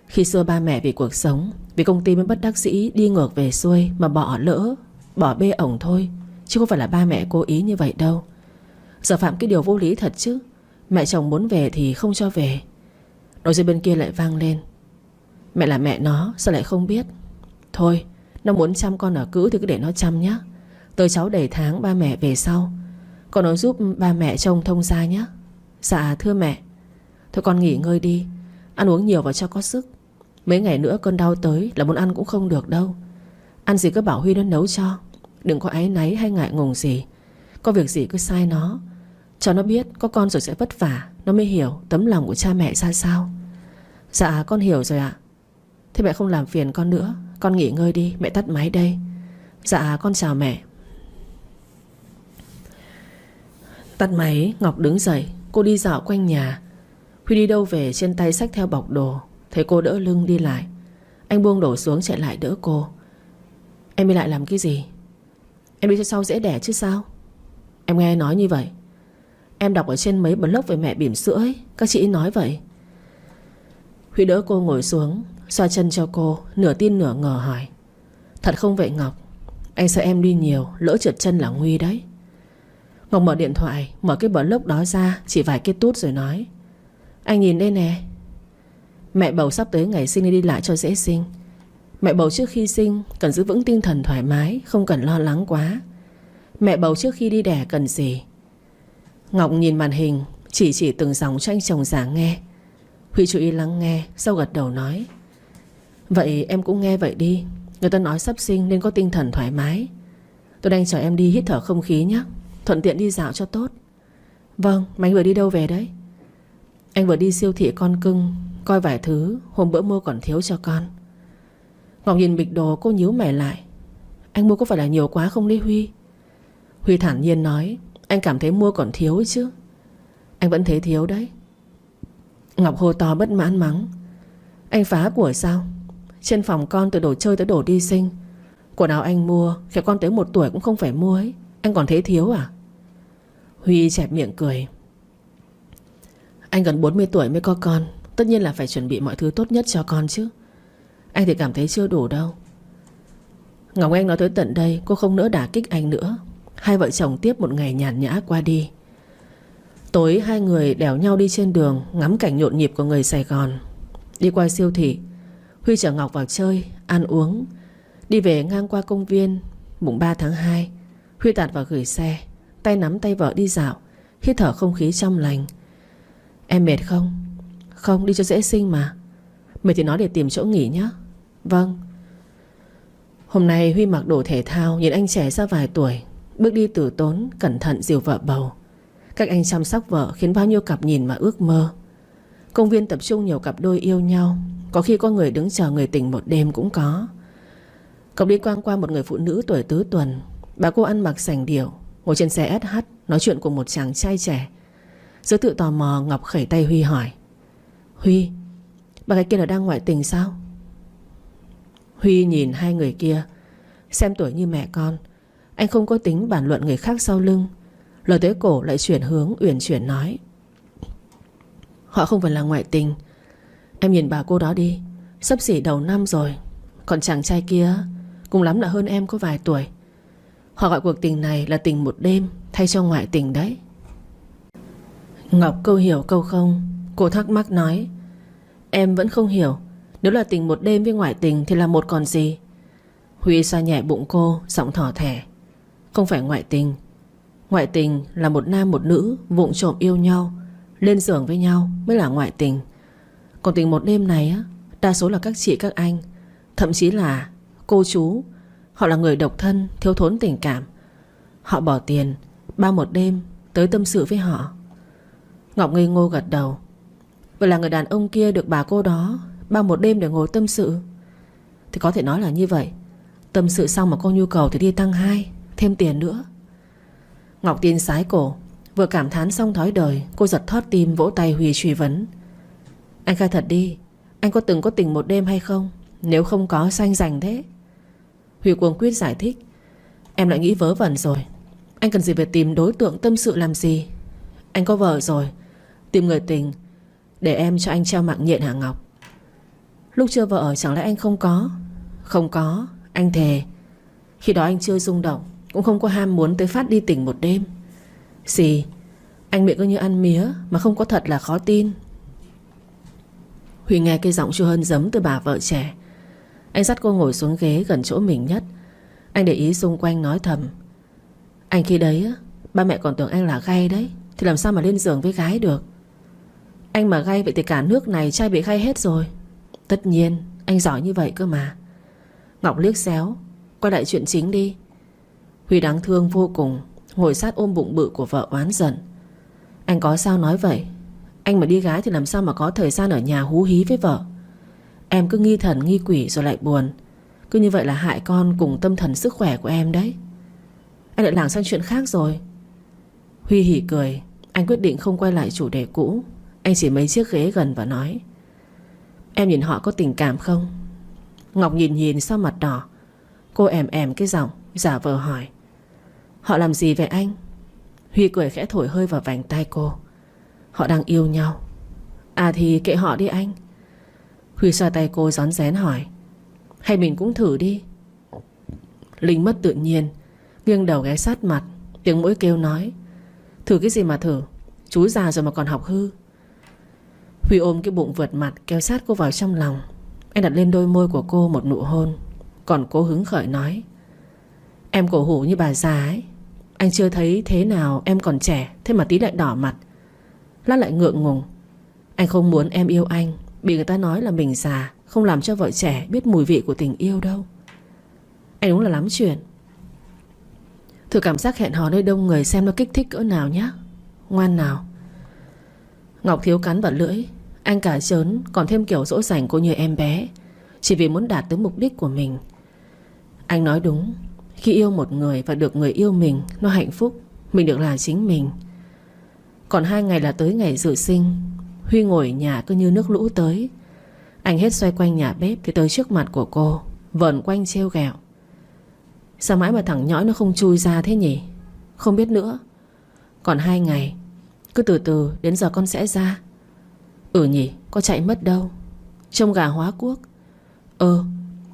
Khi xưa ba mẹ vì cuộc sống, vì công ty mới bất đắc dĩ đi ngược về xuôi mà bỏ lỡ, bỏ bê ổng thôi, chứ không phải là ba mẹ cố ý như vậy đâu. Giờ phạm cái điều vô lý thật chứ. Mẹ chồng muốn về thì không cho về. Đầu dây bên kia lại vang lên: mẹ là mẹ nó sao lại không biết. Thôi, nó muốn chăm con ở cữ thì cứ để nó chăm nhé. Tới cháu đầy tháng ba mẹ về sau, con nói giúp ba mẹ trông thông gia nhé. Dạ thưa mẹ. Thôi con nghỉ ngơi đi, ăn uống nhiều vào cho có sức. Mấy ngày nữa cơn đau tới là muốn ăn cũng không được đâu. Ăn gì cứ bảo Huy nó nấu cho. Đừng có áy náy hay ngại ngùng gì. Có việc gì cứ sai nó, cho nó biết có con rồi sẽ vất vả, nó mới hiểu tấm lòng của cha mẹ ra sao. Dạ con hiểu rồi ạ. Thế mẹ không làm phiền con nữa, con nghỉ ngơi đi, mẹ tắt máy đây. Dạ con chào mẹ. Tắt máy, Ngọc đứng dậy. Cô đi dạo quanh nhà. Huy đi đâu về trên tay xách theo bọc đồ. Thấy cô đỡ lưng đi lại, anh buông đổ xuống chạy lại đỡ cô. Em đi lại làm cái gì? Em đi cho sau dễ đẻ chứ sao? Em nghe nói như vậy. Em đọc ở trên mấy blog về mẹ bỉm sữa ấy, các chị nói vậy. Huy đỡ cô ngồi xuống, xoa chân cho cô, nửa tin nửa ngờ hỏi: thật không vậy Ngọc? Anh sợ em đi nhiều lỡ trượt chân là nguy đấy. Ngọc mở điện thoại, mở cái blog đó ra, chỉ vài cái tút rồi nói: anh nhìn đây nè. Mẹ bầu sắp tới ngày sinh nên đi lại cho dễ sinh. Mẹ bầu trước khi sinh cần giữ vững tinh thần thoải mái, không cần lo lắng quá. Mẹ bầu trước khi đi đẻ cần gì? Ngọc nhìn màn hình, chỉ từng dòng cho anh chồng già nghe. Huy chú ý lắng nghe, sau gật đầu nói: vậy em cũng nghe vậy đi. Người ta nói sắp sinh nên có tinh thần thoải mái. Tôi đang chờ em đi hít thở không khí nhé, thuận tiện đi dạo cho tốt. Vâng, mà anh vừa đi đâu về đấy? Anh vừa đi siêu thị Con Cưng, coi vài thứ hôm bữa mua còn thiếu cho con. Ngọc nhìn bịch đồ, cô nhíu mày lại: anh mua có phải là nhiều quá không đấy Huy? Huy thản nhiên nói: anh cảm thấy mua còn thiếu ấy chứ. Anh vẫn thấy thiếu đấy. Ngọc hô to bất mãn mắng: anh phá của sao? Trên phòng con từ đồ chơi tới đồ đi sinh, quần áo anh mua, khéo con tới 1 tuổi cũng không phải mua ấy. Anh còn thấy thiếu à? Huy chẹp miệng cười: anh gần 40 tuổi mới có con, tất nhiên là phải chuẩn bị mọi thứ tốt nhất cho con chứ. Anh thì cảm thấy chưa đủ đâu. Ngọc Anh nói tới tận đây, cô không nỡ đả kích anh nữa. Hai vợ chồng tiếp một ngày nhàn nhã qua đi. Tối hai người đèo nhau đi trên đường, ngắm cảnh nhộn nhịp của người Sài Gòn. Đi qua siêu thị, Huy chở Ngọc vào chơi, ăn uống. Đi về ngang qua công viên. Mùng 3 tháng 2, Huy tạt vào gửi xe, tay nắm tay vợ đi dạo, hít thở không khí trong lành. Em mệt không? Không, đi cho dễ sinh mà. Mệt thì nói để tìm chỗ nghỉ nhé. Vâng. Hôm nay Huy mặc đồ thể thao, nhìn anh trẻ ra vài tuổi, bước đi từ tốn, cẩn thận dìu vợ bầu. Cách anh chăm sóc vợ khiến bao nhiêu cặp nhìn mà ước mơ. Công viên tập trung nhiều cặp đôi yêu nhau, có khi có người đứng chờ người tình một đêm cũng có. Cậu đi quang qua một người phụ nữ tuổi tứ tuần. Bà cô ăn mặc sành điệu, ngồi trên xe SH, nói chuyện cùng một chàng trai trẻ. Giữa tự tò mò, Ngọc khẩy tay Huy hỏi: Huy, bà gái kia là đang ngoại tình sao? Huy nhìn hai người kia, xem tuổi như mẹ con. Anh không có tính bàn luận người khác sau lưng. Lời tới cổ lại chuyển hướng, uyển chuyển nói: họ không phải là ngoại tình. Em nhìn bà cô đó đi, xấp xỉ đầu năm rồi. Còn chàng trai kia cùng lắm là hơn em có vài tuổi. Họ gọi cuộc tình này là tình một đêm, thay cho ngoại tình đấy. Ngọc câu hiểu câu không. Cô thắc mắc nói: em vẫn không hiểu. Nếu là tình một đêm với ngoại tình thì là một còn gì? Huy xoa nhẹ bụng cô, giọng thỏ thẻ: không phải ngoại tình. Ngoại tình là một nam một nữ vụng trộm yêu nhau, lên giường với nhau mới là ngoại tình. Còn tình một đêm này á, đa số là các chị các anh, thậm chí là cô chú. Họ là người độc thân, thiếu thốn tình cảm. Họ bỏ tiền bao một đêm tới tâm sự với họ. Ngọc ngây ngô gật đầu. Vậy là người đàn ông kia được bà cô đó bao một đêm để ngồi tâm sự? Thì có thể nói là như vậy. Tâm sự xong mà có nhu cầu thì đi tăng 2, thêm tiền nữa. Ngọc tin sái cổ. Vừa cảm thán xong thói đời, cô giật thót tim vỗ tay Huy truy vấn: anh khai thật đi, anh có từng có tình một đêm hay không? Nếu không có sao anh rành thế? Huy cuống quýt giải thích: em lại nghĩ vớ vẩn rồi. Anh cần gì phải tìm đối tượng tâm sự làm gì? Anh có vợ rồi, Tìm người tình để em cho anh treo mạng nhện hả Ngọc? Lúc chưa vợ ở chẳng lẽ anh không có? Không có, anh thề. Khi đó anh chưa rung động, cũng không có ham muốn tới phát đi tình một đêm. Xì, anh miệng cứ như ăn mía, mà không có thật là khó tin. Huy nghe cái giọng chua hơn giấm từ bà vợ trẻ. Anh dắt cô ngồi xuống ghế gần chỗ mình nhất. Anh để ý xung quanh nói thầm: anh khi đấy ba mẹ còn tưởng anh là gay đấy, thì làm sao mà lên giường với gái được. Anh mà gay vậy thì cả nước này trai bị gay hết rồi. Tất nhiên, anh giỏi như vậy cơ mà. Ngọc liếc xéo: quay lại chuyện chính đi. Huy đáng thương vô cùng, ngồi sát ôm bụng bự của vợ oán giận. Anh có sao nói vậy? Anh mà đi gái thì làm sao mà có thời gian ở nhà hú hí với vợ. Em cứ nghi thần nghi quỷ rồi lại buồn. Cứ như vậy là hại con cùng tâm thần sức khỏe của em đấy. Anh lại lảng sang chuyện khác rồi. Huy hỉ cười. Anh quyết định không quay lại chủ đề cũ. Anh chỉ mấy chiếc ghế gần và nói: em nhìn họ có tình cảm không? Ngọc nhìn sao mặt đỏ. Cô ẻm cái giọng giả vờ hỏi: họ làm gì vậy anh? Huy cười khẽ thổi hơi vào vành tai cô: họ đang yêu nhau. À thì kệ họ đi anh. Huy xoa tay cô rón rén hỏi: hay mình cũng thử đi? Linh mất tự nhiên, nghiêng đầu ghé sát mặt, tiếng mũi kêu nói: thử cái gì mà thử? Chú già rồi mà còn học hư. Huy ôm cái bụng vượt mặt kéo sát cô vào trong lòng. Anh đặt lên đôi môi của cô một nụ hôn. Còn cô hứng khởi nói: em cổ hủ như bà già ấy. Anh chưa thấy thế nào em còn trẻ, thế mà tí lại đỏ mặt. Lát lại ngượng ngùng. Anh không muốn em yêu anh bị người ta nói là mình già, không làm cho vợ trẻ biết mùi vị của tình yêu đâu. Anh đúng là lắm chuyện. Thử cảm giác hẹn hò nơi đông người xem nó kích thích cỡ nào nhé. Ngoan nào. Ngọc thiếu cắn vào lưỡi. Anh cả trớn còn thêm kiểu dỗ dành cô như em bé, chỉ vì muốn đạt tới mục đích của mình. Anh nói đúng. Khi yêu một người và được người yêu mình, nó hạnh phúc. Mình được là chính mình. Còn 2 ngày là tới ngày dự sinh. Huy ngồi ở nhà cứ như nước lũ tới. Anh hết xoay quanh nhà bếp thì tới trước mặt của cô, vờn quanh trêu ghẹo: sao mãi mà thằng nhõi nó không chui ra thế nhỉ? Không biết nữa. Còn 2 ngày, cứ từ từ đến giờ con sẽ ra. Ừ nhỉ, có chạy mất đâu. Trông gà hóa cuốc.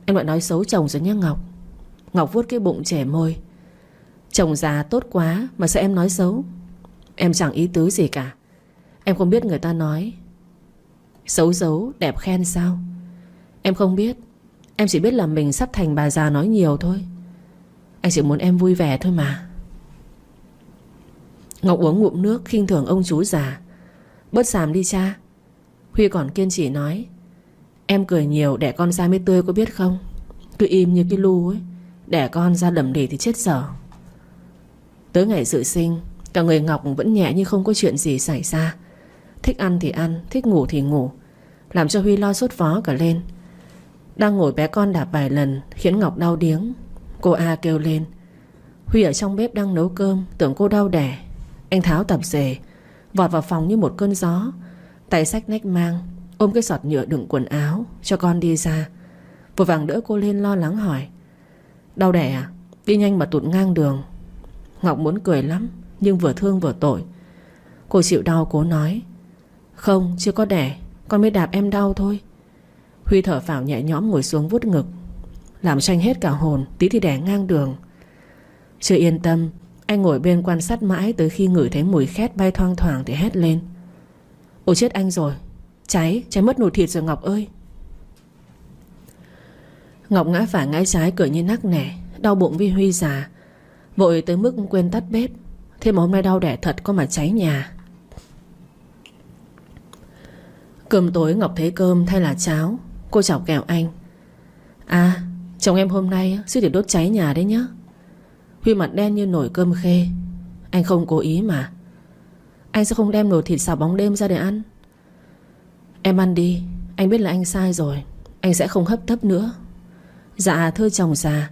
Em lại nói xấu chồng rồi nhá Ngọc. Ngọc vuốt cái bụng trẻ môi: chồng già tốt quá mà sao em nói xấu? Em chẳng ý tứ gì cả. Em không biết người ta nói xấu xấu đẹp khen sao? Em không biết. Em chỉ biết là mình sắp thành bà già nói nhiều thôi. Anh chỉ muốn em vui vẻ thôi mà. Ngọc uống ngụm nước khinh thường ông chú già: bớt xàm đi cha. Huy còn kiên trì nói: em cười nhiều đẻ con ra mới tươi có biết không? Cứ im như cái lu ấy, đẻ con ra đầm đì thì chết dở. Tới ngày dự sinh, cả người Ngọc vẫn nhẹ như không có chuyện gì xảy ra. Thích ăn thì ăn, thích ngủ thì ngủ, làm cho Huy lo sốt vó cả lên. Đang ngồi bé con đạp vài lần khiến Ngọc đau điếng. Cô A kêu lên. Huy ở trong bếp đang nấu cơm, tưởng cô đau đẻ. Anh tháo tập dề, vọt vào phòng như một cơn gió, tay xách nách mang, ôm cái sọt nhựa đựng quần áo cho con đi ra. Vội vàng đỡ cô lên lo lắng hỏi: đau đẻ à? Đi nhanh mà tụt ngang đường. Ngọc muốn cười lắm nhưng vừa thương vừa tội. Cô chịu đau cố nói: không, chưa có đẻ, con mới đạp em đau thôi. Huy thở phào nhẹ nhõm ngồi xuống vuốt ngực. Làm cho anh hết cả hồn, tí thì đẻ ngang đường. Chưa yên tâm, anh ngồi bên quan sát mãi tới khi ngửi thấy mùi khét bay thoang thoảng thì hét lên: ôi chết anh rồi, cháy mất nồi thịt rồi Ngọc ơi. Ngọc ngã phải ngã trái cười như nắc nẻ, đau bụng vì Huy già, vội tới mức quên tắt bếp. Thế mà hôm nay đau đẻ thật có mà cháy nhà. Cơm tối Ngọc thấy cơm thay là cháo. Cô chọc kẹo anh: à, chồng em hôm nay suýt để đốt cháy nhà đấy nhá. Huy mặt đen như nồi cơm khê: anh không cố ý mà. Anh sẽ không đem nồi thịt xào bóng đêm ra để ăn. Em ăn đi, anh biết là anh sai rồi. Anh sẽ không hấp tấp nữa. Dạ thưa chồng già.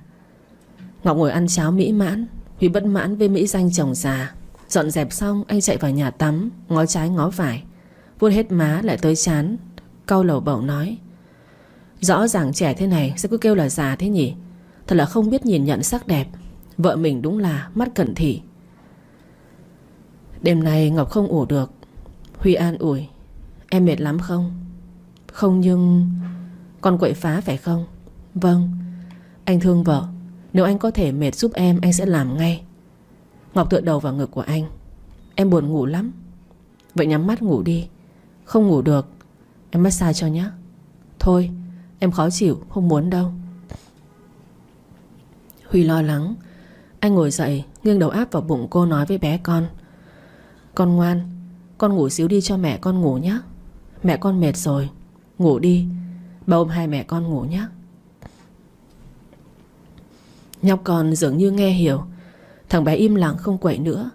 Ngọc ngồi ăn cháo mỹ mãn. Huy bất mãn với mỹ danh chồng già. Dọn dẹp xong anh chạy vào nhà tắm, ngó trái ngó phải, vuốt hết má lại tới trán, cau lầu bầu nói: rõ ràng trẻ thế này sao cứ kêu là già thế nhỉ? Thật là không biết nhìn nhận sắc đẹp. Vợ mình đúng là mắt cận thị. Đêm nay Ngọc không ngủ được. Huy an ủi. Em mệt lắm không? Không, nhưng con quậy phá phải không? Vâng. Anh thương vợ. Nếu anh có thể mệt giúp em, anh sẽ làm ngay. Ngọc tựa đầu vào ngực của anh. Em buồn ngủ lắm. Vậy nhắm mắt ngủ đi. Không ngủ được, em massage cho nhé. Thôi, em khó chịu, không muốn đâu. Huy lo lắng. Anh ngồi dậy, nghiêng đầu áp vào bụng cô, nói với bé con. Con ngoan, con ngủ xíu đi cho mẹ con ngủ nhé. Mẹ con mệt rồi. Ngủ đi, bà ôm hai mẹ con ngủ nhé. Nhóc con dường như nghe hiểu. Thằng bé im lặng không quậy nữa.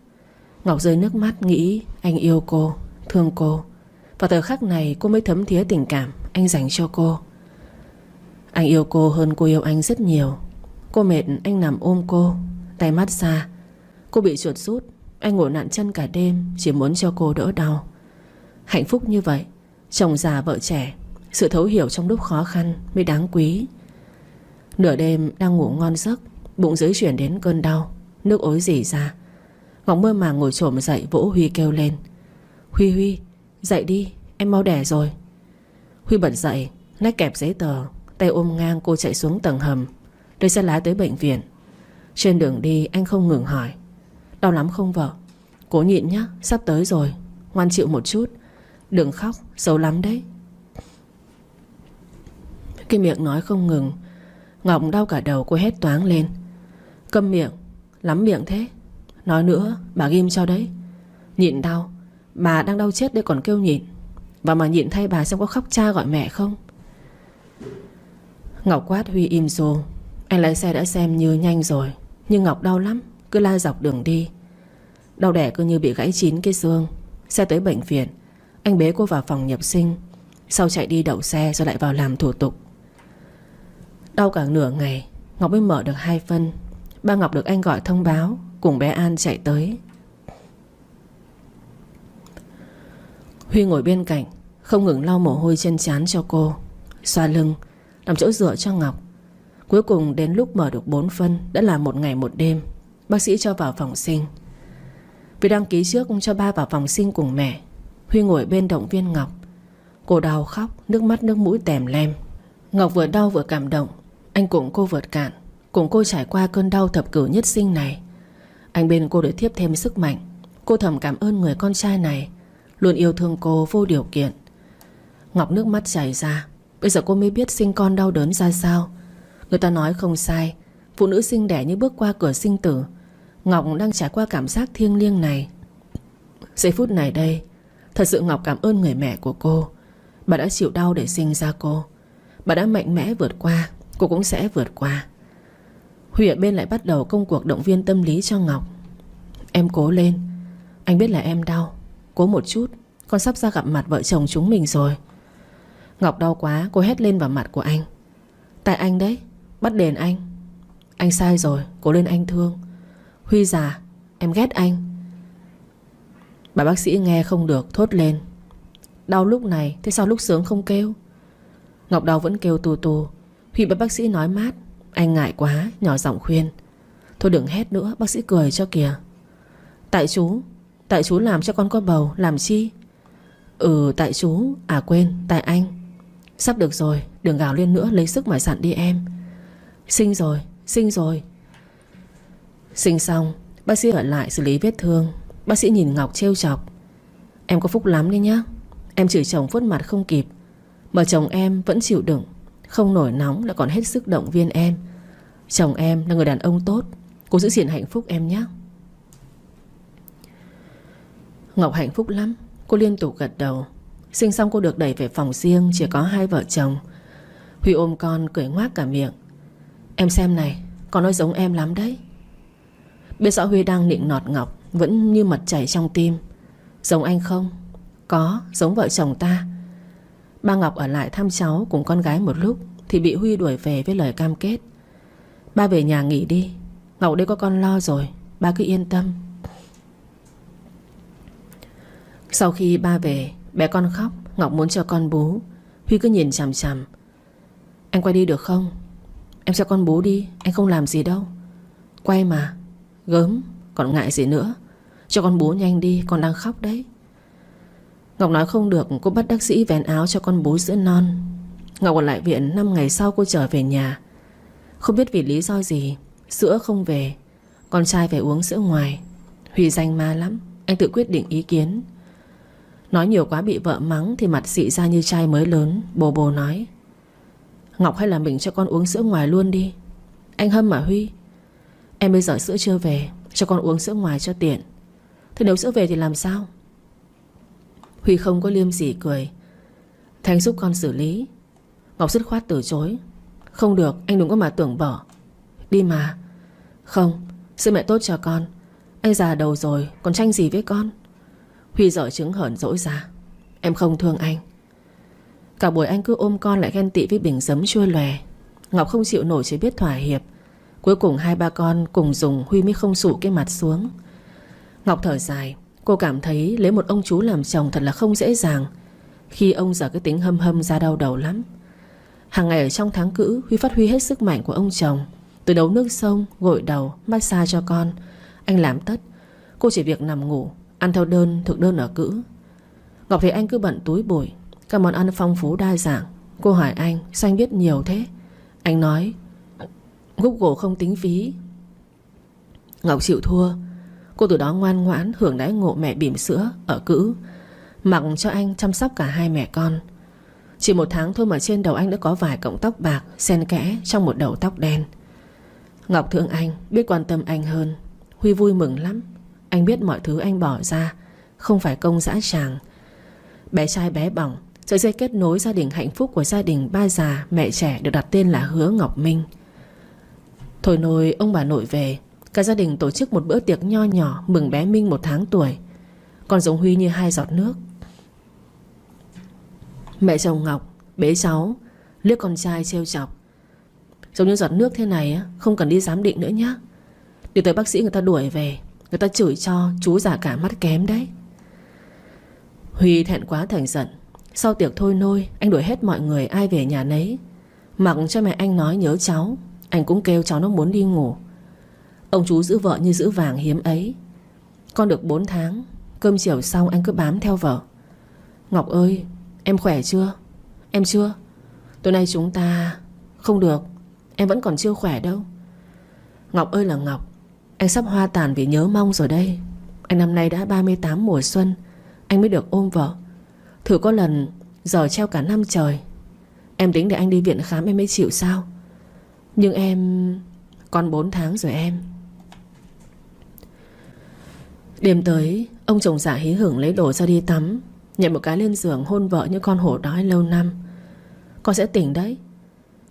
Ngọc rơi nước mắt nghĩ anh yêu cô, thương cô. Vào thời khắc này cô mới thấm thía tình cảm anh dành cho cô. Anh yêu cô hơn cô yêu anh rất nhiều. Cô mệt anh nằm ôm cô, tay mát xa. Cô bị chuột rút, anh ngồi nặn chân cả đêm, chỉ muốn cho cô đỡ đau. Hạnh phúc như vậy, chồng già vợ trẻ, sự thấu hiểu trong lúc khó khăn mới đáng quý. Nửa đêm đang ngủ ngon giấc, bụng dưới chuyển đến cơn đau, nước ối rỉ ra. Ngọc mơ màng ngồi chồm dậy vỗ Huy kêu lên. Huy, dậy đi, em mau đẻ rồi. Huy bật dậy, nách kẹp giấy tờ, tay ôm ngang cô chạy xuống tầng hầm, đưa xe lái tới bệnh viện. Trên đường đi anh không ngừng hỏi. Đau lắm không vợ? Cố nhịn nhá, sắp tới rồi. Ngoan chịu một chút, đừng khóc, xấu lắm đấy. Cái miệng nói không ngừng. Ngọc đau cả đầu, cô hét toáng lên. Câm miệng, lắm miệng thế. Nói nữa, bà ghim cho đấy. Nhịn đau, bà đang đau chết đây còn kêu nhịn. Và mà nhịn thay bà xem có khóc cha gọi mẹ không. Ngọc quát Huy im ru. Anh lái xe đã xem như nhanh rồi, nhưng Ngọc đau lắm, cứ la dọc đường đi. Đau đẻ cứ như bị gãy 9 cái xương. Xe tới bệnh viện, anh bế cô vào phòng nhập sinh, sau chạy đi đậu xe rồi lại vào làm thủ tục. Đau cả nửa ngày Ngọc mới mở được 2 phân. Ba Ngọc được anh gọi thông báo, cùng bé An chạy tới. Huy ngồi bên cạnh, không ngừng lau mồ hôi trên trán cho cô, xoa lưng, làm chỗ dựa cho Ngọc. Cuối cùng đến lúc mở được 4 phân, đã là 1 ngày 1 đêm. Bác sĩ cho vào phòng sinh. Vì đăng ký trước cho ba vào phòng sinh cùng mẹ, Huy ngồi bên động viên Ngọc. Cô đau khóc, nước mắt nước mũi tèm lem. Ngọc vừa đau vừa cảm động. Anh cùng cô vượt cạn, cùng cô trải qua cơn đau thập cửu nhất sinh này. Anh bên cô để tiếp thêm sức mạnh. Cô thầm cảm ơn người con trai này, luôn yêu thương cô vô điều kiện. Ngọc nước mắt chảy ra. Bây giờ cô mới biết sinh con đau đớn ra sao. Người ta nói không sai, phụ nữ sinh đẻ như bước qua cửa sinh tử. Ngọc đang trải qua cảm giác thiêng liêng này. Giây phút này đây, thật sự Ngọc cảm ơn người mẹ của cô. Bà đã chịu đau để sinh ra cô. Bà đã mạnh mẽ vượt qua, cô cũng sẽ vượt qua. Huy ở bên lại bắt đầu công cuộc động viên tâm lý cho Ngọc. Em cố lên, anh biết là em đau. Cố một chút, con sắp ra gặp mặt vợ chồng chúng mình rồi. Ngọc đau quá, cô hét lên vào mặt của anh. Tại anh đấy, bắt đền anh. Anh sai rồi, cố lên anh thương. Huy già, em ghét anh. Bà bác sĩ nghe không được, thốt lên. Đau lúc này, thế sao lúc sướng không kêu? Ngọc đau vẫn kêu tù tù. Huy bà bác sĩ nói mát. Anh ngại quá, nhỏ giọng khuyên. Thôi đừng hét nữa, bác sĩ cười cho kìa. Tại chú làm cho con có bầu, làm chi? Tại chú, à quên, tại anh. Sắp được rồi, đừng gào lên nữa, lấy sức mà sẵn đi em. Sinh rồi. Sinh xong, bác sĩ ở lại xử lý vết thương. Bác sĩ nhìn Ngọc trêu chọc. Em có phúc lắm đấy nhá. Em chửi chồng vuốt mặt không kịp, mà chồng em vẫn chịu đựng, không nổi nóng, lại còn hết sức động viên em. Chồng em là người đàn ông tốt. Cô giữ gìn hạnh phúc em nhé. Ngọc hạnh phúc lắm. Cô liên tục gật đầu. Sinh xong cô được đẩy về phòng riêng, chỉ có 2 vợ chồng. Huy ôm con cười ngoác cả miệng. Em xem này, con nói giống em lắm đấy. Biết rõ Huy đang nịnh nọt Ngọc, vẫn như mật chảy trong tim. Giống anh không? Có, giống vợ chồng ta. Ba Ngọc ở lại thăm cháu cùng con gái một lúc thì bị Huy đuổi về với lời cam kết. Ba về nhà nghỉ đi, Ngọc đây có con lo rồi, ba cứ yên tâm. Sau khi ba về, bé con khóc, Ngọc muốn cho con bú. Huy cứ nhìn chằm chằm. Anh quay đi được không? Em cho con bú đi, anh không làm gì đâu. Quay mà. Gớm, còn ngại gì nữa. Cho con bú nhanh đi, con đang khóc đấy. Ngọc nói không được, cô bất đắc dĩ vén áo cho con bú sữa non. Ngọc ở lại viện 5 ngày sau cô trở về nhà. Không biết vì lý do gì, sữa không về, con trai phải uống sữa ngoài. Huy danh ma lắm, anh tự quyết định ý kiến. Nói nhiều quá bị vợ mắng thì mặt xị ra như trai mới lớn. Bồ bồ nói: Ngọc hay là mình cho con uống sữa ngoài luôn đi. Anh hâm mà Huy. Em bây giờ sữa chưa về, cho con uống sữa ngoài cho tiện. Thế nếu sữa về thì làm sao? Huy không có liêm sỉ cười: Thế anh giúp con xử lý. Ngọc dứt khoát từ chối: Không được, anh đừng có mà tưởng bỏ. Đi mà. Không, sữa mẹ tốt cho con. Anh già đầu rồi, còn tranh gì với con? Huy dở chứng hởn dỗi ra: Em không thương anh. Cả buổi anh cứ ôm con lại ghen tị với bình giấm chua lòe. Ngọc không chịu nổi chỉ biết thỏa hiệp. Cuối cùng hai ba con cùng dùng, Huy mới không sụ cái mặt xuống. Ngọc thở dài. Cô cảm thấy lấy một ông chú làm chồng thật là không dễ dàng, khi ông giờ cái tính hâm hâm ra đau đầu lắm. Hàng ngày ở trong tháng cữ, Huy phát huy hết sức mạnh của ông chồng. Từ nấu nước sông, gội đầu, massage cho con, anh làm tất. Cô chỉ việc nằm ngủ, ăn theo đơn, thực đơn ở cữ. Ngọc thấy anh cứ bận túi bụi, các món ăn phong phú đa dạng. Cô hỏi anh: Sao anh biết nhiều thế? Anh nói: Google không tính phí. Ngọc chịu thua. Cô từ đó ngoan ngoãn hưởng đãi ngộ mẹ bỉm sữa ở cữ, mặc cho anh chăm sóc cả hai mẹ con. Chỉ 1 tháng thôi mà trên đầu anh đã có vài cọng tóc bạc xen kẽ trong một đầu tóc đen. Ngọc thương anh, biết quan tâm anh hơn. Huy vui mừng lắm. Anh biết mọi thứ anh bỏ ra không phải công dã tràng. Bé trai bé bỏng, sợi dây kết nối gia đình hạnh phúc của gia đình ba già mẹ trẻ được đặt tên là Hứa Ngọc Minh. Thôi nôi ông bà nội về, cả gia đình tổ chức một bữa tiệc nho nhỏ mừng bé Minh 1 tháng tuổi. Con giống Huy như 2 giọt nước. Mẹ chồng Ngọc bế cháu, liếc con trai trêu chọc: Giống như giọt nước thế này không cần đi giám định nữa nhá. Để tới bác sĩ người ta đuổi về, người ta chửi cho chú già cả mắt kém đấy. Huy thẹn quá thành giận. Sau tiệc thôi nôi, anh đuổi hết mọi người ai về nhà nấy. Mặc cho mẹ anh nói nhớ cháu, anh cũng kêu cháu nó muốn đi ngủ. Ông chú giữ vợ như giữ vàng hiếm ấy. Con được 4 tháng, cơm chiều xong anh cứ bám theo vợ: Ngọc ơi, em khỏe chưa? Em chưa. Tối nay chúng ta... Không được, em vẫn còn chưa khỏe đâu. Ngọc ơi là Ngọc, anh sắp hoa tàn vì nhớ mong rồi đây. Anh năm nay đã 38 mùa xuân, anh mới được ôm vợ. Thử có lần giờ treo cả năm trời. Em tính để anh đi viện khám em mới chịu sao? Nhưng em... Con 4 tháng rồi em. Đêm tới, ông chồng già hí hửng lấy đồ ra đi tắm, nhảy một cái lên giường hôn vợ như con hổ đói lâu năm. Con sẽ tỉnh đấy.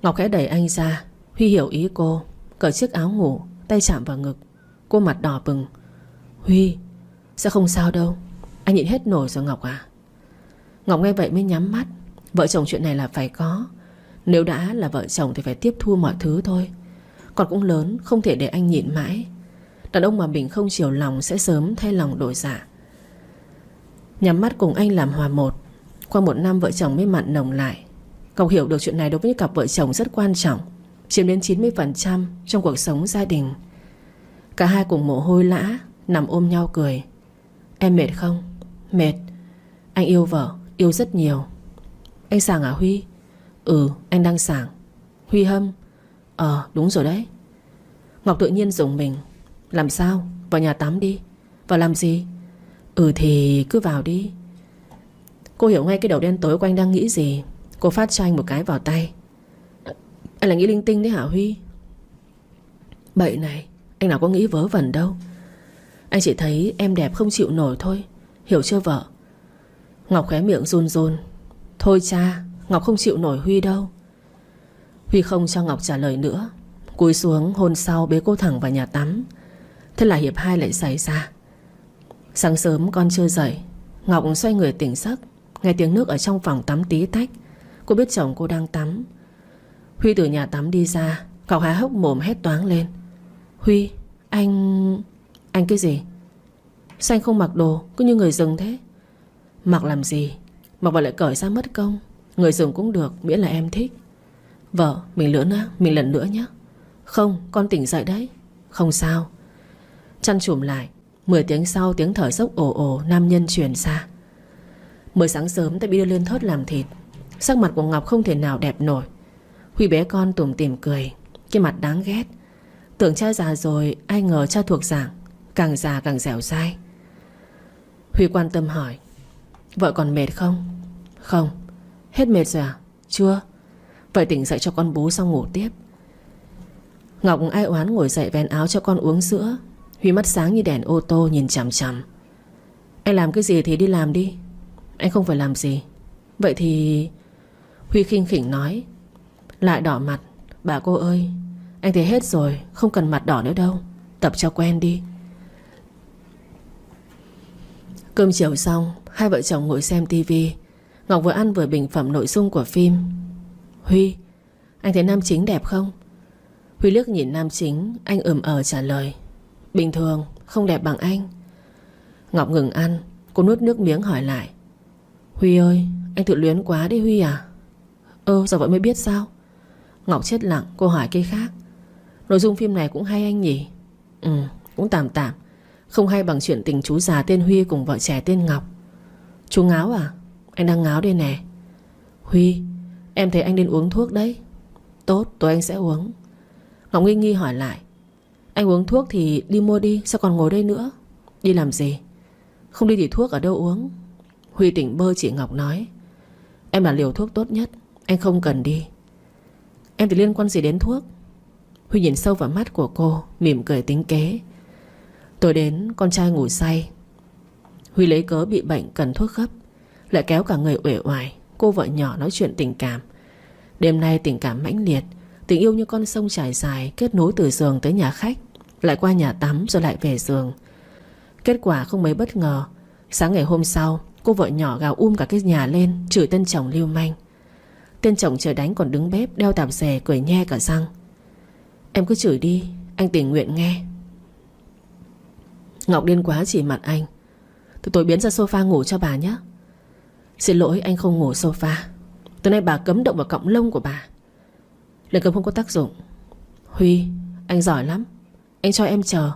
Ngọc khẽ đẩy anh ra. Huy hiểu ý cô, cởi chiếc áo ngủ, tay chạm vào ngực. Cô mặt đỏ bừng: Huy, sẽ không sao đâu, anh nhịn hết nổi rồi Ngọc à. Ngọc nghe vậy mới nhắm mắt. Vợ chồng chuyện này là phải có. Nếu đã là vợ chồng thì phải tiếp thu mọi thứ thôi. Con cũng lớn, không thể để anh nhịn mãi. Đàn ông mà mình không chiều lòng sẽ sớm thay lòng đổi dạ. Nhắm mắt cùng anh làm hòa một. Qua 1 năm vợ chồng mới mặn nồng lại. Ngọc hiểu được chuyện này đối với cặp vợ chồng rất quan trọng, chiếm đến 90% trong cuộc sống gia đình. Cả hai cùng mồ hôi lã, nằm ôm nhau cười: Em mệt không? Mệt. Anh yêu vợ, yêu rất nhiều. Anh sảng à Huy? Ừ, anh đang sảng. Huy hâm: Đúng rồi đấy. Ngọc tự nhiên rùng mình: Làm sao? Vào nhà tắm đi. Vào làm gì? Thì cứ vào đi. Cô hiểu ngay cái đầu đen tối của anh đang nghĩ gì. Cô phát cho anh một cái vào tay: Anh là nghĩ linh tinh đấy hả Huy? Bậy này, anh nào có nghĩ vớ vẩn đâu. Anh chỉ thấy em đẹp không chịu nổi thôi. Hiểu chưa vợ? Ngọc khóe miệng run run: Thôi cha, Ngọc không chịu nổi Huy đâu. Huy không cho Ngọc trả lời nữa, cúi xuống hôn sau bế cô thẳng vào nhà tắm. Thế là hiệp 2 lại xảy ra. Sáng sớm con chưa dậy, Ngọc xoay người tỉnh giấc, nghe tiếng nước ở trong phòng tắm tí tách. Cô biết chồng cô đang tắm. Huy từ nhà tắm đi ra, Ngọc há hốc mồm hét toáng lên: Huy, anh cái gì? Sao anh không mặc đồ, cứ như người rừng thế? Mặc làm gì? Mặc vào lại cởi ra mất công. Người rừng cũng được, miễn là em thích. Vợ, mình lần nữa nhé. Không, con tỉnh dậy đấy. Không sao. Chăn trùm lại. 10 tiếng sau tiếng thở dốc ồ ồ nam nhân truyền ra. Mới sáng sớm ta bị đưa lên thớt làm thịt. Sắc mặt của Ngọc không thể nào đẹp nổi. Huy bé con tủm tỉm cười, cái mặt đáng ghét. Tưởng cha già rồi, ai ngờ cha thuộc dạng, càng già càng dẻo dai. Huy quan tâm hỏi: vợ còn mệt không? Không. Hết mệt rồi à? Chưa. Vậy tỉnh dậy cho con bú xong ngủ tiếp. Ngọc ai oán ngồi dậy vén áo cho con uống sữa. Huy mắt sáng như đèn ô tô nhìn chằm chằm. Anh làm cái gì thì đi làm đi. Anh không phải làm gì. Vậy thì... Huy khinh khỉnh nói. Lại đỏ mặt. Bà cô ơi, anh thấy hết rồi, không cần mặt đỏ nữa đâu. Tập cho quen đi. Cơm chiều xong, hai vợ chồng ngồi xem tivi. Ngọc vừa ăn vừa bình phẩm nội dung của phim. Huy, anh thấy nam chính đẹp không? Huy liếc nhìn nam chính, anh trả lời. Bình thường, không đẹp bằng anh. Ngọc ngừng ăn, cô nuốt nước miếng hỏi lại. Huy ơi, anh tự luyến quá đi Huy à? Giờ vậy mới biết sao? Ngọc chết lặng, cô hỏi cái khác. Nội dung phim này cũng hay anh nhỉ? Cũng tạm tạm. Không hay bằng chuyện tình chú già tên Huy cùng vợ trẻ tên Ngọc. Chú ngáo à? Anh đang ngáo đây nè. Huy, em thấy anh nên uống thuốc đấy. Tốt, tối anh sẽ uống. Ngọc nghi nghi hỏi lại. Anh uống thuốc thì đi mua đi, sao còn ngồi đây nữa? Đi làm gì? Không đi thì thuốc ở đâu uống? Huy tỉnh bơ chỉ Ngọc nói. Em là liều thuốc tốt nhất, anh không cần đi. Em thì liên quan gì đến thuốc? Huy nhìn sâu vào mắt của cô, mỉm cười tính kế. Tối đến con trai ngủ say. Huy lấy cớ bị bệnh cần thuốc gấp, lại kéo cả người uể oải cô vợ nhỏ nói chuyện tình cảm. Đêm nay tình cảm mãnh liệt. Tình yêu như con sông trải dài, kết nối từ giường tới nhà khách, lại qua nhà tắm rồi lại về giường. Kết quả không mấy bất ngờ. Sáng ngày hôm sau, cô vợ nhỏ gào cả cái nhà lên, chửi tên chồng lưu manh. Tên chồng trời đánh còn đứng bếp đeo tạp dề cười nhe cả răng. Em cứ chửi đi, anh tình nguyện nghe. Ngọc điên quá chỉ mặt anh. Tôi biến ra sofa ngủ cho bà nhé. Xin lỗi, anh không ngủ sofa. Từ nay bà cấm động vào cọng lông của bà. Lời cấm không có tác dụng. Huy, anh giỏi lắm, anh cho em chờ.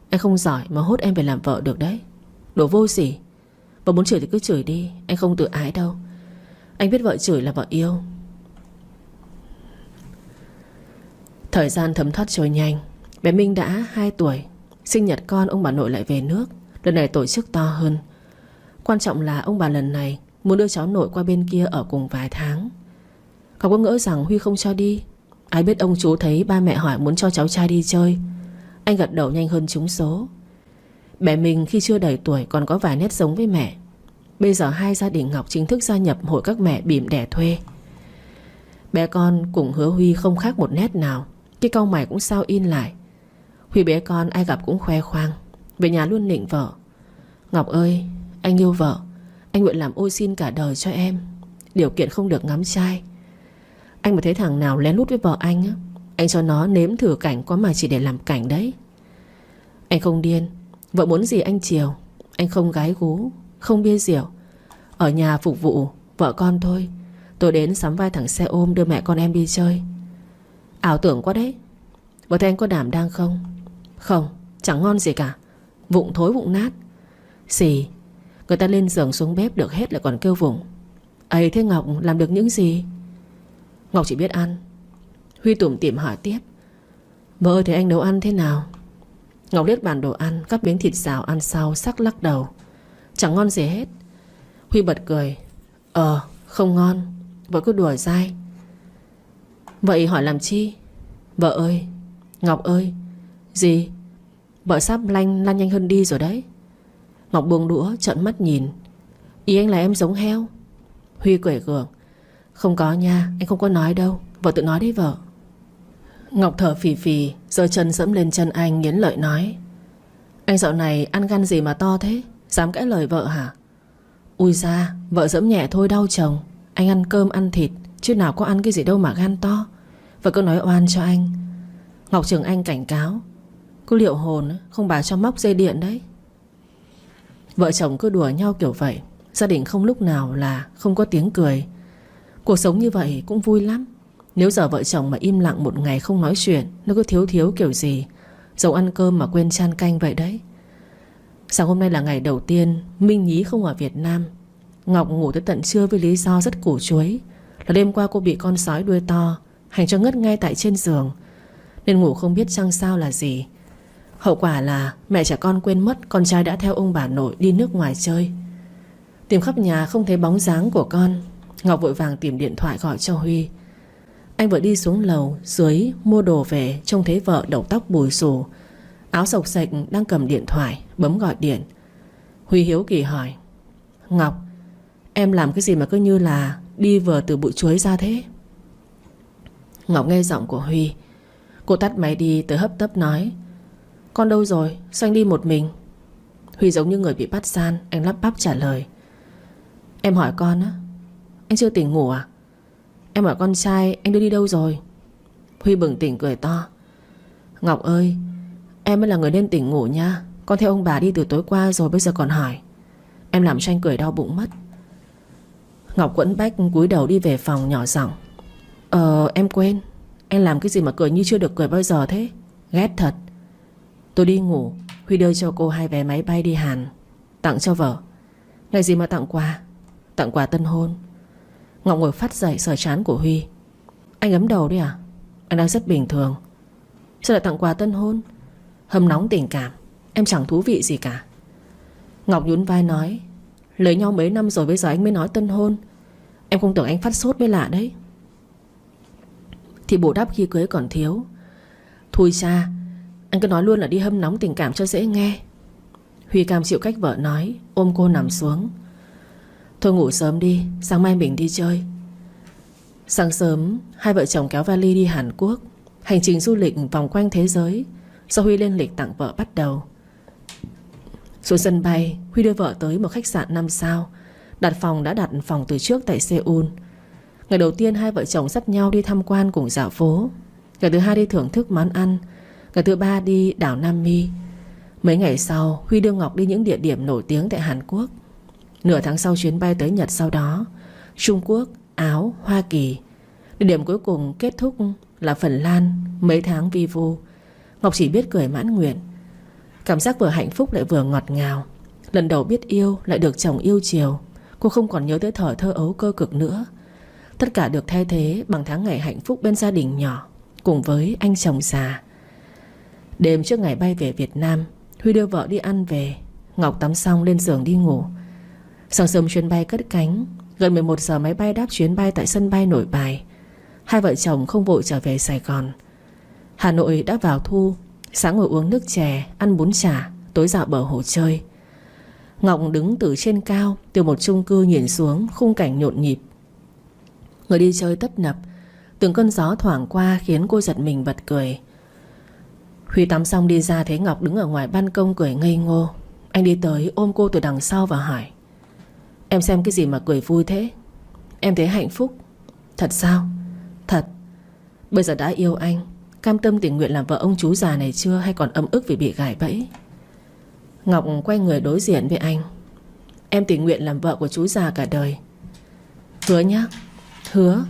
Anh không giỏi mà hốt em về làm vợ được đấy. Đồ vô sỉ. Vợ muốn chửi thì cứ chửi đi, anh không tự ái đâu. Anh biết vợ chửi là vợ yêu. Thời gian thấm thoát trôi nhanh. Bé Minh đã 2 tuổi. Sinh nhật con ông bà nội lại về nước. Lần này tổ chức to hơn. Quan trọng là ông bà lần này muốn đưa cháu nội qua bên kia ở cùng vài tháng. Cậu có ngỡ rằng Huy không cho đi. Ai biết ông chú thấy ba mẹ hỏi muốn cho cháu trai đi chơi, anh gật đầu nhanh hơn trúng số. Bé Minh khi chưa đầy tuổi còn có vài nét giống với mẹ. Bây giờ hai gia đình Ngọc chính thức gia nhập hội các mẹ bỉm đẻ thuê. Bé con cùng Hứa Huy không khác một nét nào. Cái cau mày cũng sao in lại. Huy bé con ai gặp cũng khoe khoang, về nhà luôn nịnh vợ. Ngọc ơi, anh yêu vợ. Anh nguyện làm ô xin cả đời cho em. Điều kiện không được ngắm trai. Anh mà thấy thằng nào lén lút với vợ anh á, anh cho nó nếm thử cảnh có mà chỉ để làm cảnh đấy. Anh không điên. Vợ muốn gì anh chiều. Anh không gái gú, không bia rượu. Ở nhà phục vụ vợ con thôi. Tôi đến sắm vai thằng xe ôm đưa mẹ con em đi chơi. Ảo tưởng quá đấy. Vợ thấy anh có đảm đang không? Không, chẳng ngon gì cả. Vụng thối vụng nát. Xì. Người ta lên giường xuống bếp được hết lại còn kêu vụng. Ấy thế Ngọc làm được những gì? Ngọc chỉ biết ăn. Huy tủm tỉm hỏi tiếp. Vợ ơi, thế anh nấu ăn thế nào? Ngọc liếc bàn đồ ăn, các miếng thịt xào ăn sau sắc lắc đầu. Chẳng ngon gì hết. Huy bật cười. Không ngon. Vợ cứ đùa dai. Vậy hỏi làm chi? Vợ ơi. Ngọc ơi. Gì? Vợ sắp lăn nhanh hơn đi rồi đấy. Ngọc buông đũa trợn mắt nhìn. Ý anh là em giống heo? Huy cười gượng. Không có nha, anh không có nói đâu. Vợ tự nói đấy vợ. Ngọc thở phì phì, giơ chân dẫm lên chân anh nghiến lợi nói. Anh dạo này ăn gan gì mà to thế? Dám cãi lời vợ hả? Ui da, vợ dẫm nhẹ thôi đau chồng. Anh ăn cơm ăn thịt, chứ nào có ăn cái gì đâu mà gan to. Vợ cứ nói oan cho anh. Ngọc chừng anh cảnh cáo. Cứ liệu hồn, không bà cho móc dây điện đấy. Vợ chồng cứ đùa nhau kiểu vậy. Gia đình không lúc nào là không có tiếng cười. Cuộc sống như vậy cũng vui lắm. Nếu giờ vợ chồng mà im lặng một ngày không nói chuyện, nó cứ thiếu thiếu kiểu gì, giống ăn cơm mà quên chan canh vậy đấy. Sáng hôm nay là ngày đầu tiên Minh Nhí không ở Việt Nam. Ngọc ngủ tới tận trưa với lý do rất củ chuối là đêm qua cô bị con sói đuôi to hành cho ngất ngay tại trên giường, nên ngủ không biết chăng sao là gì. Hậu quả là mẹ trẻ con quên mất con trai đã theo ông bà nội đi nước ngoài chơi. Tìm khắp nhà không thấy bóng dáng của con. Ngọc vội vàng tìm điện thoại gọi cho Huy. Anh vừa đi xuống lầu dưới mua đồ về, trông thấy vợ đầu tóc bùi xù, áo xộc xệch đang cầm điện thoại bấm gọi điện. Huy hiếu kỳ hỏi: Ngọc, em làm cái gì mà cứ như là đi vừa từ bụi chuối ra thế? Ngọc nghe giọng của Huy, cô tắt máy đi tới hấp tấp nói: Con đâu rồi? Sao anh đi một mình? Huy giống như người bị bắt gian, anh lắp bắp trả lời: Em hỏi con á, anh chưa tỉnh ngủ à? Em hỏi con trai anh đưa đi đâu rồi? Huy bừng tỉnh cười to: Ngọc ơi, em mới là người nên tỉnh ngủ nha. Con theo ông bà đi từ tối qua rồi, bây giờ còn hỏi. Em làm cho anh cười đau bụng mất. Ngọc quẫn bách cúi đầu đi về phòng nhỏ giọng: Em quên. Anh làm cái gì mà cười như chưa được cười bao giờ thế? Ghét thật. Tôi đi ngủ, Huy đưa cho cô 2 vé máy bay đi Hàn, tặng cho vợ. Ngày gì mà tặng quà? Tặng quà tân hôn. Ngọc ngồi phắt dậy sờ trán của Huy. Anh ấm đầu đấy à? Anh đang rất bình thường. Sao lại tặng quà tân hôn? Hâm nóng tình cảm, em chẳng thú vị gì cả. Ngọc nhún vai nói: Lấy nhau mấy năm rồi bây giờ anh mới nói tân hôn. Em không tưởng anh phát sốt mới lạ đấy. Thì bù đắp khi cưới còn thiếu. Thôi cha, anh cứ nói luôn là đi hâm nóng tình cảm cho dễ nghe. Huy cam chịu cách vợ nói, ôm cô nằm xuống. Thôi ngủ sớm đi, sáng mai mình đi chơi. Sáng sớm, hai vợ chồng kéo vali đi Hàn Quốc. Hành trình du lịch vòng quanh thế giới do Huy lên lịch tặng vợ bắt đầu. Xuống sân bay, Huy đưa vợ tới một khách sạn 5 sao. Đã đặt phòng từ trước tại Seoul. Ngày đầu tiên hai vợ chồng dắt nhau đi tham quan cùng dạo phố. Ngày thứ hai đi thưởng thức món ăn. Ngày thứ ba đi đảo Nam Mi. Mấy ngày sau, Huy đưa Ngọc đi những địa điểm nổi tiếng tại Hàn Quốc. Nửa tháng sau chuyến bay tới Nhật, sau đó Trung Quốc, Áo, Hoa Kỳ. Địa điểm cuối cùng kết thúc là Phần Lan. Mấy tháng vi vu, Ngọc chỉ biết cười mãn nguyện. Cảm giác vừa hạnh phúc lại vừa ngọt ngào. Lần đầu biết yêu lại được chồng yêu chiều. Cô không còn nhớ tới thời thơ ấu cơ cực nữa. Tất cả được thay thế bằng tháng ngày hạnh phúc bên gia đình nhỏ, cùng với anh chồng già. Đêm trước ngày bay về Việt Nam, Huy đưa vợ đi ăn về. Ngọc tắm xong lên giường đi ngủ. Sáng sớm chuyến bay cất cánh. Gần 11 giờ máy bay đáp chuyến bay tại sân bay Nội Bài. Hai vợ chồng không vội trở về Sài Gòn. Hà Nội đã vào thu. Sáng ngồi uống nước chè, ăn bún chả, tối dạo bờ hồ chơi. Ngọc đứng từ trên cao, từ một chung cư nhìn xuống khung cảnh nhộn nhịp. Người đi chơi tấp nập. Từng cơn gió thoảng qua khiến cô giật mình bật cười. Huy tắm xong đi ra thấy Ngọc đứng ở ngoài ban công cười ngây ngô. Anh đi tới ôm cô từ đằng sau và hỏi: Em xem cái gì mà cười vui thế? Em thấy hạnh phúc. Thật sao? Thật. Bây giờ đã yêu anh, cam tâm tình nguyện làm vợ ông chú già này chưa, hay còn ấm ức vì bị gài bẫy? Ngọc quay người đối diện với anh. Em tình nguyện làm vợ của chú già cả đời. Hứa nhá. Hứa.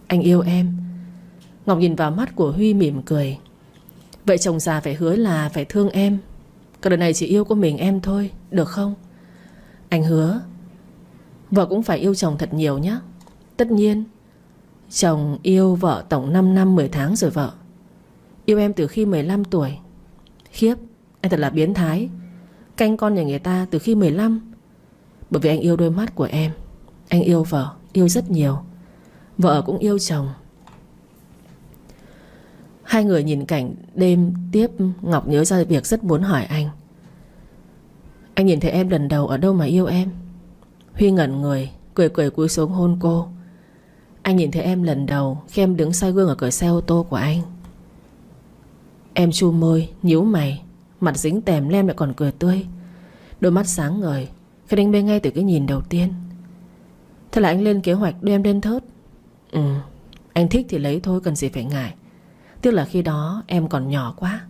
Anh yêu em. Ngọc nhìn vào mắt của Huy mỉm cười. Vậy chồng già phải hứa là phải thương em. Cả đời này chỉ yêu có mình em thôi, được không? Anh hứa. Vợ cũng phải yêu chồng thật nhiều nhé. Tất nhiên. Chồng yêu vợ tổng 5 năm 10 tháng rồi vợ. Yêu em từ khi 15 tuổi. Khiếp, anh thật là biến thái. Canh con nhà người ta từ khi 15. Bởi vì anh yêu đôi mắt của em. Anh yêu vợ, yêu rất nhiều. Vợ cũng yêu chồng. Hai người nhìn cảnh đêm tiếp. Ngọc nhớ ra việc rất muốn hỏi anh. Anh nhìn thấy em lần đầu ở đâu mà yêu em? Huy ngẩn người, cười cười cúi xuống hôn cô. Anh nhìn thấy em lần đầu khi em đứng soi gương ở cửa xe ô tô của anh. Em chu môi, nhíu mày, mặt dính tèm lem lại còn cười tươi. Đôi mắt sáng ngời khi đánh mê ngay từ cái nhìn đầu tiên. Thế là anh lên kế hoạch đưa em lên thớt. Anh thích thì lấy thôi, cần gì phải ngại. Tiếc là khi đó em còn nhỏ quá.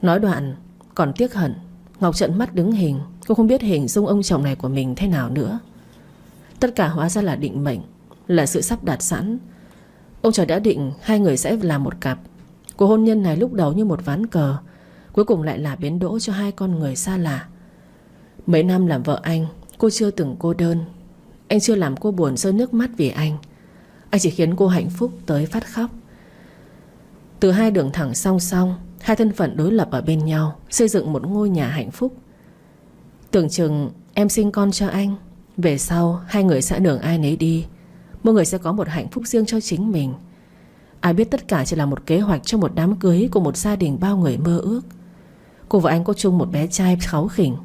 Nói đoạn còn tiếc hận, Ngọc trợn mắt đứng hình. Cô không biết hình dung ông chồng này của mình thế nào nữa. Tất cả hóa ra là định mệnh, là sự sắp đặt sẵn. Ông trời đã định hai người sẽ là một cặp. Cuộc hôn nhân này lúc đầu như một ván cờ, cuối cùng lại là bến đỗ cho hai con người xa lạ. Mấy năm làm vợ anh, Cô chưa từng cô đơn. Anh chưa làm cô buồn rơi nước mắt vì anh. Anh chỉ khiến cô hạnh phúc tới phát khóc. Từ hai đường thẳng song song, hai thân phận đối lập ở bên nhau, xây dựng một ngôi nhà hạnh phúc. Tưởng chừng em sinh con cho anh, về sau hai người sẽ đường ai nấy đi. Mỗi người sẽ có một hạnh phúc riêng cho chính mình. Ai biết tất cả chỉ là một kế hoạch cho một đám cưới của một gia đình bao người mơ ước. Cô và anh có chung một bé trai kháu khỉnh.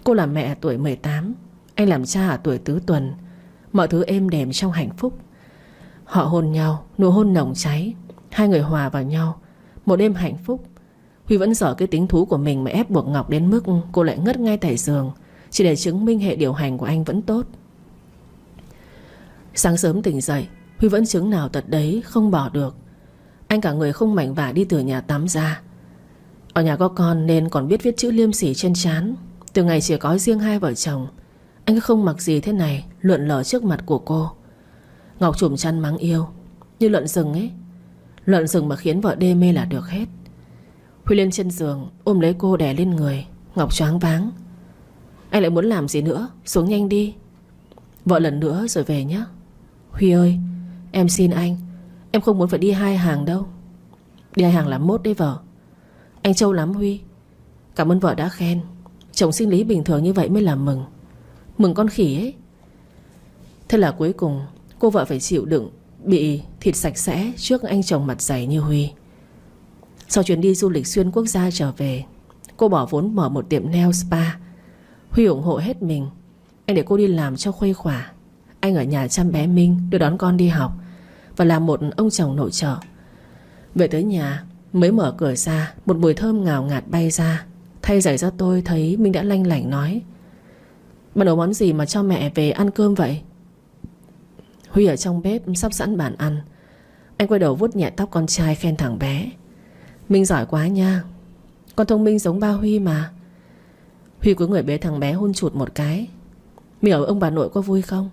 Cô là mẹ ở tuổi 18, anh làm cha ở tuổi tứ tuần. Mọi thứ êm đềm trong hạnh phúc. Họ hôn nhau, nụ hôn nồng cháy. Hai người hòa vào nhau. Một đêm hạnh phúc. Huy vẫn dở cái tính thú của mình mà ép buộc Ngọc đến mức cô lại ngất ngay tại giường, chỉ để chứng minh hệ điều hành của anh vẫn tốt. Sáng sớm tỉnh dậy, Huy vẫn chứng nào tật đấy, không bỏ được. Anh cả người không mảnh vải đi từ nhà tắm ra. Ở nhà có con nên còn biết viết chữ liêm sỉ trên trán. Từ ngày chỉ có riêng hai vợ chồng, anh cứ không mặc gì thế này, lượn lờ trước mặt của cô. Ngọc chùm chăn mắng yêu, như lợn rừng ấy. Lợn rừng mà khiến vợ đê mê là được hết. Huy lên trên giường ôm lấy cô đè lên người. Ngọc choáng váng. Anh lại muốn làm gì nữa, xuống nhanh đi. Vợ lần nữa rồi về nhé. Huy ơi, em xin anh, em không muốn phải đi hai hàng đâu. Đi hai hàng là mốt đấy vợ. Anh trâu lắm Huy. Cảm ơn vợ đã khen. Chồng sinh lý bình thường như vậy mới là mừng. Mừng con khỉ ấy. Thế là cuối cùng cô vợ phải chịu đựng bị thịt sạch sẽ trước anh chồng mặt dày như Huy. Sau chuyến đi du lịch xuyên quốc gia trở về, cô bỏ vốn mở một tiệm nail spa. Huy ủng hộ hết mình. Anh để cô đi làm cho khuây khỏa. Anh ở nhà chăm bé Minh, đưa đón con đi học, và làm một ông chồng nội trợ. Về tới nhà, mới mở cửa ra, một mùi thơm ngào ngạt bay ra. Thay giày ra tôi thấy Minh đã lanh lảnh nói: "Bà nấu món gì mà cho mẹ về ăn cơm vậy?" Huy ở trong bếp sắp sẵn bàn ăn. Anh quay đầu vuốt nhẹ tóc con trai, khen thằng bé: "Minh giỏi quá nha. Con thông minh giống ba Huy mà." Huy cúi người bế thằng bé hôn chụt một cái. "Mình ở ông bà nội có vui không?"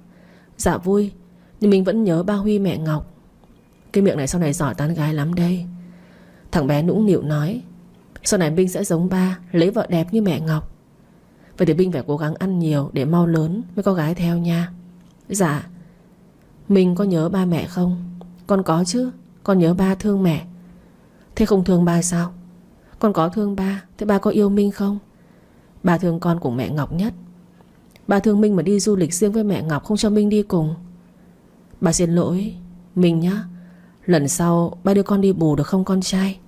"Dạ vui, nhưng mình vẫn nhớ ba Huy mẹ Ngọc." "Cái miệng này sau này giỏi tán gái lắm đây." Thằng bé nũng nịu nói: "Sau này Minh sẽ giống ba, lấy vợ đẹp như mẹ Ngọc." "Vậy thì Minh phải cố gắng ăn nhiều để mau lớn mới có gái theo nha." "Dạ." "Minh có nhớ ba mẹ không?" "Con có chứ, con nhớ ba thương mẹ." "Thế không thương ba sao?" "Con có thương ba. Thế ba có yêu Minh không?" "Ba thương con cùng mẹ Ngọc nhất." "Ba thương Minh mà đi du lịch riêng với mẹ Ngọc, không cho Minh đi cùng." "Ba xin lỗi Minh nhá. Lần sau ba đưa con đi bù được không con trai?"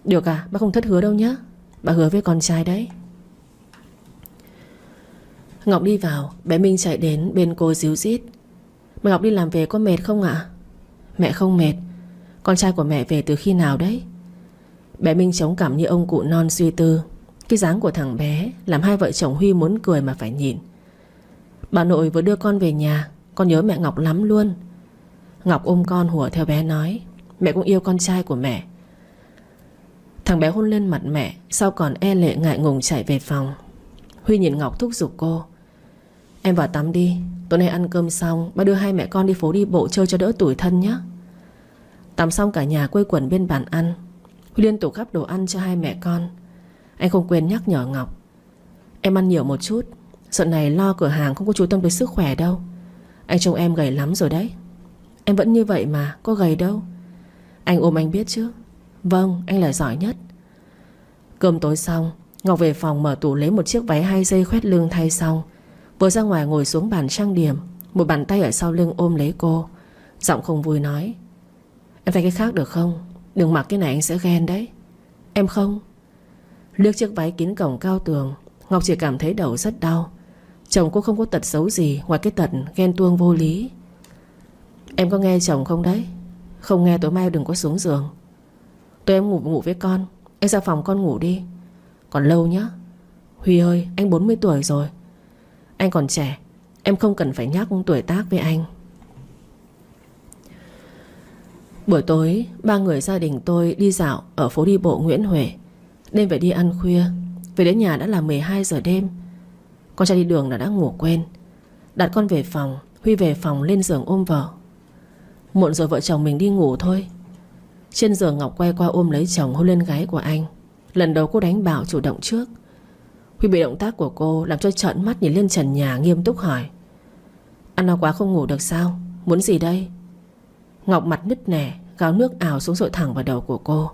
"Được à, ba không thất hứa đâu nhá. Ba hứa với con trai đấy." Ngọc đi vào, bé Minh chạy đến bên cô ríu rít: "Mẹ Ngọc đi làm về có mệt không ạ?" "Mẹ không mệt. Con trai của mẹ về từ khi nào đấy?" Bé Minh chống cằm như ông cụ non suy tư. Cái dáng của thằng bé làm hai vợ chồng Huy muốn cười mà phải nhịn. "Bà nội vừa đưa con về nhà. Con nhớ mẹ Ngọc lắm luôn." Ngọc ôm con hùa theo bé nói: "Mẹ cũng yêu con trai của mẹ." Thằng bé hôn lên mặt mẹ, sau còn e lệ ngại ngùng chạy về phòng. Huy nhìn Ngọc thúc giục cô: "Em vào tắm đi. Tối nay ăn cơm xong ba đưa hai mẹ con đi phố đi bộ chơi cho đỡ tủi thân nhé." Tắm xong cả nhà quây quần bên bàn ăn. Huy liên tục gắp đồ ăn cho hai mẹ con. Anh không quên nhắc nhở Ngọc: "Em ăn nhiều một chút. Dạo này lo cửa hàng không có chú tâm tới sức khỏe đâu. Anh trông em gầy lắm rồi đấy." "Em vẫn như vậy mà, có gầy đâu." "Anh ôm anh biết chứ." "Vâng, anh là giỏi nhất." Cơm tối xong, Ngọc về phòng mở tủ lấy một chiếc váy 2 dây khoét lưng thay xong, vừa ra ngoài ngồi xuống bàn trang điểm. Một bàn tay ở sau lưng ôm lấy cô, giọng không vui nói: "Em thay cái khác được không? Đừng mặc cái này anh sẽ ghen đấy." "Em không." Liếc chiếc váy kín cổng cao tường, Ngọc chỉ cảm thấy đầu rất đau. Chồng cô không có tật xấu gì ngoài cái tật ghen tuông vô lý. "Em có nghe chồng không đấy?" "Không nghe, tối mai đừng có xuống giường." "Tối em ngủ với con. Anh ra phòng con ngủ đi." "Còn lâu nhá." "Huy ơi, anh 40 tuổi rồi. Anh còn trẻ. Em không cần phải nhắc tuổi tác với anh." Buổi tối, ba người gia đình tôi đi dạo ở phố đi bộ Nguyễn Huệ. Đêm về đi ăn khuya. Về đến nhà đã là 12 giờ đêm. Con trai đi đường đã ngủ quên. Đặt con về phòng, Huy về phòng lên giường ôm vợ. Muộn rồi vợ chồng mình đi ngủ thôi. Trên giường Ngọc quay qua ôm lấy chồng, hôn lên gáy của anh. Lần đầu cô đánh bảo chủ động trước. Huy bị động tác của cô làm cho trợn mắt nhìn lên trần nhà, nghiêm túc hỏi: Ăn no quá không ngủ được sao? Muốn gì đây? Ngọc mặt nứt nẻ, gáo nước ào xuống dội thẳng vào đầu của cô.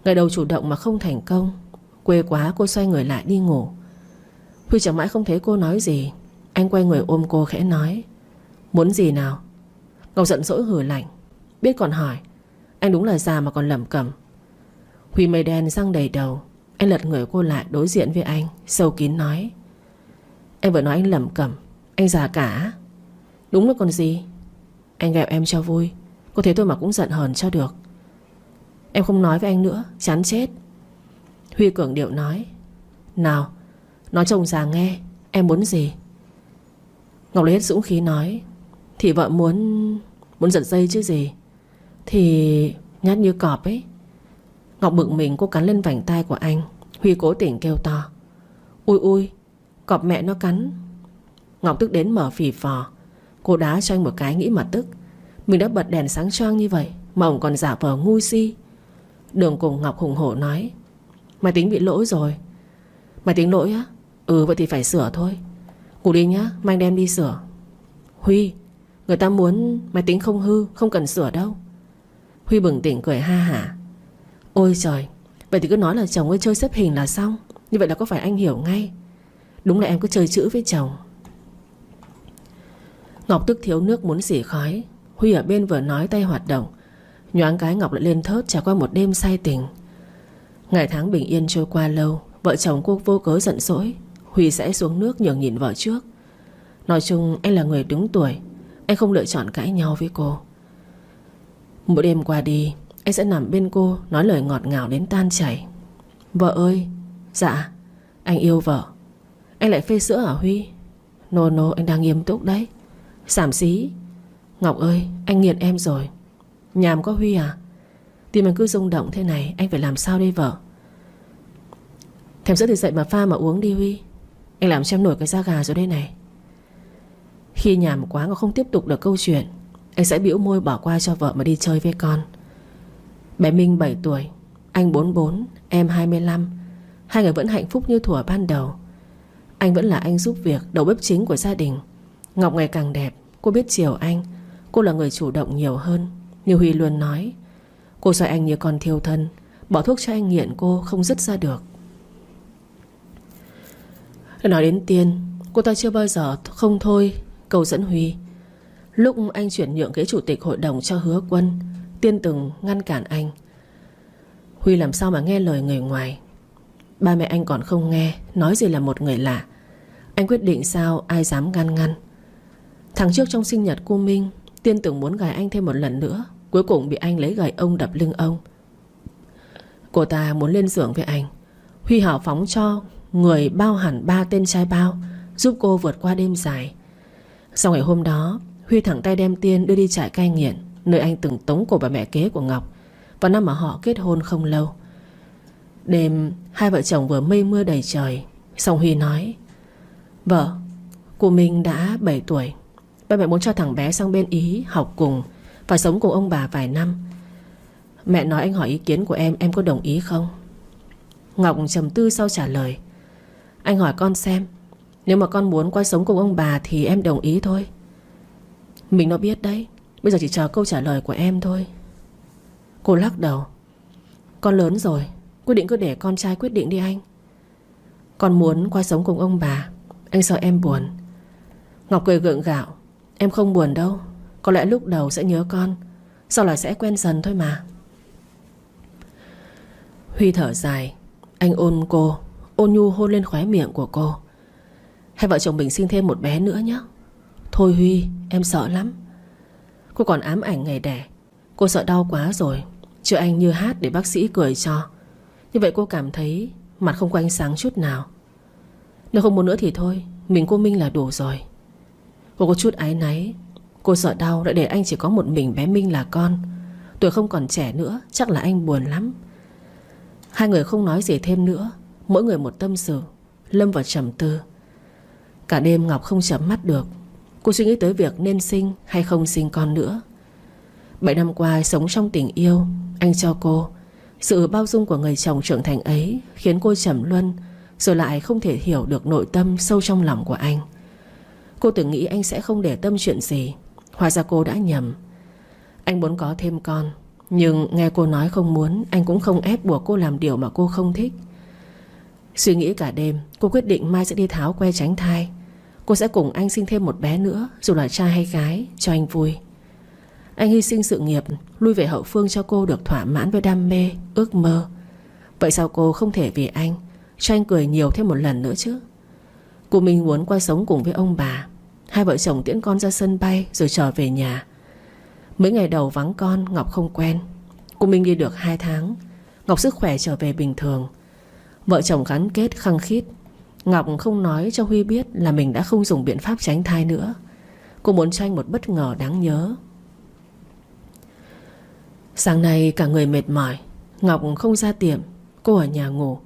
Ngày đầu chủ động mà không thành công. Quê quá, cô xoay người lại đi ngủ. Huy chẳng mãi không thấy cô nói gì. Anh quay người ôm cô khẽ nói: Muốn gì nào? Ngọc giận dỗi hừ lạnh: Biết còn hỏi. Anh đúng là già mà còn lẩm cẩm. Huy mây đen răng đầy đầu. Anh lật người cô lại đối diện với anh, sâu kín nói: Em vừa nói anh lẩm cẩm, anh già cả. Đúng là còn gì. Anh ghẹo em cho vui, có thế thôi mà cũng giận hờn cho được. Em không nói với anh nữa, chán chết. Huy cường điệu nói: Nào, nói cho ông già nghe, em muốn gì? Ngọc lấy hết dũng khí nói: Thì vợ muốn giật dây chứ gì. Thì nhát như cọp ấy. Ngọc bực mình, cô cắn lên vành tai của anh. Huy cố tình kêu to: Ui ui, cọp mẹ nó cắn. Ngọc tức đến mở phì phò. Cô đá cho anh một cái nghĩ mà tức. Mình đã bật đèn sáng choang như vậy mà ông còn giả vờ ngu si. Đường cùng Ngọc hùng hổ nói: Mày tính bị lỗi rồi. Mày tính lỗi á? Ừ, vậy thì phải sửa thôi. Ngủ đi nhá, mai anh đem đi sửa. Huy, người ta muốn mày tính không hư, không cần sửa đâu. Huy bừng tỉnh cười ha hả: Ôi trời, vậy thì cứ nói là chồng ơi chơi xếp hình là xong. Như vậy là có phải anh hiểu ngay. Đúng là em cứ chơi chữ với chồng. Ngọc tức thiếu nước muốn xỉ khói. Huy ở bên vừa nói tay hoạt động. Nhoáng cái Ngọc lại lên thớt trải qua một đêm say tình. Ngày tháng bình yên trôi qua lâu. Vợ chồng cô vô cớ giận dỗi. Huy sẽ xuống nước nhường nhịn vợ trước. Nói chung anh là người đứng tuổi, anh không lựa chọn cãi nhau với cô. Mỗi đêm qua đi, anh sẽ nằm bên cô nói lời ngọt ngào đến tan chảy: Vợ ơi. Dạ, anh yêu vợ. Anh lại phê sữa hả Huy? No, anh đang nghiêm túc đấy. Xàm xí. Ngọc ơi, anh nghiện em rồi. Nhàm có Huy à? Tim anh cứ rung động thế này, anh phải làm sao đây vợ? Thèm sữa thì dậy mà pha mà uống đi Huy. Anh làm cho em nổi cái da gà rồi đây này. Khi nhàm quá Ngọc không tiếp tục được câu chuyện, anh sẽ bĩu môi bỏ qua cho vợ mà đi chơi với con. Bé Minh 7 tuổi, anh 44, em 25. Hai người vẫn hạnh phúc như thuở ban đầu. Anh vẫn là anh giúp việc, đầu bếp chính của gia đình. Ngọc ngày càng đẹp, cô biết chiều anh. Cô là người chủ động nhiều hơn. Như Huy luôn nói, cô xoay anh như con thiêu thân, bỏ thuốc cho anh nghiện cô không dứt ra được. Nói đến Tiên, cô ta chưa bao giờ không thôi cầu dẫn Huy. Lúc anh chuyển nhượng ghế chủ tịch hội đồng cho Hứa Quân, Tiên từng ngăn cản anh. Huy làm sao mà nghe lời người ngoài. Ba mẹ anh còn không nghe, nói gì là một người lạ. Anh quyết định sao ai dám ngăn. Tháng trước trong sinh nhật cô Minh, Tiên từng muốn gài anh thêm một lần nữa, cuối cùng bị anh lấy gậy ông đập lưng ông. Cô ta muốn lên giường với anh. Huy hào phóng cho người bao hẳn 3 tên trai bao, giúp cô vượt qua đêm dài. Sau ngày hôm đó, Huy thẳng tay đem Tiên đưa đi trại cai nghiện, nơi anh từng tống cổ bà mẹ kế của Ngọc vào năm mà họ kết hôn không lâu. Đêm hai vợ chồng vừa mây mưa đầy trời, xong Huy nói: Vợ, cô Minh đã 7 tuổi, ba mẹ muốn cho thằng bé sang bên Ý học cùng và sống cùng ông bà vài năm. Mẹ nói anh hỏi ý kiến của em có đồng ý không? Ngọc trầm tư sau trả lời: Anh hỏi con xem, nếu mà con muốn qua sống cùng ông bà thì em đồng ý thôi. Mình nó biết đấy, bây giờ chỉ chờ câu trả lời của em thôi. Cô lắc đầu: Con lớn rồi, quyết định cứ để con trai quyết định đi anh. Con muốn qua sống cùng ông bà, anh sợ em buồn. Ngọc cười gượng gạo: Em không buồn đâu, có lẽ lúc đầu sẽ nhớ con, sau là sẽ quen dần thôi mà. Huy thở dài. Anh ôn cô, ôn nhu hôn lên khóe miệng của cô. Hai vợ chồng mình sinh thêm một bé nữa nhé. Thôi Huy, em sợ lắm. Cô còn ám ảnh ngày đẻ. Cô sợ đau quá rồi, chưa anh như hát để bác sĩ cười cho. Như vậy cô cảm thấy mặt không có ánh sáng chút nào. Nếu không muốn nữa thì thôi, mình cô Minh là đủ rồi. Cô có chút áy náy. Cô sợ đau lại để anh chỉ có một mình bé Minh là con. Tuổi không còn trẻ nữa, chắc là anh buồn lắm. Hai người không nói gì thêm nữa, mỗi người một tâm sự, lâm vào trầm tư. Cả đêm Ngọc không chợp mắt được. Cô suy nghĩ tới việc nên sinh hay không sinh con nữa. 7 năm qua sống trong tình yêu anh cho cô. Sự bao dung của người chồng trưởng thành ấy khiến cô trầm luân, rồi lại không thể hiểu được nội tâm sâu trong lòng của anh. Cô từng nghĩ anh sẽ không để tâm chuyện gì, hóa ra cô đã nhầm. Anh muốn có thêm con, nhưng nghe cô nói không muốn, anh cũng không ép buộc cô làm điều mà cô không thích. Suy nghĩ cả đêm, cô quyết định mai sẽ đi tháo que tránh thai. Cô sẽ cùng anh sinh thêm một bé nữa, dù là trai hay gái, cho anh vui. Anh hy sinh sự nghiệp, lui về hậu phương cho cô được thỏa mãn với đam mê, ước mơ. Vậy sao cô không thể vì anh cho anh cười nhiều thêm một lần nữa chứ? Cô Minh muốn qua sống cùng với ông bà. Hai vợ chồng tiễn con ra sân bay rồi trở về nhà. Mấy ngày đầu vắng con, Ngọc không quen. Cô Minh đi được 2 tháng, Ngọc sức khỏe trở về bình thường. Vợ chồng gắn kết khăng khít. Ngọc không nói cho Huy biết là mình đã không dùng biện pháp tránh thai nữa. Cô muốn cho anh một bất ngờ đáng nhớ. Sáng nay cả người mệt mỏi, Ngọc không ra tiệm, cô ở nhà ngủ.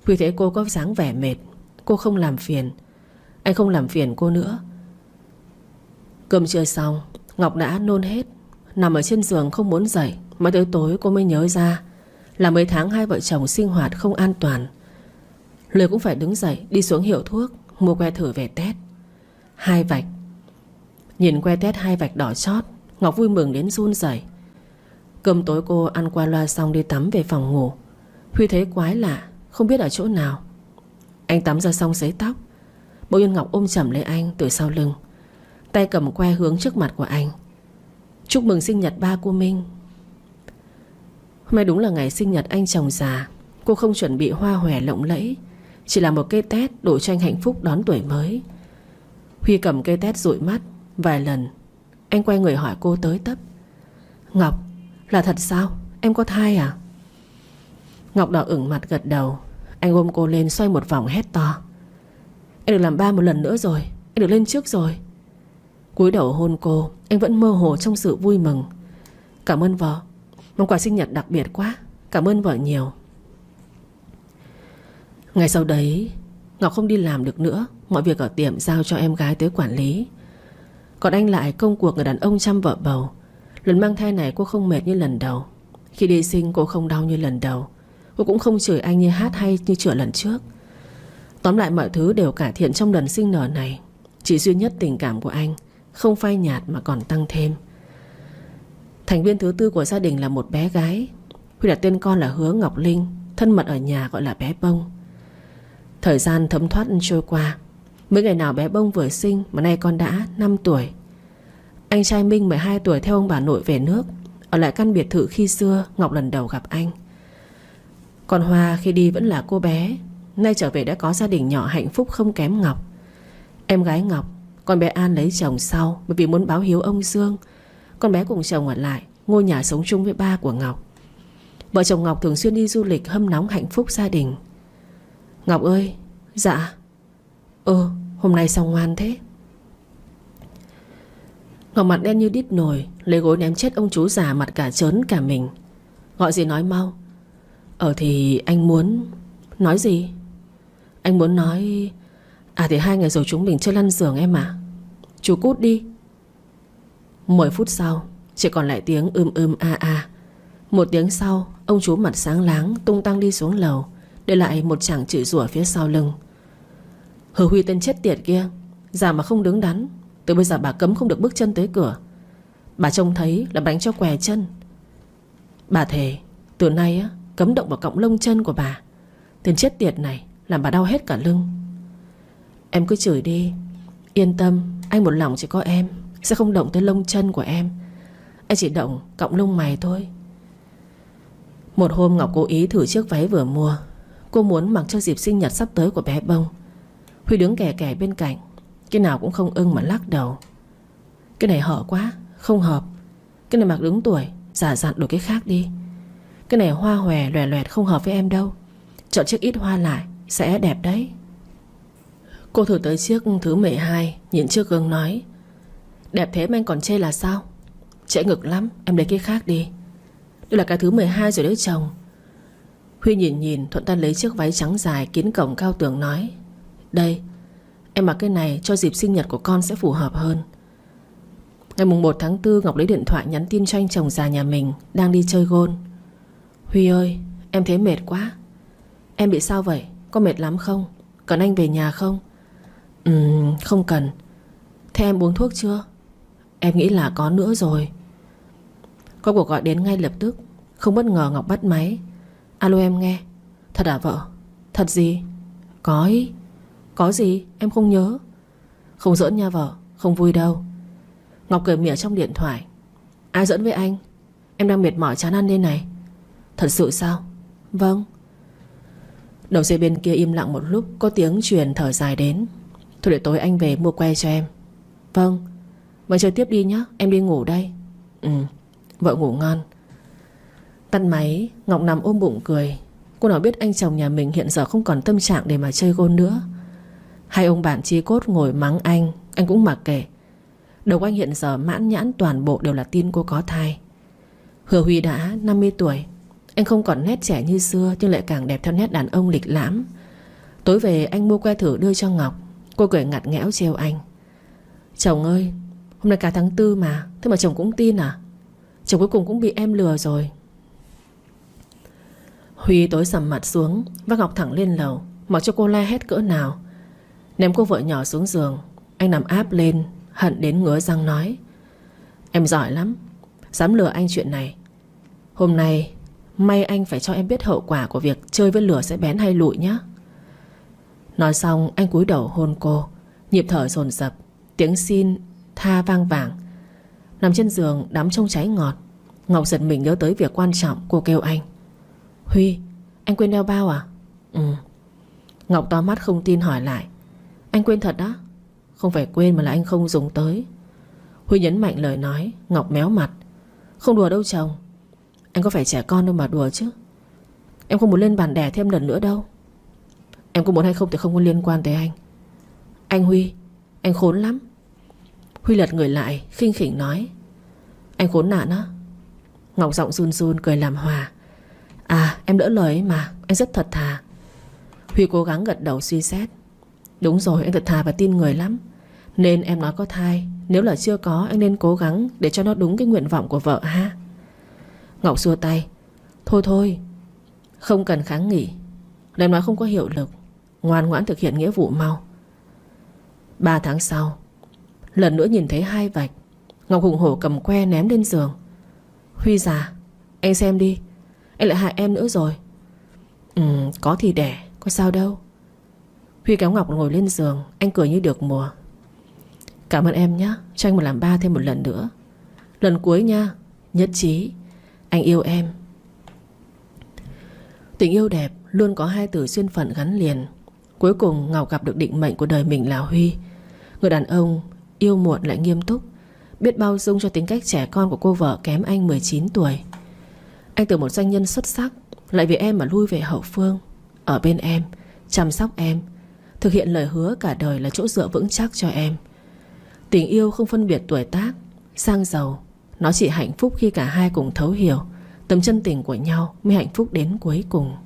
Huy thấy cô có dáng vẻ mệt, cô không làm phiền. Anh không làm phiền cô nữa. Cơm trưa xong, Ngọc đã nôn hết, nằm ở trên giường không muốn dậy. Mà tới tối cô mới nhớ ra là mấy tháng hai vợ chồng sinh hoạt không an toàn. Lười cũng phải đứng dậy đi xuống hiệu thuốc, mua que thử về test. 2 vạch. Nhìn que test 2 vạch đỏ chót, Ngọc vui mừng đến run rẩy. Cơm tối cô ăn qua loa xong đi tắm về phòng ngủ. Huy thấy quái lạ, không biết ở chỗ nào. Anh tắm ra xong sấy tóc, bỗng nhiên Ngọc ôm chầm lấy anh từ sau lưng, tay cầm que hướng trước mặt của anh. Chúc mừng sinh nhật ba cô Minh. Hôm nay đúng là ngày sinh nhật anh chồng già. Cô không chuẩn bị hoa hòe lộng lẫy, chỉ là một cây tét đủ cho anh hạnh phúc đón tuổi mới. Huy cầm cây tét dụi mắt vài lần. Anh quay người hỏi cô tới tấp: Ngọc, là thật sao? Em có thai à? Ngọc đỏ ửng mặt gật đầu. Anh ôm cô lên xoay một vòng hét to: Em được làm ba một lần nữa rồi, em được lên trước rồi. Cúi đầu hôn cô. Anh vẫn mơ hồ trong sự vui mừng. Cảm ơn vợ, món quà sinh nhật đặc biệt quá. Cảm ơn vợ nhiều. Ngày sau đấy Ngọc không đi làm được nữa, mọi việc ở tiệm giao cho em gái tới quản lý. Còn anh lại công cuộc người đàn ông chăm vợ bầu. Lần mang thai này cô không mệt như lần đầu. Khi đi sinh cô không đau như lần đầu. Cô cũng không chửi anh như hát hay như chữa lần trước. Tóm lại mọi thứ đều cải thiện trong lần sinh nở này. Chỉ duy nhất tình cảm của anh không phai nhạt mà còn tăng thêm. Thành viên thứ 4 của gia đình là một bé gái. Huy đặt tên con là Hứa Ngọc Linh, thân mật ở nhà gọi là bé Bông. Thời gian thấm thoát trôi qua. Mấy ngày nào bé Bông vừa sinh mà nay con đã 5 tuổi. Anh trai Minh 12 tuổi theo ông bà nội về nước, ở lại căn biệt thự khi xưa Ngọc lần đầu gặp anh. Còn Hoa khi đi vẫn là cô bé, nay trở về đã có gia đình nhỏ hạnh phúc không kém Ngọc. Em gái Ngọc, con bé An lấy chồng sau bởi vì muốn báo hiếu ông Dương. Con bé cùng chồng ở lại ngôi nhà sống chung với ba của Ngọc. Vợ chồng Ngọc thường xuyên đi du lịch hâm nóng hạnh phúc gia đình. Ngọc ơi. Dạ. Hôm nay sao ngoan thế? Ngọc mặt đen như đít nồi, lấy gối ném chết ông chú già mặt cả trớn cả mình. Gọi gì nói mau. Thì anh muốn... Nói gì? Anh muốn nói... thì 2 ngày rồi chúng mình chơi lăn giường em à. Chú cút đi. 10 phút sau chỉ còn lại tiếng a. 1 tiếng sau ông chú mặt sáng láng tung tăng đi xuống lầu, để lại một chàng chửi rủa phía sau lưng. Hờ Huy tên chết tiệt kia, già mà không đứng đắn. Từ bây giờ bà cấm không được bước chân tới cửa. Bà trông thấy là đánh cho què chân. Bà thề từ nay cấm động vào cọng lông chân của bà. Tên chết tiệt này làm bà đau hết cả lưng. Em cứ chửi đi. Yên tâm, anh một lòng chỉ có em, sẽ không động tới lông chân của em. Anh chỉ động cọng lông mày thôi. Một hôm Ngọc cố ý thử chiếc váy vừa mua. Cô muốn mặc cho dịp sinh nhật sắp tới của bé Bông. Huy đứng kè kè bên cạnh, cái nào cũng không ưng mà lắc đầu. Cái này hở quá, không hợp. Cái này mặc đứng tuổi, giả dặn đổi cái khác đi. Cái này hoa hòe loè loẹt không hợp với em đâu. Chọn chiếc ít hoa lại, sẽ đẹp đấy. Cô thử tới chiếc thứ 12, nhìn trước gương nói: Đẹp thế mà anh còn chê là sao? Trễ ngực lắm, em lấy cái khác đi. Đây là cái thứ 12 rồi đấy chồng. Huy nhìn thuận tay lấy chiếc váy trắng dài kín cổng cao tường nói: Đây, em mặc cái này cho dịp sinh nhật của con sẽ phù hợp hơn. Ngày mùng 1 tháng 4 Ngọc lấy điện thoại nhắn tin cho anh chồng già nhà mình đang đi chơi gôn. Huy ơi, em thấy mệt quá. Em bị sao vậy? có mệt lắm không? Cần anh về nhà không? Không cần. Thế em uống thuốc chưa? Em nghĩ là có nữa rồi. Có cuộc gọi đến ngay lập tức. Không bất ngờ Ngọc bắt máy. Alo, em nghe. Thật à vợ? Thật gì? Có ý. Có gì? Em không nhớ. Không giỡn nha vợ. Không vui đâu. Ngọc cười mỉa trong điện thoại. Ai giỡn với anh? Em đang mệt mỏi chán ăn đây này. Thật sự sao? Vâng. Đầu dây bên kia im lặng một lúc. Có tiếng truyền thở dài đến. Thôi để tối anh về mua que cho em. Vâng. Vậy chơi tiếp đi nhé. Em đi ngủ đây. Vợ ngủ ngon. Tắt máy, Ngọc nằm ôm bụng cười. Cô nào biết anh chồng nhà mình hiện giờ không còn tâm trạng để mà chơi gôn nữa. Hai ông bạn chí cốt ngồi mắng anh cũng mặc kệ. Đầu anh hiện giờ mãn nhãn toàn bộ đều là tin cô có thai. Hứa Huy đã 50 tuổi. Anh không còn nét trẻ như xưa, nhưng lại càng đẹp theo nét đàn ông lịch lãm. Tối về anh mua que thử đưa cho Ngọc. Cô cười ngặt nghẽo trêu anh. Chồng ơi, hôm nay cả tháng 4 mà. Thế mà chồng cũng tin à? Chồng cuối cùng cũng bị em lừa rồi. Huy tối sầm mặt xuống, vác Ngọc thẳng lên lầu, mặc cho cô la hét cỡ nào. Ném cô vợ nhỏ xuống giường. Anh nằm áp lên, hận đến ngứa răng nói. Em giỏi lắm, dám lừa anh chuyện này. Hôm nay may anh phải cho em biết hậu quả của việc chơi với lửa sẽ bén hay lụi nhé. Nói xong anh cúi đầu hôn cô. Nhịp thở dồn dập, tiếng xin tha vang vẳng. Nằm trên giường đắm trong cháy ngọt, Ngọc giật mình nhớ tới việc quan trọng. Cô kêu anh. Huy, anh quên đeo bao à? Ngọc to mắt không tin hỏi lại. Anh quên thật đó? Không phải quên mà là anh không dùng tới. Huy nhấn mạnh lời nói. Ngọc méo mặt. Không đùa đâu chồng. Anh có phải trẻ con đâu mà đùa chứ. Em không muốn lên bàn đẻ thêm lần nữa đâu. Em có muốn hay không thì không có liên quan tới anh. Anh Huy, anh khốn lắm. Huy lật người lại khinh khỉnh nói. Anh khốn nạn á? Ngọc giọng run run cười làm hòa. À, em đỡ lời ấy mà. Anh rất thật thà. Huy cố gắng gật đầu suy xét. Đúng rồi, anh thật thà và tin người lắm. Nên em nói có thai. Nếu là chưa có, anh nên cố gắng để cho nó đúng cái nguyện vọng của vợ ha. Ngọc xua tay. Thôi thôi, không cần kháng nghị. Lời nói không có hiệu lực. Ngoan ngoãn thực hiện nghĩa vụ mau. 3 tháng sau, lần nữa nhìn thấy hai vạch. Ngọc hùng hổ cầm que ném lên giường. Huy già, anh xem đi. Anh lại hại em nữa rồi. Có thì đẻ, có sao đâu. Huy kéo Ngọc ngồi lên giường. Anh cười như được mùa. Cảm ơn em nhé, cho anh mà làm ba thêm một lần nữa. Lần cuối nha. Nhất trí. Anh yêu em. Tình yêu đẹp luôn có hai từ duyên phận gắn liền. Cuối cùng Ngọc gặp được định mệnh của đời mình là Huy. Người đàn ông yêu muộn lại nghiêm túc, biết bao dung cho tính cách trẻ con của cô vợ kém anh 19 tuổi. Anh từ một doanh nhân xuất sắc lại vì em mà lui về hậu phương, ở bên em, chăm sóc em, thực hiện lời hứa cả đời là chỗ dựa vững chắc cho em. Tình yêu không phân biệt tuổi tác, sang giàu. Nó chỉ hạnh phúc khi cả hai cùng thấu hiểu tấm chân tình của nhau mới hạnh phúc đến cuối cùng.